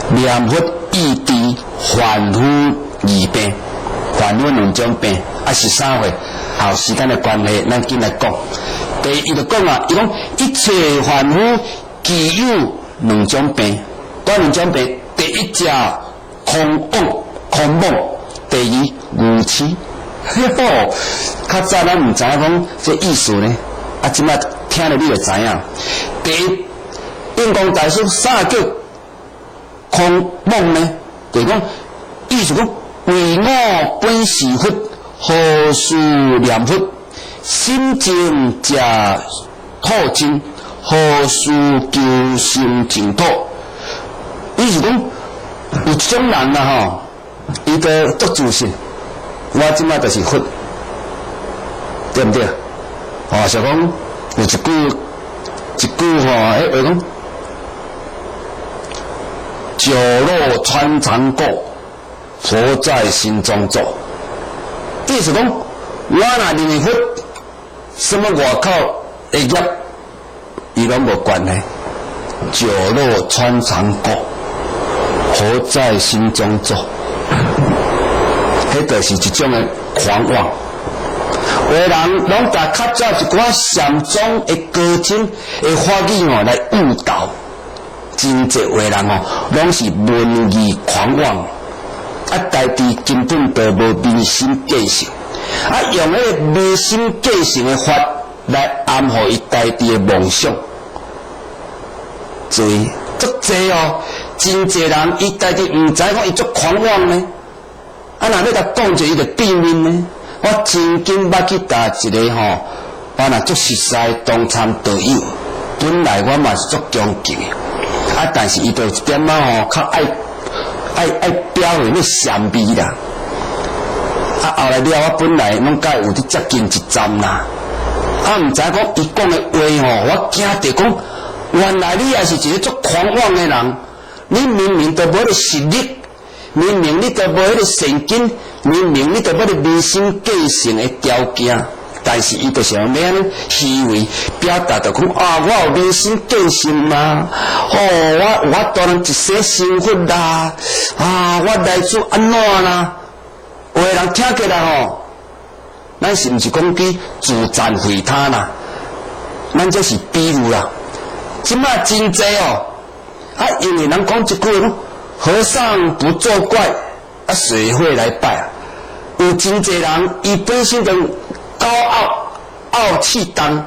念佛意志凡夫二病，凡夫2种病，是啥货？后时间的关系，咱紧来讲。第一就讲啊，伊讲一切凡夫具有2种病，哪2种病？第一只空妄，第二愚痴。较早咱毋知影讲这意思呢，即摆听了你就知影。第一，印光大师啥叫空妄呢？就是讲意思讲，为我本是佛，何事念佛？心净则土净，何事求心净土？意思讲，有一种人吼，伊个足自信，我即摆就是佛，对不对？像讲有一句话讲，酒肉穿肠过，佛在心中坐。意思讲，我若认佛，什么外口的业，伊拢无关系。酒肉穿肠过，佛在心中坐。迄就是一种的狂妄。有的人拢甲较早一寡禅宗的高僧的法语来误导，真侪有的人拢是文艺狂妄，大致根本就无民心见性，用迄个民心见性的法来暗号伊大致的梦想。所以足侪真侪人伊大致毋知讲伊足狂妄呢，若要甲讲者伊就变面呢。我真紧捌去搭一个我若足熟悉东参道友，本来我嘛是足恭敬的，但是伊就有一点较爱表现那禅味啦。后来了，我本来拢甲有伫接近一站啦，毋知讲伊讲的话我惊着讲，原来你也是一个足狂妄的人，你明明都无迄个实力。明明你都无迄个神经，明明你都无迄个民心计性的条件，但是伊就是用咩虚伪表达着讲我有民心计性嘛，我当然一世幸福啦，我来自安怎啦？有的人听起来咱是毋是讲去自赞毁他啦？咱这是比喻啦。即摆真济因为人讲一句和尚不作怪，谁会来拜？有真侪人，伊本身就高傲气重，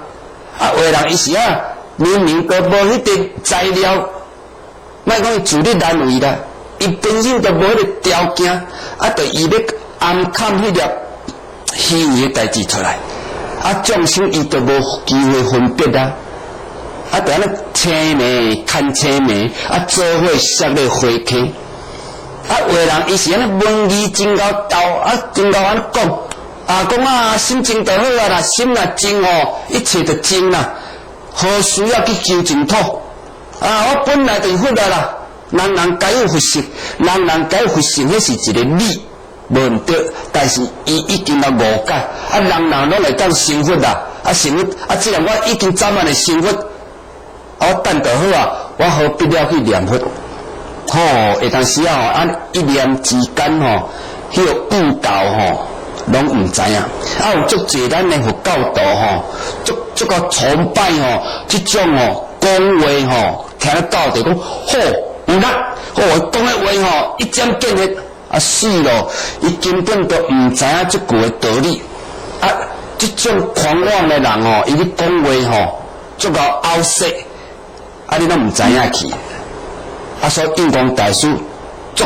有的人伊是明明都无迄个材料，莫讲伊自立难为啦，伊本身就无迄个条件，就伊要暗藏迄粒虚伪的代志出来，众生伊就无机会分别啦。就安尼青梅看青梅，做伙摔咧花溪。有的人伊是安尼文艺真够斗，真够安尼讲，讲心情就好啦，心若静一切就静啦，何需要去求净土？我本来就佛啦，人该有佛性，人该有佛性，迄是一个理，无毋对。但是伊已经误解，人拢来讲成佛啦，成佛，既然我已经早晚的成佛。我等就好我何必要去念佛？会当时一念之间迄个悟道拢毋知影。有足侪咱的佛教徒足个崇拜即种讲话听得到就讲有力，讲的话一针见血死咯！伊根本都毋知影即句的道理。即种狂妄的人伊咧讲话足个拗舌。你拢毋知影去，所以印光大师足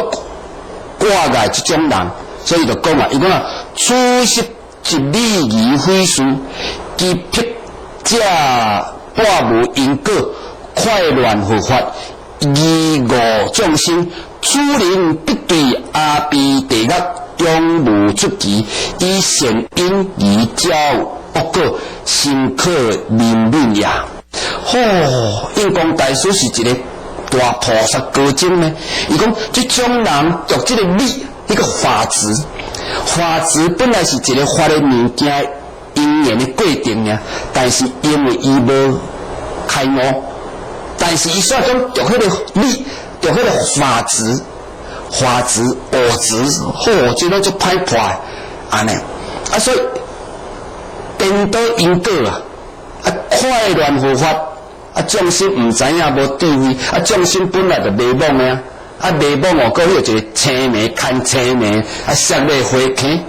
挂碍即种人，所以就讲伊讲处世一理而非事，其辟者半无因果，快乱佛法，疑误众生，此人必对阿鼻地狱，永无出期，以善因而招恶果，深可怜悯也。印光大师是一个大菩萨高僧呢。伊讲这种人读这个理，迄个法执，法执本来是一个法的物件因缘的过程呀，但是因为伊无开悟，但是伊虽然讲读迄个理，读迄个法执，恶执，这拢就歹破安尼，所以颠倒因果快乱佛法，众生毋知影无智慧，众生本来就迷惘的迷惘搁有一个青梅看青梅，摔咧花溪，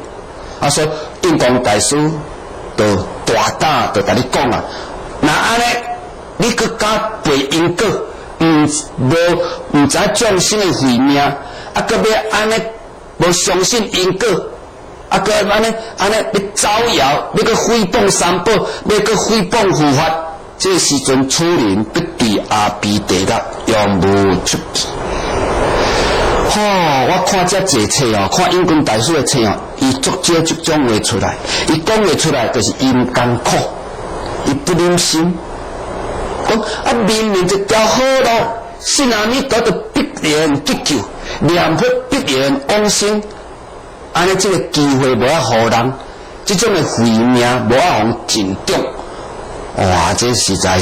所以印光大师就大胆就甲你讲那安尼你搁加背因果，毋知众生的慧命，搁要安尼无相信因果。搁安尼要造谣，要搁诽谤三宝，要搁诽谤佛法，这时阵此人必对阿鼻地狱，永无出期。我看这济册看印光大师的册伊足少这种话出来，伊讲话出来就是因艰苦，伊不忍心。讲明明一条好路，信阿弥陀就必然得救，念佛必然往生。安尼这个机会无互人，这种的慧命无互尽中，哇！这实在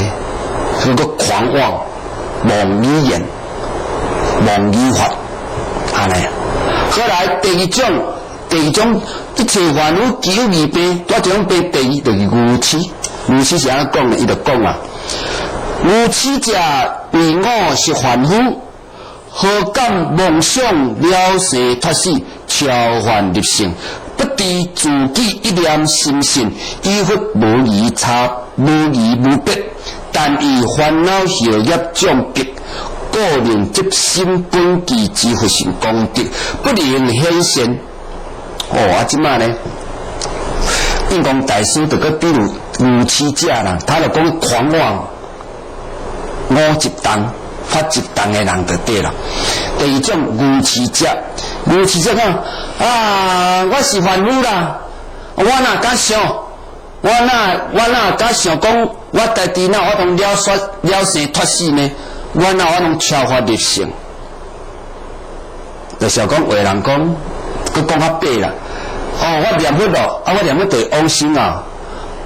那个狂妄、妄语言、妄语法，安尼。后来第二第二种，你找烦恼求二病，多一种病，第二就是愚痴。愚痴是安怎讲呢？伊就讲啊，愚痴者为我是凡夫，何敢妄想了生脱死，超凡入圣？不知自己一念心性，依佛无疑差，无疑无别。但以烦恼效业障别，个人即心本具之佛性功德，不能显现。即摆呢，印光大师就个比如愚痴者啦，他就讲狂妄、我一动、发一动的人就对了。第二种愚痴者，愚痴者讲我是凡夫啦，我哪敢想？我哪敢想讲我家己哪我通了生脱死呢？我哪我通超发入圣？就是讲有人讲，佮讲较白啦。我念佛咯，我念佛就往生啊。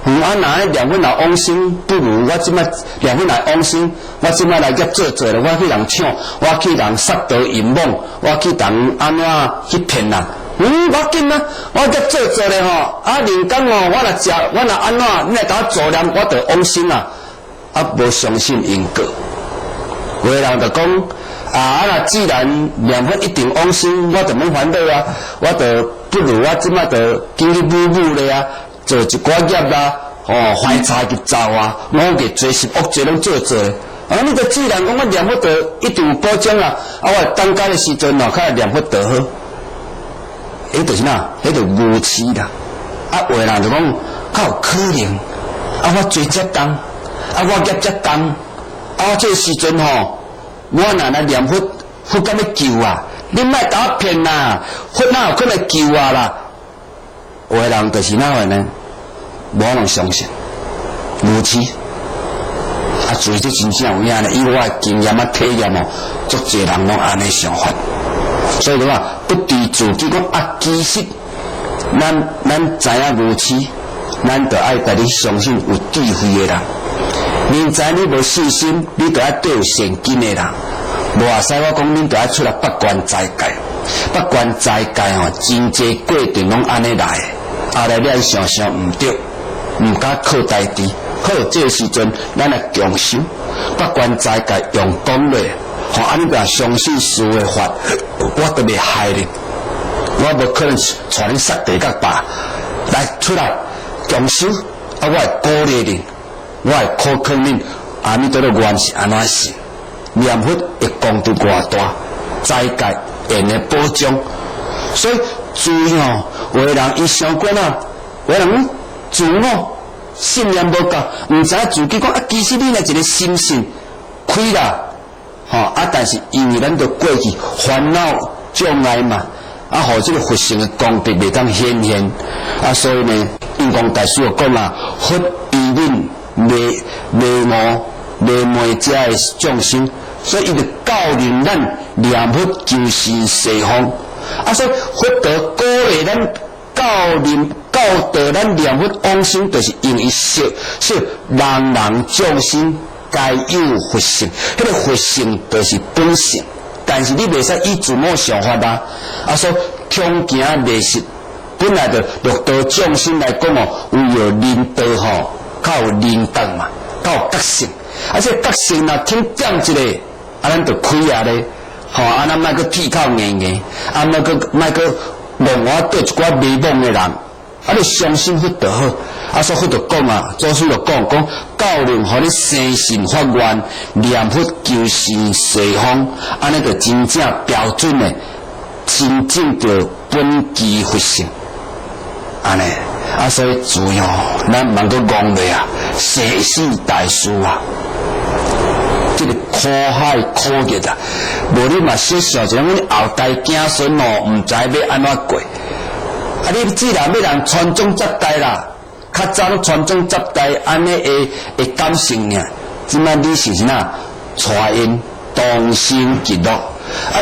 哪念佛来往生，不如我即摆念佛来往生。我即摆来业做了，我去人抢，我去人杀盗淫妄，我去人安怎去骗人。我紧啊！我业做咧人讲我若食，我若安怎，你来甲我做念，我就往生啊！无相信因果。有的人就讲若既然念佛一定往生，我就免烦恼啊！我就不如我即摆就经历母咧啊，做一寡业啦，怀才去走啊，我嘅做事恶罪拢做咧。你就既然讲我念佛就一定有保障啊！我当家的时阵较念佛就好。就是哪？就无痴啦。有的人就讲，较有可能。我做这重，我业这重，这时阵我若来念佛，佛敢要救啊？你莫甲我骗啦，佛哪有可能救我啦？有的人就是哪样呢？无人相信，无痴。所以这真正有影呢，以我的经验体验足侪人拢安尼想法。所以讲，不知自己讲其实咱知影无痴，咱就爱带你相信有智慧的人。明知你无信心，你就爱对有善根的人。无话使我讲，恁就爱出来八关斋戒。八关斋戒真济过程拢安尼来。后来你想想毋对，毋敢靠大智。好，这个时阵咱来强修八关斋戒，用讲咧。安尼个相信事的法，我都袂害你，我无可能带你杀地角吧。来出来强修，我会鼓励你，我会考劝你，阿弥陀佛原是安怎信，念佛的功德偌大，斋戒缘的保障。所以注意有的人伊想惯有的人自我信念无够，毋知自己讲其实你若一个心性开啦。但是因为咱都过去烦恼障碍嘛，互这个佛性的功德袂当显现，所以呢，印光大师就讲佛悲悯迷昧者的众生，所以伊就教令咱念佛求生西方，所以佛陀鼓励咱教导咱念佛往生，就是因为说人人众生。该有佛性，迄个佛性就是本性，但是你袂使以自我想法啦。所以穷行劣习，本来就六道众生来讲有领导较有领导嘛，较有觉性。这觉性若听点一个，咱就开咧。咱莫去铁口硬硬，莫去弄我对一寡迷惘的人。你相信佛就好，所以佛就讲祖师就讲教令互你生信发愿，念佛求生西方，安尼就真正标准的，真正着本具佛性，安尼所以主要咱茫个讲咧世事大事这个苦海苦热无你嘛小想一下，阮后代子孙毋知要安怎过。你既然要人传宗接代啦，较早都传宗接代，安尼会感性尔。即摆你是哪带因同心极乐，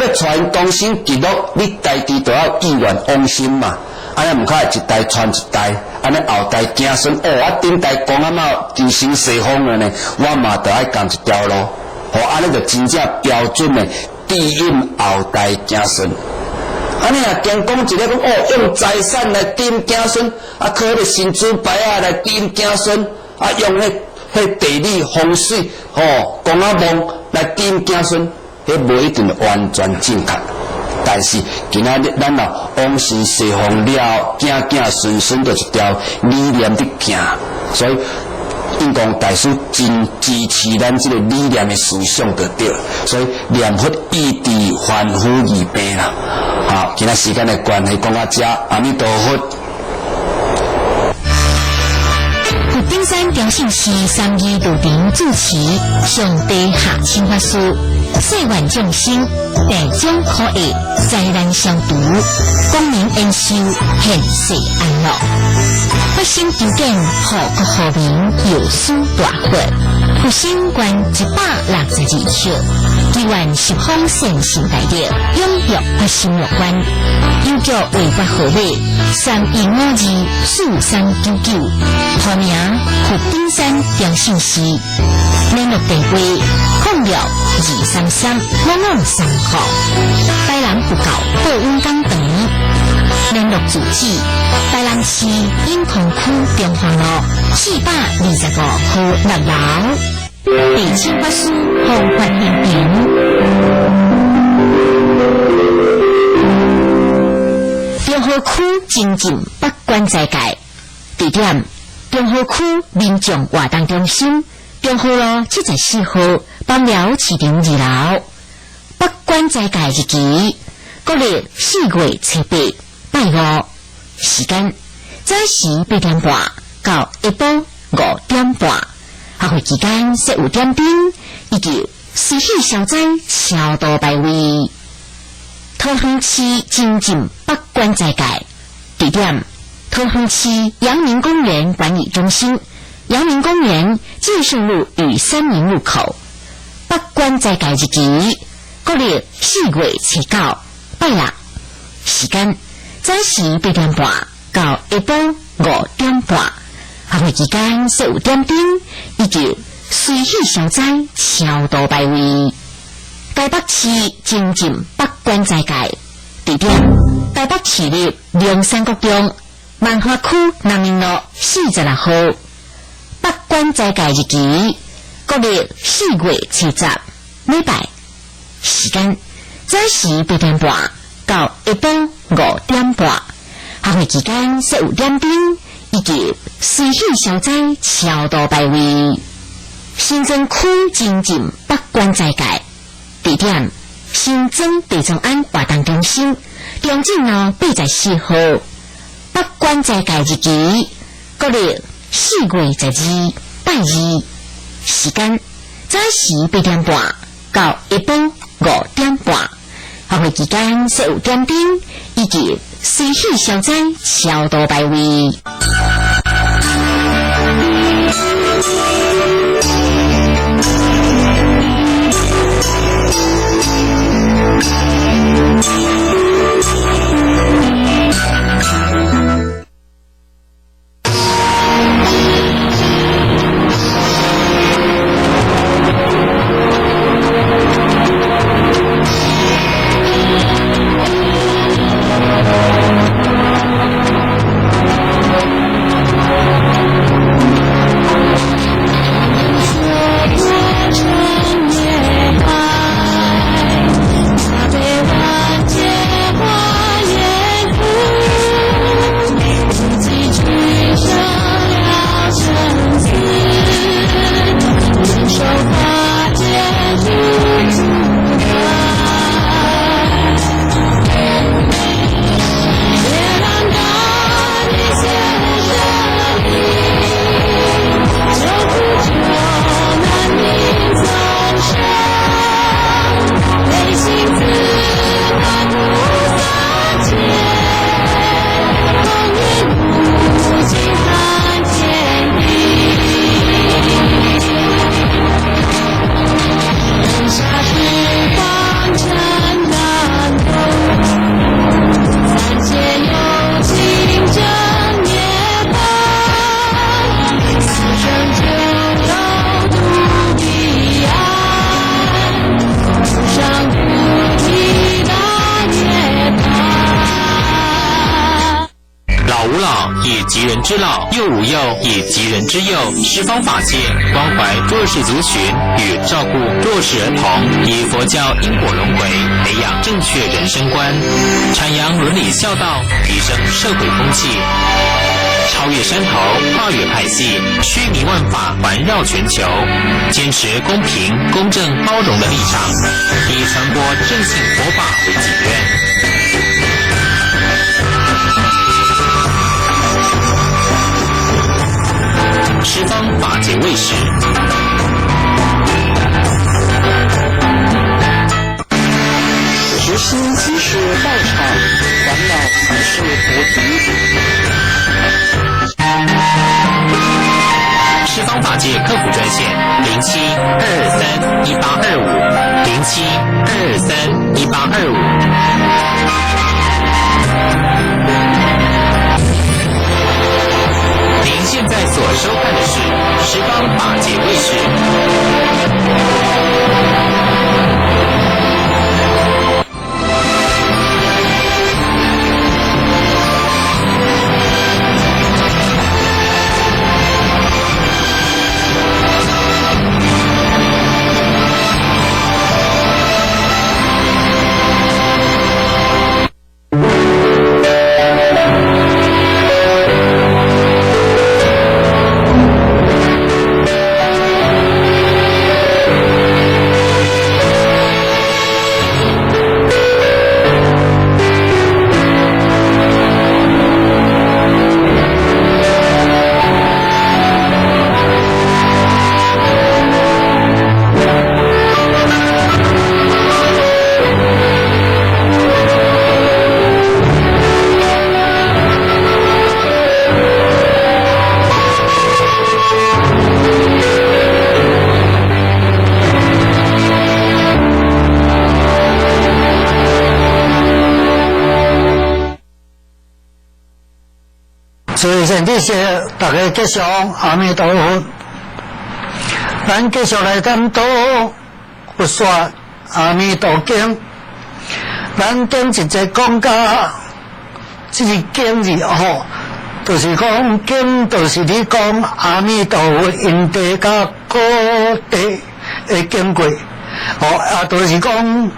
你带因同心极乐，你家己都要意愿往生嘛。安尼毋可会一代传一代，安尼后代子孙我顶代讲求生西方了呢，我嘛都爱行一条路。安尼就真正标准的地引后代子孙。安尼啊，经讲一个讲哦，用财产来顶子孙，啊，靠个神主牌啊来顶子孙，啊，用迄地理风水哦，公仔梦来顶子孙，迄无一定完全正确。但是今仔日咱若往生西方了，子孙孙就一条理念伫行，所以印光大师真支持咱这个理念的思想就对了。所以念佛义治凡夫易病啦。好，今仔时间的关系讲到这，阿弥陀佛。佛顶山调性是3义道庭主持，上帝下亲法师，世愿众生大众可爱，灾难消除，光明恩修，现世安乐。发心求见，护国护民，有书大佛。佛心观162条，祈愿十方善心大德，永续发心乐观。邮局为法号码31524399，号名佛顶山调性师，联络电话0623355535，台南不到报恩港长。联络主旨：台南市永康区中华路425号6楼。地清法师弘法点评。中和区精进北关斋戒，地点：中和区民众活动中心，中和路74号枋寮市场2楼。北关斋戒日期：国历4月7日。拜五，时间早时8点半到下晡5点半，学会期间15点钟，以及随喜消灾超度拜位。桃园市精进北关斋戒，地点：桃园市阳明公园管理中心，阳明公园建顺路与3明路口。北关斋戒日期：国历4月7日，拜六，时间早时8点半到下晡5点半，学会期间15点钟，以及随喜消灾超度拜位。台北市精进北关斋戒，地点：台北市立龍山國中萬華區南明路46號。北關齋戒日期：國歷4月7日，禮拜，時間早時8點半到下晡5點半，學會期間15點鐘，以及隨喜消災超度拜位。新增區精進北關齋戒，地點：新增地中安活動中心中正路84號。北關齋戒日期：國歷4月12日，拜二，時間早時8點半到下晡5點半，學會期間15點鐘，以及隨喜消災超度拜位。及人之老，幼吾幼以及人之幼，十方法界，关怀弱势族群与照顾弱势儿童，以佛教因果轮回，培养正确人生观，阐扬伦理孝道，提升社会风气。超越山头，跨越派系，虚弥万法环绕全球，坚持公平、公正、包容的立场，以传播正信佛法为己愿。十方法界卫士，决心即是道场，烦恼即是菩提。十方法界客服专线07-223-1825，07-223-1825。您现在所收看的是十方法界卫视。所以现在是大家继续阿弥陀佛，咱继续来探讨佛说阿弥陀经。咱顶一节讲到，这个经字吼，就是讲经，就是你讲阿弥陀佛因地甲果地的经过，就是讲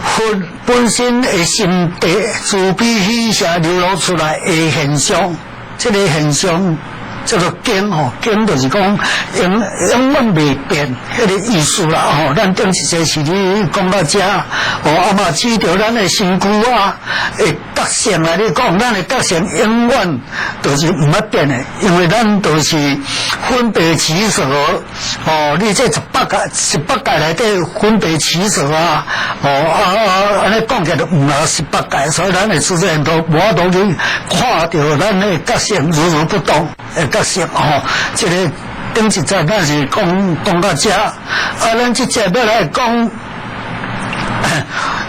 佛本身的心地慈悲喜舍流露出来的现象，这个现象叫做经吼，经就是讲永远未变，迄个意思啦吼。咱顶一节是你讲到这，嘛指着咱的身躯的德性来你讲，咱的德性永远都是唔捌变的，因为咱都是分别取舍，你这18界内底分别取舍安尼讲起来就唔係18界，所以咱的自然都无法度去看到咱的德性如不同的德性这个顶一节咱是讲到这，咱这节要来讲。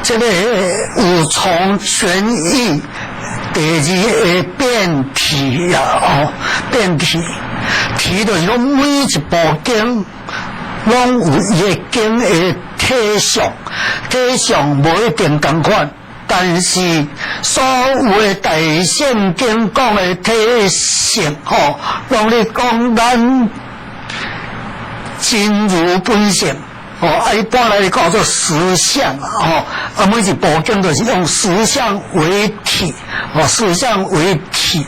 这个有从玄义第二个变体变体就是讲每一部经拢有伊个经的体相无一定同款，但是所有的大圣经讲的体性拢咧讲咱真如本性。一般来讲做实相每一部经都是用实相为体，实相为体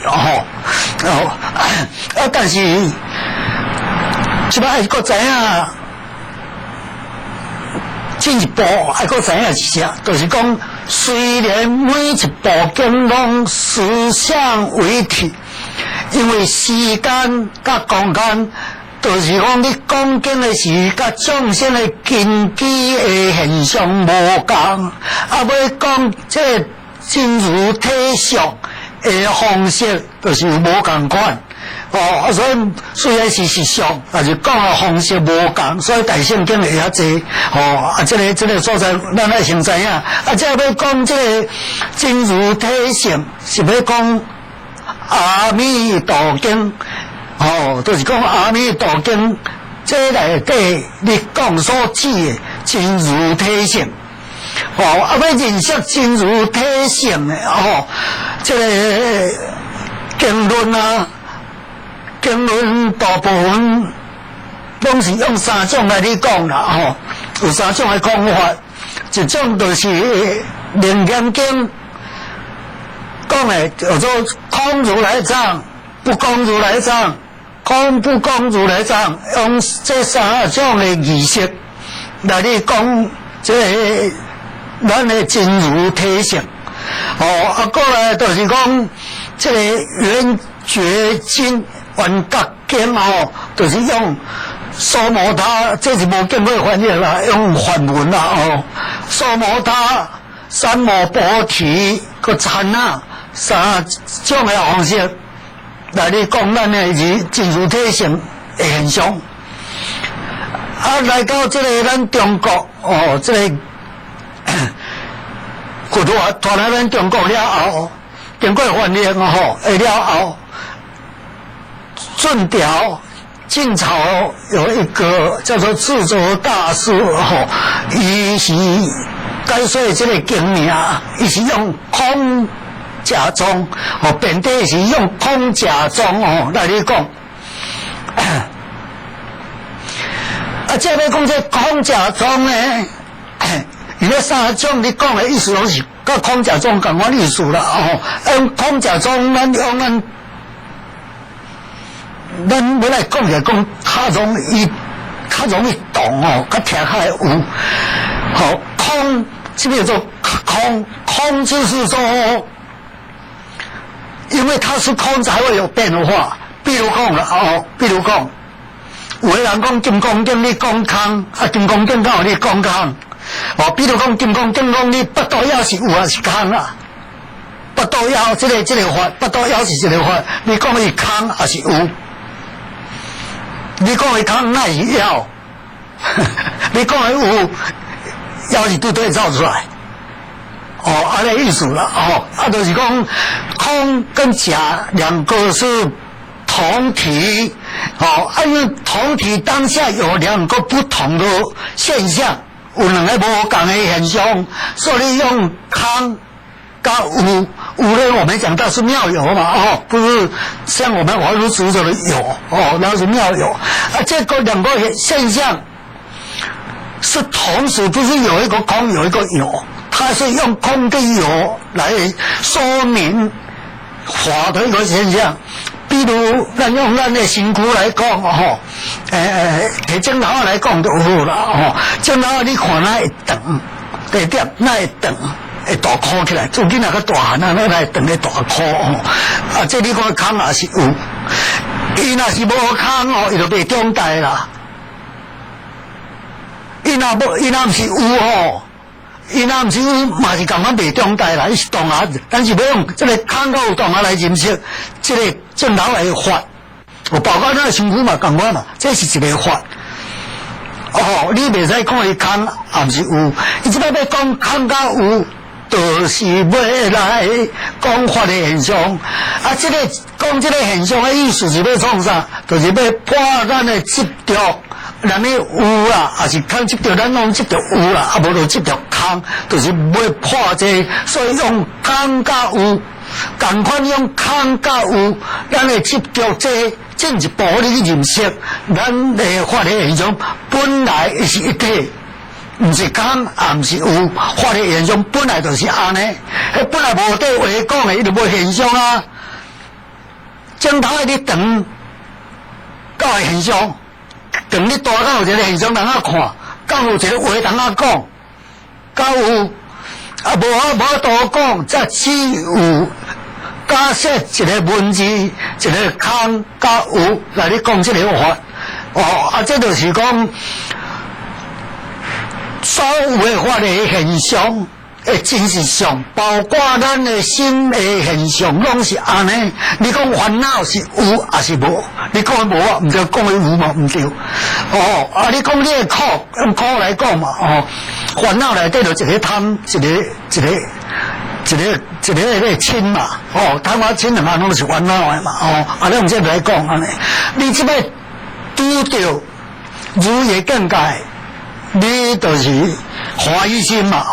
但是即摆还佫知影进一步还佫知影是啥，就是讲虽然每一部经拢实相为体，因为时间甲空间。就是讲，你讲经的是甲众生的根基的现象无共，要讲这真如体相的方式，就是无共款。所以虽然是实相，但是讲的方式无共，所以大圣经会遐济。这个所在，咱要先知影。这要讲这个真如体相，是要讲阿弥陀经。就是讲阿弥陀经这内底你讲所指的真如体性，要认识真如体性的这个经论啊，经论大部分拢是用3种来讲啦，吼，有3种的讲法，一种就是《楞严经》讲的叫做空如来藏、不空如来藏、空不空如来藏，用这3种的仪式来讲这咱的真如体性。过来就是讲这个圆觉经、圆觉经就是用娑摩他，这是无经过翻译啦，用梵文啦娑摩他、三摩波提、个禅啊，3种的方式来讲咱的真如体性的现象。来到这个咱中国这个古拖来咱中国了后，经过翻译了后，晋朝晋朝有一个叫做智州大师伊是解说这个经名，伊是用空假中变底是用空假中来讲。这要讲这空假中呢，伊咧3种你讲的意思拢是甲空假中同款意思啦用空假中，咱用咱要来讲来讲，较容易懂较听较有。空这个叫做空就是说，因为它是空才会有变化。比如讲啦有的人讲金刚经你讲空，金刚经敢有你讲空？比如讲金刚经讲你八道妖是有是空啊？八道妖这个法，八道妖是一个法，你讲伊空还是有？你讲伊空那是妖，你讲伊有，妖是对走出来。安尼意思啦就是讲空跟假2个是同体，因为同体当下有2个不同的现象，有2个不同的现象，所以用空跟有呢，我们讲到是妙有嘛不是像我们华如执着的有那是妙有这个2个现象是同时，不是有一个空有一个有，它是用空跟有来说明法的一个现象。比如咱用咱的身躯来讲摕镜头来讲就好啦镜头你看那会长，地点那会长，会大箍起来，做囡仔较大汉那会长会大箍这你看空也是有，伊若是无空伊就袂长大啦。伊若毋是有伊若毋是有，嘛是共款袂长大啦，伊是动啊，但是要用这个空到有动啊来认识这个镜头的法，包括咱的身躯嘛共款嘛，这是一个法。你袂使看伊空，也毋是有，伊即摆要讲空甲有，就是要来讲法的现象。这个讲这个现象的意思是要创啥？就是要破咱的执着。咱的有啦，也是空执着，咱拢执着有啦，无就执着空，就是要破这个，所以用空甲有，同款用空甲有，咱的执着这进一步你去认识，咱的法的现象本来是一体，毋是空，也毋是有，法的现象本来就是安尼，本来无对话讲的，伊就无现象啊。镜头的你长，到的现象。等你大到有一个现象，人啊看，到有一个话人啊讲，到有无多讲，才只有假设一个文字，一个空甲有来你讲这个法。这就是讲所有的法的现象的真实相，包括咱的心的现象，拢是安尼。你讲烦恼是有还是无？你讲无啊，毋对；讲有嘛，毋对。你讲你的苦，用苦来讲嘛，烦恼内底就一个贪，一个嗔嘛，贪啊嗔2项拢是烦恼的嘛，你用这来讲安尼。你即摆拄着如意境界，你就是欢喜心嘛，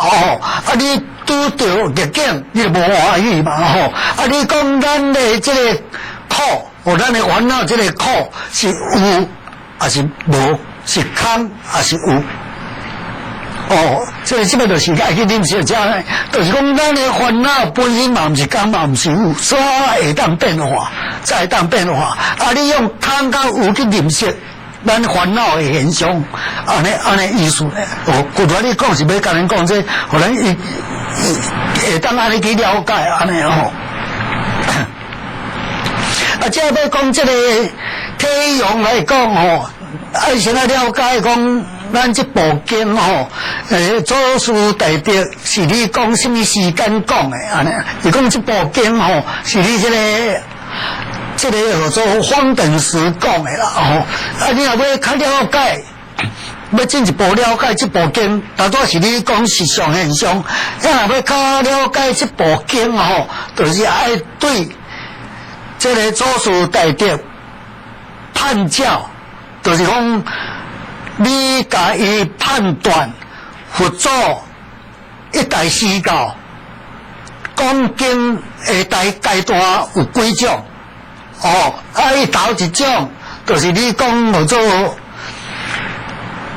你拄到逆境，你就无欢喜嘛吼。啊，你讲咱的这个苦，咱的烦恼这个苦是有还是无？是空还是有？所以这个就是爱去认识这个，就是讲咱的烦恼本身嘛，不是空嘛，不是有，所以会当变化，才会当变化。啊，你用空甲有去认识咱烦恼的现象，安尼意思咧。古代你讲是要甲人讲这，互咱会当安尼去了解安尼吼。啊，这要讲这个体用来讲吼。先来了解讲，咱这部经吼，祖师大德是你讲什么时间讲的安尼？伊讲这部经吼，是你这个叫做方等时讲的啦吼。啊，你若要较了解，要进一步了解这部经，大多是你讲实相现象。若要较了解这部经吼，就是爱对这个祖师大德判教。就是讲，你甲伊判断佛祖一代施教，讲经的阶段有几种，伊头一种就是你讲叫做，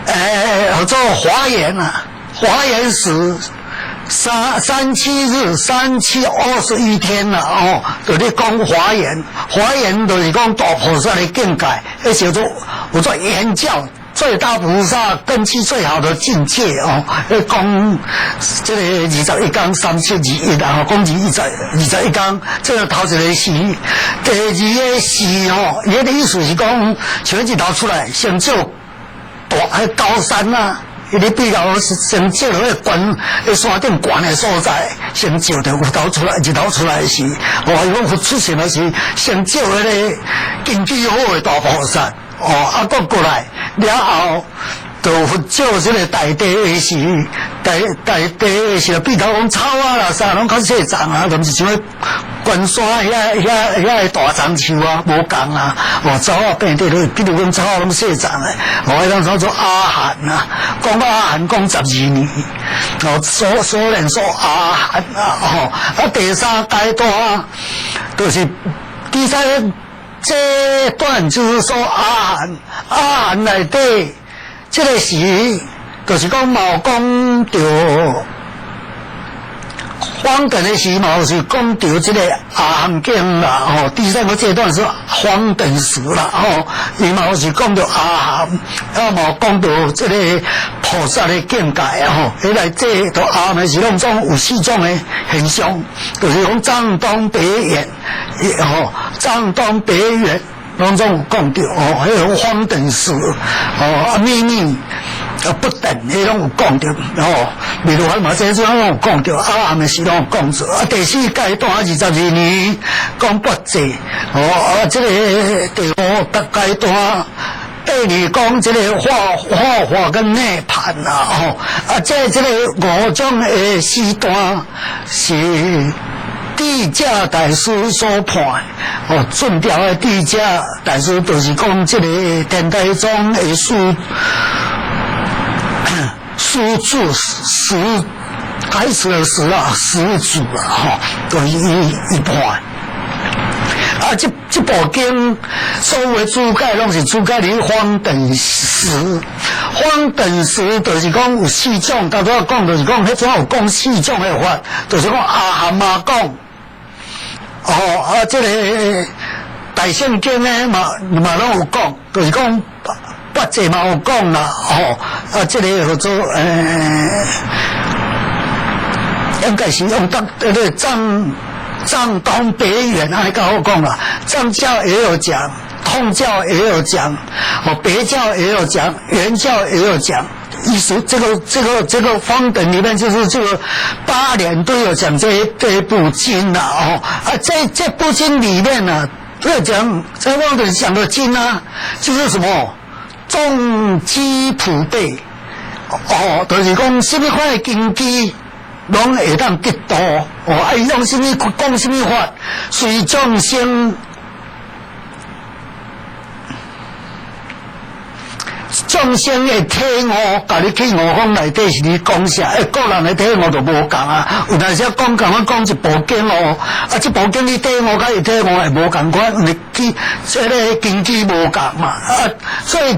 叫做华严啊，华严时37日3721天啦，就是讲华严，华严就是讲大菩萨的境界，那叫做有做言教最大菩萨根基最好的境界讲这个21纲371啊，讲21纲，这个头一个是，第二个是伊的意思是讲，像日头出来，先照大高山啊。你比较先照到悬山顶悬的所在，先照到日头出来时，伊讲佛出现的是先照迄个根基好的大菩萨，过来了后，就佛照这个大地的是大地的是，比头讲草啊啦啥，拢较细丛啊，都毋是像悬山遐个大丛树啊，无共啊，草啊变地落，比如讲草啊拢细丛的，迄种叫做阿含啊，讲阿含讲12年，所念说阿含啊，第三阶段就是第三阶段就是说阿含内底，这个是就是讲冇讲到。方等的时嘛，是讲到这个阿含经啦，第三个阶段是方等时啦，伊嘛是讲到阿含，嘛讲到这个菩萨的境界迄来这都阿含是拢种有4种的现象，就是讲藏东北远，藏东北远。拢总有讲到迄种方等时秘密不等，迄种有讲到例如嘛，这种拢有讲到，阿含的时拢有讲到。第4阶段22年讲八戒，这个第5阶段。第2讲这个化跟涅槃啦，这个5种的时段是。地价大师所判，准条的地价大师就是讲这个天台宗的书注始开始的时始祖啦，就是伊判。这部经所有的注解拢是注解伫方等时，方等时就是讲有4种，大多讲就是讲，迄种有讲4种的法，就是讲阿含嘛讲。这个大圣经呢嘛拢有讲，就是讲八戒嘛有讲啦，这个叫做应该是用藏东北远还较好讲啦，藏教也有讲，通教也有讲，别教也有讲，原教也有讲。意思这个方等里面就是这个8年都有讲这部经啦，这部经里面呢，要讲这方等讲的经啊，就是什么众基普备，就是讲什么款的根基，拢会当得到，用什么讲什么法，随众生。众生的体悟，甲你去悟方内底是你讲啥？个人的体悟就无共啊。有当时讲讲一部经哦，啊，这部经你体悟甲伊体悟会无共款，你去这个根基无共嘛啊，所以。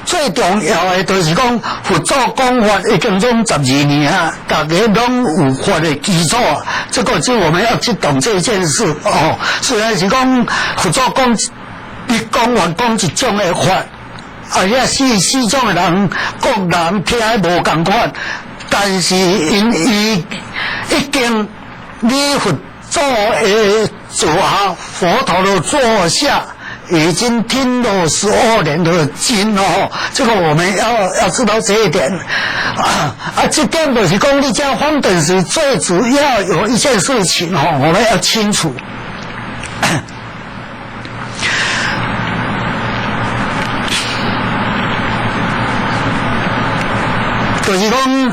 最重要的就是讲，佛祖讲法已经总12年啊，大家拢有法的基础啊。这个就我们要去懂这件事哦。虽然是讲佛祖讲，你讲完讲一种的法，啊，四种的人各人听无共款，但是因已经你佛祖的座下，佛陀的座下。已经听了12年的经哦，这个我们要知道这一点这点就是讲你讲方等时最主要有一件事情哦，我们要清楚，就是讲，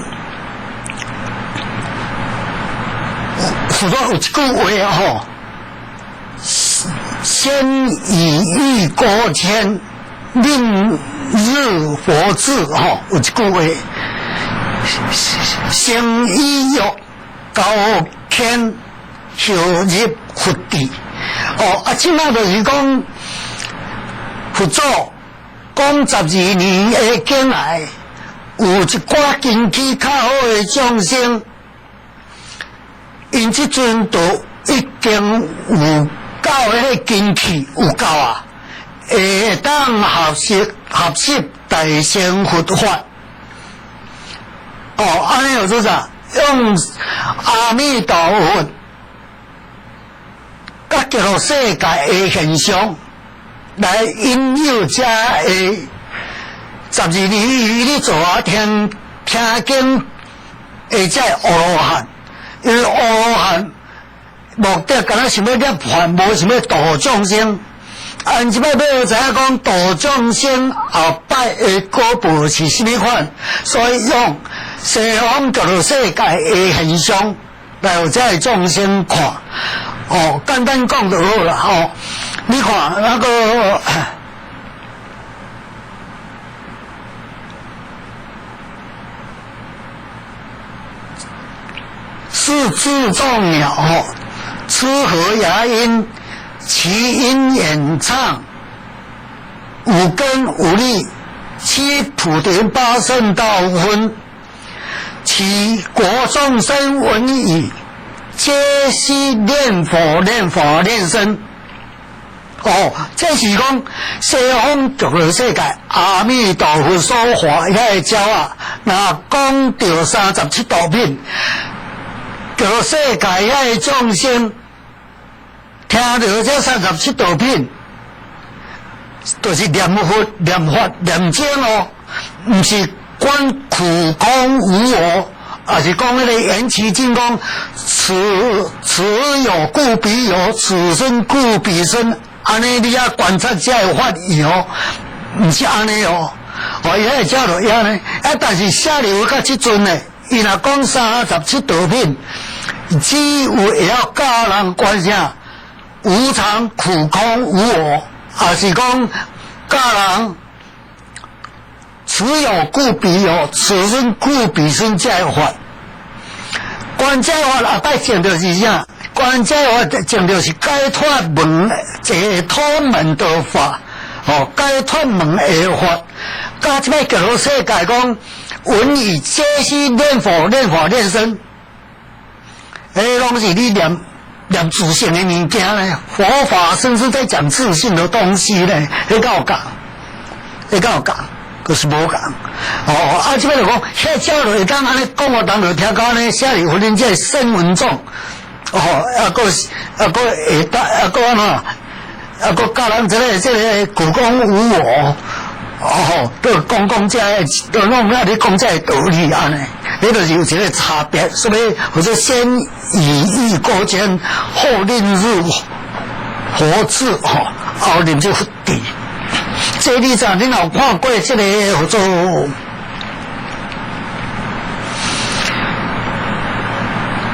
佛陀有一句话吼。先以欲过谦，令日佛智吼，有一句话，先以欲高谦，后入佛地。即卖就是讲，佛祖讲12年的经来，有一寡根基较好的众生，因即阵都已经有。到迄个根气有够啊，会当合适大乘佛法。安尼有啥？用阿弥陀佛甲极乐世界的现象来引诱这个12年你坐下听经的这阿罗汉，因为阿罗汉。目的敢若想要涅槃，无想要度众生。因即摆要知影讲度众生后摆的果报是甚么款，所以用西方极乐世界的现象来互这个众生看。简单讲就好啦。你看那个。是自众鸟吃和牙音，其音演唱，五根五力，七普贤八圣道分，其国众生闻已，皆悉念佛念法念僧。这是讲西方极乐世界阿弥陀佛所化遐个鸟啊，若讲到37道品。极乐世界遐个众生听到这37道品，就是念佛、念法、念经毋是观苦空无我，而是讲迄个缘起经讲，此有故彼有，此生故彼生，安尼你要观察这个法义毋是安尼伊遐个叫落遐呢，但是下流到即阵呢。伊若讲37道品，只有会晓教人观啥无常、苦、空、无我，也是讲教人此有故彼有，此生故彼生这个法。观这法后摆讲到是啥？观这法讲到是解脱门、解脱门的法，解脱门的法。甲即摆极乐世界讲。闻已皆悉念佛念法念僧，拢是你念自性的物件呢。佛法甚至在讲自性的东西呢，迄个有讲，就是无讲。即摆就讲，遐教落会当安尼讲，我当落听讲呢，下里有恁这声闻众，会教人这个苦空无我。都讲这个，都弄遐你讲这个道理安尼，你就是有一个差别。所以或者先以欲过谦，后令入佛智，后令入佛地。这你知，你有看过这个叫做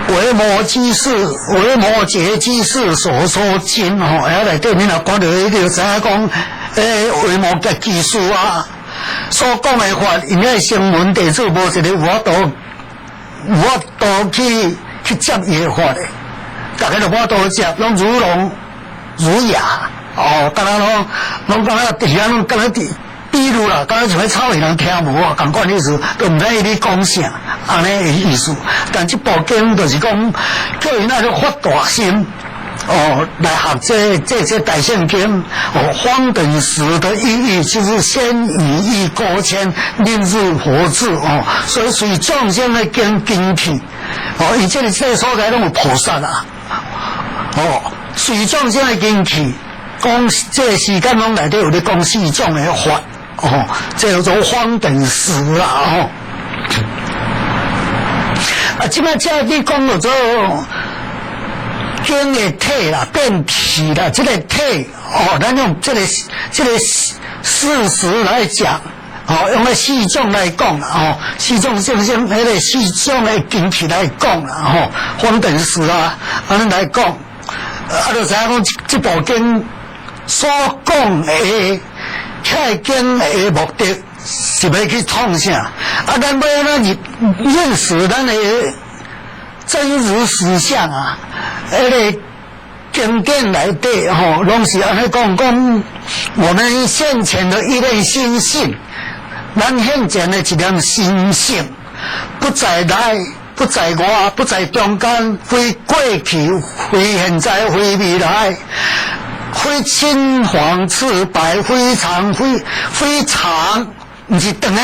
维摩诘居士所说经遐内底你若看到，你就知影讲。维摩诘居士啊，所讲的法，因为声闻弟子无一个有法度去接伊的法的，大家都无法度接，拢如聋如哑。哦，当然拢讲啊，底下拢讲啊比如啦，刚才像草原人听无啊，共款意思，都唔知伊讲啥，安尼的意思。但这部经就是讲，叫伊那个发大心。哦，来学这大圣经哦，方等时的意义就是先以意过谦，令入佛智哦，所以随众生的经气哦，以前的这个所在拢有菩萨啦哦，随众生的经气，讲这个时间拢内底有咧讲四种的法哦，这叫做方等时啦哦。啊，即摆这你讲到做。经的体啦，变体啦，这个体哦，咱用这个事实来讲，哦，用个四种来讲啦，哦，四种圣性那个四种的经体来讲啦，哦，方等时啊，安尼来讲，就知影讲这部经所讲的开经的目的是要去创啥？啊，咱要咱认识咱的真如实相啊！那个经典内底吼，拢是安尼讲，我们现前的一念心性，咱现前的一念心性，不在内，不在外，不在中间，非过去，非现在，非未来，非青黄赤白，非长，非长，不是长的，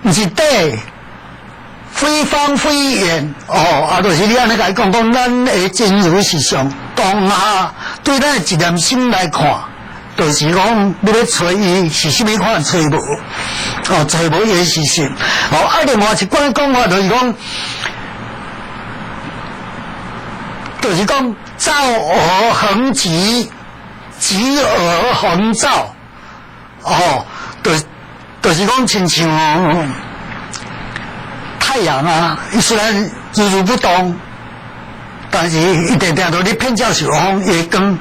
不是短。非方非圆哦，啊，就是你安尼来讲，咱的真如实相当下对咱的一念心来看，就是讲你要找伊是什么款找无哦，找无伊是实哦。啊，另外一款讲法就是讲，照而恒极，极而恒照哦，就是讲亲像。太阳啊，伊虽然如如不动，但是一定定都咧偏照受风夜光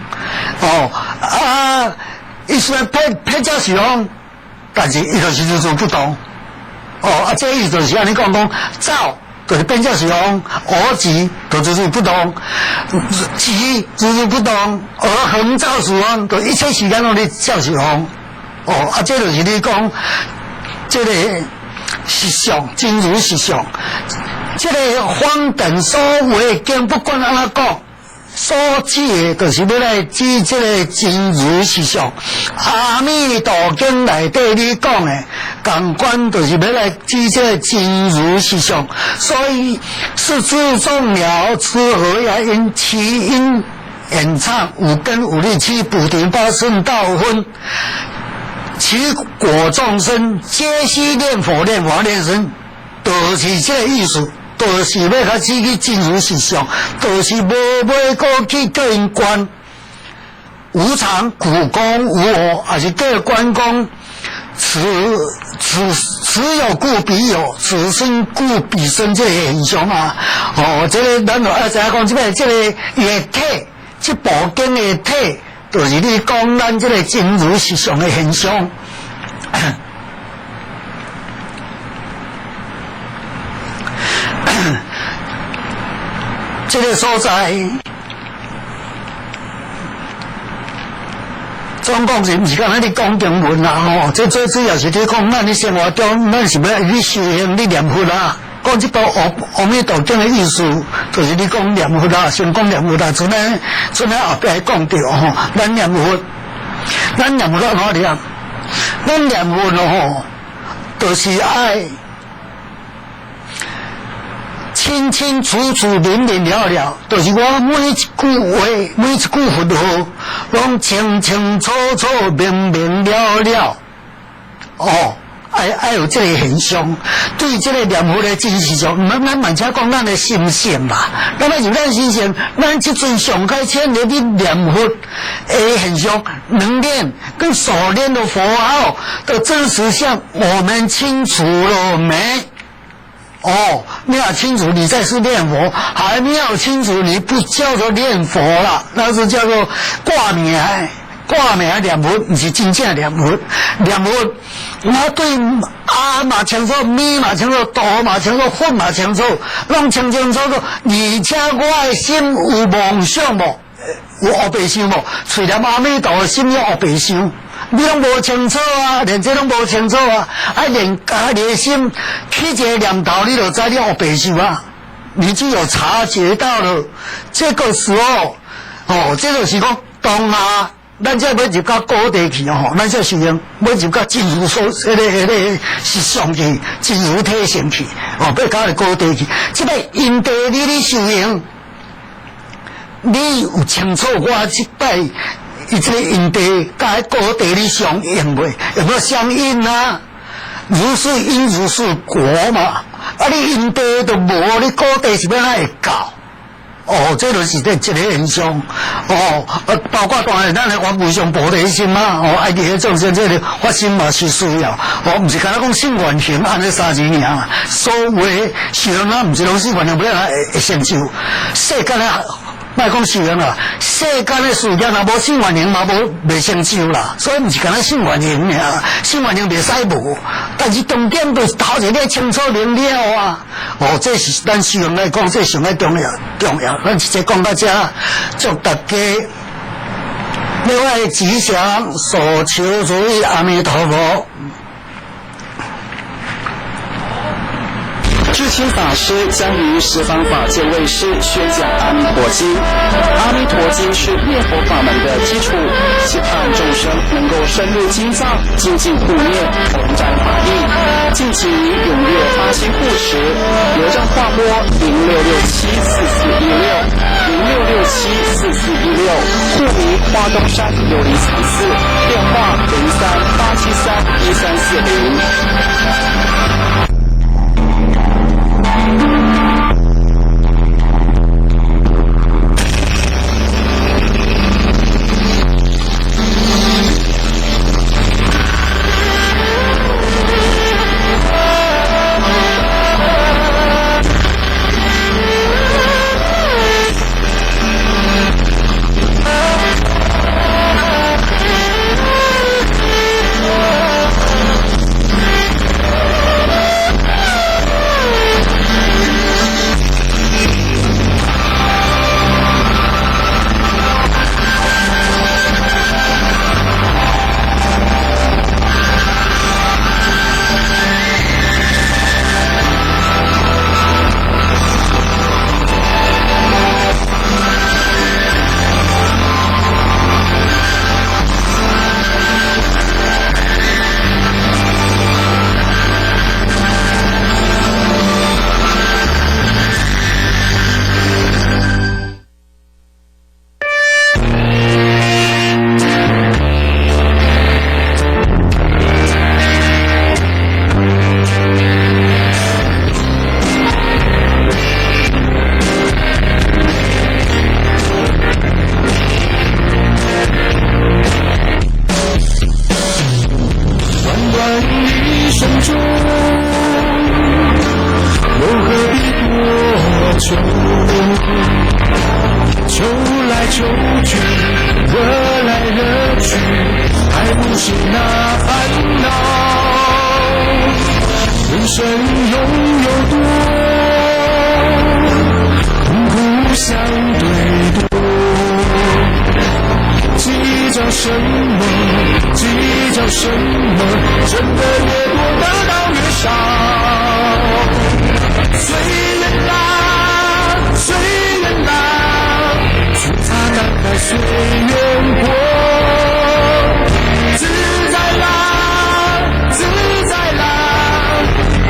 哦啊！伊虽然偏照受风，但是伊就是如如不动哦啊！这意思就是安尼讲，照就是偏照受风，而极就如如不动，极如如不动，而恒照受风，就一切时间拢咧照受风哦啊！这就是你讲这个。实相，真如实相，这个方等所谓经，不管安怎讲，所指的就是要来指这个真如实相。阿弥陀经内底你讲的，共款就是要来指这个真如实相。所以是自众了，此何也因其因演唱五根五力七补顶八圣道分。其果众生皆须念佛、念法、念僧，就是这个意思，就是要甲自己真如实相，就是无要过去叫因观无常、苦功、无我，还是叫观讲此有故彼有，此生故彼生这个现象啊！哦，这个咱就爱知影讲，这个伊的体，这部经的体。就是你讲咱这个真如实相的现象，这个所在，总讲是毋是讲咱咧讲经文啦吼？这最主要是你讲咱咧生活中，咱是要你修行、你念佛啦。讲这部阿弥陀经的意思，就是你讲念佛啦，先讲念佛啦，阵后壁讲着吼，咱念佛安怎念？咱念佛吼，就是爱清清楚楚、明明了了，就是我每一句话、每一句佛号，拢清清楚楚、明明了了。哦。爱有这个现象，对这个念佛的真实上，咱慢且讲咱的心性嘛。咱要有咱心性，咱这阵上开千年的念佛的现象，能念跟所念的佛号的真实相，我们清楚了没？哦，你要清楚，你才是念佛；还没有清楚，你不叫做念佛了，那是叫做挂名。挂名念佛，不是真正念佛。念佛，我对啊嘛清楚，咪嘛清楚，道嘛清楚，佛嘛清楚，拢清清楚楚。而且我的心有梦想无？有黑白想无？嘴念阿弥陀佛，心有黑白想。你拢无清楚啊，连这拢无清楚啊！连家己的心起一个念头，你就知你黑白想啊！你只有察觉到了，这个时候，这就是讲当下，咱才要入到高地去咱才修行要入到进入所迄个实相去，进入体性去，要到高地去。这个因地你修行，你有清楚我这摆。伊这因地甲高地你相应袂，有没有相应啊？如是因如是果嘛。你因地都无，你高地是要哪会到？这就是一个现象。包括当然咱的发无上菩提心嘛。爱伫迄众生这个发心嘛是需要。毋是干那讲信愿行安尼三字尔嘛。所谓修行啊，毋是拢信愿行，不然会成就世间啊。莫讲修行啦，世间的事业若无信愿行嘛袂成就啦，所以毋是干那信愿行尔，信愿行袂使无，但是重点就是头一个清楚明了啊。这是咱修行来讲，这上个重要。咱直接讲到这，祝大家另外吉祥，所求如意，阿弥陀佛。智清法师将于十方法界为师宣讲《阿弥陀经》。《阿弥陀经》是念佛法门的基础，期盼众生能够深入经藏，精进护念，同沾法益。敬请踊跃发心护持，邮政划拨06674416，06674416，户名花东山幽灵禅寺，电话03-873-1340。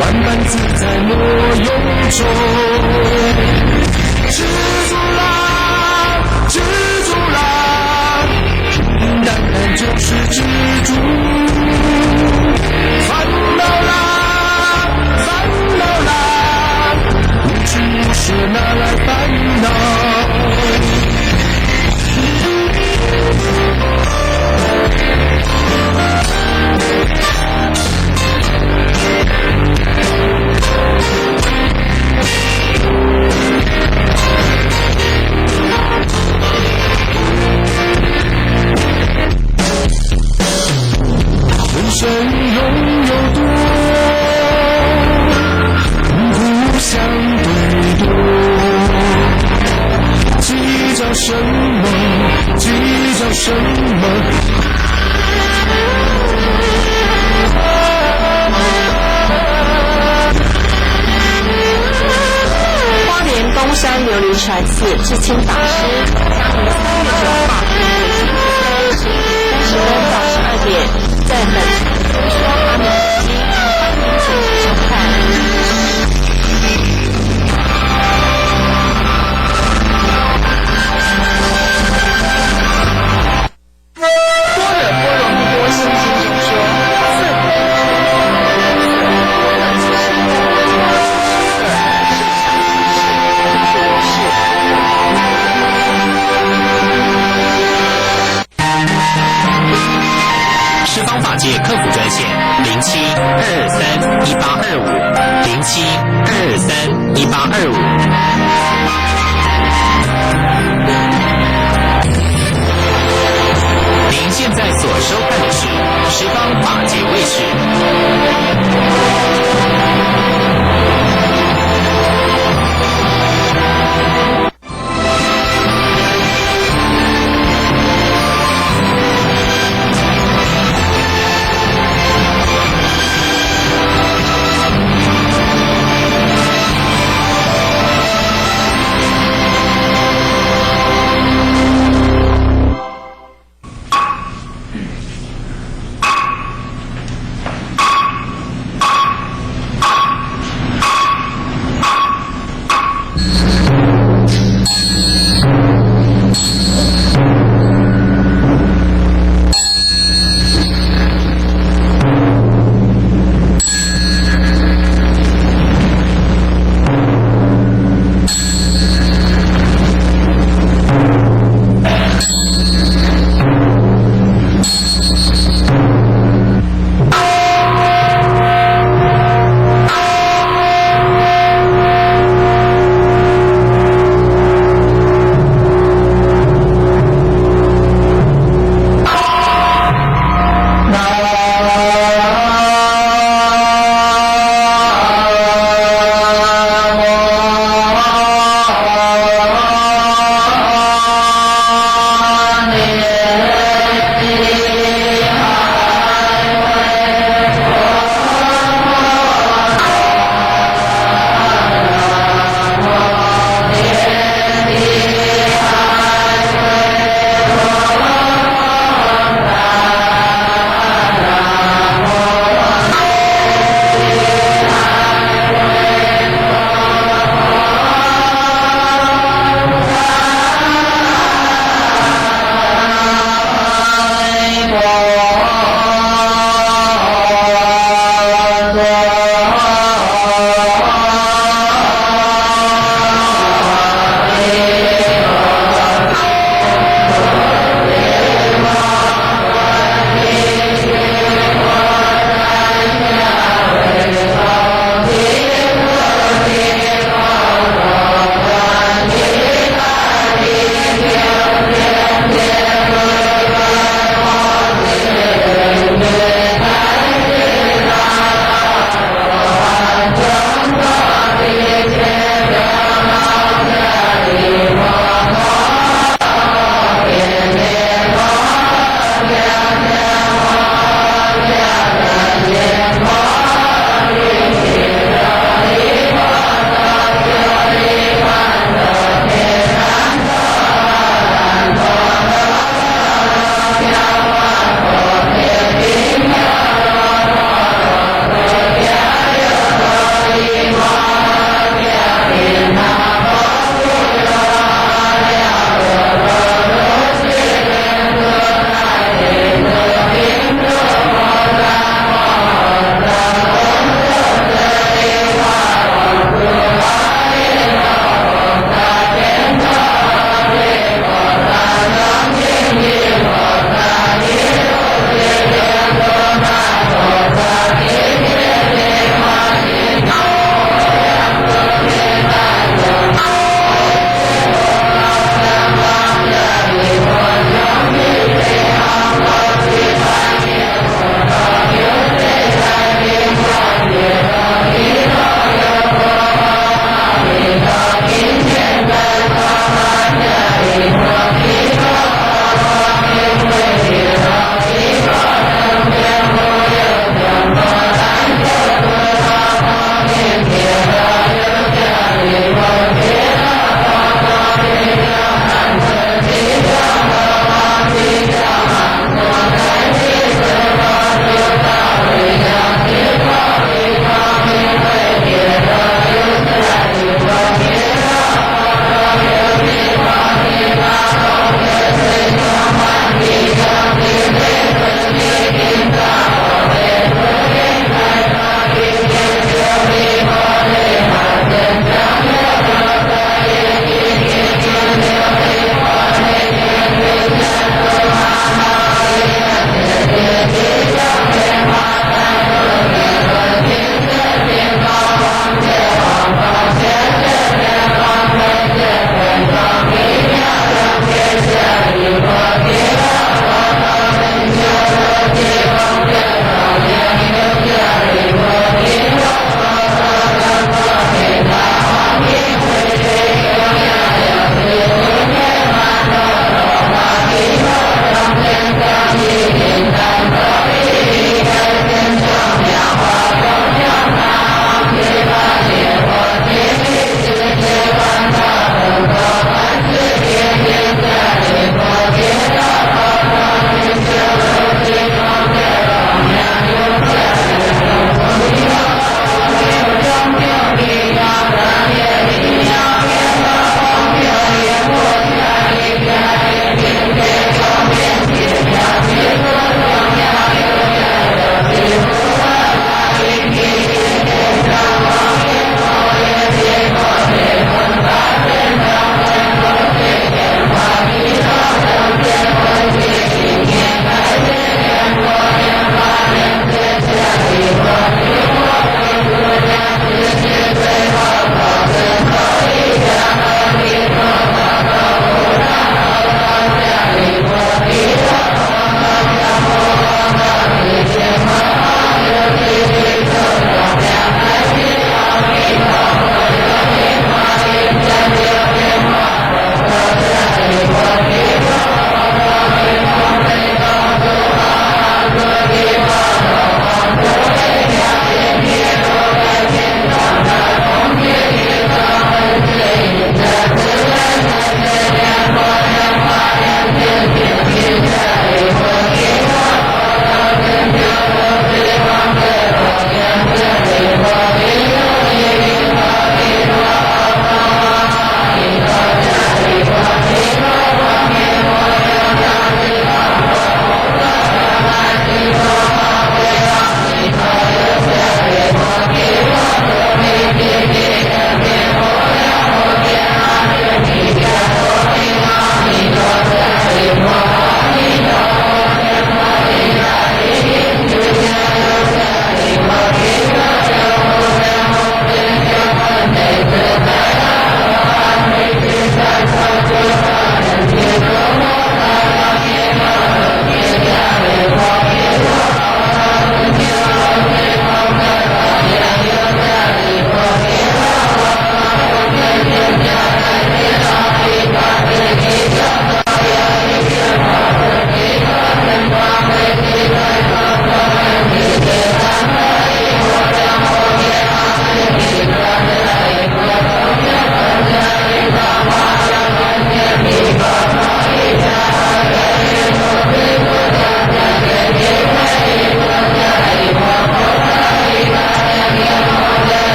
万般自在中山琉璃禅寺智清法师将于3月9号10分到12点，在本堂说阿弥陀经，欢迎请您收看。般若波罗蜜多心经中说，十方法界客服专线07-223-1825，07-223-1825。您现在所收看的是十方法界卫视。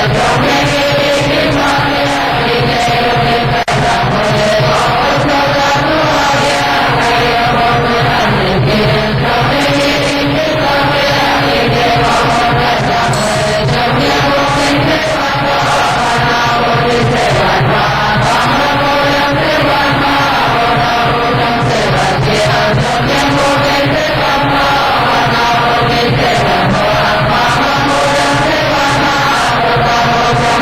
Hãy subscribe cho kênh Ghiền Mì Gõ để không bỏ lỡ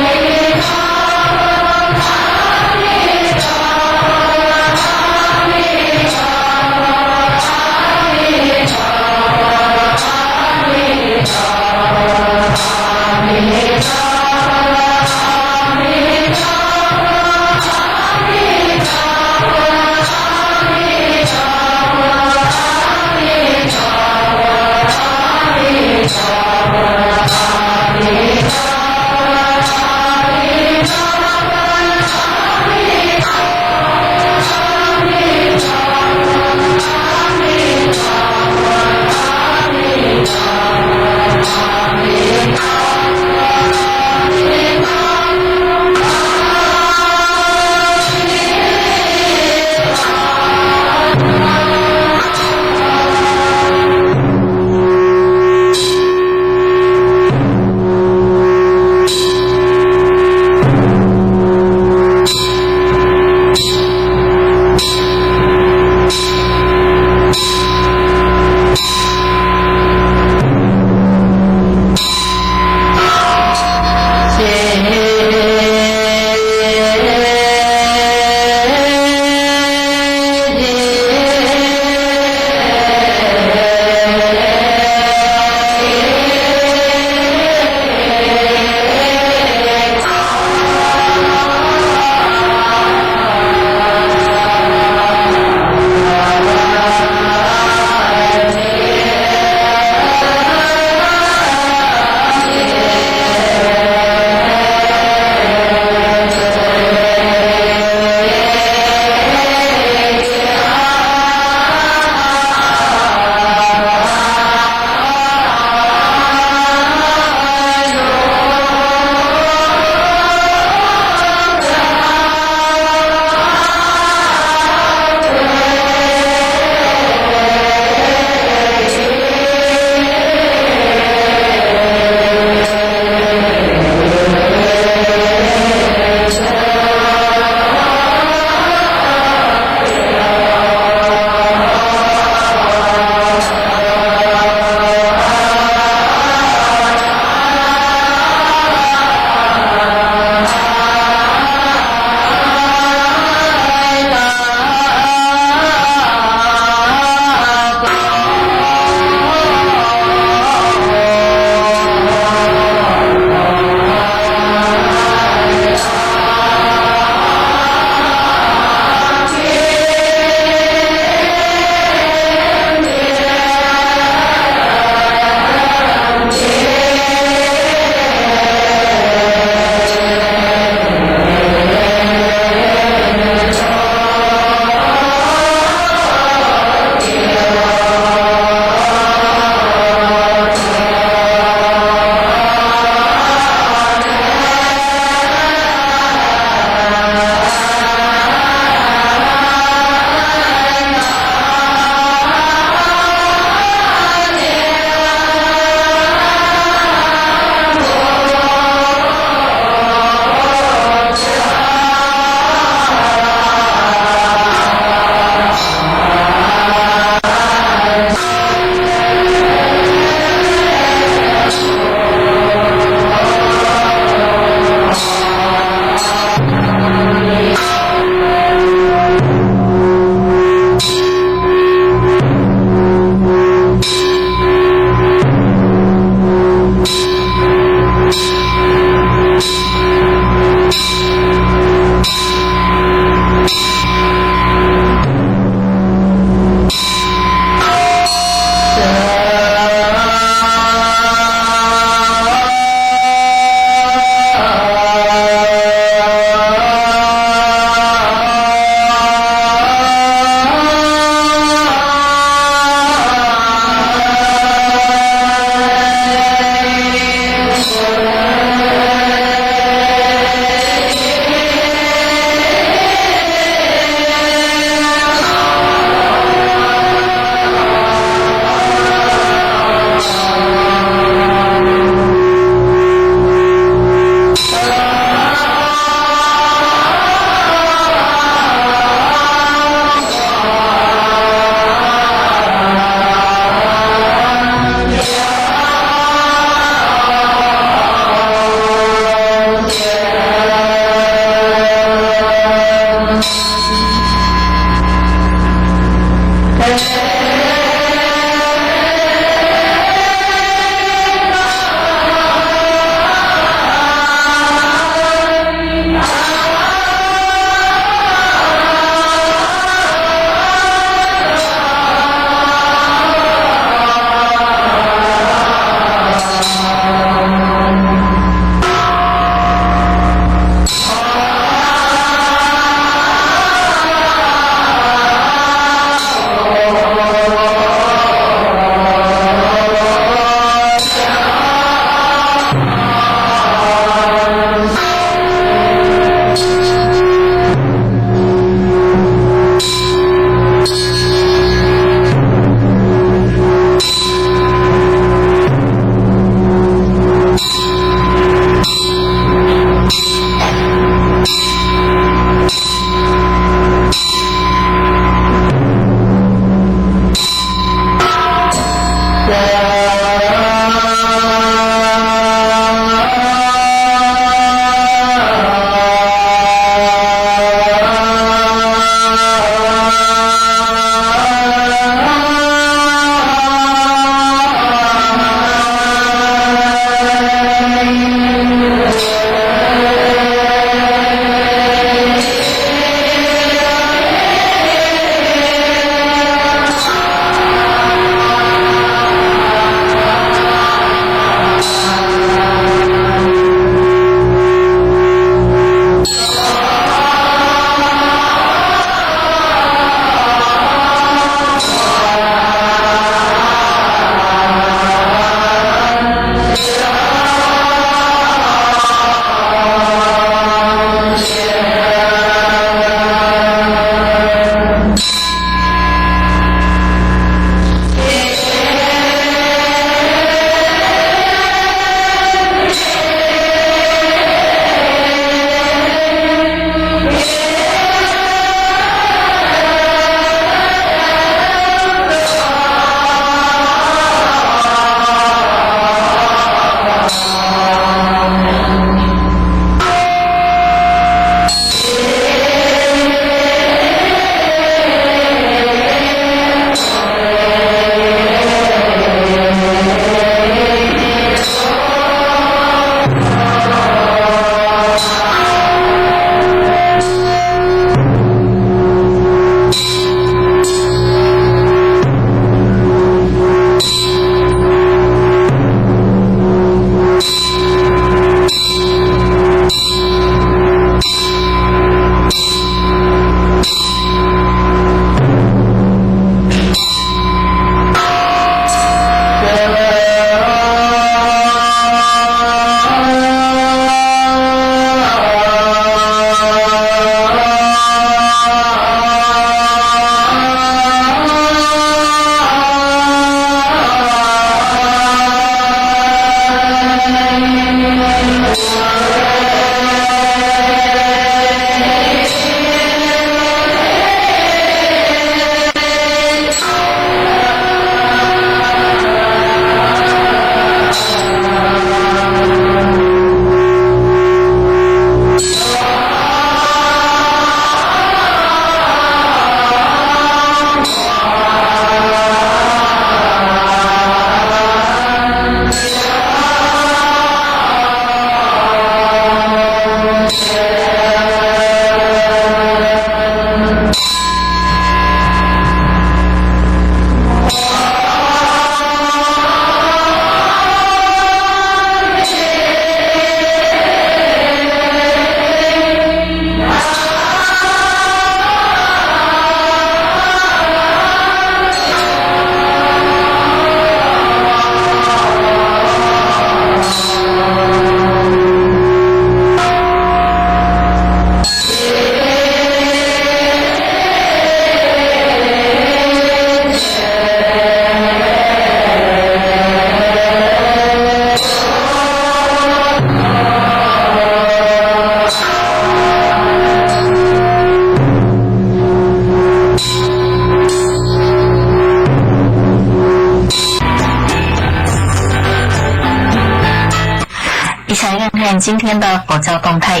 看今天的佛教动态。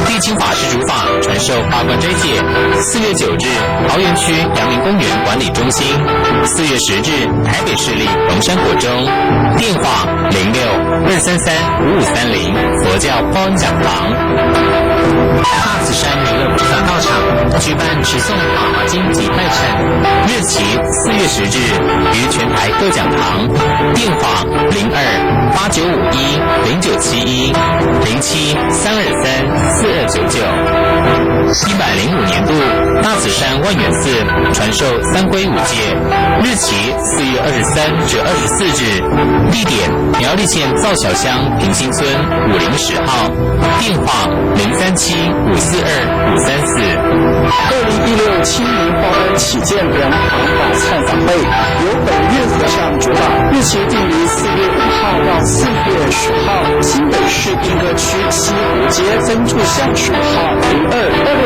地清法师主法传授八关斋戒。4月9日，桃园区阳明公园管理中心；4月10日，台北市立龙山国中。电话06-233-5530，佛教报恩讲堂。大慈山弥勒菩萨道场举办持诵《法华经》及拜忏，日期4月10日于全台各讲堂。电话02-8951-0971-07-323-4299。105年度大慈山万源寺传授三皈五戒，日期4月23至24日，地点苗栗县皂小乡平心村501号，电话037-542-534。2016清明报恩起见良堂法忏访会由本院和尚主导，日期定于4月5号到4月10号，新北市莺歌区西湖街分驻巷10号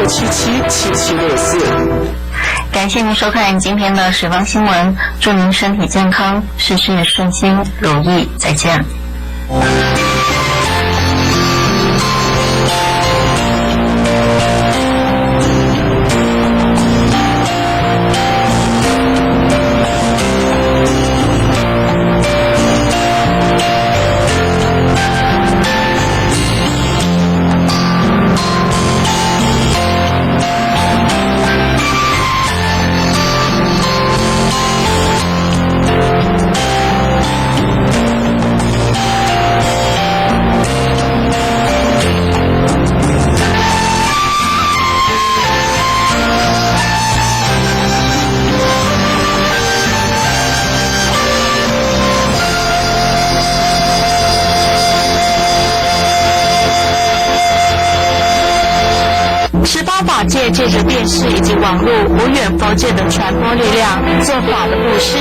02-2677-7764。感谢您收看今天的十方新闻，祝您身体健康，事事顺心如意，再见。十方法界借着电视以及网络无远佛界的传播力量，做法的布施，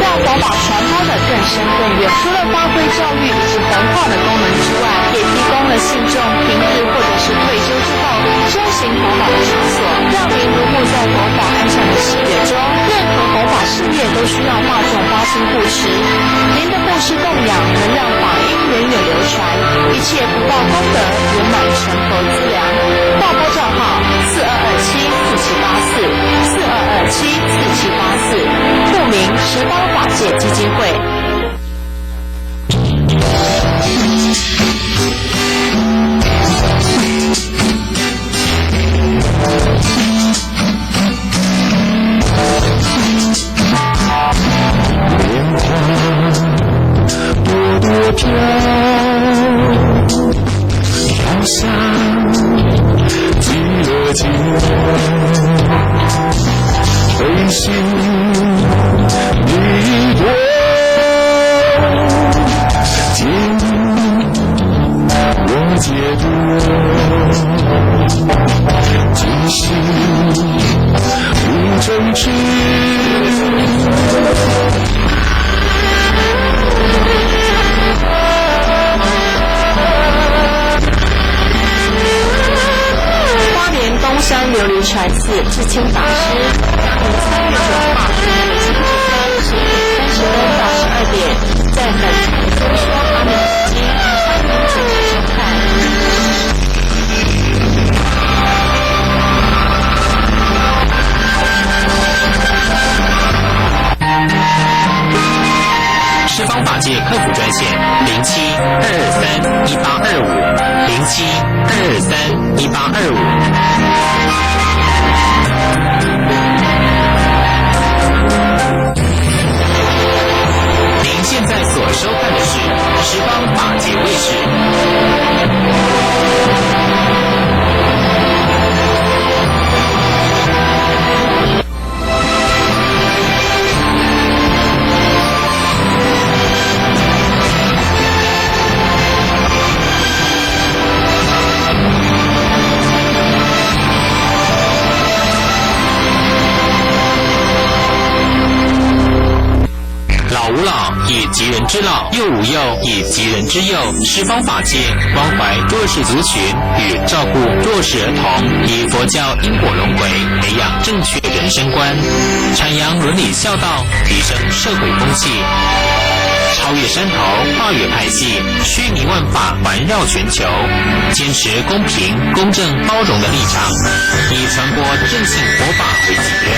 让佛法传播的更深更远。除了发挥教育以及弘化的功能之外，也提供了信众平日或者是退休之后修行佛法的场所，让您如沐在佛法安详的喜悦中。任何佛法事业都需要大众发心布施，您的布施供养能让法音源远流传，一切福报功德圆满成佛资粮。报拨账号4227-4784，4227-4784，户名十方法界基金会。飘向极乐界，飞行一朵，今我解脱，今夕无争执。东山琉璃禅寺智清法师，3月9号11点30到12点，在本台说阿弥陀经，欢迎准时收看。十方法界客服专线07-223-1825，07-223-1825。您现在所收看的是十方法界卫视。及人之老，幼无幼以及人之幼，十方法界关怀弱势族群与照顾弱势儿童，以佛教因果轮回培养正确人生观，阐扬伦理孝道，提升社会风气。超越山头，跨越派系，虚弥万法环绕全球，坚持公平、公正、包容的立场，以传播正信佛法为己任。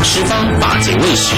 十方法界卫士。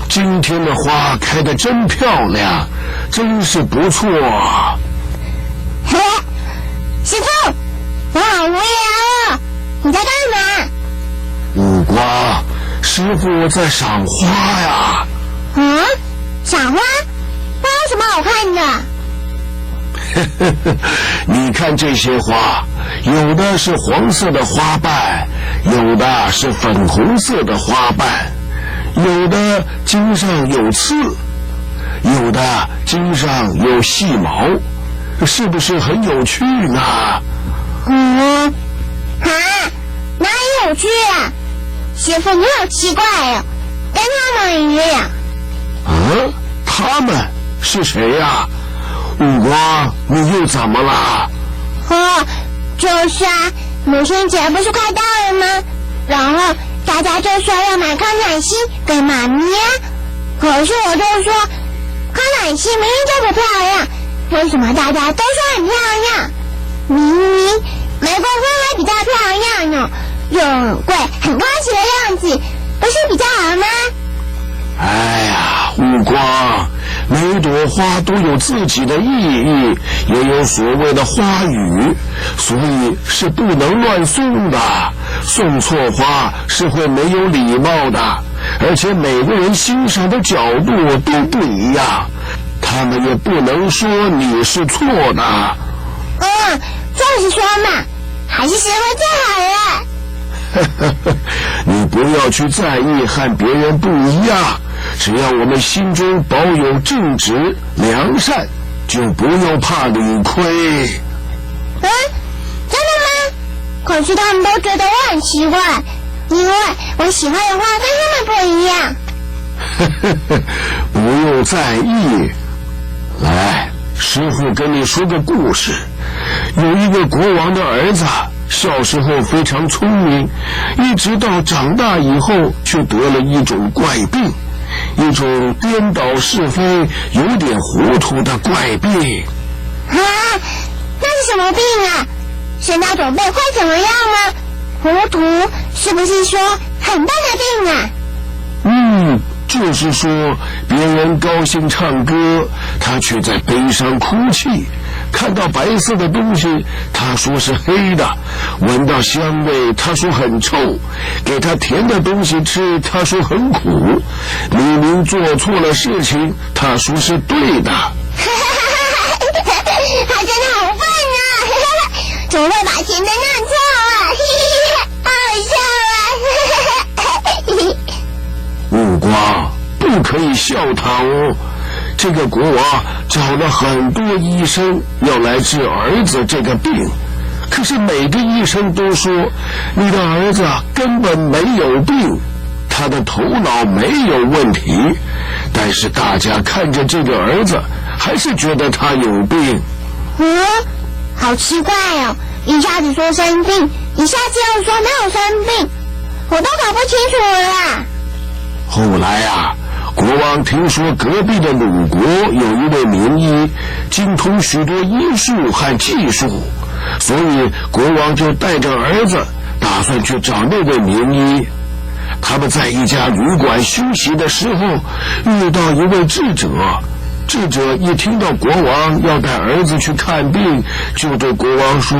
今天的花开得真漂亮，真是不错啊！师父，我好无聊哦，你在干嘛？五瓜，师父在赏花呀。赏花？那有什么好看的？你看这些花，有的是黄色的花瓣，有的是粉红色的花瓣，有的茎上有刺，有的茎上有细毛，是不是很有趣呢？哪里有趣啊？师父你好奇怪哦，跟他们一样。他们是谁呀？五瓜，你又怎么了？就是啊，母亲节不是快到了吗？然后大家就说要买康乃馨给妈咪，可是我就说康乃馨明明就不漂亮，为什么大家都说很漂亮？明明玫瑰花还比较漂亮呢，用贵很高级的样子，不是比较好吗？哎呀，五瓜，每朵花都有自己的意义，也有所谓的花语，所以是不能乱送的。送错花是会没有礼貌的，而且每个人欣赏的角度都不一样，他们也不能说你是错的。就是说嘛，还是师父最好了。你不要去在意和别人不一样，只要我们心中保有正直良善，就不用怕理亏。真的吗？可是他们都觉得我很奇怪，因为我喜欢的花跟他们不一样。不用在意。来，师父跟你说个故事。有一个国王的儿子，小时候非常聪明，一直到长大以后却得了一种怪病，一种颠倒是非、有点糊涂的怪病。那是什么病啊？是那种病会怎么样吗？糊涂是不是说很笨的病啊？就是说别人高兴唱歌，他却在悲伤哭泣；看到白色的东西，他说是黑的；闻到香味，他说很臭；给他甜的东西吃，他说很苦；明明做错了事情，他说是对的。他真的好笨啊！怎么会把甜的弄错啊？好笑啊！五瓜，不可以笑他哦。这个国王找了很多医生要来治儿子这个病，可是每个医生都说你的儿子根本没有病，他的头脑没有问题，但是大家看着这个儿子还是觉得他有病。好奇怪哦，一下子说生病，一下子又说没有生病，我都搞不清楚了啦。后来国王听说隔壁的鲁国有一位名医，精通许多医术和技术，所以国王就带着儿子打算去找那位名医。他们在一家旅馆休息的时候，遇到一位智者。智者一听到国王要带儿子去看病，就对国王说：“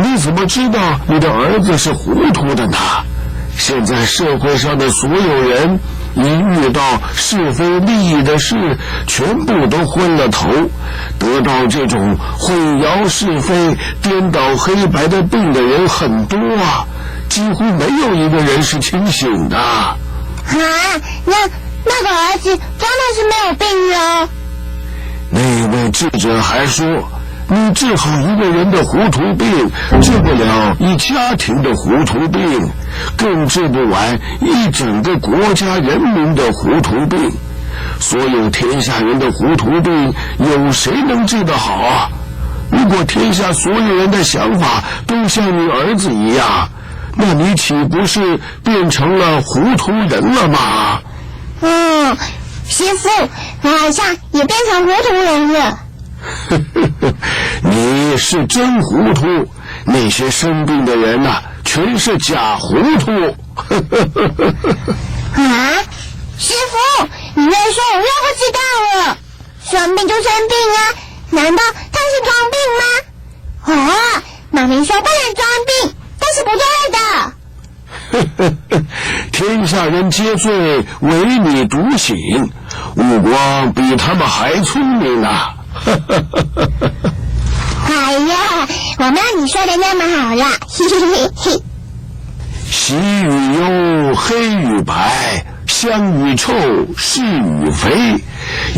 你怎么知道你的儿子是糊涂的呢？现在社会上的所有人，一遇到是非利益的事，全部都昏了头，得到这种混淆是非、颠倒黑白的病的人很多啊，几乎没有一个人是清醒的。”啊，那个儿子真的是没有病哟。那位智者还说，你治好一个人的糊涂病，治不了一家庭的糊涂病，更治不完一整个国家人民的糊涂病。所有天下人的糊涂病，有谁能治得好啊？如果天下所有人的想法都像你儿子一样，那你岂不是变成了糊涂人了吗？师父，我好像也变成糊涂人了。你是真糊涂，那些生病的人啊，全是假糊涂。师父，你越说我越不知道了。生病就生病啊，难道他是装病吗？妈咪说不能装病，但是不对的。天下人皆醉，唯你独醒。悟光比他们还聪明啊！哎呀，我没有你说的那么好啦。喜与忧，黑与白，香与臭，是与非，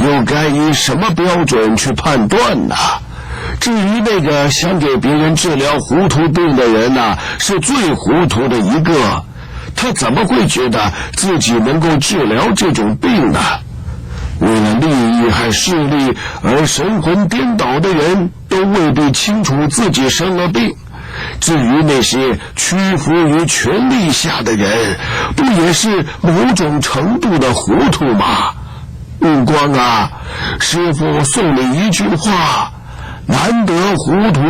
又该以什么标准去判断呢？至于那个想给别人治疗糊涂病的人呢，是最糊涂的一个。他怎么会觉得自己能够治疗这种病呢？为了利益和势力而神魂颠倒的人，都未必清楚自己生了病。至于那些屈服于权力下的人，不也是某种程度的糊涂吗？悟光啊，师父送你一句话：难得糊涂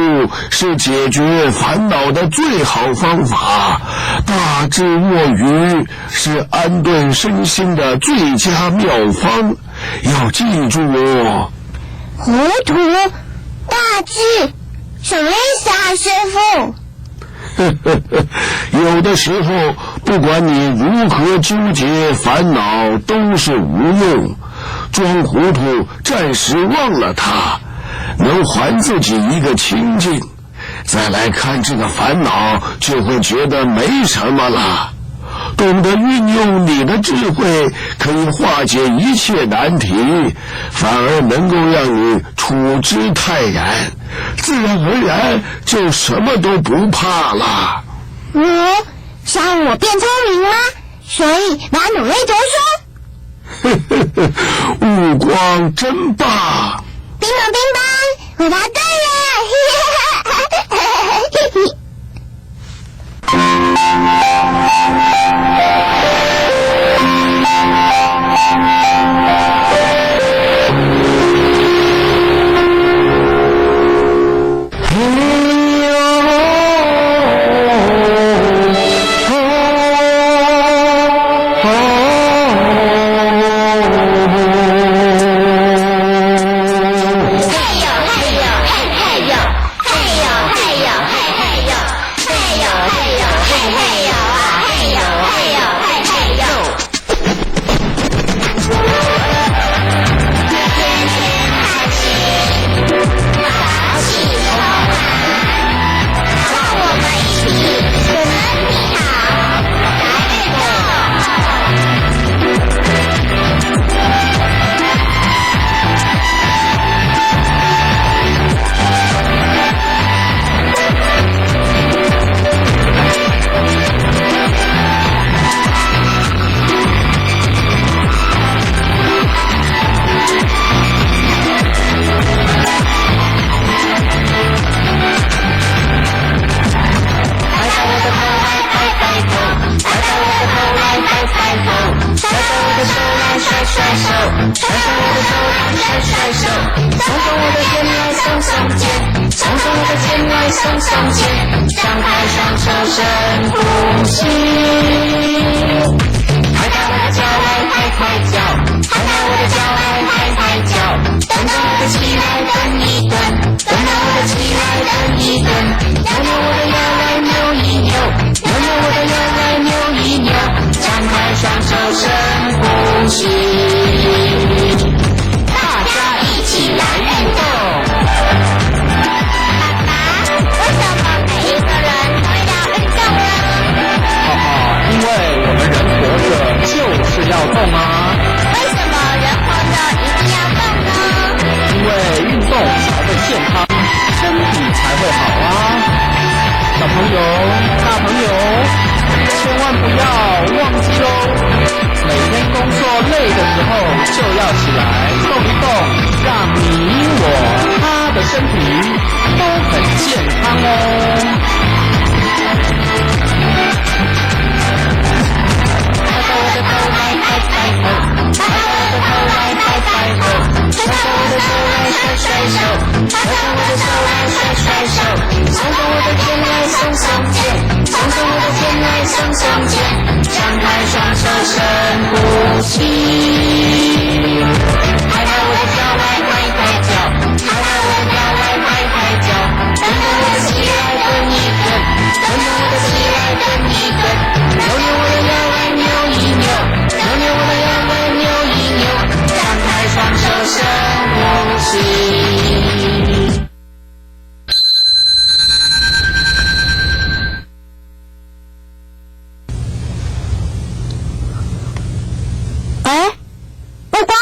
是解决烦恼的最好方法，大智若愚是安顿身心的最佳妙方。要记住哦。糊涂大智什么意思啊，师父？有的时候不管你如何纠结烦恼都是无用，装糊涂暂时忘了它，能还自己一个清净，再来看这个烦恼就会觉得没什么了。懂得运用你的智慧，可以化解一切难题，反而能够让你处之泰然，自然而然就什么都不怕了。像我变聪明了，所以我要努力读书。悟光真棒！乒乓乒乓，我答对了！甩甩我的手来甩甩手，松松我的肩来松松肩。松松我的肩来松松肩，张开双手深呼吸。抬高我的脚来抬抬脚，抬高我的脚来抬抬脚，蹬蹬我的起来蹬一蹬，蹬蹬我的起来蹬一蹬，扭扭我的腰来扭一扭，扭扭我的腰来扭一扭，张开双手深呼吸。大家一起来运动。为什么每一个人都要运动呢？因为我们人活着就是要动啊。为什么人活着一定要动呢？因为运动才会健康，身体才会好啊。小朋友、大朋友，千万不要忘记喽！每天工作累的时候就要起来动一动，让你我他的身体都很健康哦。抬高我的头来抬抬头，抬高我的头来抬抬头，抬高我的手来甩甩手，抬高我的手来甩甩手，松松我的肩来松松肩，松松我的肩来松松肩，张开双手深呼吸。抬高我的脚来抬抬脚，抬高我的脚来抬抬脚，蹬蹬我的起来蹬一蹬，蹬蹬我的起来蹬一蹬，扭扭我的腰来扭一扭，扭扭我的腰来扭一扭，张开双手深呼吸。哎，乌瓜，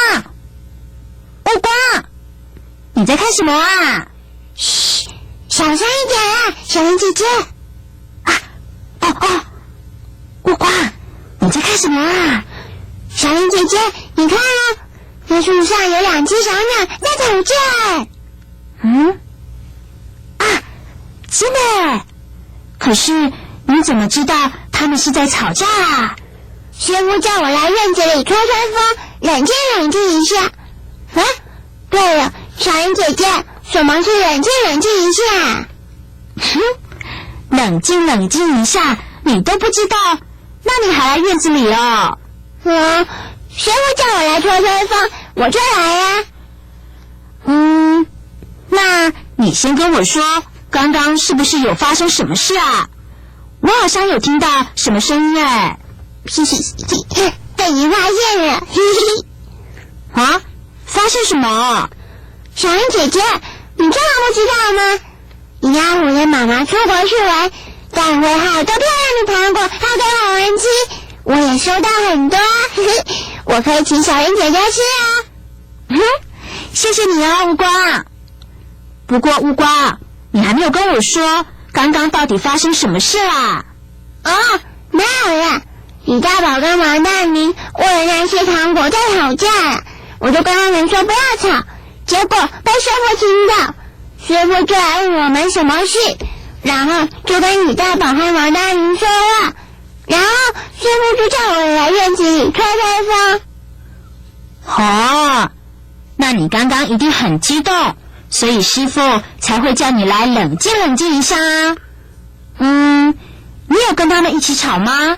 乌瓜，你在看什么啊？嘘，小声一点啊，小林姐姐。乌瓜，你在看什么啊？小林姐姐，你看啊，那树上有两只小鸟在吵架。真的？可是你怎么知道他们是在吵架啊？师傅叫我来院子里吹吹风，冷静冷静一下。啊，对了，小林姐姐，什么是冷静冷静一下？冷静冷静一下，你都不知道，那你还来院子里哦？师傅叫我来吹吹风，我就来呀。那你先跟我说，刚刚是不是有发生什么事啊？我好像有听到什么声音哎。被你发现了。啊？发现什么？小英姐姐，你这样不知道吗？你家我的妈妈出国去玩，带回好多漂亮的糖果，要给我们吃。我也收到很多，我可以请小英姐姐吃啊。谢谢你哦，乌瓜。不过乌瓜，你还没有跟我说刚刚到底发生什么事啊？没有啦。李大宝跟王大明为了那些糖果在吵架，我就跟他们说不要吵，结果被师傅听到，师傅就来问我们什么事，然后就跟李大宝和王大明说了，然后师傅就叫我来院子里吹吹风。那你刚刚一定很激动，所以师傅才会叫你来冷静冷静一下啊。你有跟他们一起吵吗？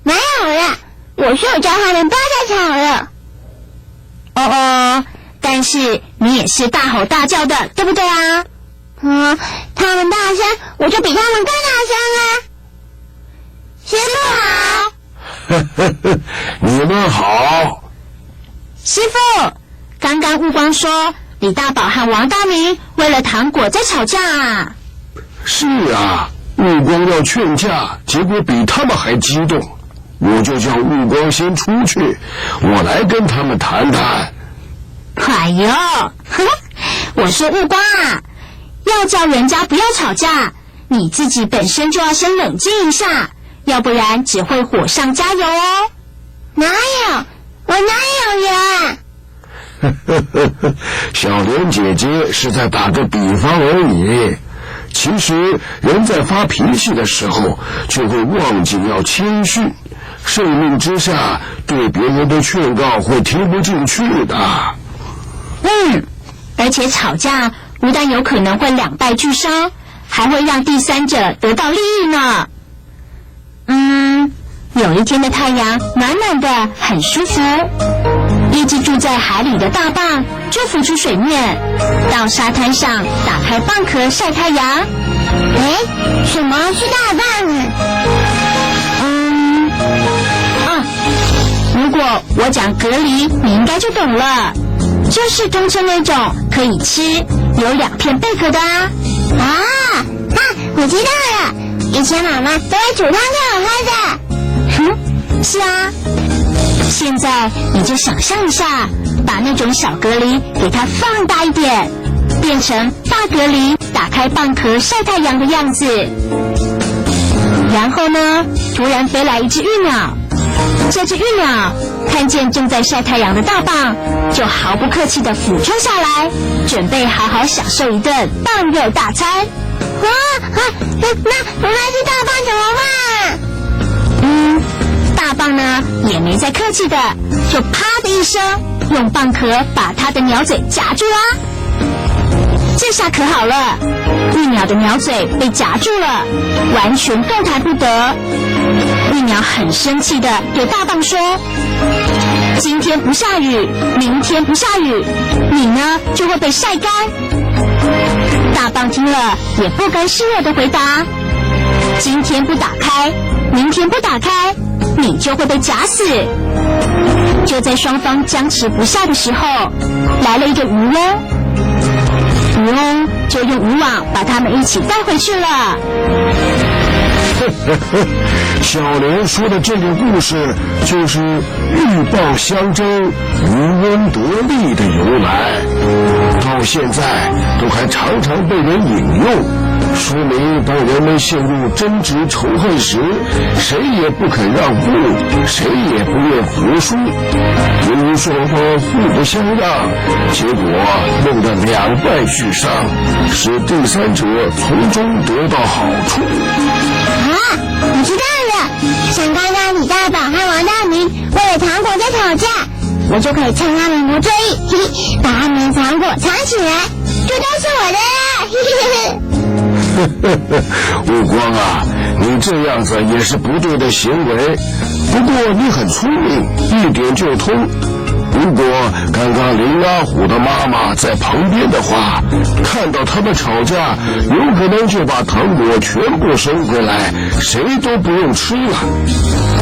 没有了，我是有叫他们不要再吵了。但是你也是大吼大叫的，对不对啊？他们大声，我就比他们更大声啊！师傅好。你们好。师傅，刚刚悟光说李大宝和王大明为了糖果在吵架啊。是啊，悟光要劝架，结果比他们还激动。我就叫悟光先出去，我来跟他们谈谈。哎呦，我说悟光啊，要叫人家不要吵架，你自己本身就要先冷静一下，要不然只会火上加油哦。哪有？我哪有呀？小莲姐姐是在打个比方而已。其实人在发脾气的时候，就会忘记要谦逊。生命之下，对别人的劝告会听不进去的。而且吵架不但有可能会两败俱伤，还会让第三者得到利益呢。有一天的太阳暖暖的，很舒服。一只住在海里的大蚌就浮出水面，到沙滩上打开蚌壳晒太阳。什么是大蚌啊？如果我讲蛤蜊，你应该就懂了，就是通称那种可以吃、有2片贝壳的啊。我知道了，以前妈妈都会煮汤给我喝的。是啊，现在你就想象一下，把那种小蛤蜊给它放大一点，变成大蛤蜊打开蚌壳晒太阳的样子。然后呢，突然飞来一只玉鸟，这只玉鸟看见正在晒太阳的大蚌，就毫不客气地俯冲下来，准备好好享受一顿蚌肉大餐。那只大蚌怎么办？大蚌呢也没再客气的，就啪的一声，用蚌壳把它的鸟嘴夹住啊！这下可好了，玉鸟的鸟嘴被夹住了，完全动弹不得。玉鸟很生气的对大蚌说：“今天不下雨，明天不下雨，你呢就会被晒干。”大蚌听了也不甘示弱的回答：“今天不打开，明天不打开，你就会被夹死。”就在双方僵持不下的时候，来了一个渔翁，渔翁就用渔网把他们一起带回去了。小莲说的这个故事就是鹬蚌相争、渔翁得利的由来，到现在都还常常被人引用，说明当人们陷入争执仇恨时，谁也不肯让步，谁也不愿服输，由于双方互不相让，结果弄得两败俱伤，使第三者从中得到好处。我知道了，像刚刚李大宝和王大明为了糖果在吵架，我就可以趁他们不注意，把他们的糖果藏起来，这都是我的啦。悟光啊，你这样子也是不对的行为，不过你很聪明，一点就通。如果刚刚林阿虎的妈妈在旁边的话，看到他们吵架，有可能就把糖果全部收回来，谁都不用吃了，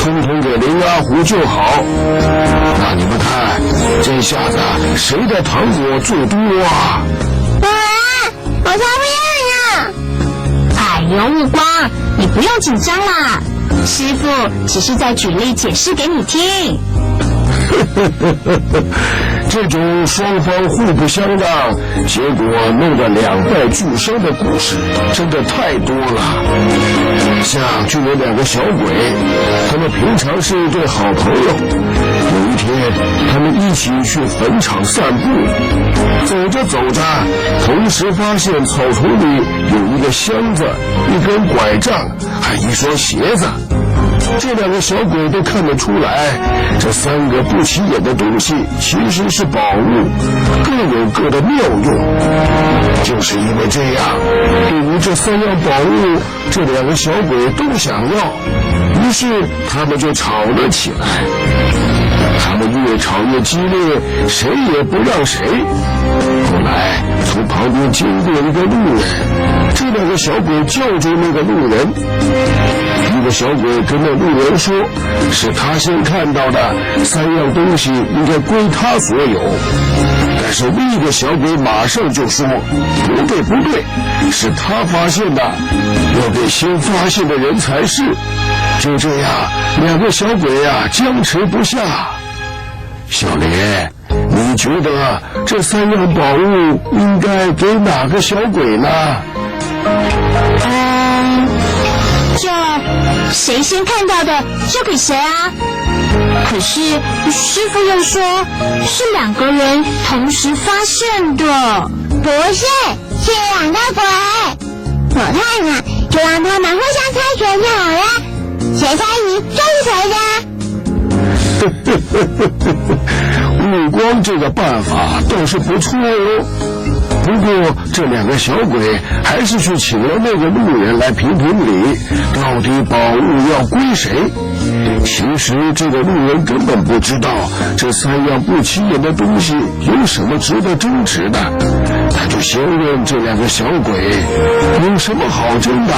通通给林阿虎就好。那你们看，这下子谁的糖果最多啊？我才不要呢！哎呦，悟光，你不用紧张啦，师父只是在举例解释给你听。这种双方互不相让，结果弄得两败俱伤的故事真的太多了。像就有2个小鬼，他们平常是一对好朋友。有一天，他们一起去坟场散步，走着走着，同时发现草丛里有一个箱子、一根拐杖，还一双鞋子。这2个小鬼都看得出来，这3个不起眼的东西其实是宝物，各有各的妙用。就是因为这样，对于这3样宝物，这2个小鬼都想要，于是他们就吵了起来。他们越吵越激烈，谁也不让谁。后来从旁边经过一个路人，这2个小鬼叫住那个路人。一个小鬼跟那路人说，是他先看到的3样东西应该归他所有。但是另一个小鬼马上就说，不对不对，是他发现的，要给先发现的人才是。就这样，2个小鬼啊僵持不下。小莲，你觉得这3样宝物应该给哪个小鬼呢？就谁先看到的就给谁啊。可是师父又说是2个人同时发现的。不是，是2个鬼。我看啊，就让他们互相猜拳就好了，谁猜赢就是谁的。悟光这个办法倒是不错哦，不过这两个小鬼还是去请了那个路人来评评理，到底宝物要归谁。其实这个路人根本不知道这三样不起眼的东西有什么值得争执的，他就先问这两个小鬼有什么好争的。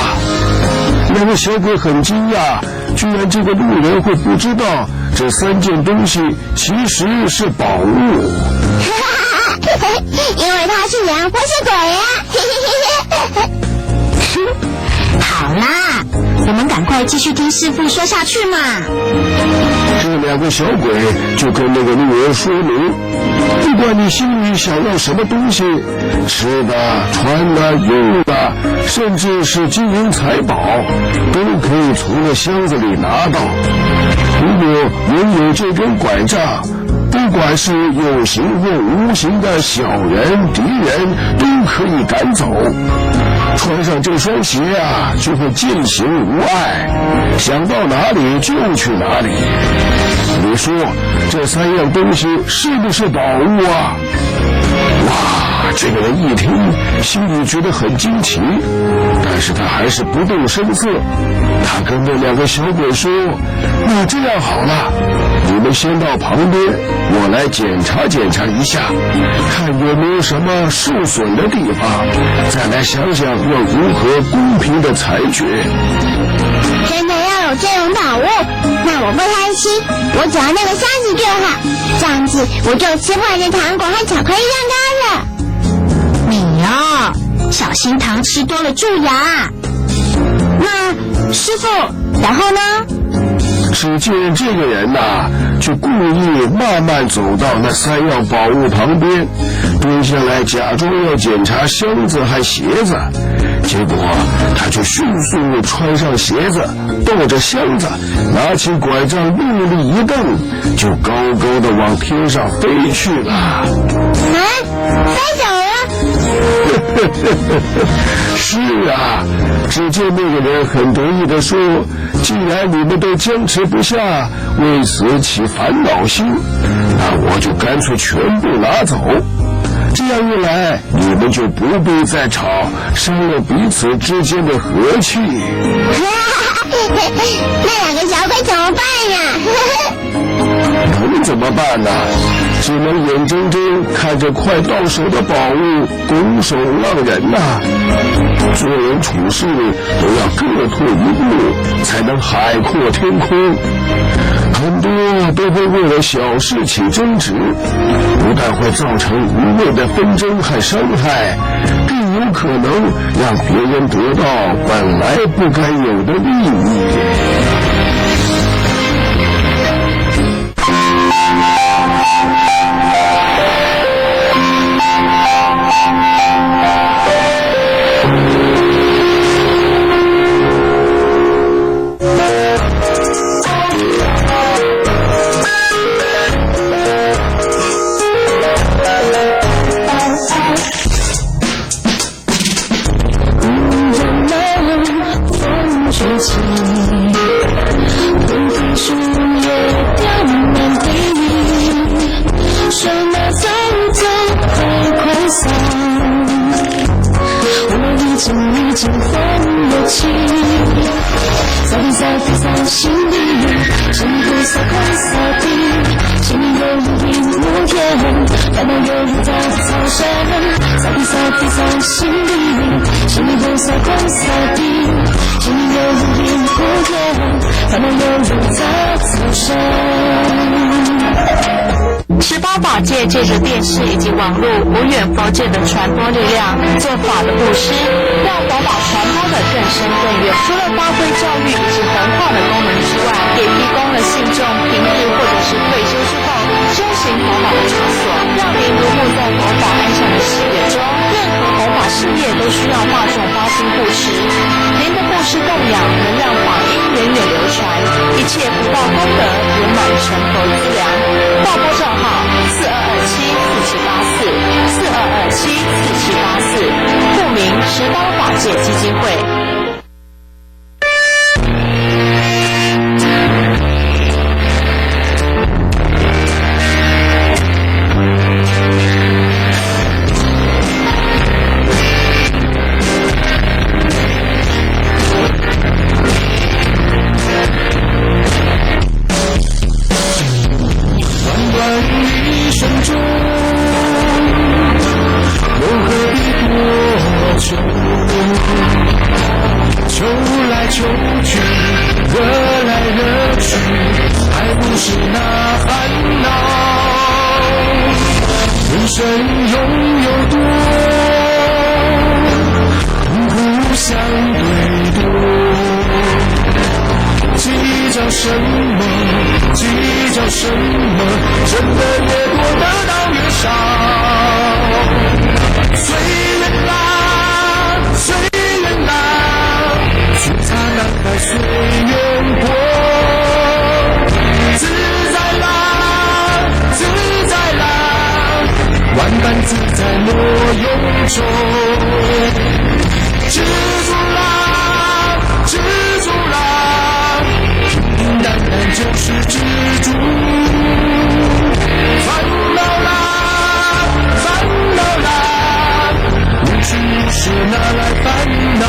两个小鬼很惊讶，居然这个路人会不知道这3件东西其实是宝物。因为他是人，不是鬼呀。好啦，我们赶快继续听师父说下去嘛。这两个小鬼就跟那个路人说明，不管你心里想要什么东西，吃的、穿的、用的，甚至是金银财宝，都可以从那箱子里拿到。如果拥有这根拐杖，不管是有形或无形的小人、敌人，都可以赶走。穿上这双鞋啊，就会践行无碍，想到哪里就去哪里。你说这3样东西是不是宝物啊？哇，这个人一听，心里觉得很惊奇，但是他还是不动声色。他跟这两个小鬼说：“那这样好了，你们先到旁边，我来检查检查一下，看有没有什么受损的地方，再来想想要如何公平的裁决。”真的要有这种宝物，那我不贪心，我只要那个箱子就好，这样子我就吃坏的糖果和巧克力蛋糕了。你哦，小心糖吃多了蛀牙。那师父，然后呢？只见这个人呐，就故意慢慢走到那3样宝物旁边，蹲下来假装要检查箱子和鞋子，结果他就迅速穿上鞋子，抱着箱子，拿起拐杖用力一蹬，就高高的往天上飞去了。飞走了？是啊，只见那个人很得意地说：“既然你们都僵持不下，为此起烦恼心，那我就干脆全部拿走。这样一来，你们就不必再吵，伤了彼此之间的和气。”那两个小鬼怎么办呀？能怎么办呢？只能眼睁睁看着快到手的宝物拱手让人呐。做人处事都要各退一步，才能海阔天空。很多都会为了小事起争执，不但会造成无谓的纷争和伤害，更有可能让别人得到本来不该有的利益。18法界借着电视以及网络无远佛界的传播力量，做法的布施，让佛法传播的更深更远。除了发挥教育以及文化的功能之外，也提供了信众平日或者是退休之后修行佛法的场所，让您如沐在佛法安详的喜悦中。任何佛法事业都需要大众发心布施，您的布施供养能让法音源远流传，一切福报功德圆满成佛资粮。报拨账号42274784，42274784，户名18法界基金会。生拥有多，痛苦相对多。计较什么？计较什么？挣得越多，得到越少。随缘啦，随缘啦，粗茶淡饭随缘过。自在啦，自在啦，万般自在莫用愁。知足啦，知足啦，平平淡淡就是知足。烦恼啦，烦恼啦，无情无事拿来烦恼。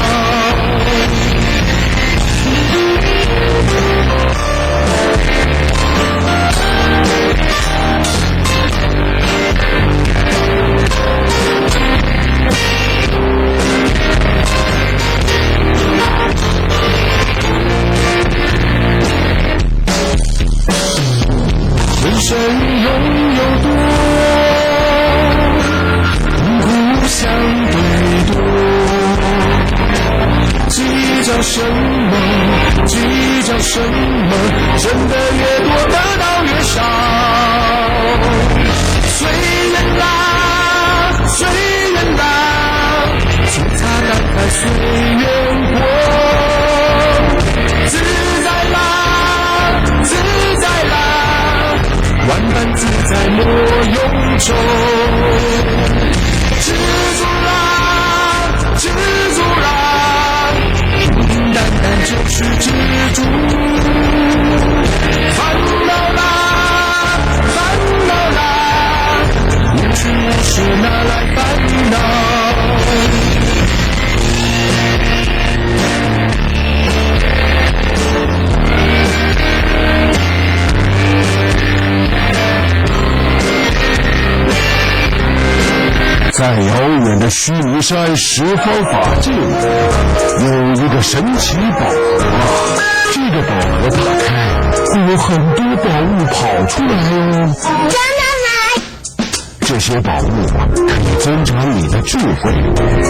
人生拥有多，痛苦相对多。计较什么？计较什么？挣得越多，得到越少。随缘啦，随缘啦，粗茶淡饭随缘过。自在啦，自在啦，万般自在莫用愁。知足啦，知足啦，平平淡淡就是知足。烦恼啦，烦恼啦，无情无事拿来烦恼。在遥远的须弥山十方法界有一个神奇宝盒，这个宝盒打开会有很多宝物跑出来哦。真的吗？这些宝物可以增长你的智慧，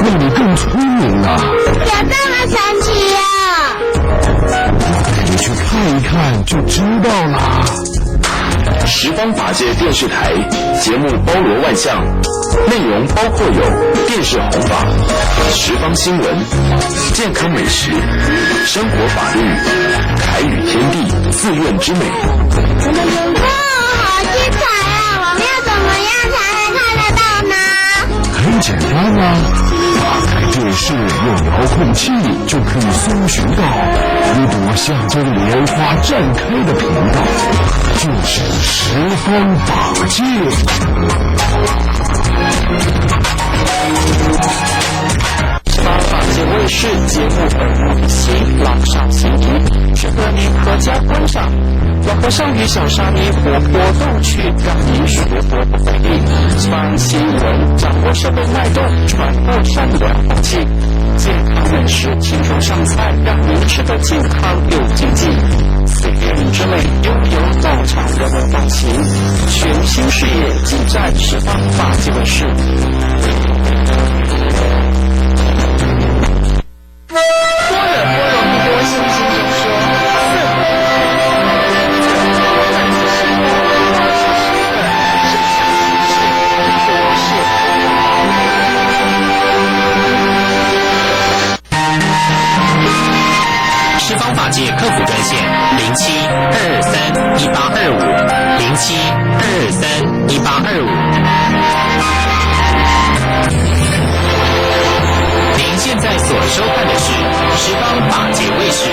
让你更聪明啊！有这么神奇啊！我带你去看一看就知道了。十方法界电视台节目包罗万象，内容包括有电视弘法、十方新闻、健康美食、生活法律、海与天地、自愿之美。哇，好精彩啊！我们要怎么样才能看得到呢？很简单啊，打开电视用遥控器就可以搜寻到一朵象征莲花绽开的频道，就是十方法界。十方法界卫视节目本目以行老少咸宜，适合您合家观赏。老和尚与小沙弥活泼逗趣，让您学活不费力。传新闻，掌握社会脉动，传播善良风气。健康美食轻松上菜，让您吃得健康又经济。四言之类，拥有道场人文风情。全新事业尽在十方法界卫视。般若波罗蜜多心经中说，十方法界客服专线07231825，07231825。您现在所收看的是十方法界卫视。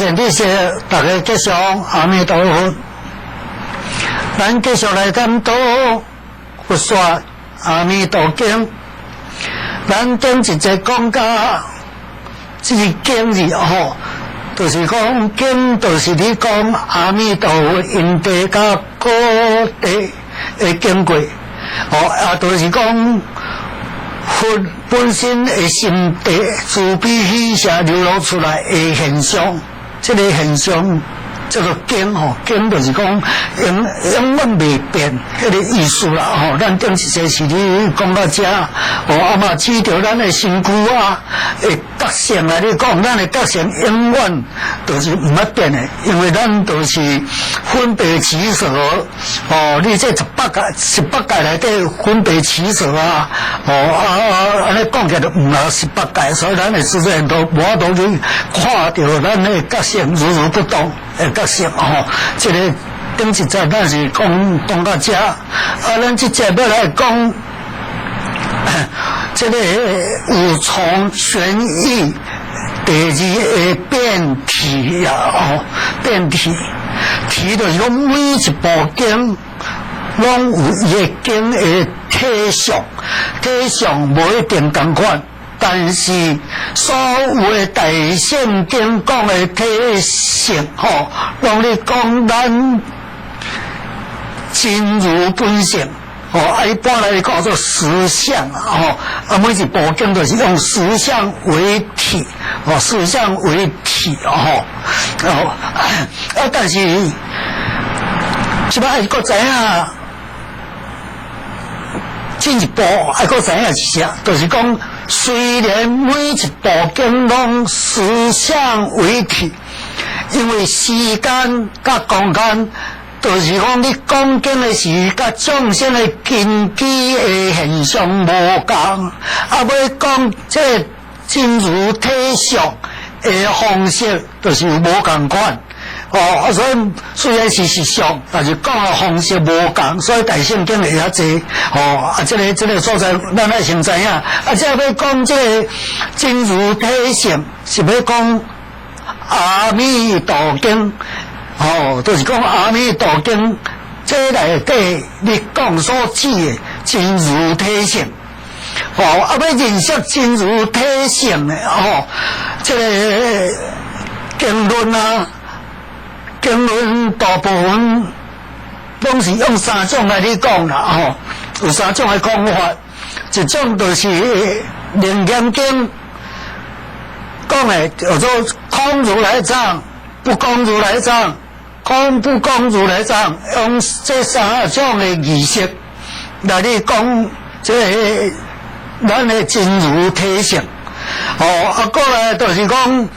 善知识，大家吉祥，阿弥陀佛。咱继续来探讨佛说阿弥陀经。咱顶一节讲到这经字吼，就是讲经，就是你讲阿弥陀佛因地甲果地的经过，就是讲佛本身的心地慈悲喜舍流露出来的现象，这个现象叫做经经就是讲永远未变迄个意思啦咱顶一节是你讲到这啊嘛指着咱的身躯的觉性来你讲，咱的觉性永远都是唔捌变的，因为咱都是分别起舍你这18界内底分别起舍安尼讲起来唔是18界，所以咱的自然都无法度去看到咱的觉性如不动的觉性这个顶一节咱是讲到这咱这节要来讲这个有从玄义第二个变体变体就是讲每一部经拢有伊个经的体相无一定同款，但是所有的大圣经讲的体性拢咧讲咱真如本性一般来讲做实相每一部经都是用实相为体实相为体但是即摆还阁知影进一步还阁知影是啥，就是讲虽然每一部经拢实相为体，因为时间甲空间就是讲你讲经的是甲众生的根基的现象无同，要讲这真如体相的方式就是有无同款所以虽然是实相，但是讲的方式无同，所以大圣经会遐济这个所在咱要先知影这要讲这个真如体相是要讲阿弥陀经就是讲阿弥陀经这内底你讲所指的真如体性要认识真如体性的这个经论大部分拢是用3种来你讲啦有3种的讲法，一种就是楞严经讲的叫做空如来藏、不空如来藏、空不空如来藏，用这3种的仪式来你讲这个咱的真如体性过来就是讲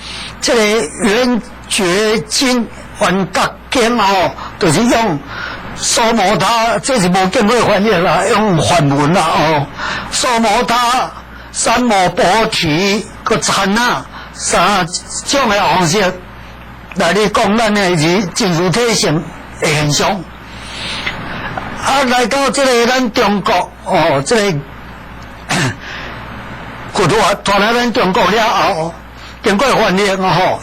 这个圆觉经圆觉经就是用娑摩他，这是无经过翻译啦，用梵文啦娑摩他、三摩菩提、个禅3种的方式来你讲咱的真如体性的现象来到这个咱中国这个古代传来咱中国了后，经过翻译了后，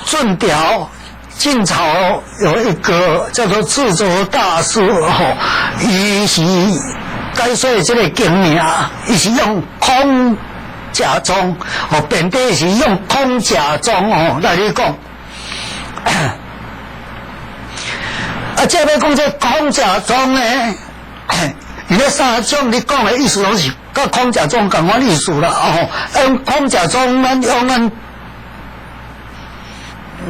晋朝晋朝有一个叫做智州大师伊是解说这个经名，伊是用空假装变底是用空假装来你讲这要讲这空假装呢你那3种你讲的意思拢是甲空假装同款意思啦用空假装咱用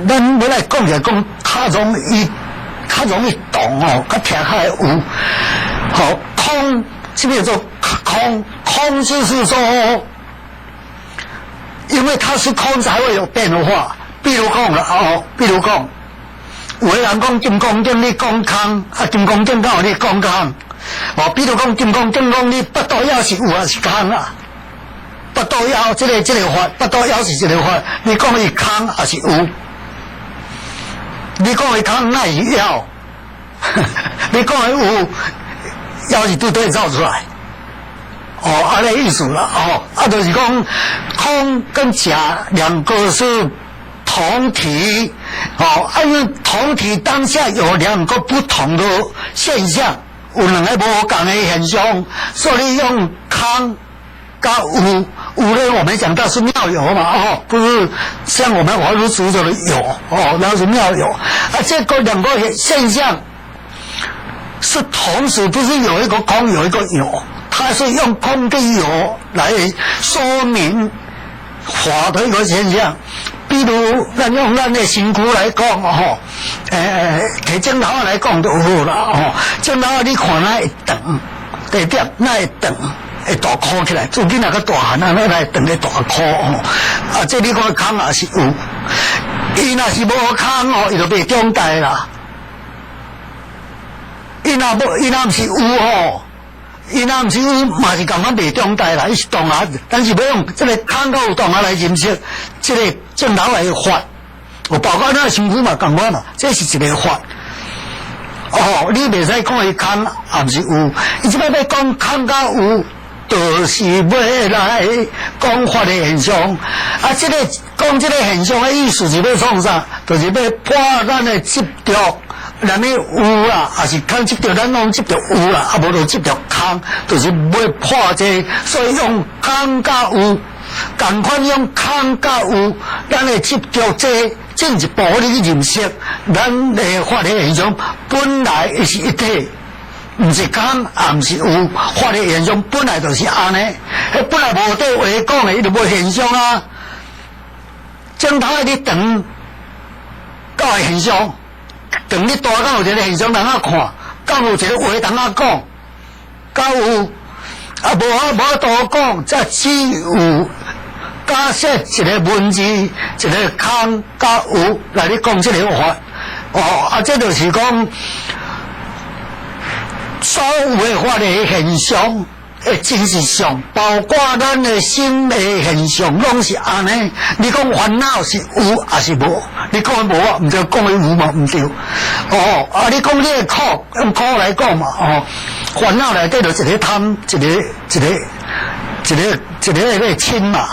咱要来讲起来讲较容易懂较听较有空这边做空就是说因为它是空才会有变化，比如讲有的人讲金刚经你讲空金刚经敢有你讲空比如讲金刚经讲你八道妖是有还是空八道妖这个法，八道妖是一个法，你讲伊空还是有？你讲伊空那是妖你讲伊有妖是对对造出来安尼意思啦就是讲空跟假两个是同体，因为同体当下有两个不同的现象，有两个无同的现象，所以用空跟有。无论我们讲到是妙有嘛，不是像我们华儒主走的有，然后是妙有，这个两个现象是同时，不是有一个空有一个有，它是用空跟有来说明法的一个现象。比如咱用咱的身躯来讲摕镜头来讲就好啦，镜头你看那会长，地点那会长。会大箍起来，最近那个大汉啊，那来长个大箍这你看空也是有，伊若是无空伊就袂长大啦。伊若毋是有伊若毋是有，嘛是感觉袂长大啦，伊是动啊，但是要用这个空甲有动啊来认识，这个镜头来法，包括咱身躯嘛共款嘛，这是一个法。你袂使讲伊空，也毋是有，伊即摆要讲空甲有。就是要来讲法的现象，这个讲这个现象的意思是要创啥？就是要破咱的执着，咱的有啦，还是空执着，咱拢执着有啦，无就执着空，就是要破这，所以用空甲有，同款用空甲有，咱的执着这进一步你去认识，咱的法的现象本来是一体。毋是空，也毋是有，法的现象本来就是安尼，本来无对话讲的，伊就无现象啊。镜头你长，到的现象，长你大到有一个现象人啊看，到有一个话人啊讲，到有无多讲，才只有假设一个文字，一个空甲有来你讲这个法，这就是讲。所有的法的现象的真实相，包括咱的心的现象，拢是安尼。你讲烦恼是有还是无？你讲无啊，毋对；讲有嘛，毋对。你讲你的苦，用苦来讲嘛，烦恼内底就一个贪，一个那个嗔嘛，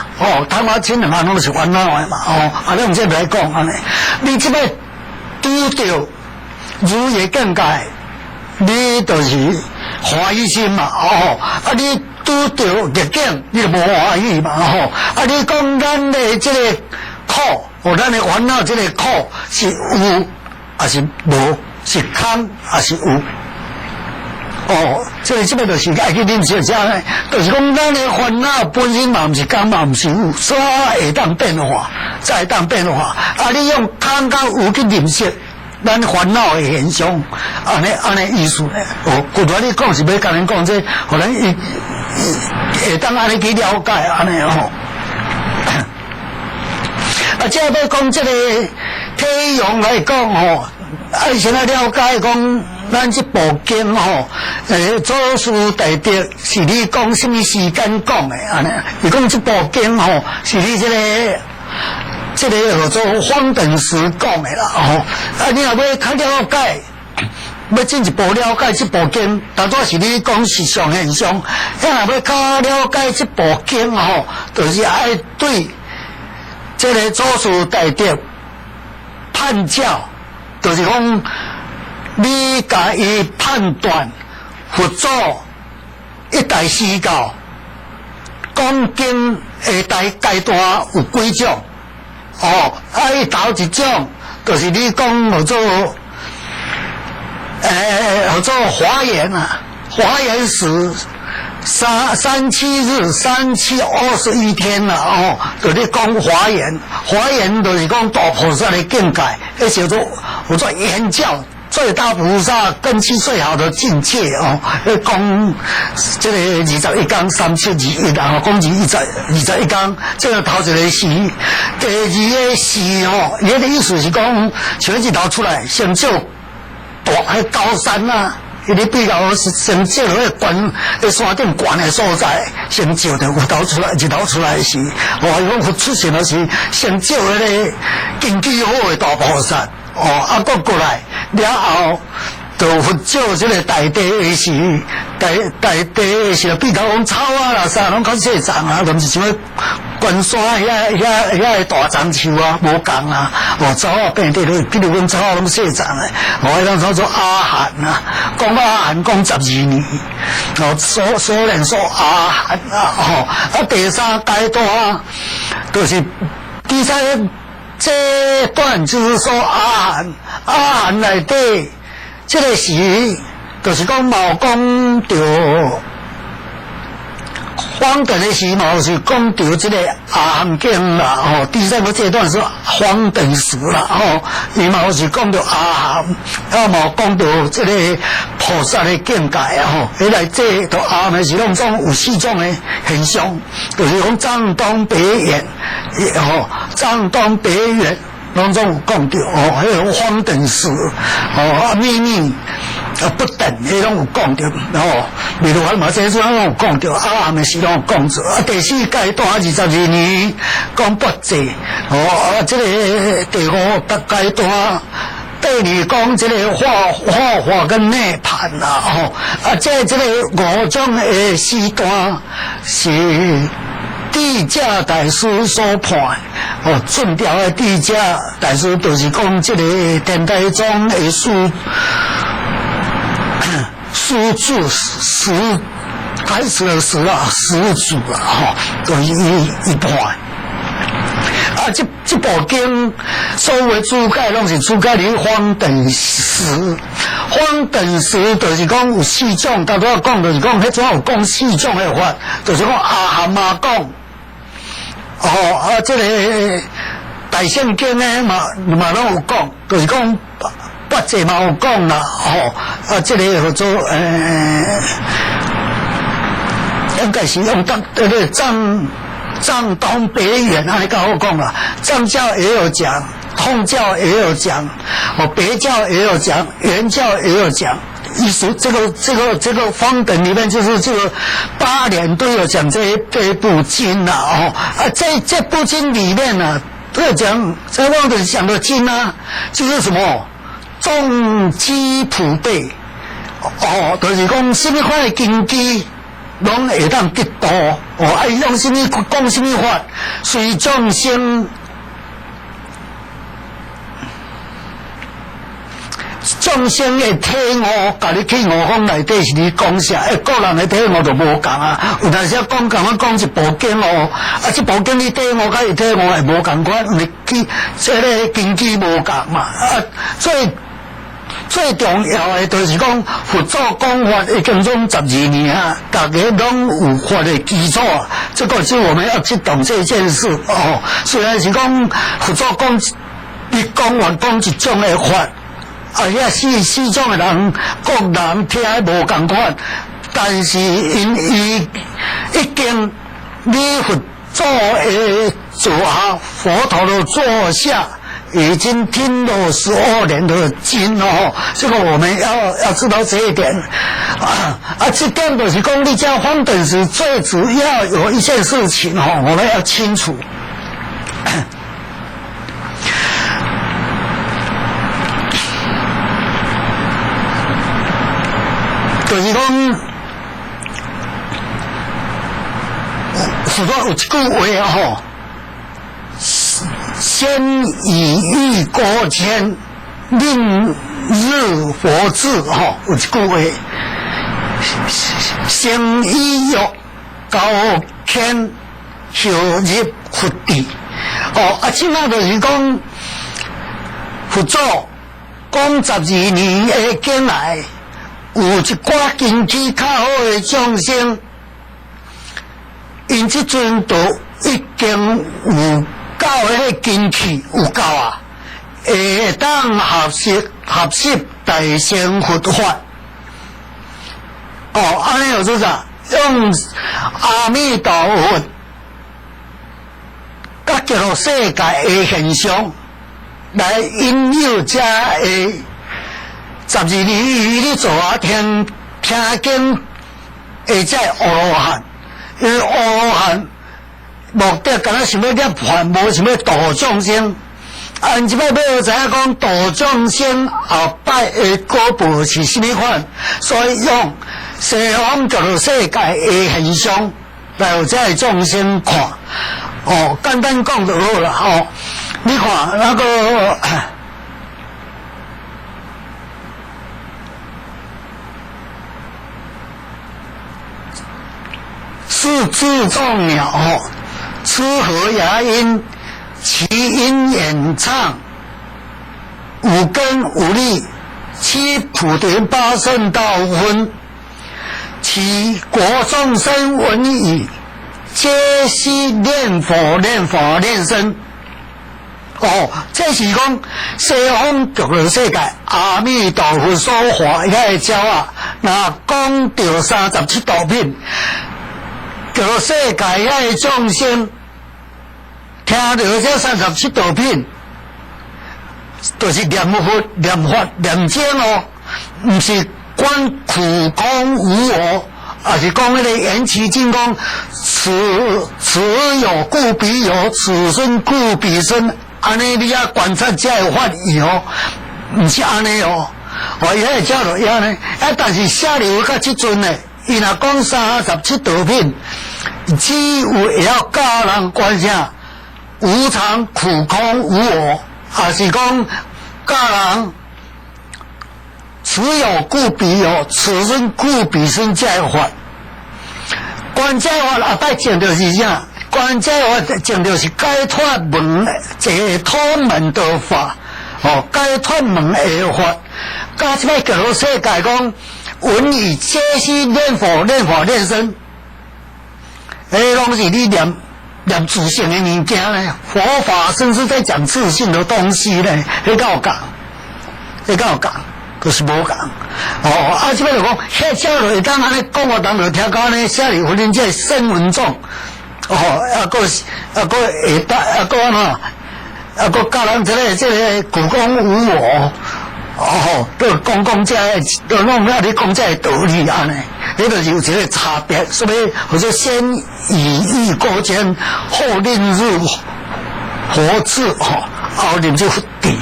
贪啊嗔两项拢是烦恼的嘛，你用这来讲安尼。你即摆拄着如意境界。你就是欢喜心嘛，你拄到逆境，你就无欢喜嘛，你讲咱的这个苦，咱的烦恼这个苦是有还是无？是空还是有？这个就是爱去认识啥呢？就是讲咱的烦恼本身嘛，毋是空嘛，毋是有，所以会当变化，才会当变化。你用空甲有去认识。咱烦恼的现象，安尼意思咧。古代你讲是要甲人讲这，互咱会当安尼去了解安尼这要讲这个体用来讲先来了解讲，咱这部经祖师大德是你讲什么时间讲的安尼？你讲这部经是你这个叫做方等时讲的啦，你若要较了解，要进一步了解这部经，当作是你讲实相现象。你若要较了解这部经就是爱对这个祖师大德判教，就是讲你甲伊判断佛祖一代施教，讲经的阶段有几种。伊头一种就是你讲叫做华严啊，华严时37日3721天啦，就你讲华严，华严就是讲大菩萨的境界，那叫做言教。最大菩萨根器最好的境界讲这个21纲3721讲21纲，这个头一个是，第二个是伊的意思是讲，像日头出来，先照大高山啊，伊咧比较先照迄悬迄山顶悬的所在，先照着日头出来时，伊讲佛出现的是先照迄个根基好的大菩萨。过来了后，就佛照这个大地的时，大地的时比较讲草啊啦啥，拢较细丛啊，都毋是像关山遐大樟树啊，无共啊，查某变得比如阮查某拢细长诶，迄种叫做阿含啊，讲阿含讲12年，所连说阿含啊，第三阶段就是第三阶段就是说阿含内底，这个时就是讲冇讲到。黄等的时嘛，是讲到这个阿含经啦，第三个阶段是黄等时啦，伊嘛是讲到阿含，嘛讲到这个菩萨的境界啊，迄内这都阿含是拢种有4种的现象，就是讲藏东北远，藏东北远。拢总有讲到迄种黄等时，秘密不等，迄种有讲到例如我嘛这阵拢有讲到，阿含的时拢有讲到，第4阶段22年讲不济，这个第5阶段。第2讲这个化跟涅槃啦，这个5种的时段是。地价大师所判，准条的地价大师就是讲这个天台宗的书注始开始的时啊，始祖啦，就是伊判。这部经所有的注解拢是注解伫黄等时，黄等时就是讲有4种，头拄仔讲就是讲，迄种有讲4种的法，就是讲阿含嘛讲。这个大圣经呢嘛拢有讲，就是讲八戒嘛有讲啦，这个叫做应该是用藏东北远安尼较好讲啦，藏教也有讲，通教也有讲，别教也有讲，原教也有讲。意思这个方等里面就是这个8年都有讲这部经啦，这部经里面呢都有讲，在方等讲的经啊，就是什么众基普备，就是讲什么款的经基拢会当得到，用什么讲什么法，随众生。众生的体悟，甲你去悟方内底是你讲啥？个人的体悟就无共啊。有当时讲讲一部经这部经你体悟甲伊体悟会无共款，你去这个经济无共嘛。最重要的就是讲佛祖讲法已经总12年啊，大家拢有法的基础啊。这个是我们要去懂这件事虽然是讲佛祖讲，你讲完讲一种的法。遐4种的人，各人听无共款，但是因已经你佛祖的座下，佛陀的座下，已经听了12年的经这个我们要知道这一点这点就是讲你教方等时最主要有一件事情我们要清楚。就是讲，佛陀有一句话先以欲国天，令日佛智有一句话，先以欲高天，后入佛地。即马就是讲，佛祖讲12年的经来。有一寡经济较好的众生，因即阵都已经有够迄个经济有够啊，会当合适大乘佛法。安尼就是啥？用阿弥陀佛甲极乐世界的现象来引诱遮的。12年你做听经，会在阿罗汉，因为阿罗汉目的敢若想要涅槃，无想要度众生。因即摆要知影讲度众生后摆的果报是甚么款，所以用西方极乐世界的现象来互这众生看。哦，简单讲就好了哦。你看那个。是自众鸟，吃和牙音，其音演唱，五根五力，七普天八圣道分，其国众生闻语，皆悉念佛念法念僧。哦，这是讲西方极乐世界阿弥陀佛所化遐个鸟啊，若讲到37道品。极乐世界遐个众生，听到这37道品，就是念佛、念法、念经哦，唔是观苦空无我，而是讲迄个缘起经讲，此有故彼有，此生故彼生，安尼你啊观察才会法义哦，唔是安尼哦，哦，伊遐叫落遐呢，但是下流到即阵呢。伊若讲37道品，只有会晓教人观啥无常、苦、空、无我，还是讲教人此有故彼有，此生故彼生才会法。观这法啊，拜讲就是啥？观这法讲就是解脱门解脱门的法，哦，解脱门的法。甲即摆极乐世界讲。闻语皆悉念佛念法念僧，拢是你念自性的物件呢。佛法甚至在讲自性的东西呢，你敢有讲？你敢有讲？就是无讲。哦，啊，即摆就讲，遐鸟就会当安尼讲，我当就听到安尼下里佛人这声闻众，哦，会当安怎？教人这个古公无我。哦，都讲这，都弄了你讲这道理安尼，迄就是有一个差别。所以或者先以欲过谦，后令入佛智，后令入佛地。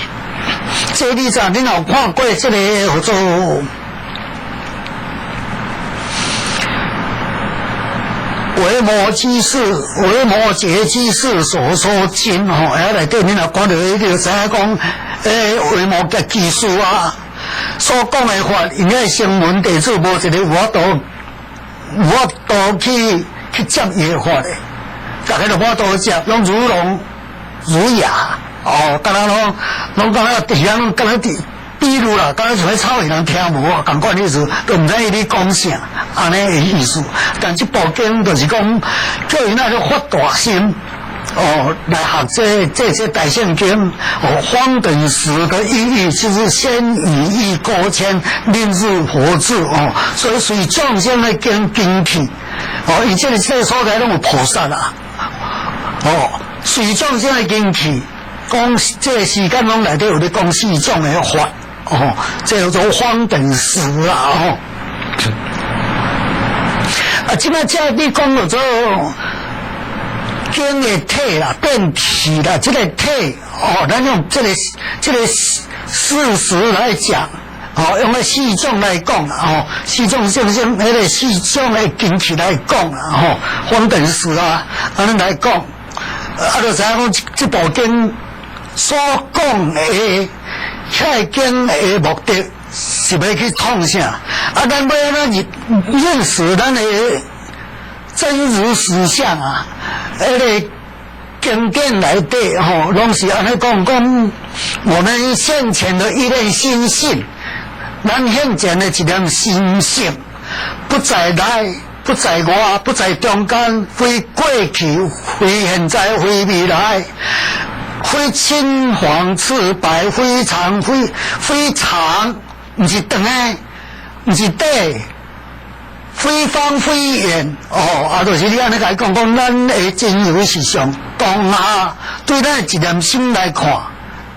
这你知，你有看过这个叫做维摩诘释、维摩诘居士所说经遐内底你若看到，你就知影讲。维摩诘居士啊，所讲的法，因个声闻弟子无一个有法度去接伊的法的，大家就法度接，拢如聋如哑哦，敢若拢敢若地人，敢若比如啦，敢若像草人听无啊，共款意思，都毋知伊讲啥，安尼的意思。但这部经就是讲，叫伊那个发大心。哦，来学这大圣经哦，方等时的意义就是先以欲过谦，令入佛智哦，所以随众生的经气哦，以这所在拢有菩萨啦哦，随众生的经气，讲这个时间拢内底有咧讲四种的法哦，这叫做方等时啦哦。啊，即摆这你讲了做。经的体啦，变体啦，这个体哦，咱用这个事实来讲，哦，用个四种来讲啦，哦，四种那个四种的经气来讲啦，哦，方等时啊，安尼来讲，就知影讲这部经所讲的遐经的目的是要去创啥？啊，咱要安怎认识咱的真如实相啊！迄个经典内底吼，拢是安尼讲，我们现前的一念心性，咱现前的一念心性，不在内，不在外，不在中间，非过去，非现在，非未来，非青黄赤白，非长，非长，不是长的，不是短。非方非圆哦，就是你安尼甲伊讲，咱的真如是上当下对咱一念心来看，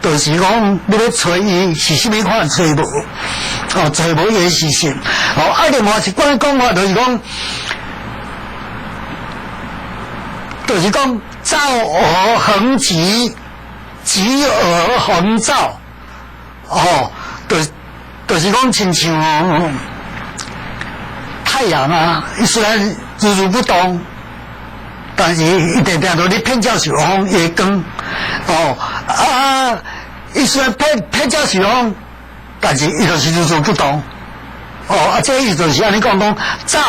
就是讲你要找伊是甚物款找无哦，找无伊是实哦。另外一关讲法就是讲，照而恒极，极而恒照哦，就是讲亲像。太阳啊，虽然如如不动，但是伊定定都咧骗教授方会讲，伊虽然骗教授方，但是伊就是如如不动，这意思就是安尼讲走。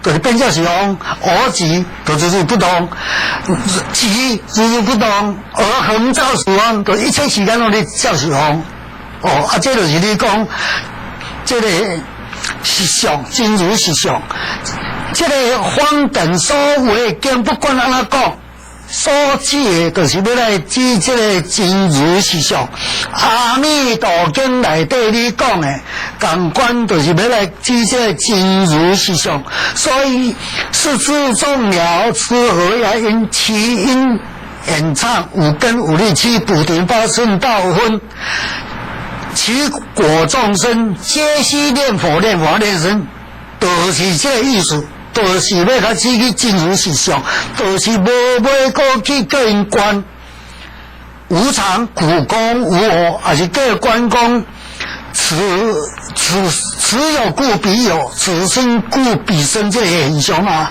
就是变教授方，儿子就如如不动，棋如如不动，而横造时方，就一切时间拢咧教授方。这就是你讲，这个实相，真如实相，这个方等所谓经不管安怎讲，所指的就是要来指这个真如实相。阿弥陀经内底你讲的，共款就是要来指这个真如实相。所以是自众鸟，此何也因其因演唱五根五力七补丁八顺道分。其果众生皆须念佛念法念僧，就是这个意思，就是要甲指去真如实相，就是无要过去跟因关无常苦功无我，还是各关公此有故彼有，此生故彼生这个现象啊！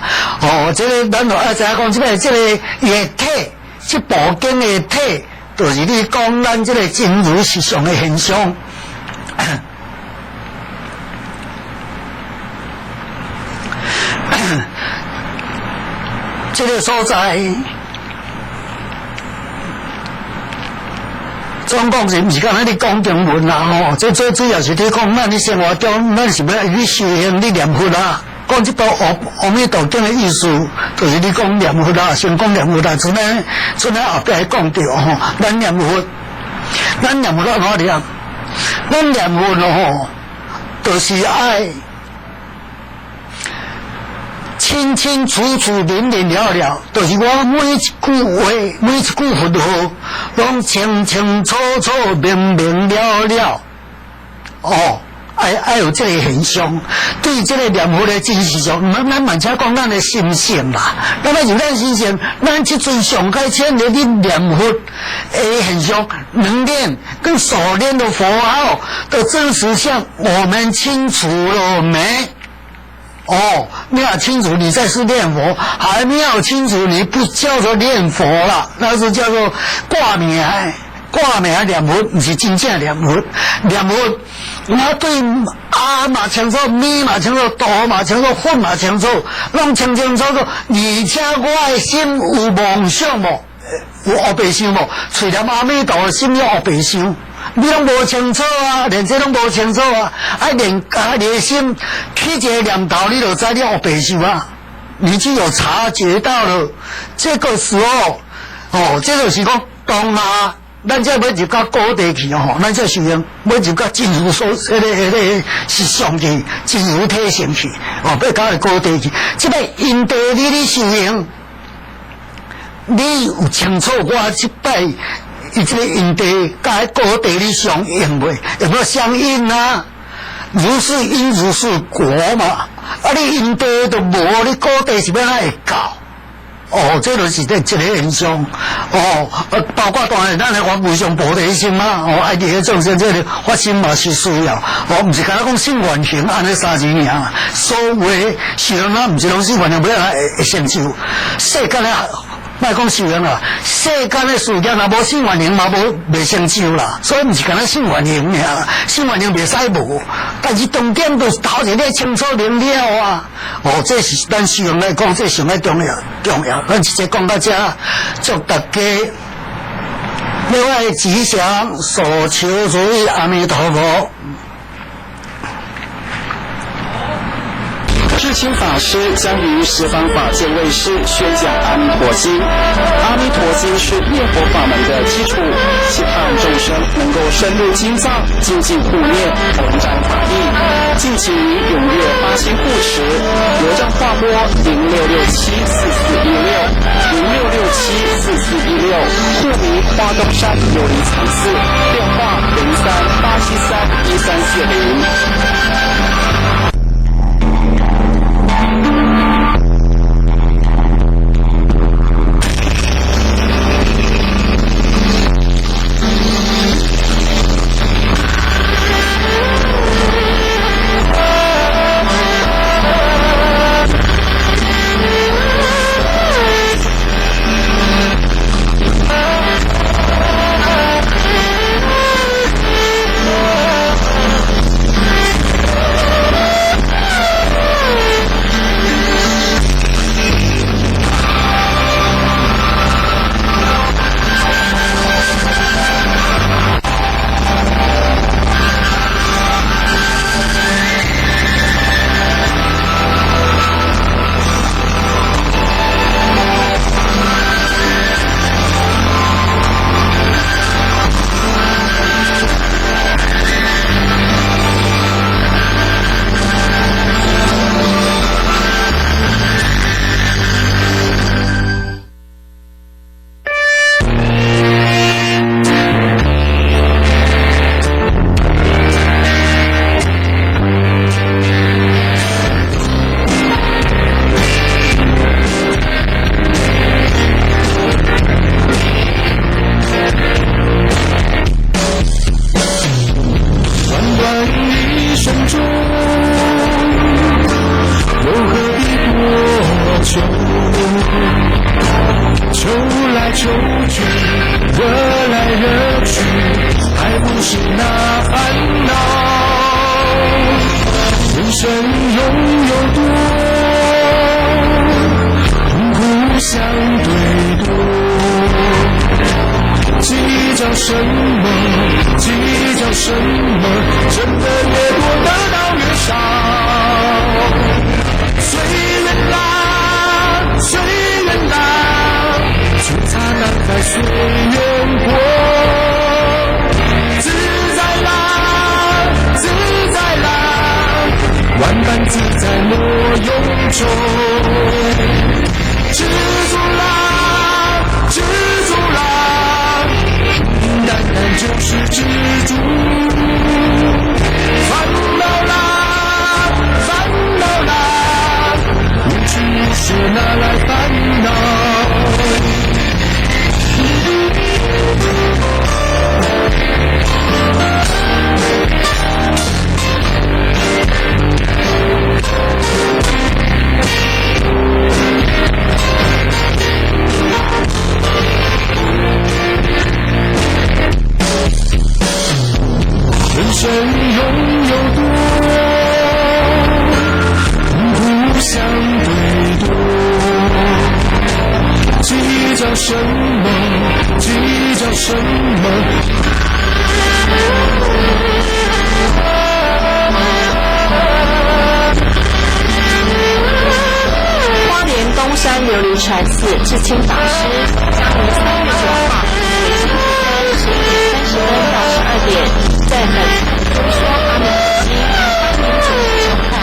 这个咱就爱知影讲，这个液体，这部经的体。就是你讲咱这个真如实相的现象，这个所在，总讲是毋是讲咱咧讲中文啦？这最主要是你讲咱咧生活中，咱是要去修行，你念佛啦。讲这部阿弥陀经的意思，就是你讲念佛啦，先讲念佛啦，剩下后壁讲到咱念佛安怎念？咱念佛就是爱清清楚楚、明明了了，就是我每一句话、每一句佛号，拢清清楚楚、明明了了。爱有这个现象，对这个念佛的真实上，咱慢且讲咱的心性啦。那么就咱心性，咱这阵上开浅的你念佛的现象，能念跟所念的佛号的真实相，我们清楚了没？你要清楚，你在是念佛，还没有清楚，你不叫做念佛了，那是叫做挂名念佛，不是真正念佛。念佛，我对阿嘛清楚，咪嘛清楚，哆嘛清楚，混嘛清楚，拢清清楚楚。而且我的心有妄想无？有黑白想无？除了阿弥陀的心有黑白想，你拢无清楚啊，连这拢无清楚啊！连心起一个念头，你就知你黑白想啊！你只有察觉到了，这个时候，这就是讲当下。咱这要入到高地去咱这修行要入到真如所迄个实相去，真如体性去，要到个高地去。这个因地你修行，你有清楚我这摆伊这个因地甲高地你相应袂？有没有相应啊？如是因如是果嘛。你因地都无，你高地是要哪会到？这就是这个现象。包括当然咱来发无上菩提心嘛。爱利益众生这个发心嘛是需要。唔是干那讲信愿行安尼三字尔。所谓修行啊，唔是拢信愿行，不要会成就。世间啊，莫讲修行啦，世间的事业若无信愿行嘛袂成就啦。所以唔是干那信愿行尔，信愿行袂使无。但是重点就是头一个清楚明了啊。这是咱修行来讲，这上个重要。咱直接讲到这，祝大家另外吉祥，所求如意，阿弥陀佛。智清法师将于十方法界为师宣讲阿弥陀经。阿弥陀经是念佛法门的基础，期盼众生能够深入经藏，精进护念，同沾法益。敬请您踊跃发心护持，邮政划拨06674416，06674416，户名花东山有灵禅寺，电话03-873-1340。什么？计较什么？挣得越多，得到越少。随缘啦，随缘啦，就擦干在岁月过。自在啦，自在啦，万般自在莫用愁。知足啦，知足啦，平淡淡就是知足。烦恼啦，烦恼啦，无知无识拿来烦恼。人生拥有多，不相对多。计较什么？计较什么？花莲东山琉璃禅寺智清法师将于3月9号北京时间11点30分到12点。在本场中说阿弥陀经，欢迎准时收看。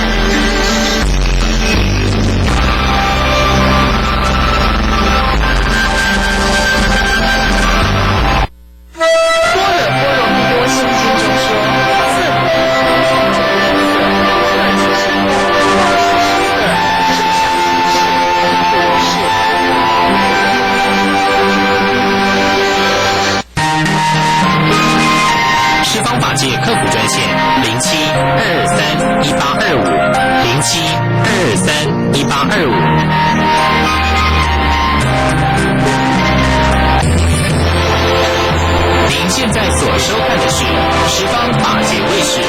般若波罗蜜多心经中说，自古其实十方法界客服专线07-223-1825，07-223-1825。您现在所收看的是十方法界卫视。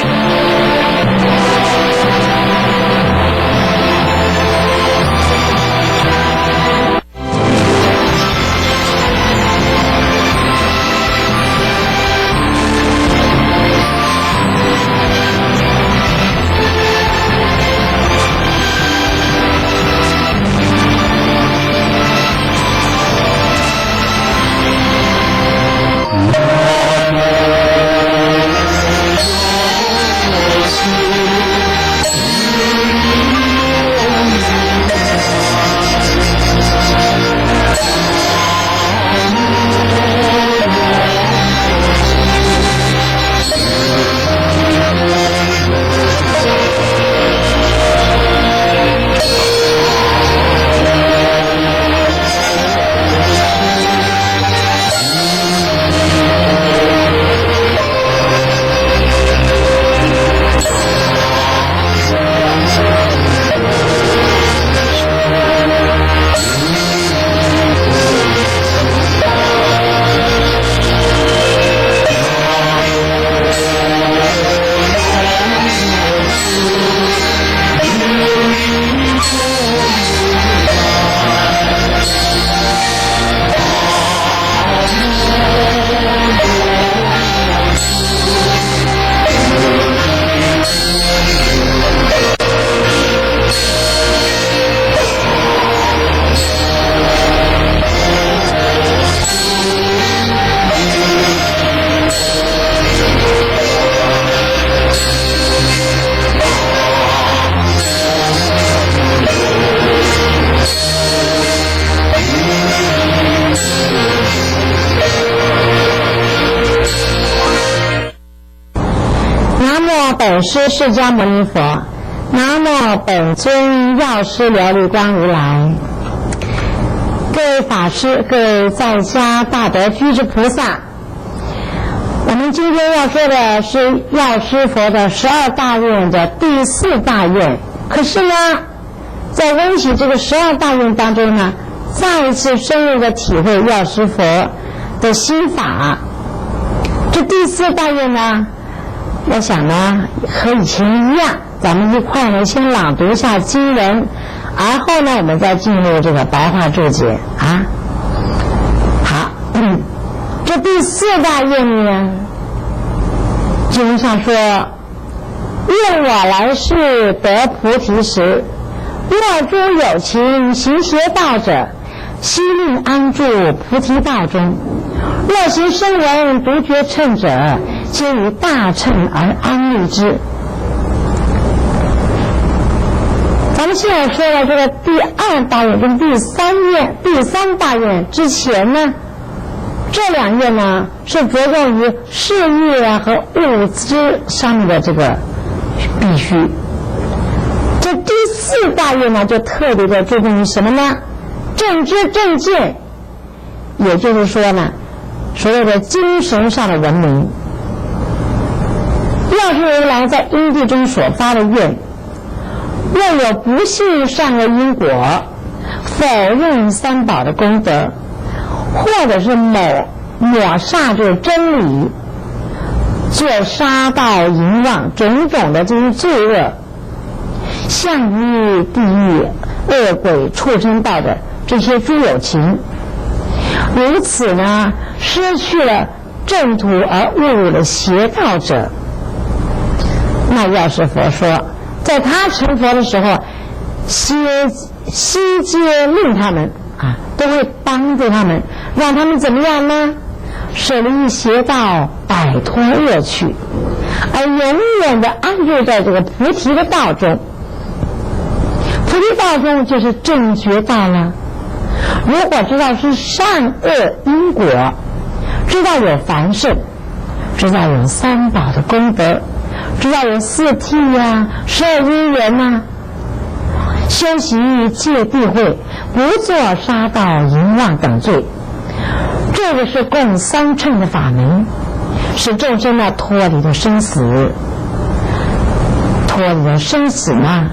本师释迦牟尼佛，南无本尊药师琉璃光如来。各位法师，各位在家大德居士菩萨，我们今天要说的是药师佛的12大愿的第4大愿。可是呢，在温习这个12大愿当中呢，再一次深入的体会药师佛的心法。这第4大愿呢，我想呢，和以前一样，咱们一块呢先朗读一下经文，而后呢，我们再进入这个白话注解啊。好，这这第4大愿呢，经文上说：愿我来世得菩提时，若诸有情行邪道者，悉令安住菩提道中；若行声闻独觉乘者，皆以大乘而安立之。咱们现在说的这个第2大愿跟第3大愿之前呢，这2愿呢是着重于事业啊和物资上面的这个必须。这第4大愿呢就特别的注重于什么呢？正知正见，也就是说呢，所谓的精神上的文明。药师如来在因地中所发的愿，若有不信善恶因果，否认三宝的功德，或者是抹煞这真理，做杀盗淫妄种种的这些罪恶，向于地狱恶鬼畜生道的这些诸有情，如此呢失去了正途而误入了邪道者，那药师佛说，在他成佛的时候，悉皆令他们都会帮助他们，让他们怎么样呢？舍离邪道，摆脱恶趣，而永远的安住在这个菩提的道中。菩提道中就是正觉道了。如果知道是善恶因果，知道有凡圣，知道有三宝的功德，知道有4谛呀、12因缘呐，修习戒谛慧，不做杀盗淫妄等罪，这个是共3乘的法门，使众生呢脱离了生死，脱离了生死呢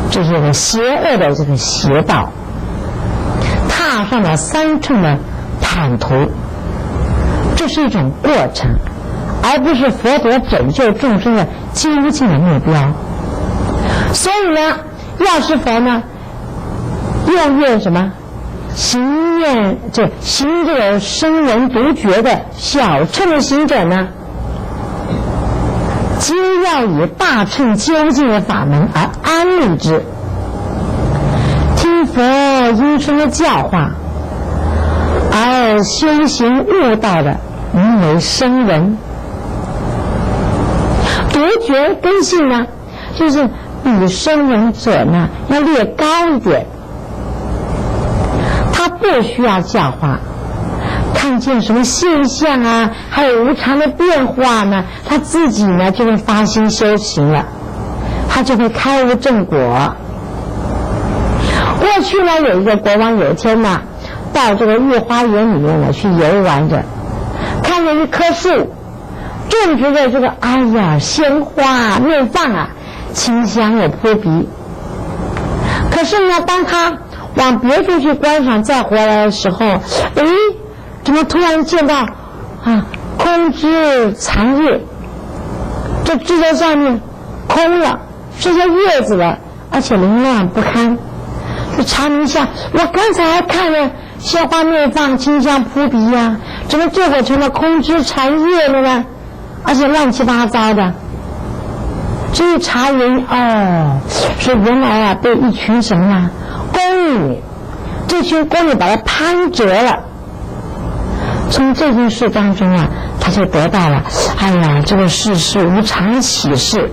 这些个邪恶的这个邪道，踏上了3乘的坦途。这是一种过程，而不是佛陀拯救众生的究竟的目标。所以呢，药师佛呢又愿什么？行这个声闻独觉的小乘的行者呢，皆要以大乘究竟的法门而安立之，听佛因声的教化，而修行悟道的名为声闻。独觉根性呢，就是比声闻者呢要略高一点，他不需要教化，看见什么现象啊，还有无常的变化呢，他自己呢就会发心修行了，他就会开悟正果。过去呢，有一个国王有一天呢，到这个御花园里面呢去游玩着，看见一棵树，种植的这个鲜花怒放啊，清香又扑鼻。可是呢，当他往别处去观赏再回来的时候，怎么突然见到空枝残叶，这枝头上面空了，剩下叶子了，而且凌乱不堪。就查明一下，我刚才还看了鲜花怒放清香扑鼻呀，怎么这会成了空枝残叶了呢？而且乱七八糟的。这一查原因，是原来被一群什么呢宫女，这群宫女把它攀折了。从这件事当中他就得到了这个世事无常启示，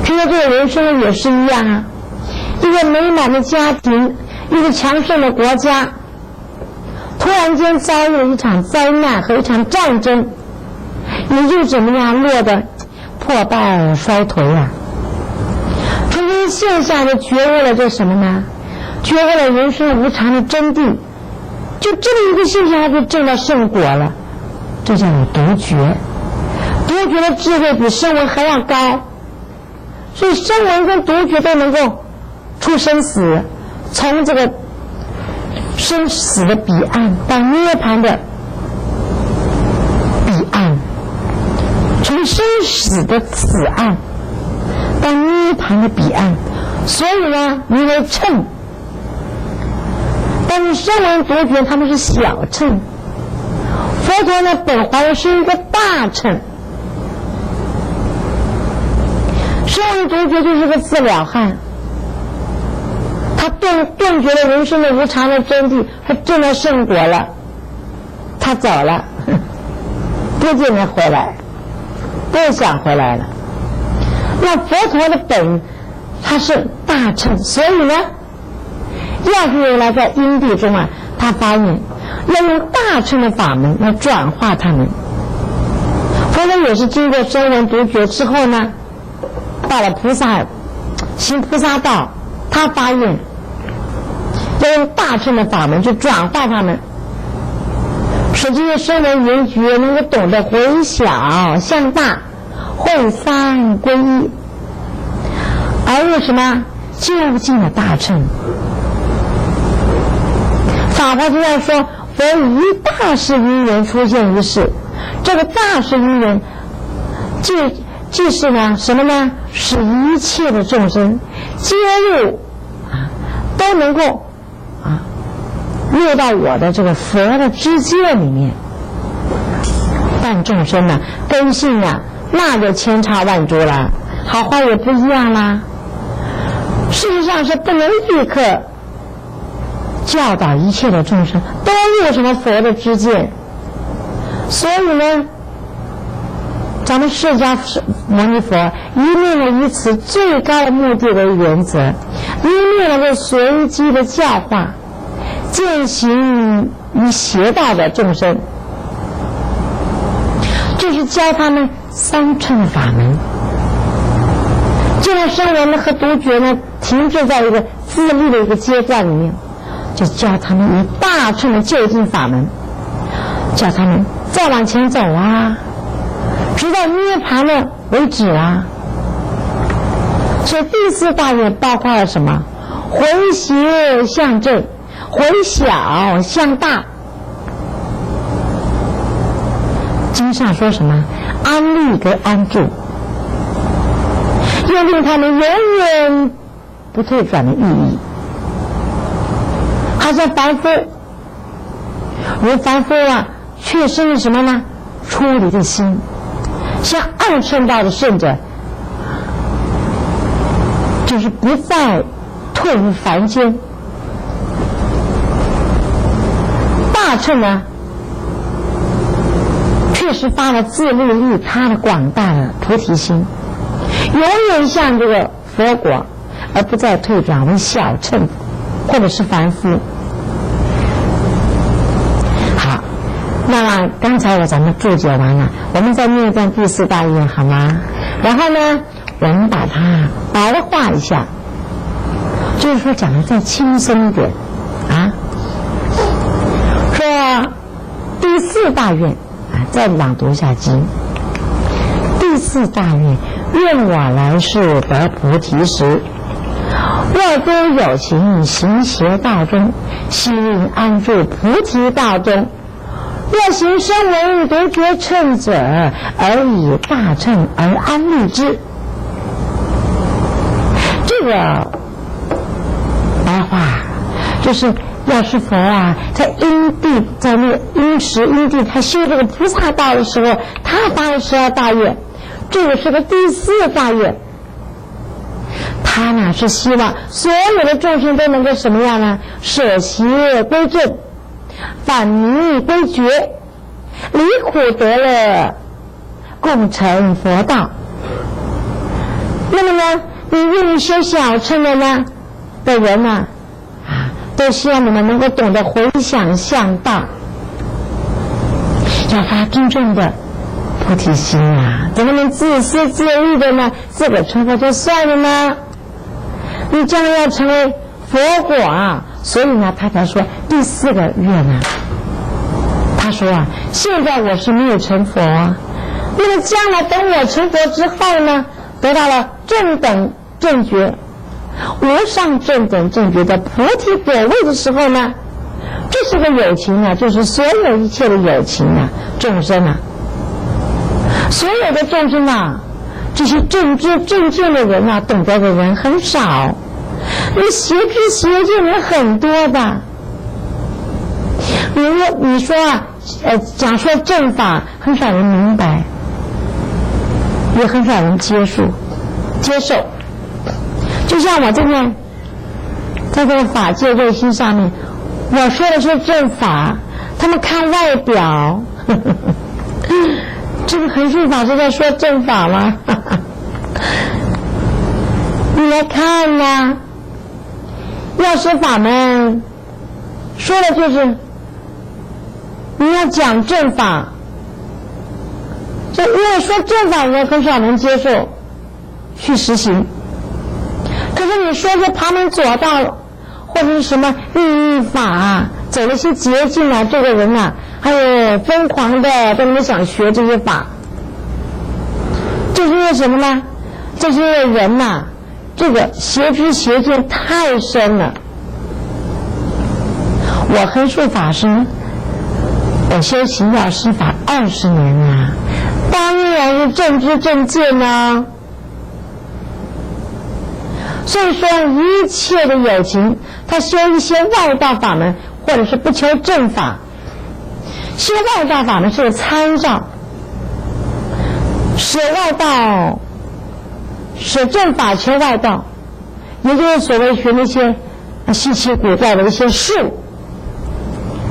觉得这个人生也是一样一个美满的家庭，一个强盛的国家，突然间遭遇了一场灾难和一场战争，也就怎么样落得破败衰颓从这些现象就觉悟了这什么呢？觉悟了人生无常的真谛，就这么一个现象，他就证到圣果了。这叫有独觉，独觉的智慧比声闻还要高，所以声闻跟独觉都能够出生死，从这个生死的彼岸到涅槃的彼岸，从生死的此岸到涅槃的彼岸，所以呢名为乘。但是声闻独觉他们是小乘，佛陀呢，本怀是一个大乘，声闻独觉就是个自了汉，他断绝了人生的无常的真谛，他证到圣果了，他走了，不见得回来，不想回来了。那佛陀的本他是大乘，所以呢，要是原来在因地中啊，他发愿要用大乘的法门来转化他们。佛陀也是经过声闻独觉之后呢，到了菩萨行菩萨道，他发愿要用大乘的法门去转化他们，使这些声闻缘觉能够懂得回小向大，会三归一，而为什么就近了大乘？法华经上说，佛以一大事因缘出现于世，这个大事因缘即是呢什么呢？使一切的众生皆入都能够入到我的这个佛的知见里面。但众生呢，根性呢，那就千差万殊了，好坏也不一样啦。事实上是不能立刻教导一切的众生都入什么佛的知见。所以呢，咱们释迦牟尼佛一面呢以此最高的目的为原则，一面呢为随机的教化践行于邪道的众生，就是教他们三乘法门。这个声闻呢和独觉呢停滞在一个自立的一个阶段里面，就教他们以大乘的究竟法门，叫他们再往前走啊，直到涅槃了为止啊。所以第四大愿包括了什么？回邪向正，回小向大。经上说什么？安立跟安住，又令他们永远不退转的意义。好像凡夫，如凡夫啊，却生了什么呢？出离的心。像二乘道的圣者，就是不再退于凡间。大乘呢，确实发了自利利他的广大的菩提心，永远向这个佛果，而不再退转为小乘或者是凡夫。好，那么刚才咱们注解完了，我们再念一段第四大愿好吗？然后呢，我们把它白话一下，就是说讲的再轻松一点啊。说第四大愿再朗读一下经。第四大愿，愿我来世得菩提时，若诸有情行邪道中，悉令安住菩提道中。若行声闻独觉乘者，而以大乘而安立之。这个白话就是要是佛啊，在因地，在那个因时因地，他修这个菩萨道的时候，他发了12大愿，这个是个第四大愿。他呢是希望所有的众生都能够什么样呢？舍邪归正，反迷归觉，离苦得乐，共成佛道。那么呢，你愿意修小乘的呢的人呢，都希望你们能够懂得回想向大，要发真正的菩提心啊！怎么能自私自利的呢？自个成佛就算了呢？你将来要成为佛果啊！所以呢，他才说第四个愿啊。他说啊，现在我是没有成佛啊，那么将来等我成佛之后呢，得到了正等正觉、无上正等正觉的菩提果位的时候呢，这是个有情啊，就是所有一切的有情啊，众生啊，所有的众生啊，这些正知正见的人啊，懂得的人很少，那邪知邪见人很多的。比如你说啊，讲说正法，很少人明白，也很少人接受。就像我这边在这个法界卫星上面，我说的是正法，他们看外表。这个横竖法是在说正法吗？你来看呐，药师法门说的就是你要讲正法，就因为说正法人很少能接受去实行。可是你说是旁门左道或者是什么秘法啊，走了些捷径啊，这个人啊还有疯狂的在那边想学这些法，这是因为什么呢？这是因为人呐，这个邪知邪见太深了。我横竖法师，我修行药师法20年啊，当然是正知正见啊。所以说一切的有情，他修一些外道法门，或者是不求正法，修外道法门是参照，舍外道，舍正法求外道，也就是所谓学那些稀奇古怪的一些术，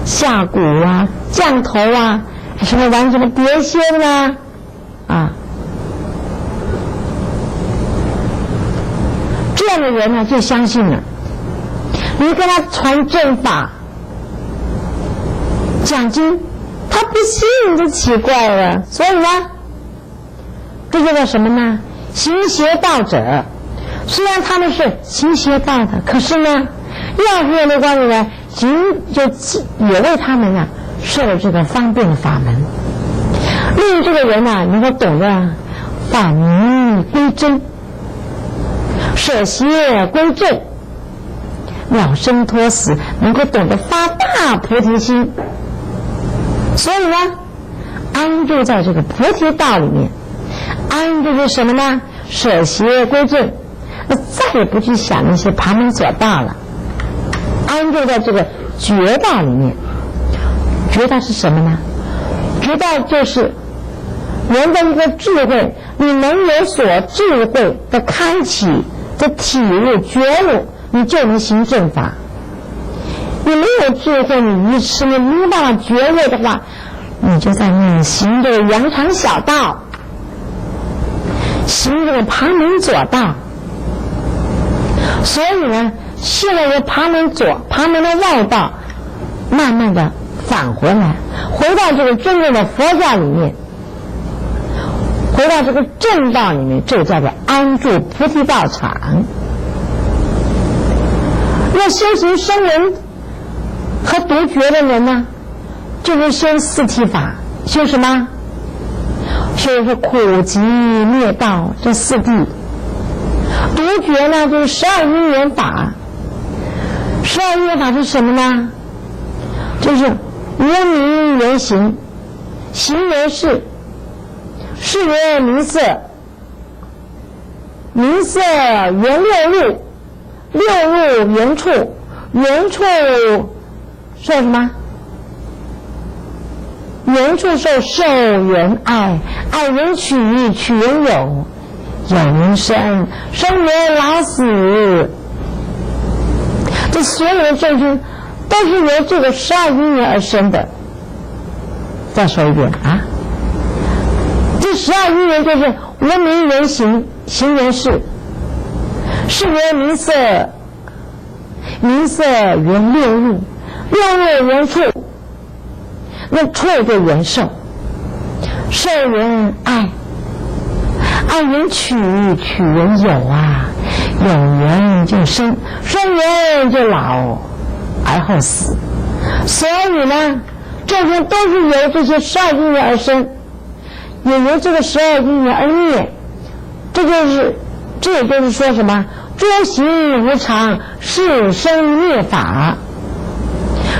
下蛊啊、降头啊，什么玩什么碟仙啊，这样的人呢就相信了。你跟他传正法、讲经，他不信就奇怪了。所以呢，这就叫什么呢？行邪道者。虽然他们是行邪道的，可是呢，药师的观呢，就也为他们啊设了这个方便的法门，令这个人啊能够懂得返迷归真，舍邪归正，了生脱死，能够懂得发大菩提心。所以呢，安住在这个菩提道里面，安住是什么呢？舍邪归正，再也不去想那些旁门左道了，安住在这个觉道里面。觉道是什么呢？觉道就是人的一个智慧，你能有所智慧的开启的体悟觉悟，你就能行正法。你没有智慧，你愚痴，你没办法觉悟的话，你就在那里行这个羊肠小道，行这个旁门左道。所以呢，现在由旁门的外道慢慢的返回来，回到这个真正的佛教里面，回到这个正道里面，这叫做安住菩提道场。要修行声闻和独觉的人呢，就是修四谛法，修什么？修是苦集灭道这四谛。独觉呢，就是12因缘法。12因缘法是什么呢？就是无名缘行，行缘事，事缘名色，名色缘六入，六入缘处，缘处受什么？缘处受受缘爱，爱缘取，取缘有，有缘生，生缘老死。这所有的众生都是由这个12因缘而生的。再说一遍啊，这12因缘就是无名缘行，行缘事，事缘名色，名色缘六入，六入缘处，那处就缘受，受缘爱，爱缘取，取缘有啊，有缘就生，生缘就老，而后死。所以呢，众生都是由这些12因缘而生，也由这个12因缘而灭。这也就是说什么？诸行无常，是生灭法。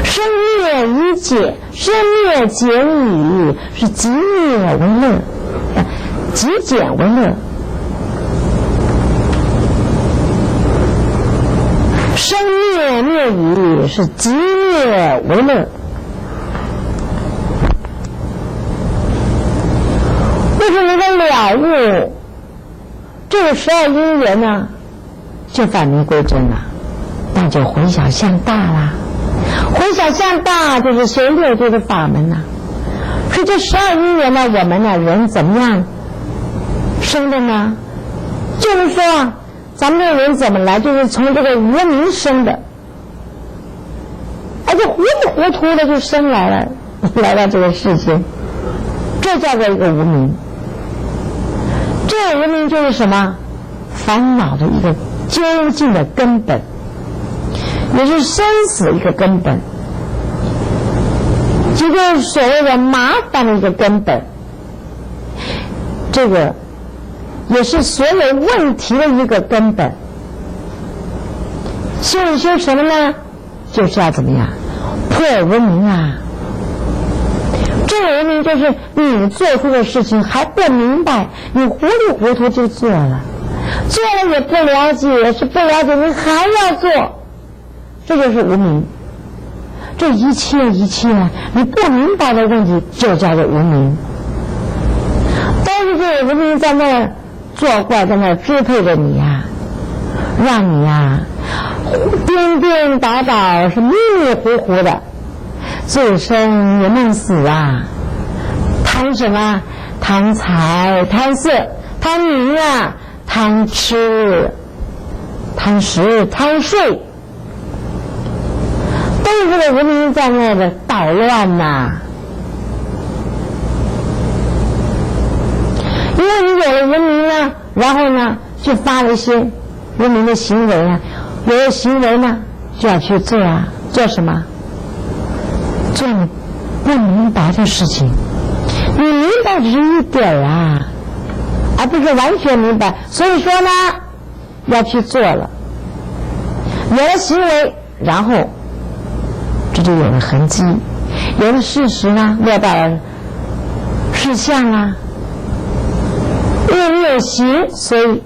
生灭已解，生灭减已，是极灭为乐，极简为乐。生灭灭已，是极灭为乐。悟，这个12因缘呢，就返迷归真了，那就回小向大啦。回小向大就是学6度的法门呐。所以这12因缘呢，我们呢人怎么样生的呢？就是说，咱们这人怎么来，就是从这个无明生的，就糊里糊涂的就生来了，来到这个世间，这叫做一个无明。这个无明就是什么？烦恼的一个究竟的根本，也是生死一个根本，这就是所谓的麻烦的一个根本。这个也是所有问题的一个根本。修什么呢？就是要怎么样破无明啊！这个无明就是你做出的事情还不明白，你糊里糊涂就做了，做了也不了解，也是不了解，你还要做，这就是无明。这一切你不明白的问题就叫做无明。但是这个无明在那儿作怪，在那儿支配着你呀，让你呀颠颠倒倒，是迷迷糊糊的，醉生也梦死啊！贪什么？贪财、贪色、贪名啊，贪吃、贪食、贪睡，都是这个无明在那的捣乱呐。因为你有了无明呢，然后呢就发了一些无明的行为啊，有了行为呢就要去做啊，做什么？做你不明白的事情。你明白只是一点啊，而不是完全明白。所以说呢，要去做了，有了行为，然后这就有了痕迹，有了事实呢，落到了事项啊。因为你有行，所以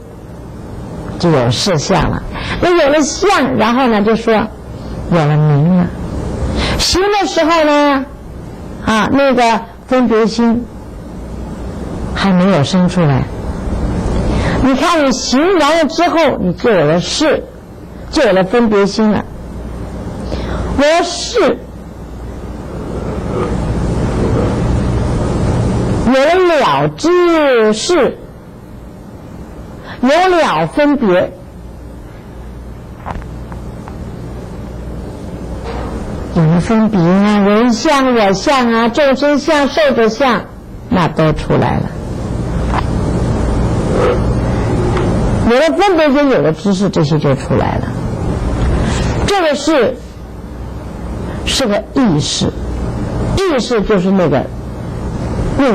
就有事项了。那有了相，然后呢就说有了名了。行的时候呢，那个分别心还没有生出来。你看你行完了之后，你就有了事，就有了分别心了。有了事，有了了知事，有了分别，有了分别啊，人相、我相啊，众生相、寿者相，那都出来了。有了分别心，有了知识，这些就出来了。这个是个意识，意识就是那个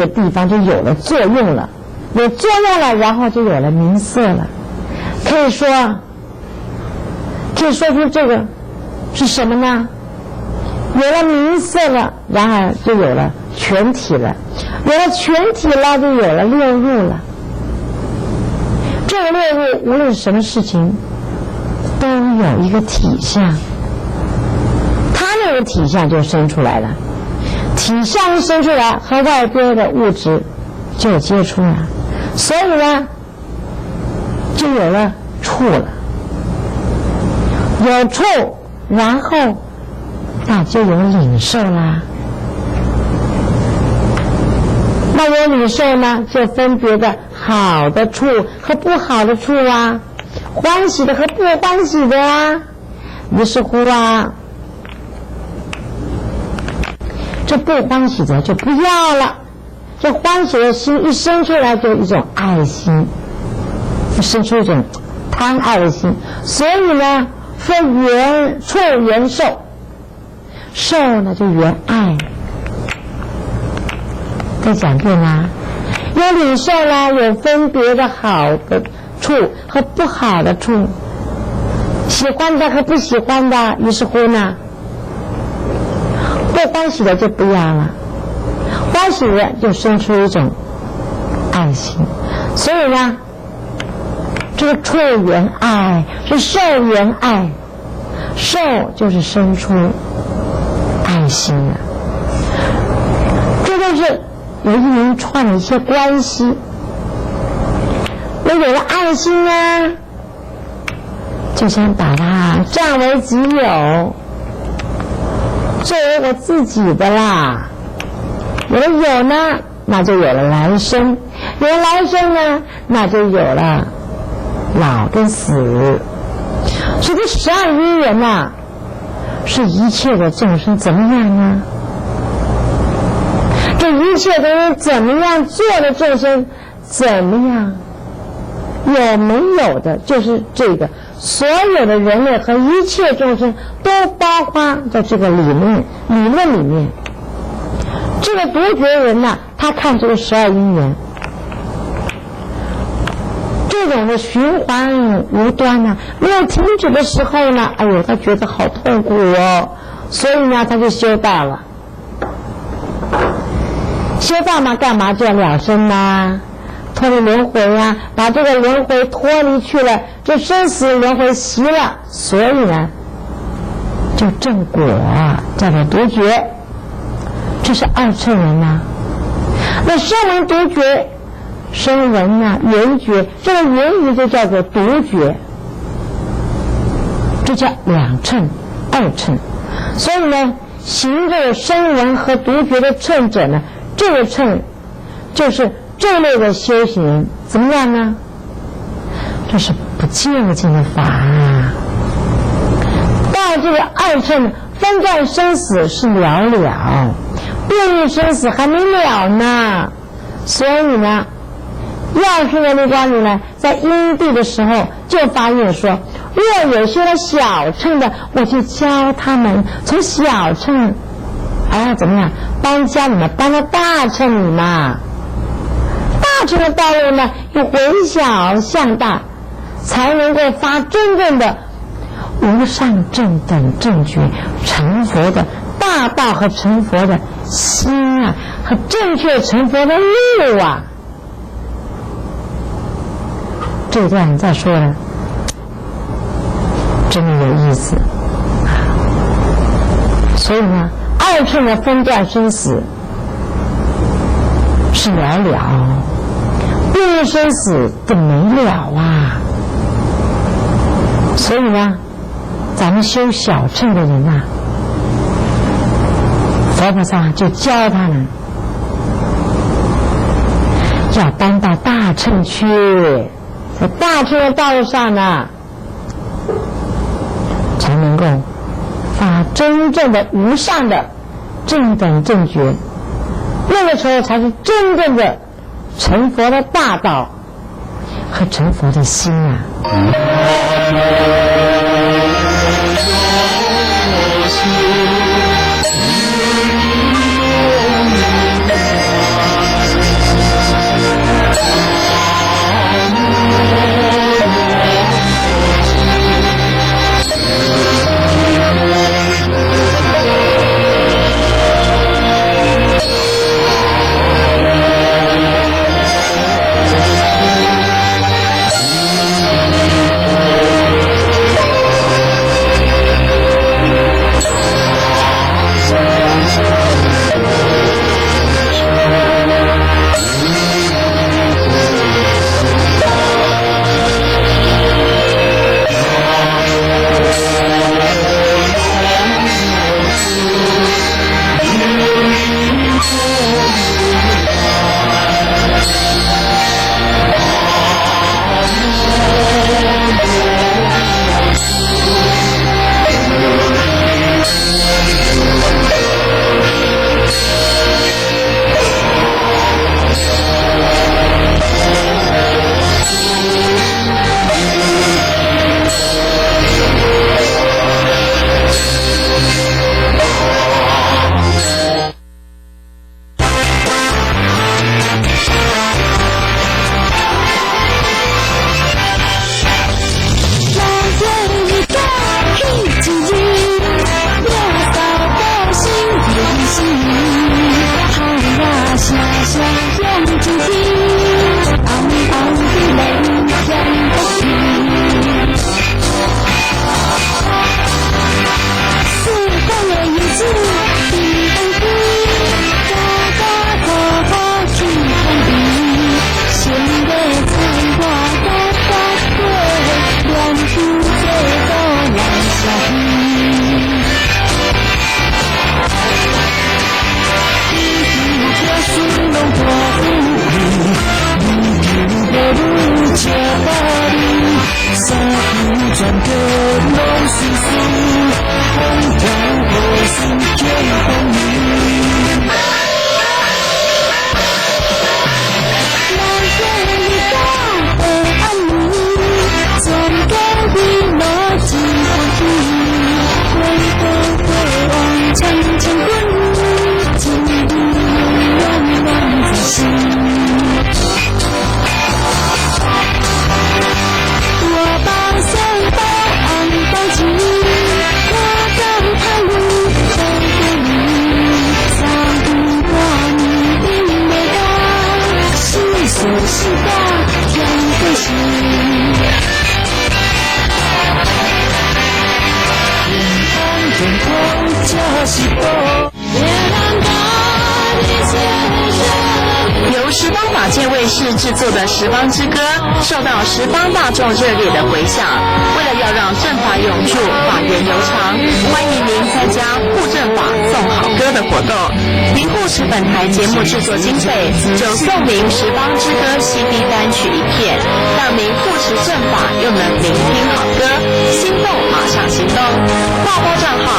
地方就有了作用了，有作用了，然后就有了名色了。可以说出这个是什么呢？有了名色了，然后就有了全体了，有了全体了，就有了六入了。这个六入无论什么事情都有一个体相，它那个体相就生出来了。体相一生出来，和外边的物质就有接触了，所以呢就有了触了。有触，然后那就有领受啦。那有领受呢，就分别的好的处和不好的处啊，欢喜的和不欢喜的啊。于是乎啊，这不欢喜的就不要了，这欢喜的心一生出来就一种爱心，生出一种贪爱的心。所以呢分缘触缘受，受呢就缘爱。再讲遍啦，有领受啦，有分别的好的处和不好的处，喜欢的和不喜欢的。于是乎呢，不欢喜的就不要了，欢喜的就生出一种爱心。所以呢，这个触缘爱是受缘爱，受就是生出爱心了。这就是有一连串的一些关系，我有了爱心啊，就想把它占为己有，作为我自己的啦。有了有呢，那就有了来生，有了来生呢，那就有了老跟死。所以这12因缘呐，是一切的众生怎么样呢？这一切的人怎么样做的众生怎么样？有没有的，就是这个所有的人类和一切众生都包括在这个理论里面。这个独觉人呢，他看这个12因缘，这种的循环无端呢，没有停止的时候呢，哎呦，他觉得好痛苦哦，所以呢，他就修道了。修道嘛，干嘛就要了生呐，脱离轮回啊，把这个轮回脱离去了，这生死轮回习了，所以呢，就正果，叫做独觉。这是二乘人呐。那声闻独觉，声闻呐，缘觉，这个缘觉就叫做独觉，这叫两乘、二乘。所以呢，行这个声闻和独觉的乘者呢，这个乘就是这类的修行人，怎么样呢？这是不究竟的法啊。到这个二乘分断生死是了了，变异生死还没了呢。所以呢，药师的那光里呢，在因地的时候就发现说，若有修了小乘的，我就教他们从小乘怎么样帮教你们搬到大乘里嘛。大乘的道路呢，要回小向大，才能够发真正的无上正等正觉，成佛的大道和成佛的心啊，和正确成佛的路啊。这段再说了，真的有意思。所以呢，二乘的分断生死是了了，变异生死更没了啊。所以呢，咱们修小乘的人啊，佛菩萨就教他们要搬到大乘去，在大乘的道路上呢，才能够发真正的无上的正等正觉，那个时候才是真正的成佛的大道和成佛的心啊。转个拢是输，风调雨顺见风雨。来这里高的安宁，从隔壁落进风雨，回头回望长城滚，情意永远在心。是的，两个心，天空就是多。由十方法界卫视制作的《十方之歌》受到十方大众热烈的回响。为了要让正法永驻、法源悠长，欢迎您参加护正法送好歌的活动。您护持本台节目制作经费，就送您《十方之歌》CD 单曲一片，让您护持正法又能聆听好歌，心动马上行动。划拨账号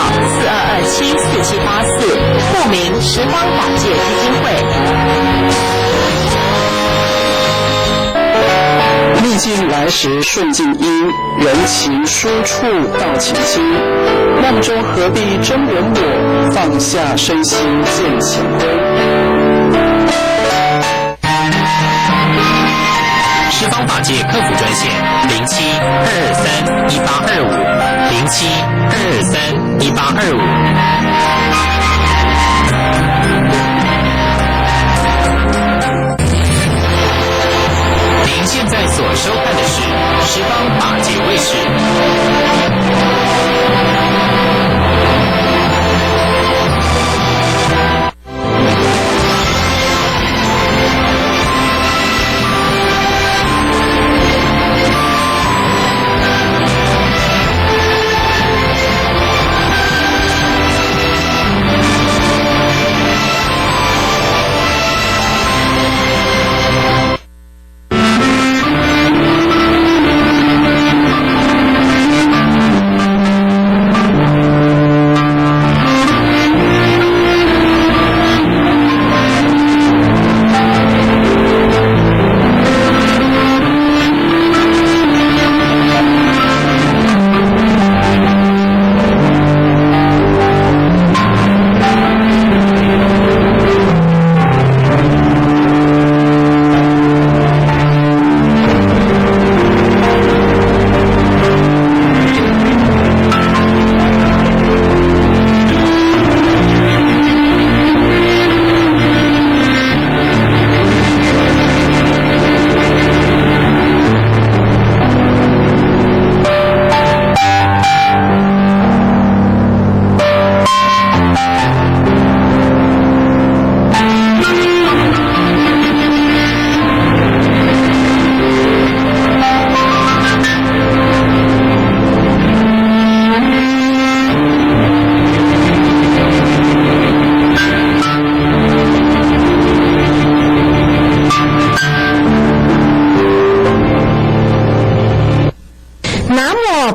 42274784，户名十方法界基金会。逆境来时顺境因，人情疏处道情亲。梦中何必真人我，放下身心见前归。十方法界客服专线07-223-1825，07-223-1825。您现在所收看的是十方法界卫视。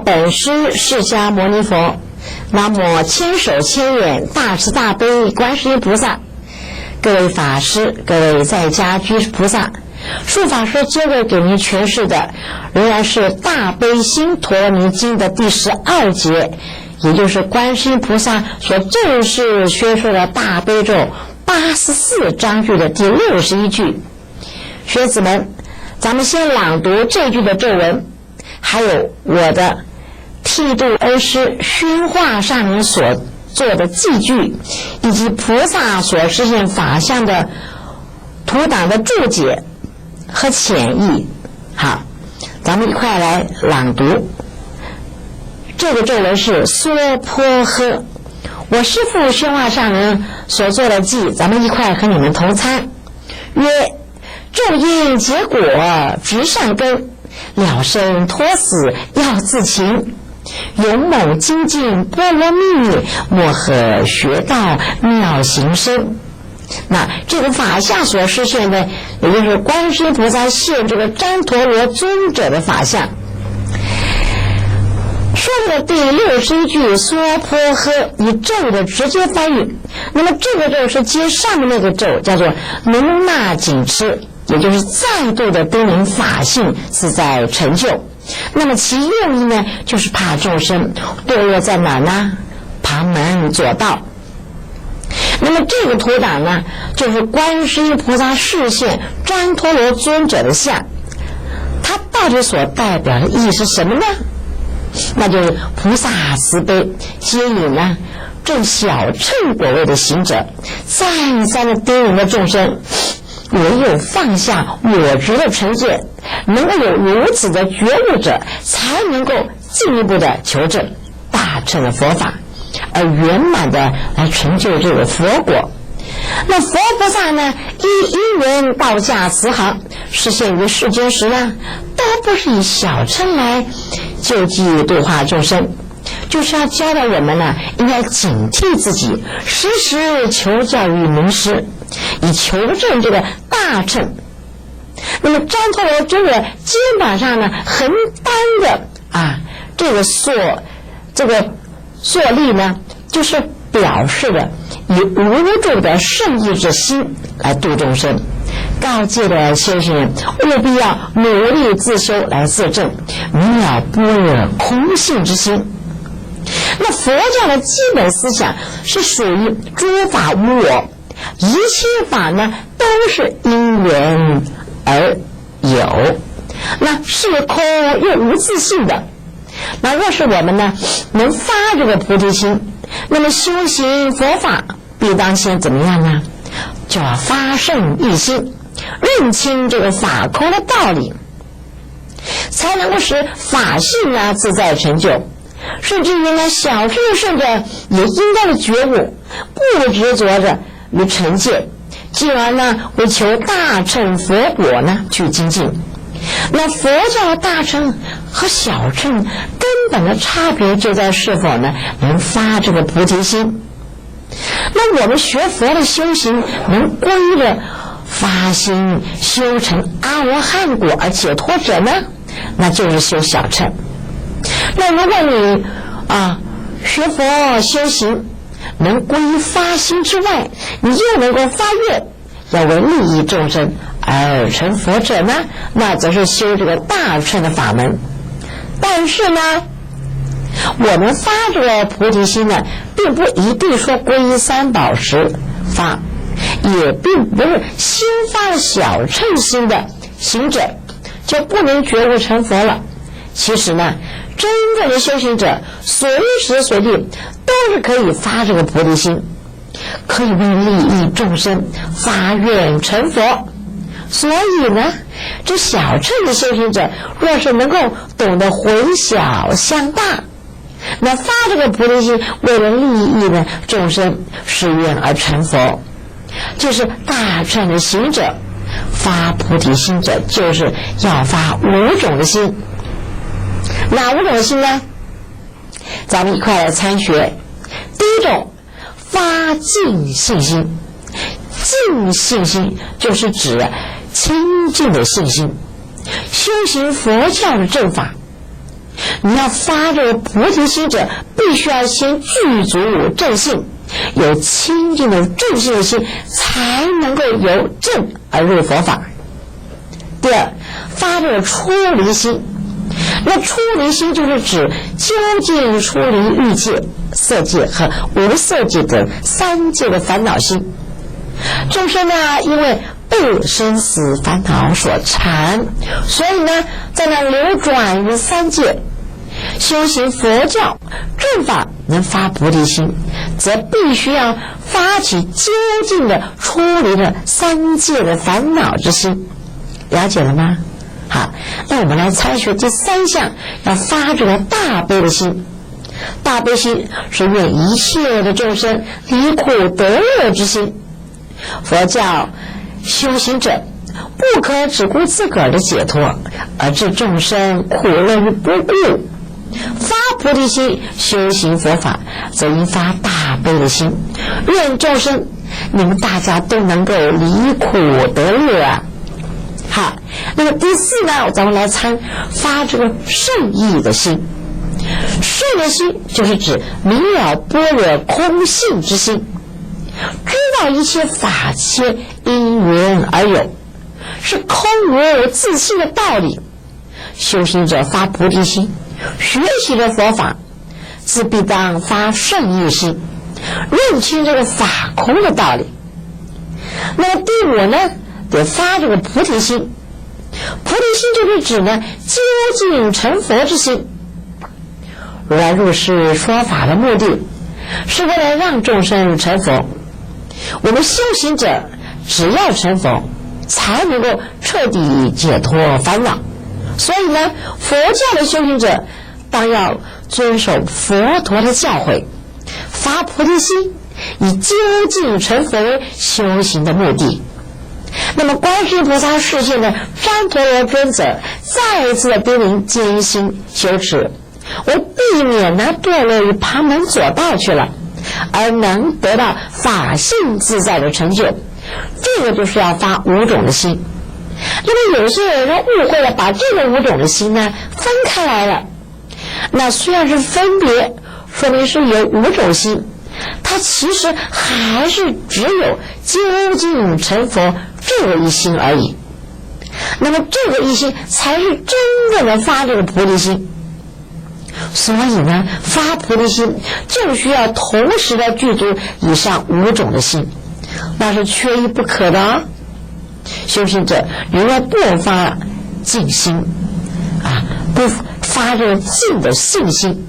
本师释迦牟尼佛，南无千手千眼大慈大悲观世音菩萨。各位法师，各位在家居士菩萨，术法师接着给您诠释的仍然是大悲心陀罗尼经的第12节，也就是观世音菩萨所正式宣说的大悲咒84章句的第61句。学子们，咱们先朗读这句的咒文，还有我的剃度恩师宣化上人所做的记句，以及菩萨所实现法相的图档的注解和浅意。好，咱们一块来朗读。这个咒文是娑婆诃，我师父宣化上人所做的记，咱们一块和你们同参。曰：种因结果直善根，了生脱死要自勤，勇猛精进波罗蜜，莫和学道妙行深。那这个法相所实现的，也就是观世音菩萨现这个旃陀罗尊者的法相。说的第61句娑婆诃以咒的直接翻译，那么这个咒是接上面那个咒，叫做能纳紧持，也就是再度的叮咛法性自在成就。那么其用意呢，就是怕众生堕落在哪呢？旁门左道。那么这个图档呢，就是观世音菩萨示现旃陀罗尊者的像，它到底所代表的意义是什么呢？那就是菩萨慈悲接引呢正小乘果位的行者，再三的叮咛的众生，唯有放下我执的成见，能够有如此的觉悟者，才能够进一步的求证大乘的佛法，而圆满的来成就这个佛果。那佛菩萨呢，依因缘道驾慈航，示现于世间时呢，都不是以小乘来救济度化众生，就是要教导我们呢，应该警惕自己，时时求教于名师，以求证这个大乘。那么旃陀罗尊者肩膀上呢，横担的这个塑力呢，就是表示了以无住的圣意之心来度众生，告诫的修行人务必要努力自修来自证，明了般若空性之心。那佛教的基本思想是属于诸法无我，一切法呢都是因缘而有，那是空又无自性的。那若是我们呢能发这个菩提心，那么修行佛法必当先怎么样呢？就要发圣一心，认清这个法空的道理，才能够使法性自在成就。甚至于呢，小乘圣者也应该的觉悟，不执着着于成见，进而呢为求大乘佛果呢去精进。那佛教大乘和小乘根本的差别就在是否呢能发这个菩提心。那我们学佛的修行能归着发心修成阿罗汉果而解脱者呢，那就是修小乘。那如果你学佛修行能归于发心之外，你又能够发愿要为利益众生而成佛者呢，那则是修这个大乘的法门。但是呢，我们发这个菩提心呢，并不一定说皈依三宝时发，也并不是新发了小乘心的行者就不能觉悟成佛了。其实呢，真正的修行者随时随地都是可以发这个菩提心，可以为利益众生发愿成佛。所以呢，这小乘的修行者若是能够懂得回小向大，那发这个菩提心，为了利益呢众生誓愿而成佛，就是大乘的行者发菩提心者，就是要发5种的心。哪5种的心呢？咱们一块来参学。第一种，发净信心。净信心就是指清净的信心。修行佛教的正法，你要发这个菩提心者，必须要先具足正信，有清净的正信的心，才能够由正而入佛法。第二，发这个出离心。那出离心就是指究竟出离欲界、色界和无色界等3界的烦恼心。众生呢，因为被生死烦恼所缠，所以呢，在那流转于3界。修行佛教正法能发菩提心，则必须要发起究竟的出离的3界的烦恼之心。了解了吗？好，那我们来参学第3项，要发这个大悲的心。大悲心是愿一切的众生离苦得乐之心。佛教修行者不可只顾自个儿的解脱，而置众生苦乐于不顾。发菩提心修行佛法，则应发大悲的心，愿众生你们大家都能够离苦得乐啊。好，那么第4呢，咱们来发这个圣意的心。顺的心就是指明了般若空性之心，知道一切法皆因缘而有，是空无自性的道理。修行者发菩提心，学习了佛法，自必当发圣意心，认清这个法空的道理。那么第五呢，得发这个菩提心。菩提心就是指呢究竟成佛之心。如来入世说法的目的是为了让众生成佛，我们修行者只要成佛才能够彻底解脱烦恼。所以呢，佛教的修行者当要遵守佛陀的教诲，发菩提心，以究竟成佛为修行的目的。那么观世音菩萨示现的旃陀罗尊者再一次的叮咛艰辛修持，为避免堕落于旁门左道去了，而能得到法性自在的成就。这个就是要发五种的心。那么有些人误会了，把这个五种的心呢分开来了。那虽然是分别，说明是有五种心，它其实还是只有究竟成佛这个一心而已。那么这个一心才是真正的发这个菩提心。所以呢，发菩提心就需要同时的具足以上五种的心，那是缺一不可的哦。修行者如果不发净心不发这个净的信心，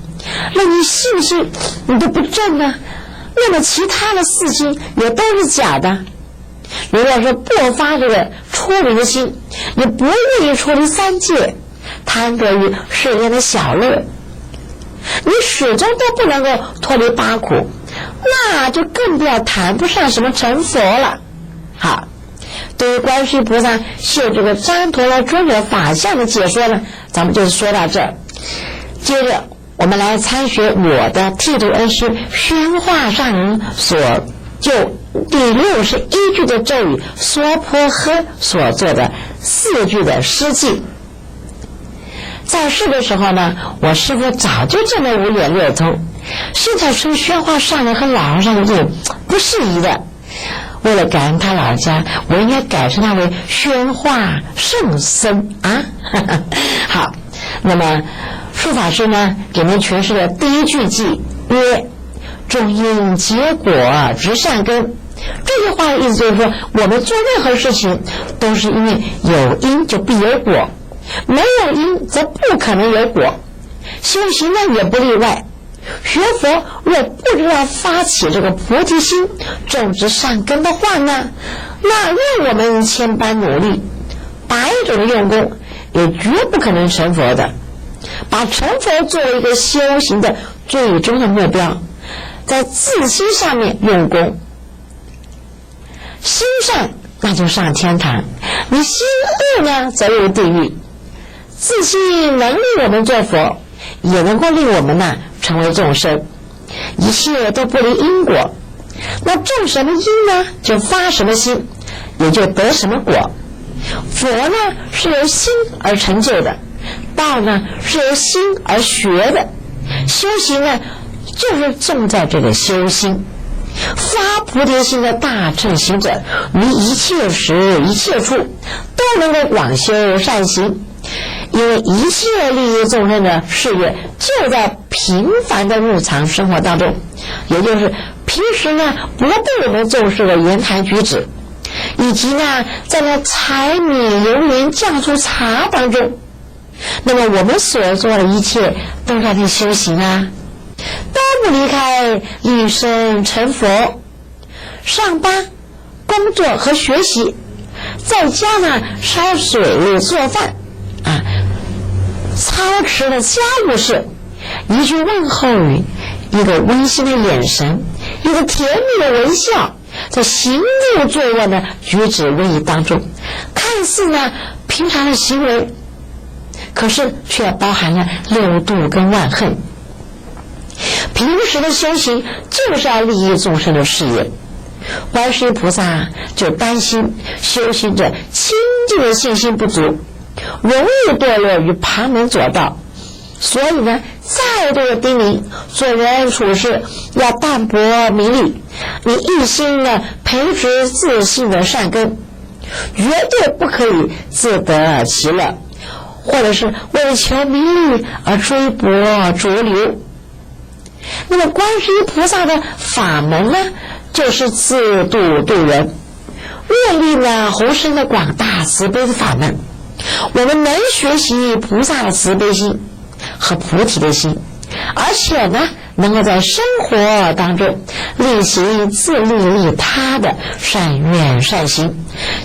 那你信心你都不正呢，那么其他的四心也都是假的。如果说不发这个出离的心，你不愿意出离三界，贪得于世间的小乐，你始终都不能够脱离八苦，那就更谈不上什么成佛了。好，对于观世音菩萨现这个旃陀罗尊者法相的解说呢，咱们就说到这儿。接着我们来参学我的剃度恩师宣化上人所就第61句的咒语娑婆诃所做的4句的诗记。在世的时候呢，我师父早就证得五眼六通，现在称宣化上人和老和尚也不适宜的。为了感恩他老人家，我应该改称他为宣化圣僧啊。好，那么术法师呢给您诠释了第一句偈曰：种因结果植善根。这句话的意思就是说，我们做任何事情都是因为有因就必有果，没有因则不可能有果。修行呢也不例外。学佛若不知道发起这个菩提心，种植善根的话呢，那任我们千般努力，百种用功，也绝不可能成佛的。把成佛作为一个修行的最终的目标，在自心上面用功，心善那就上天堂，你心恶呢则入地狱。自心能令我们做佛，也能够令我们成为众生，一切都不离因果。那种什么因呢，就发什么心，也就得什么果。佛呢是由心而成就的，道呢是由心而学的，修行呢就是重在这个修心。发菩提心的大乘行者，于一切时一切处都能够广修善行，因为一切利益众生的事业就在平凡的日常生活当中，也就是平时不被我们重视的言谈举止，以及在那柴米油盐酱醋茶当中。那么我们所做的一切都在那修行都不离开立身成佛。上班、工作和学习，在家烧水做饭操持的家务事，一句问候语，一个温馨的眼神，一个甜蜜的微笑，在行住坐卧的举止位移当中，看似平常的行为，可是却包含了6度跟万恨。平时的修行就是要利益众生的事业，观世音菩萨就担心修行者清净的信心不足，容易堕落于旁门左道，所以呢，再多的叮咛，做人处事要淡泊名利，你一心呢培植自信的善根，绝对不可以自得其乐，或者是为求名利而追捕逐流。那么观世音菩萨的法门呢，就是自度度人，愿力呢弘深的广大慈悲的法门。我们能学习菩萨的慈悲心和菩提的心，而且呢能够在生活当中力行自利利他的善愿善行，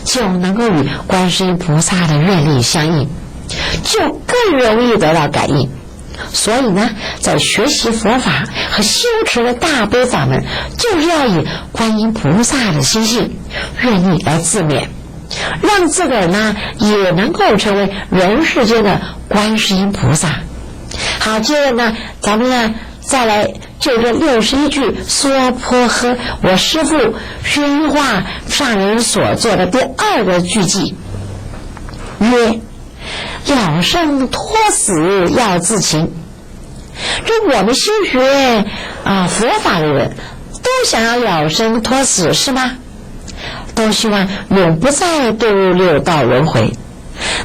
就能够与观世音菩萨的愿力相应，就更容易得到感应。所以呢，在学习佛法和修持的大悲法门，就是要以观音菩萨的心性愿力来自勉，让自个儿呢也能够成为人世间的观世音菩萨。好，接着呢，咱们呢再来就这61句娑婆诃我师父宣化上人所做的第2个句记，曰：了生脱死要自勤。这我们修学佛法的人都想要了生脱死，是吗？都希望永不再堕入6道轮回。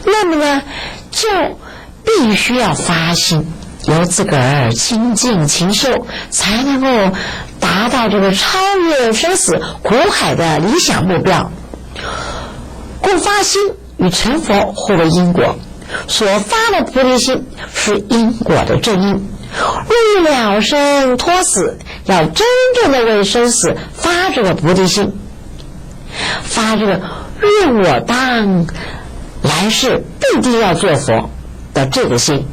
那么呢，就必须要发心，由自个儿精进勤修，才能够达到这个超越生死苦海的理想目标。故发心与成佛互为因果，所发的菩提心是因果的正因。为了生脱死，要真正的为生死发这个菩提心，发这个愿我当来世必定要做佛的这个心。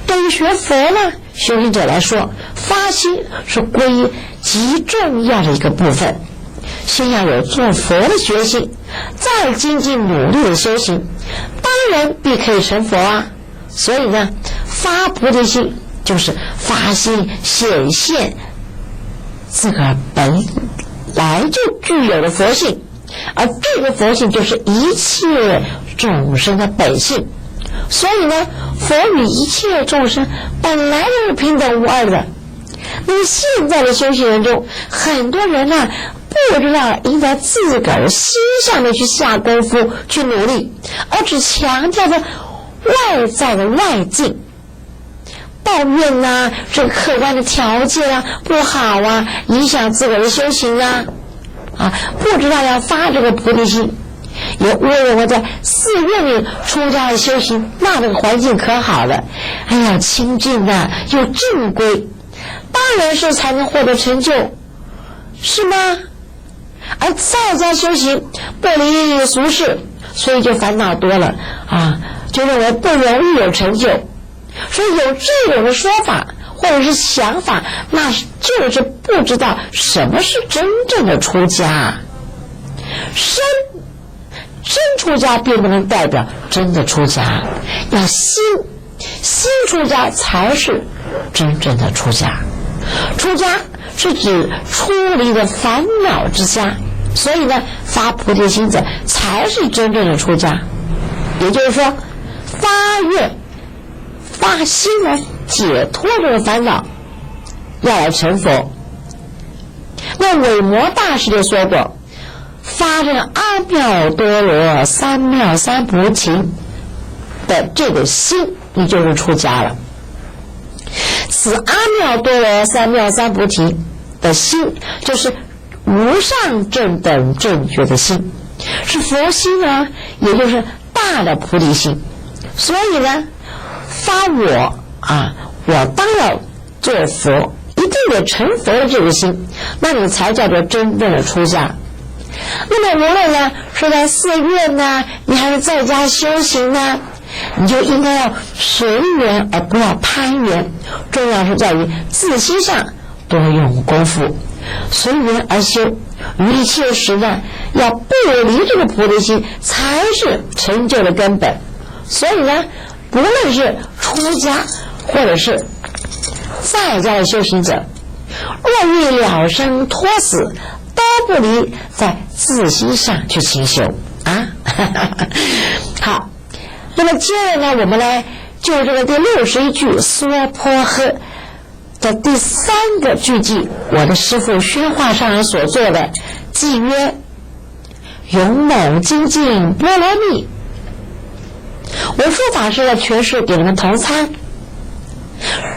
对于学佛呢，修行者来说，发心是皈依极重要的一个部分。先要有做佛的决心，再精进努力的修行，当然必可以成佛啊。所以呢，发菩提心就是发心显现自个儿本来就具有的佛性，而这个佛性就是一切众生的本性。所以呢，佛与一切众生本来就是平等无二的。那么现在的修行人中，很多人呢不知道应该自个儿心上面去下功夫去努力，而只强调着外在的外境，抱怨啊这个客观的条件啊不好啊，影响自个儿的修行啊，不知道要发这个菩提心。也误认为在寺院里出家的修行，那这个环境可好了，哎呀清净的又正规，当然是才能获得成就，是吗？而在家修行不离俗世，所以就烦恼多了就认为不容易有成就。所以有这种的说法或者是想法，那就是不知道什么是真正的出家。真出家并不能代表真的出家，要心出家才是真正的出家。出家是指出离的烦恼之家，所以呢，发菩提心者才是真正的出家。也就是说，发愿发心来解脱这个烦恼，要来成佛。那韦摩大师就说过，发这个阿耨多罗三藐三菩提的这个心，你就是出家了。此阿耨多罗三藐三菩提的心，就是无上正等正觉的心，是佛心啊，也就是大的菩提心。所以呢，发我当要做佛，一定得成佛的这个心，那你才叫做真正的出家。那么无论呢是在寺院呢，你还是在家修行呢，你就应该要随缘而不要攀缘，重要是在于自心上多用功夫，随缘而修。于一切时呢，要不离这个菩提心，才是成就的根本。所以呢，不论是出家或者是在家的修行者，若欲了生脱死，都不离在自心上去勤修啊。好，那么接着呢，我们来就这个第61句娑婆诃的第3个句偈，我的师父宣化上人所做的偈曰：勇猛精进波罗蜜。我说法师的诠释给你们同参。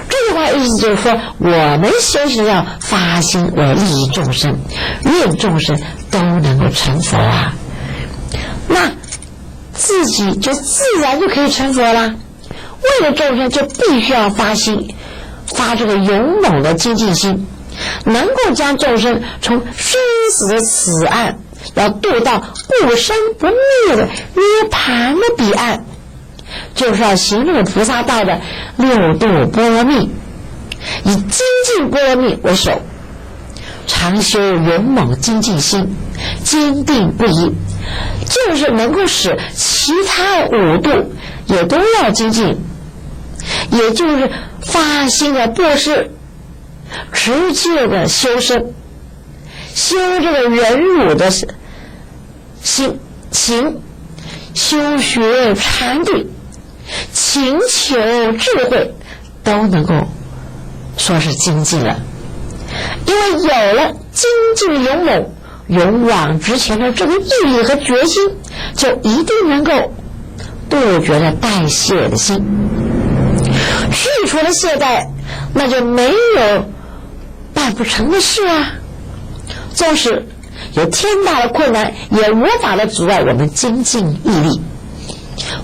这句话意思就是说，我们修行要发心为利益众生，愿众生都能够成佛啊，那自己就自然就可以成佛啦。为了众生，就必须要发心，发这个勇猛的精进心，能够将众生从生死的此岸要渡到不生不灭的涅槃的彼岸，就是要行这个菩萨道的六度波罗蜜，以精进波罗蜜为首，常修勇猛精进心，坚定不移，就是能够使其他5度也都要精进，也就是发心的布施，持戒的修身，修这个忍辱的心情，修学禅定，请求智慧，都能够说是精进了。因为有了精进勇猛、勇往直前的这个毅力和决心，就一定能够杜绝了怠懈的心。去除了懈怠，那就没有办不成的事啊。纵使有天大的困难，也无法的阻碍我们精进毅力。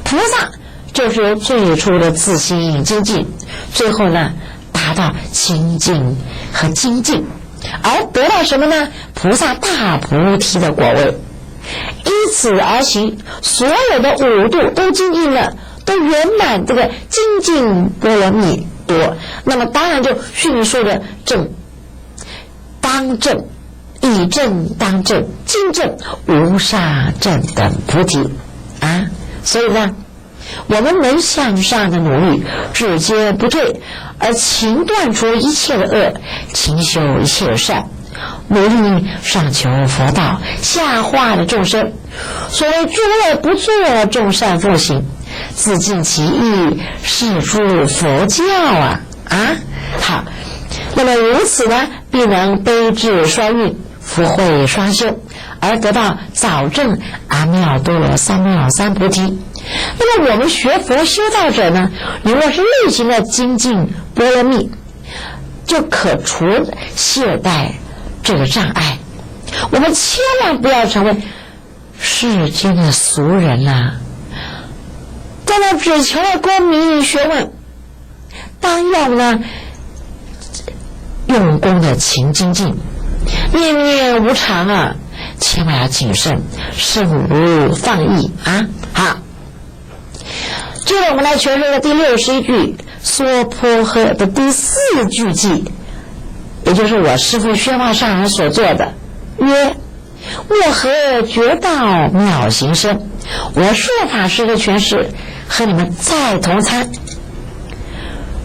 菩萨就是由最初的自心精进，最后呢达到清净和精进，而得到什么呢？菩萨大菩提的果位。依此而行，所有的5度都精进了，都圆满这个精进波罗蜜多，那么当然就迅速的当正，以正当正，精正无上正等菩提啊！所以呢，我们能向上的努力，只接不退，而勤断除一切的恶，勤修一切的善，努力上求佛道，下化的众生。所谓诸恶不作，众善奉行，自尽其意，是诸佛教啊！好，那么如此呢，必能悲智双运，福慧双修，而得到早证阿耨多罗三藐三菩提。那么我们学佛修道者呢，如果是例行的精进波罗蜜，就可除懈怠这个障碍。我们千万不要成为世间的俗人啊，在那只求了功名学问，当要呢用功的勤精进，念念无常啊，千万要谨慎，慎勿放逸啊！好，接着我们来诠释的第61句娑婆诃的第4句偈，也就是我师父宣化上人所做的，曰：我何觉道妙行深。我说法师的诠释和你们再同参。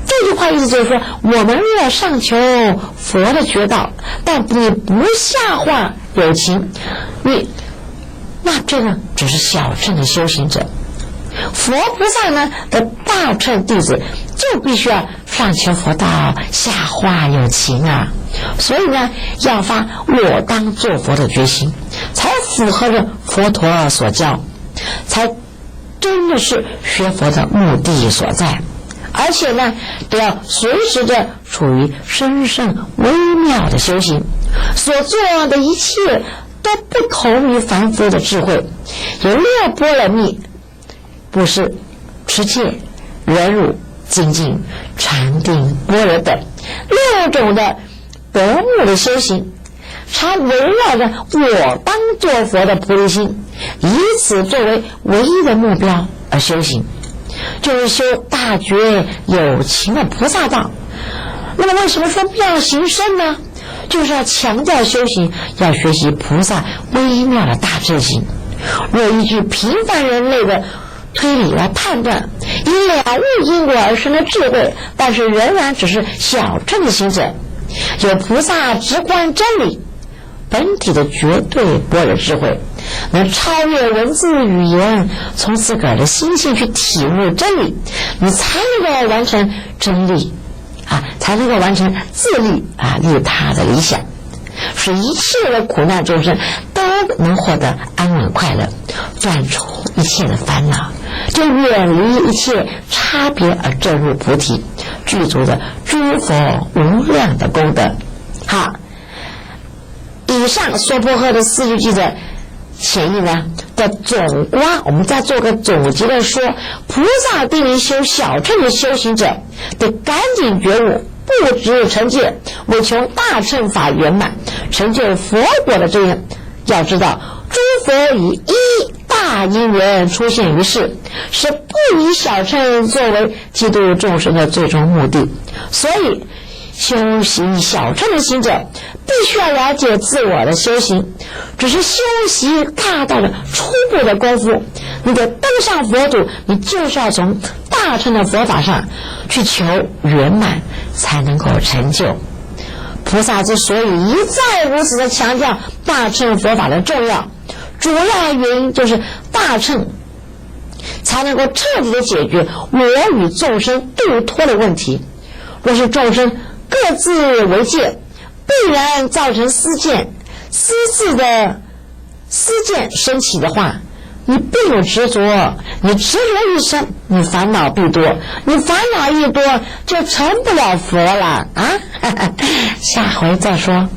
这句话意思就是说，我们若上求佛的觉道，但你不下化有情，那这个只是小乘的修行者。佛菩萨呢的大乘弟子就必须要上求佛道，下化有情啊。所以呢，要发我当做佛的决心，才符合着佛陀所教，才真的是学佛的目的所在。而且呢，都要随时的处于深胜微妙的修行，所做的一切都不同于凡夫的智慧。有6波罗蜜，布施、持戒、忍辱、精进、禅定、般若等6种的德目的修行，常围绕着我当作佛的菩提心，以此作为唯一的目标而修行，就是修大觉有情的菩萨道。那么为什么说妙行深呢？就是要强调修行要学习菩萨微妙的大智行。若依据平凡人类的推理来判断，以了悟因果而生的智慧，但是仍然只是小乘的行者，有菩萨直观真理本体的绝对般若智慧，能超越文字语言，从自个儿的心性去体悟真理，你才能够完成真理啊，才能够完成自利啊利他的理想，使一切的苦难众生都能获得安稳快乐，断除一切的烦恼，就远离一切差别而证入菩提，具足的诸佛无量的功德。好，以上娑婆诃的四句偈的潜意呢的总观，我们再做个总结的说，菩萨定力修小乘的修行者得赶紧觉悟，不知成戒，为求大乘法圆满，成就佛果的真言。要知道，诸佛以一大因缘出现于世，是不以小乘作为济度众生的最终目的。所以修习小乘的行者必须要了解自我的修行，只是修习大道的初步的功夫。你得登上佛土，你就是要从大乘的佛法上去求圆满，才能够成就。菩萨之所以一再如此的强调大乘佛法的重要，主要原因就是大乘才能够彻底的解决我与众生度脱的问题。若是众生各自为戒，必然造成私见升起的话，你必有执着，你执着一生，你烦恼必多，你烦恼一多，就成不了佛了啊！下回再说。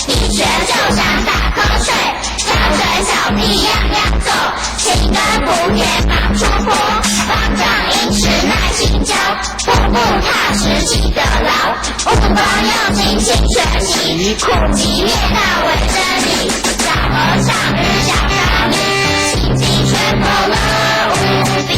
一学就想打瞌睡，小嘴小屁样样做，勤耕补铁忙出坡，方丈饮食耐心教，步步踏实记得牢，务工用心勤学习，苦集灭道为真理，小和尚日小少女，心经学破了无敌。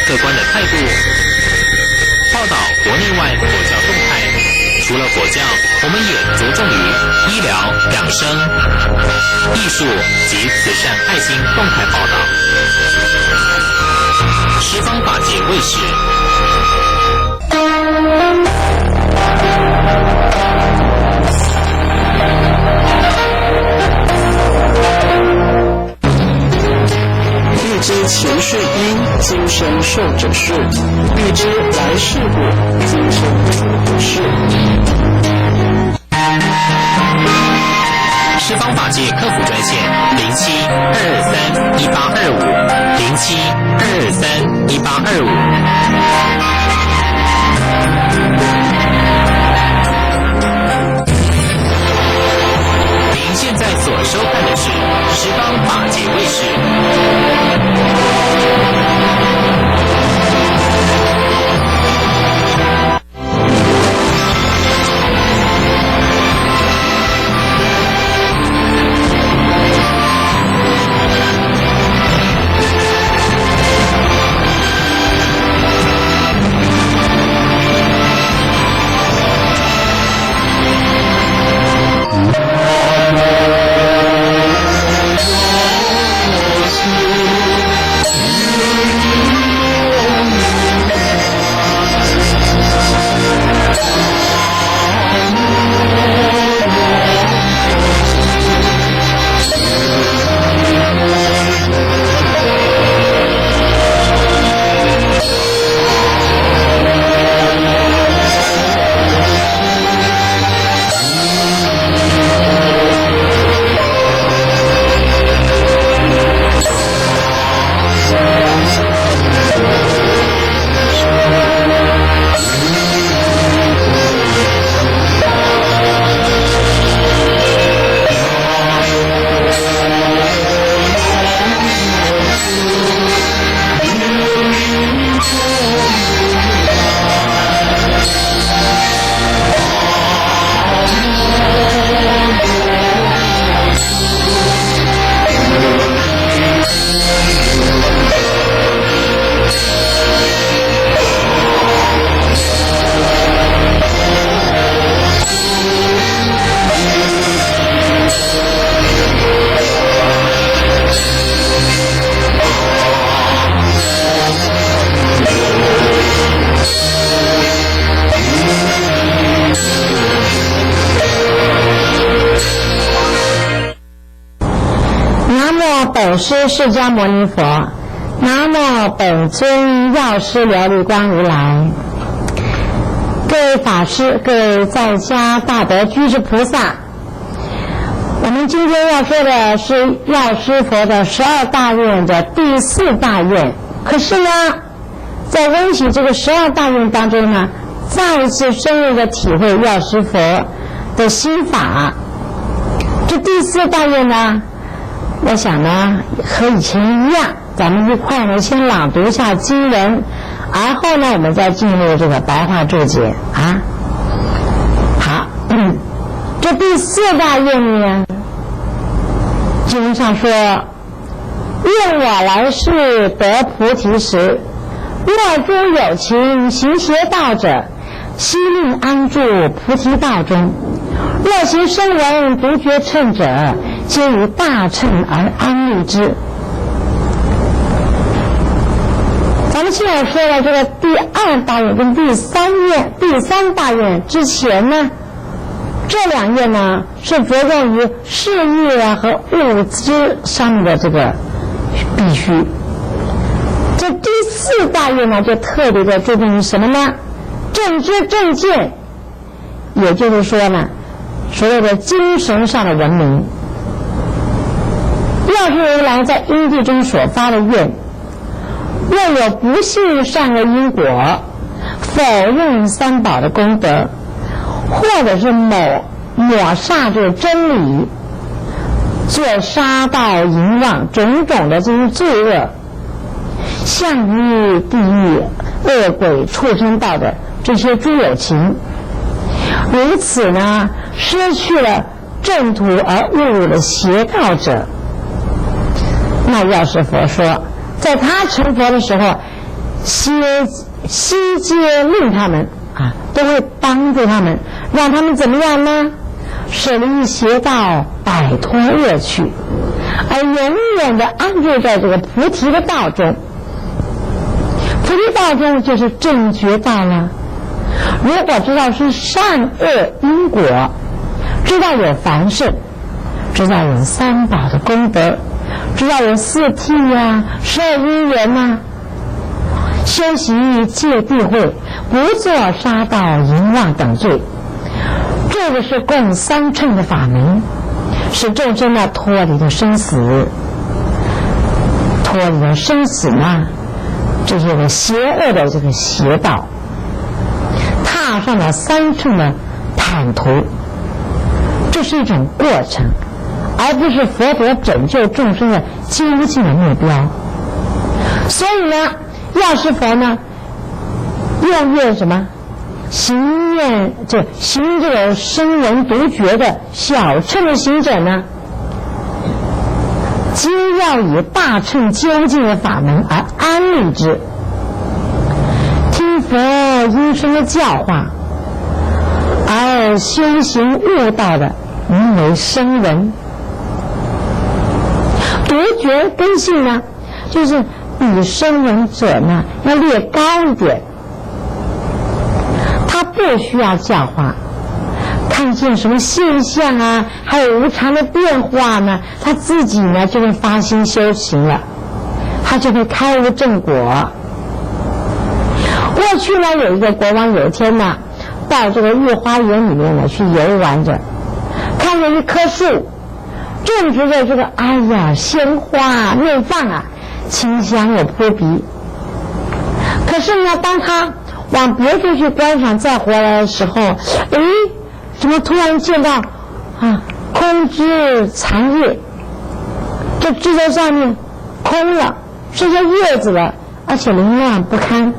客观的态度，报道国内外佛教动态。除了佛教，我们也着重于医疗、养生、艺术及慈善爱心动态报道。十方法界卫视。欲知前世因，今生受者是；欲知来世果，今生出何事。十方法界客服专线07-223-1825，07-223-1825。您现在所收看的是十方法界卫视。本师释迦牟尼佛，南无本尊药师琉璃光如来。各位法师，各位在家大德居士菩萨，我们今天要说的是药师佛的12大愿的第4大愿。可是呢，在温习这个12大愿当中呢，再一次深入的体会药师佛的心法。这第4大愿呢，我想呢，和以前一样，咱们一块呢先朗读一下经文，而后呢，我们再进入这个白话注解啊。好，这第4大愿呢，经文上说：愿我来世得菩提时，若诸有情行邪道者，悉令安住菩提道中；若行声闻独觉乘者，皆于大乘而安立之。我们现在说的这个第2大愿跟第3大愿之前呢，这2愿呢是着重于事业啊和物资上面的这个必须。这第4大愿呢就特别的注重于什么呢？正知正见，也就是说呢，所谓的精神上的文明。药师如来在因地中所发的愿，若有不信善恶因果，否认三宝的功德，或者是抹煞这个真理，做杀盗淫妄种种的这些罪恶，像于地狱恶鬼畜生道的这些诸有情，如此呢失去了正途而误入了邪道者，那药师佛说，在他成佛的时候，悉皆令他们都会帮助他们，让他们怎么样呢？舍离邪道，摆脱恶趣，而永远的安住在这个菩提的道中。菩提道中就是正觉道了。如果知道是善恶因果，知道有凡圣，知道有三宝的功德，知道有4谛啊、12因缘啊，修习戒谛慧，不做杀盗淫妄等罪，这个是共3乘的法门，使众生呢脱离了生死，脱离了生死呢这些个邪恶的这个邪道，踏上了3乘的坦途。这是一种过程，而不是佛陀拯救众生的究竟的目标。所以呢，药师佛呢用愿什么？行这个声闻独觉的小乘的行者呢，皆要以大乘究竟的法门而安立之，听佛因声的教化，而修行悟道的名为声闻。独觉根性呢，就是比声闻者呢要略高一点，他不需要教化，看见什么现象啊，还有无常的变化呢，他自己呢就会发心修行了，他就会开悟正果。过去呢，有一个国王有一天呢，到这个御花园里面呢去游玩着，看见一棵树种植着这个鲜花怒放啊，清香又扑鼻。可是呢，当他往别处去观赏再回来的时候，怎么突然见到空枝残叶，这枝头上面空了，剩下叶子了，而且凌乱不堪。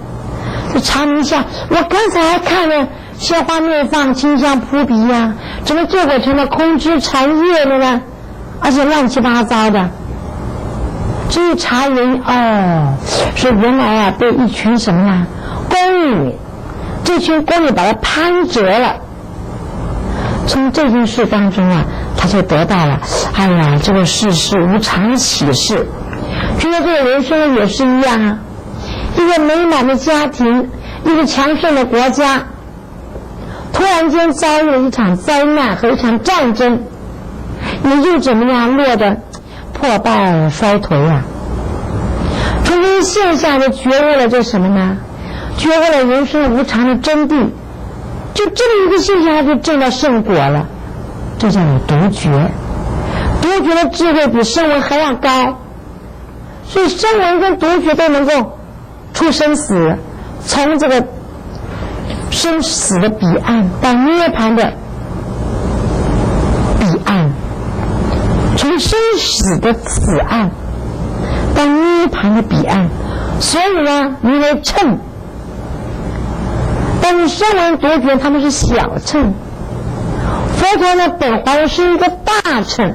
就查明一下，我刚才还看了鲜花怒放清香扑鼻呀，怎么这会成了空枝残叶了呢？而且乱七八糟的。这一查原因，是原来被一群什么呢宫女，这群宫女把它攀折了。从这件事当中他就得到了这个世事无常的启示，觉得这个人生也是一样一个美满的家庭，一个强盛的国家，突然间遭遇了一场灾难和一场战争，你就怎么样落得破败衰颓从这些现象就觉悟了这什么呢？觉悟了人生无常的真谛，就这么一个现象他就证到圣果了，这叫有独觉。独觉的智慧比声闻还要高，所以声闻跟独觉都能够出生死，从这个生死的彼岸到涅槃的彼岸，从生死的此岸到涅槃的彼岸，所以呢名为乘。但是声闻独觉他们是小乘，佛陀呢本怀的是一个大乘。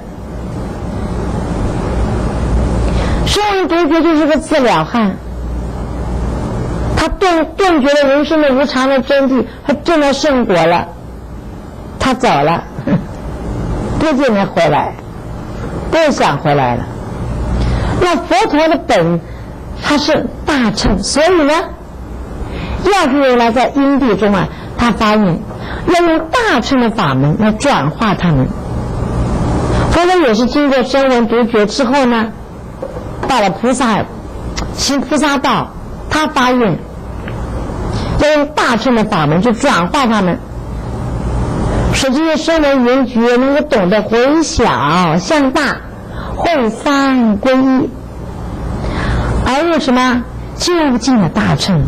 声闻独觉就是个自了汉，他顿觉了人生的无常的真谛，他证到圣果了，他走了，不见得回来，不想回来了。那佛陀的他是大乘，所以呢，要是原来在因地中啊，他发愿要用大乘的法门来转化他们。佛陀也是经过声闻独觉之后呢，到了行菩萨道，他发愿要用大乘的法门去转化他们，使这些声闻缘觉能够懂得回小向大，会三归一，而又什么究竟的大乘。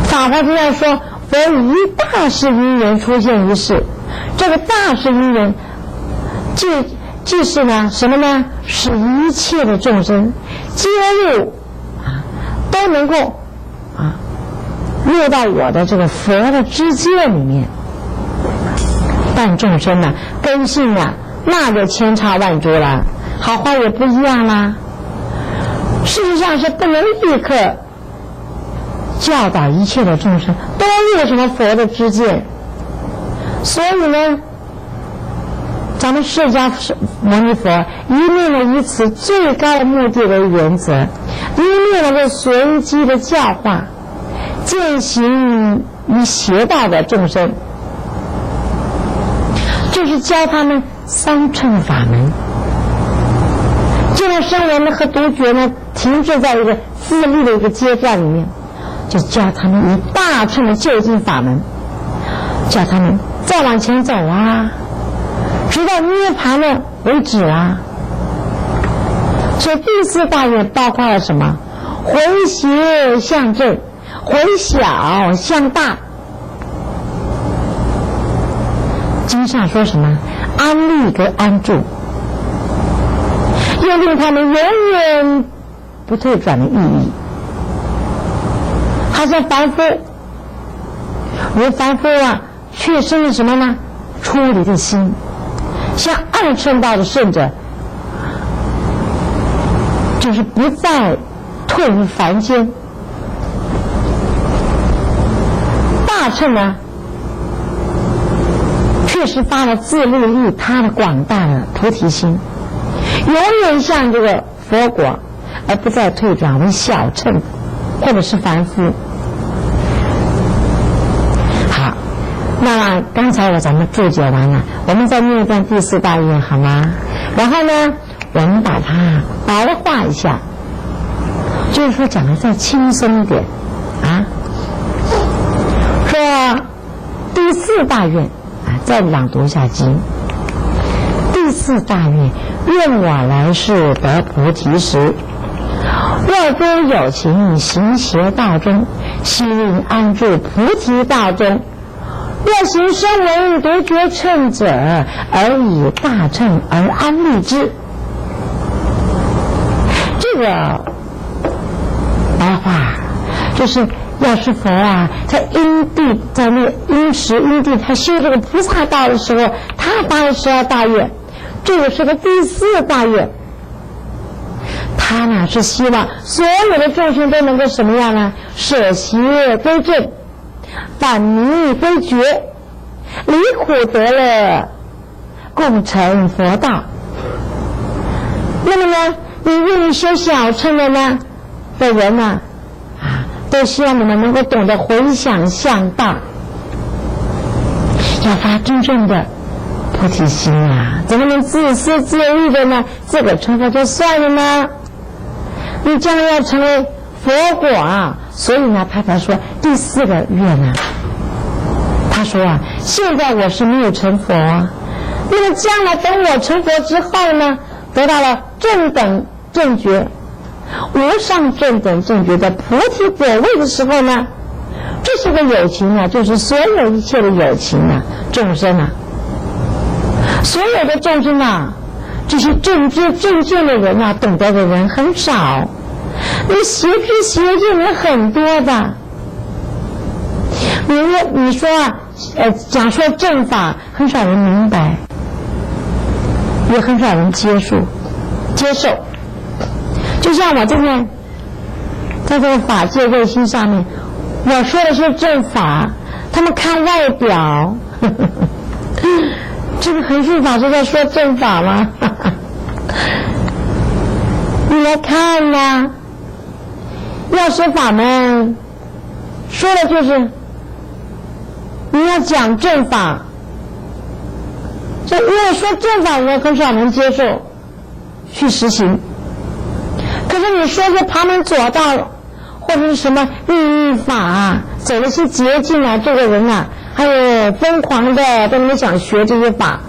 法华经上说，佛以大事因缘出现于世，这个大事因缘即是呢什么呢？使一切的众生皆入都能够入到我的这个佛的知见里面。但众生呢根性啊那就千差万殊了，好坏也不一样啦。事实上是不能立刻教导一切的众生都入什么佛的知见。所以呢，咱们释迦牟尼佛一面呢以此最高的目的为原则，一面呢是随机的教化践行于邪道的众生，就是教他们三乘法门。这个声闻呢和独觉呢停滞在一个自立的一个阶段里面，就教他们以大乘的究竟法门，叫他们再往前走啊，直到涅槃了为止啊。所以第四大愿包括了什么？回邪向正，回小向大。经上说什么？安立跟安住，要令他们永远不退转的意义。好像凡夫，如凡夫啊，却生了什么呢？出离的心，像二乘道的圣者，就是不再退于凡间。大乘呢，确实发了自利利他的广大的菩提心，永远向这个佛果，而不再退转为小乘或者是凡夫。好，那么刚才咱们注解完了，我们再念一段第四大愿好吗？然后呢，我们把它白话一下，就是说讲的再轻松一点啊。说第四大愿再朗读一下经。第四大愿，愿我来世得菩提时，若诸有情行邪道中，悉令安住菩提道中。若行声闻独觉乘者，而以大乘而安立之。这个白话就是要是佛啊，在因地，在那个因时因地，他修这个菩萨道的时候，他发了12大愿，这个是个第四大愿。他呢是希望所有的众生都能够什么样呢？舍邪归正，反迷归觉，离苦得乐，共成佛道。那么呢，你愿意修小乘的呢的人呢，都希望你们能够懂得回想向大，要发真正的菩提心啊！怎么能自私自利的呢？自个成佛就算了呢？你将要成为佛果啊！所以呢，他才说第四个愿呢。他说啊，现在我是没有成佛啊，那么将来等我成佛之后呢，得到了正等正觉、无上正等正觉的菩提果位的时候呢，这是个有情啊，就是所有一切的有情啊，众生啊，所有的众生啊，这些正知正见的人啊，懂得的人很少，那邪知邪见人很多的。你说啊，讲说正法，很少人明白，也很少人接受。就像我这边在这个法界卫星上面，我说的是正法，他们看外表，这个恒顺法是在说正法吗？你来看啊？药师法门说的就是你要讲正法，这因为说正法人很少能接受去实行，可是你说这旁门左道或者是什么秘密法啊，走了些捷径啊，这个人啊还有疯狂的都没想学这些法，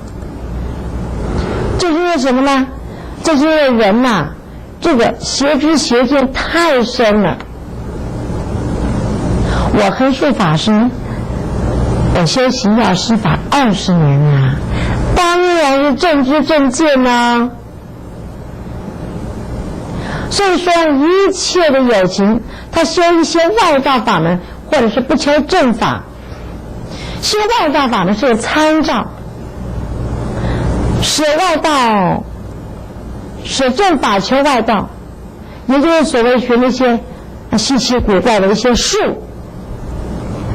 这是因为什么呢？这是因为人呐，这个邪知邪见太深了。我和树法师我修行药师法20年啊，当然是正知正见啊。所以说一切的有情，他修一些外道法门，或者是不求正法，修外道法门是有参照，舍外道舍正法求外道，也就是所谓学那些稀奇古怪的一些术，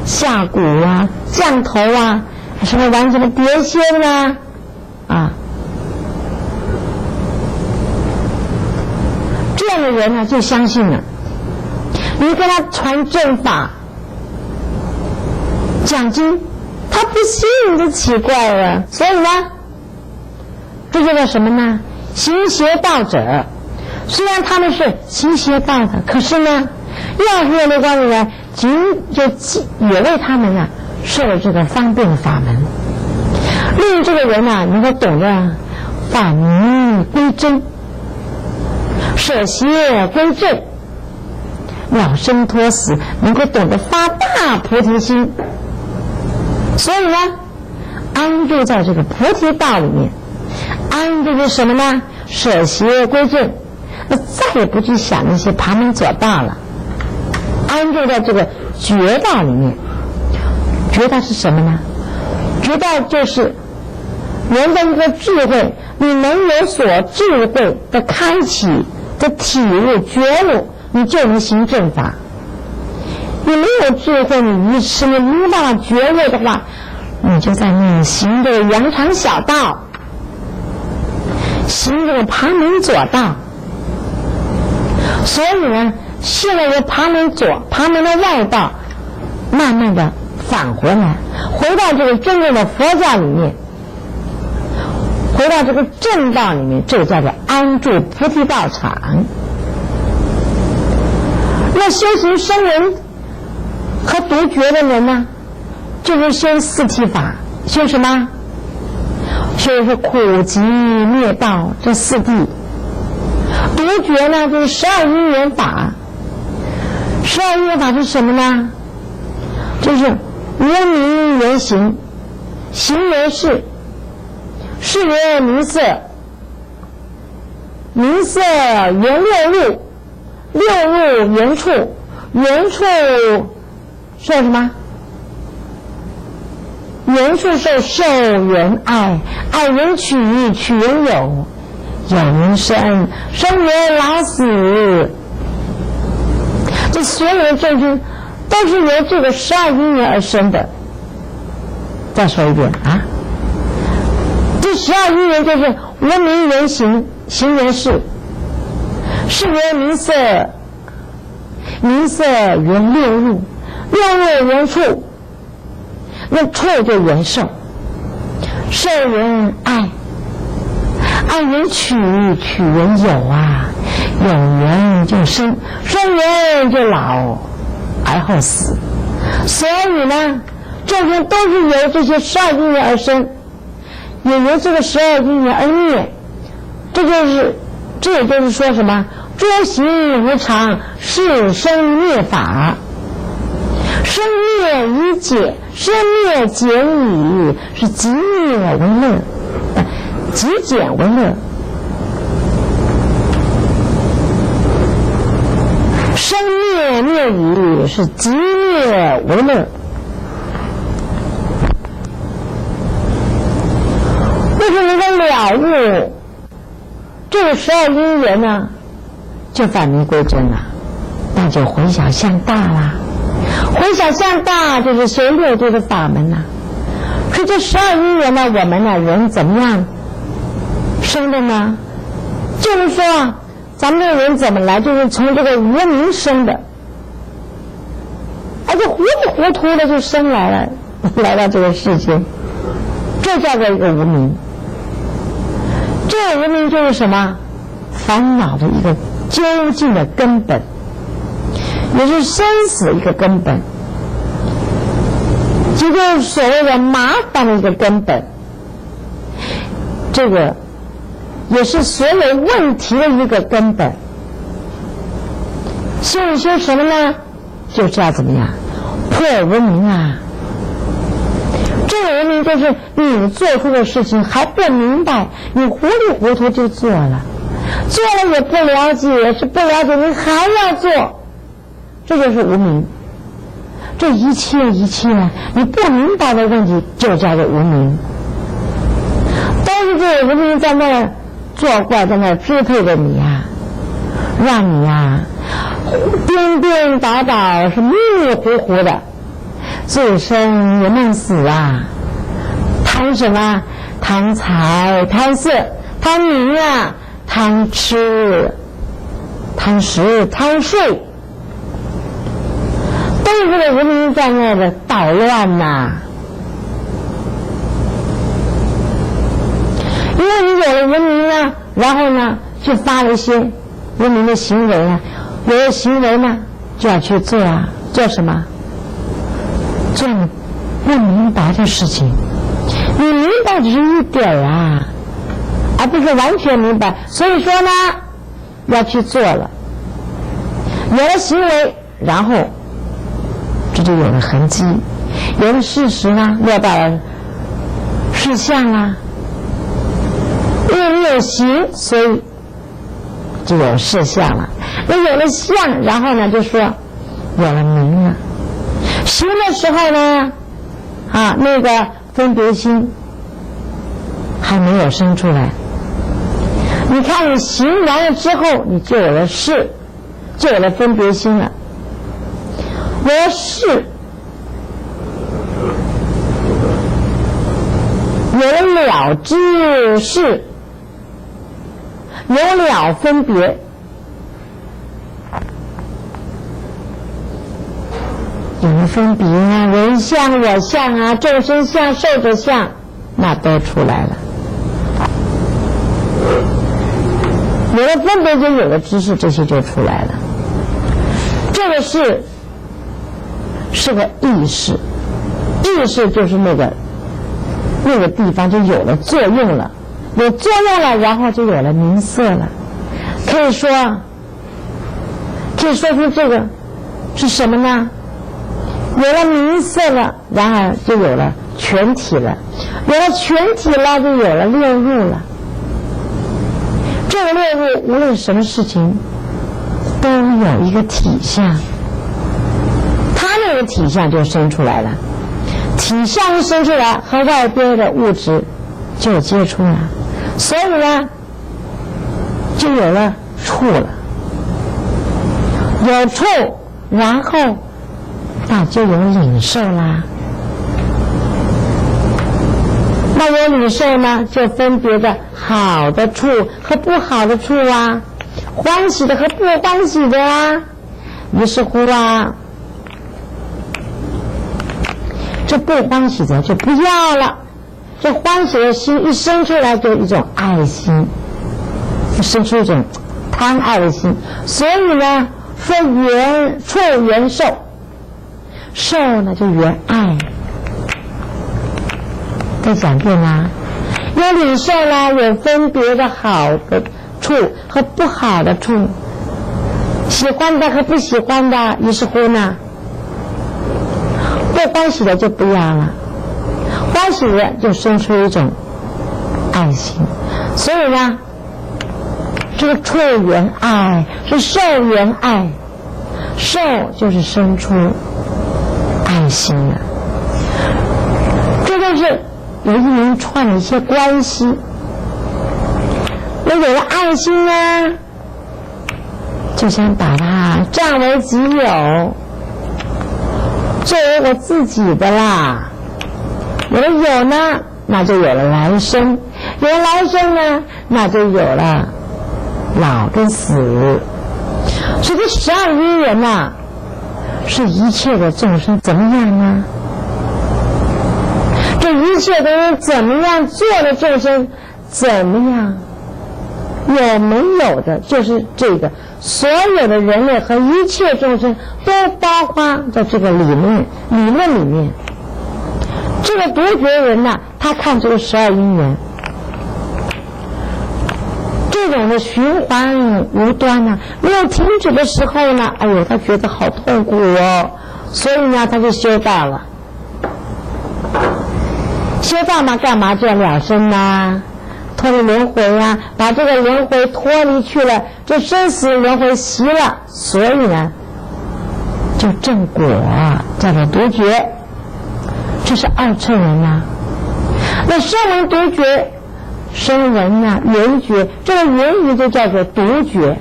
下蛊啊、降头啊，什么玩什么碟仙啊，这样的人呢就相信了。你跟他传正法、讲经，他不信就奇怪了。所以呢，这就叫什么呢？行邪道者。虽然他们是行邪道的，可是呢，药师六光如来也为他们啊设了这个方便的法门，令这个人啊能够懂得返迷归真，舍邪归正，了生脱死，能够懂得发大菩提心。所以呢，安住在这个菩提道里面，安住是什么呢？舍邪归正，再也不去想那些旁门左道了，安住在这个觉道里面。觉道是什么呢？觉道就是人的一个智慧，你能有所智慧的开启的体悟觉悟，你就能行正法。你没有智慧，你愚痴，你没办法觉悟的话，你就在那里行这个羊肠小道，行这个旁门左道。所以呢，现在有旁门左、旁门的外道，慢慢的返回来，回到这个真正的佛教里面，回到这个正道里面，这叫做安住菩提道场。那修行声闻和独觉的人呢，就是修四谛法，修什么？修是苦集灭道这四谛。独觉呢，就是12因缘法。12因缘法是什么呢？就是无名缘行，行缘事，事缘名色，名色缘六入，六入缘处，缘处受什么？缘处受缘爱，爱缘取，取缘有，有缘生，生缘老死。这所有的众生都是由这个12因缘而生的。再说一遍啊，这12因缘就是无名缘行，行缘事，事缘名色，名色缘六入，六入缘处，那处就缘受，受缘爱，爱缘取，取缘有啊，有缘就生，生缘就老，而后死。所以呢，众生都是由这些12因缘而生，也由这个12因缘而灭。这也就是说什么？诸行无常，是生灭法，生灭已解，生灭减已，是极灭为乐，极简为乐。生灭灭已，是极灭为乐。为什么能够了悟这个12因缘呢？就返迷归真了，那就回小向大啦。回小向大就是修六度的法门啦。可这12因缘呢，我们呢人怎么样生的呢？就是说，咱们这个人怎么来，就是从这个无明生的，而且糊里糊涂的就生来了，来到这个世界，这叫做一个无明。这个无明就是什么？烦恼的一个究竟的根本，也是生死的一个根本，这就是所谓的麻烦的一个根本。这个也是所有问题的一个根本。修一修什么呢？就是要怎么样破无明啊！这个无明就是你做出的事情还不明白，你糊里糊涂就做了，做了也不了解，也是不了解，你还要做，这就是无明。这一切你不明白的问题就叫做无明。但是这个无明在那儿作怪，在那儿支配着你啊，让你啊颠颠倒倒，是迷迷糊糊的，醉生也梦死啊！贪什么？贪财、贪色、贪名啊，贪吃、贪食、贪睡，都是这个无明在那的捣乱呐。因为你有了无明呢，然后呢就发了一些无明的行为啊，有了行为呢就要去做啊，做什么？做你不明白的事情，你明白只是一点啊，而不是完全明白。所以说呢，要去做了，有了行为，然后这就有了痕迹，有了事实呢，落到了事项啊。因为你有形，所以就有事项了。那有了相，然后呢就说有了名了。行的时候呢，那个分别心还没有生出来。你看你行完了之后，你就有了事，就有了分别心了。有了事，有了了知事，有了分别，有了分别啊，人相、我相啊，众生相、寿者相，那都出来了。有了分别就有了知识，这些就出来了。这个是个意识，意识就是那个地方就有了作用了，有作用了，然后就有了名色了。可以说出这个是什么呢？有了名色了，然后就有了全体了，有了全体了，就有了六入了。这个六入无论什么事情都有一个体相，它那个体相就生出来了。体相一生出来，和外边的物质就接触了，所以呢就有了触了。有触，然后那就有领受啦。那有领受呢，就分别的好的处和不好的处啊，欢喜的和不欢喜的啊。于是乎啊，这不欢喜的就不要了，这欢喜的心一生出来就一种爱心，生出一种贪爱的心。所以呢说触缘受，受呢就缘爱。再讲遍啦，有领受啦，有分别的好的处和不好的处，喜欢的和不喜欢的。于是乎呢，不欢喜的就不要了，欢喜的就生出一种爱心。所以呢，这个触缘爱是受缘爱，受就是生出爱心了。这就是有一连串的一些关系。我有了爱心呢，就想把它占为己有，作为我自己的啦。有了有呢，那就有了来生；有了来生呢，那就有了老跟死。所以这12因缘呐，是一切的众生怎么样呢？这一切都是怎么样做的众生怎么样？有没有的，就是这个所有的人类和一切众生都包括在这个理论里面。这个独觉人呐，他看这个12因缘，这种的循环无端呢，没有停止的时候呢，哎呦，他觉得好痛苦哦，所以呢，他就修道了。修道嘛，干嘛就要了生呐，脱离轮回啊，把这个轮回脱离去了，这生死轮回习了，所以呢，就正果叫做独觉，这是二乘人呐。那声闻独觉，声闻呐，缘觉，这个缘觉就叫做独觉，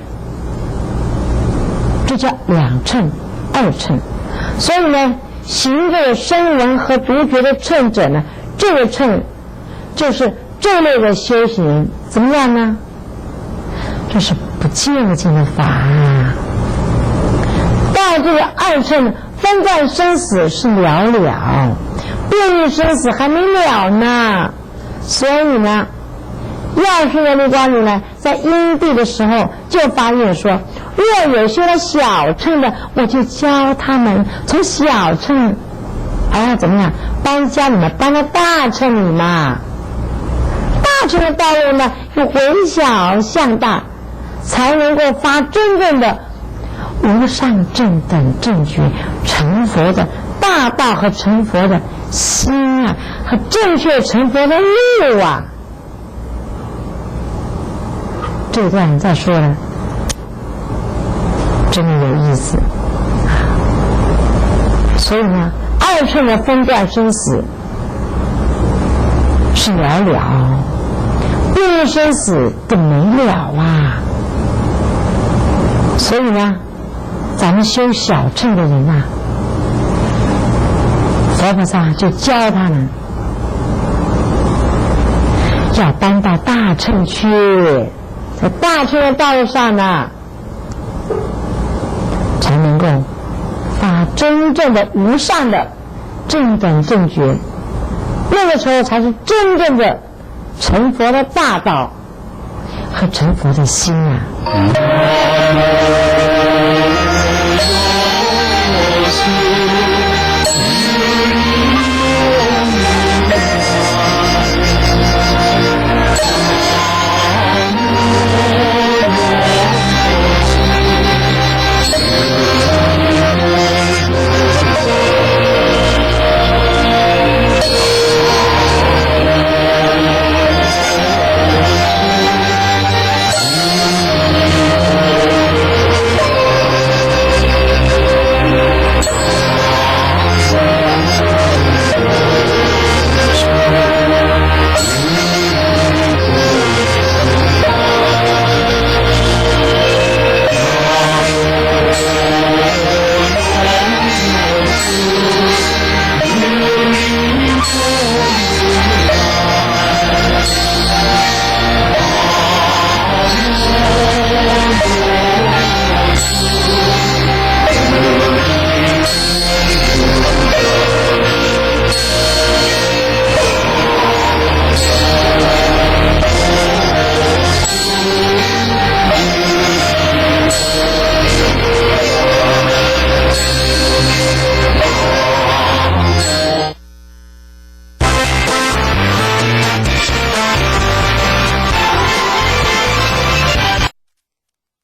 这叫两乘、二乘。所以呢，行这个声闻和独觉的乘者呢，这个乘就是这类的修行怎么样呢？这是不究竟的法啊。到这个二乘分断生死是了了，变异生死还没了呢。所以呢，药师的六光里呢，在因地的时候就发愿说，若有修了小乘的，我就教他们从小乘怎么样帮教你们搬到大乘里嘛。大乘的道路呢，要回小向大，才能够发真正的无上正等正觉，成佛的大道和成佛的心啊，和正确成佛的路啊。这一段再说了，真的有意思。所以呢，二乘的分断生死是了了，变异生死更没了啊。所以呢，咱们修小乘的人啊，佛菩萨就教他们要搬到大乘去，在大乘的道路上呢，才能够发真正的无上的正等正觉，那个时候才是真正的成佛的大道和成佛的心啊。我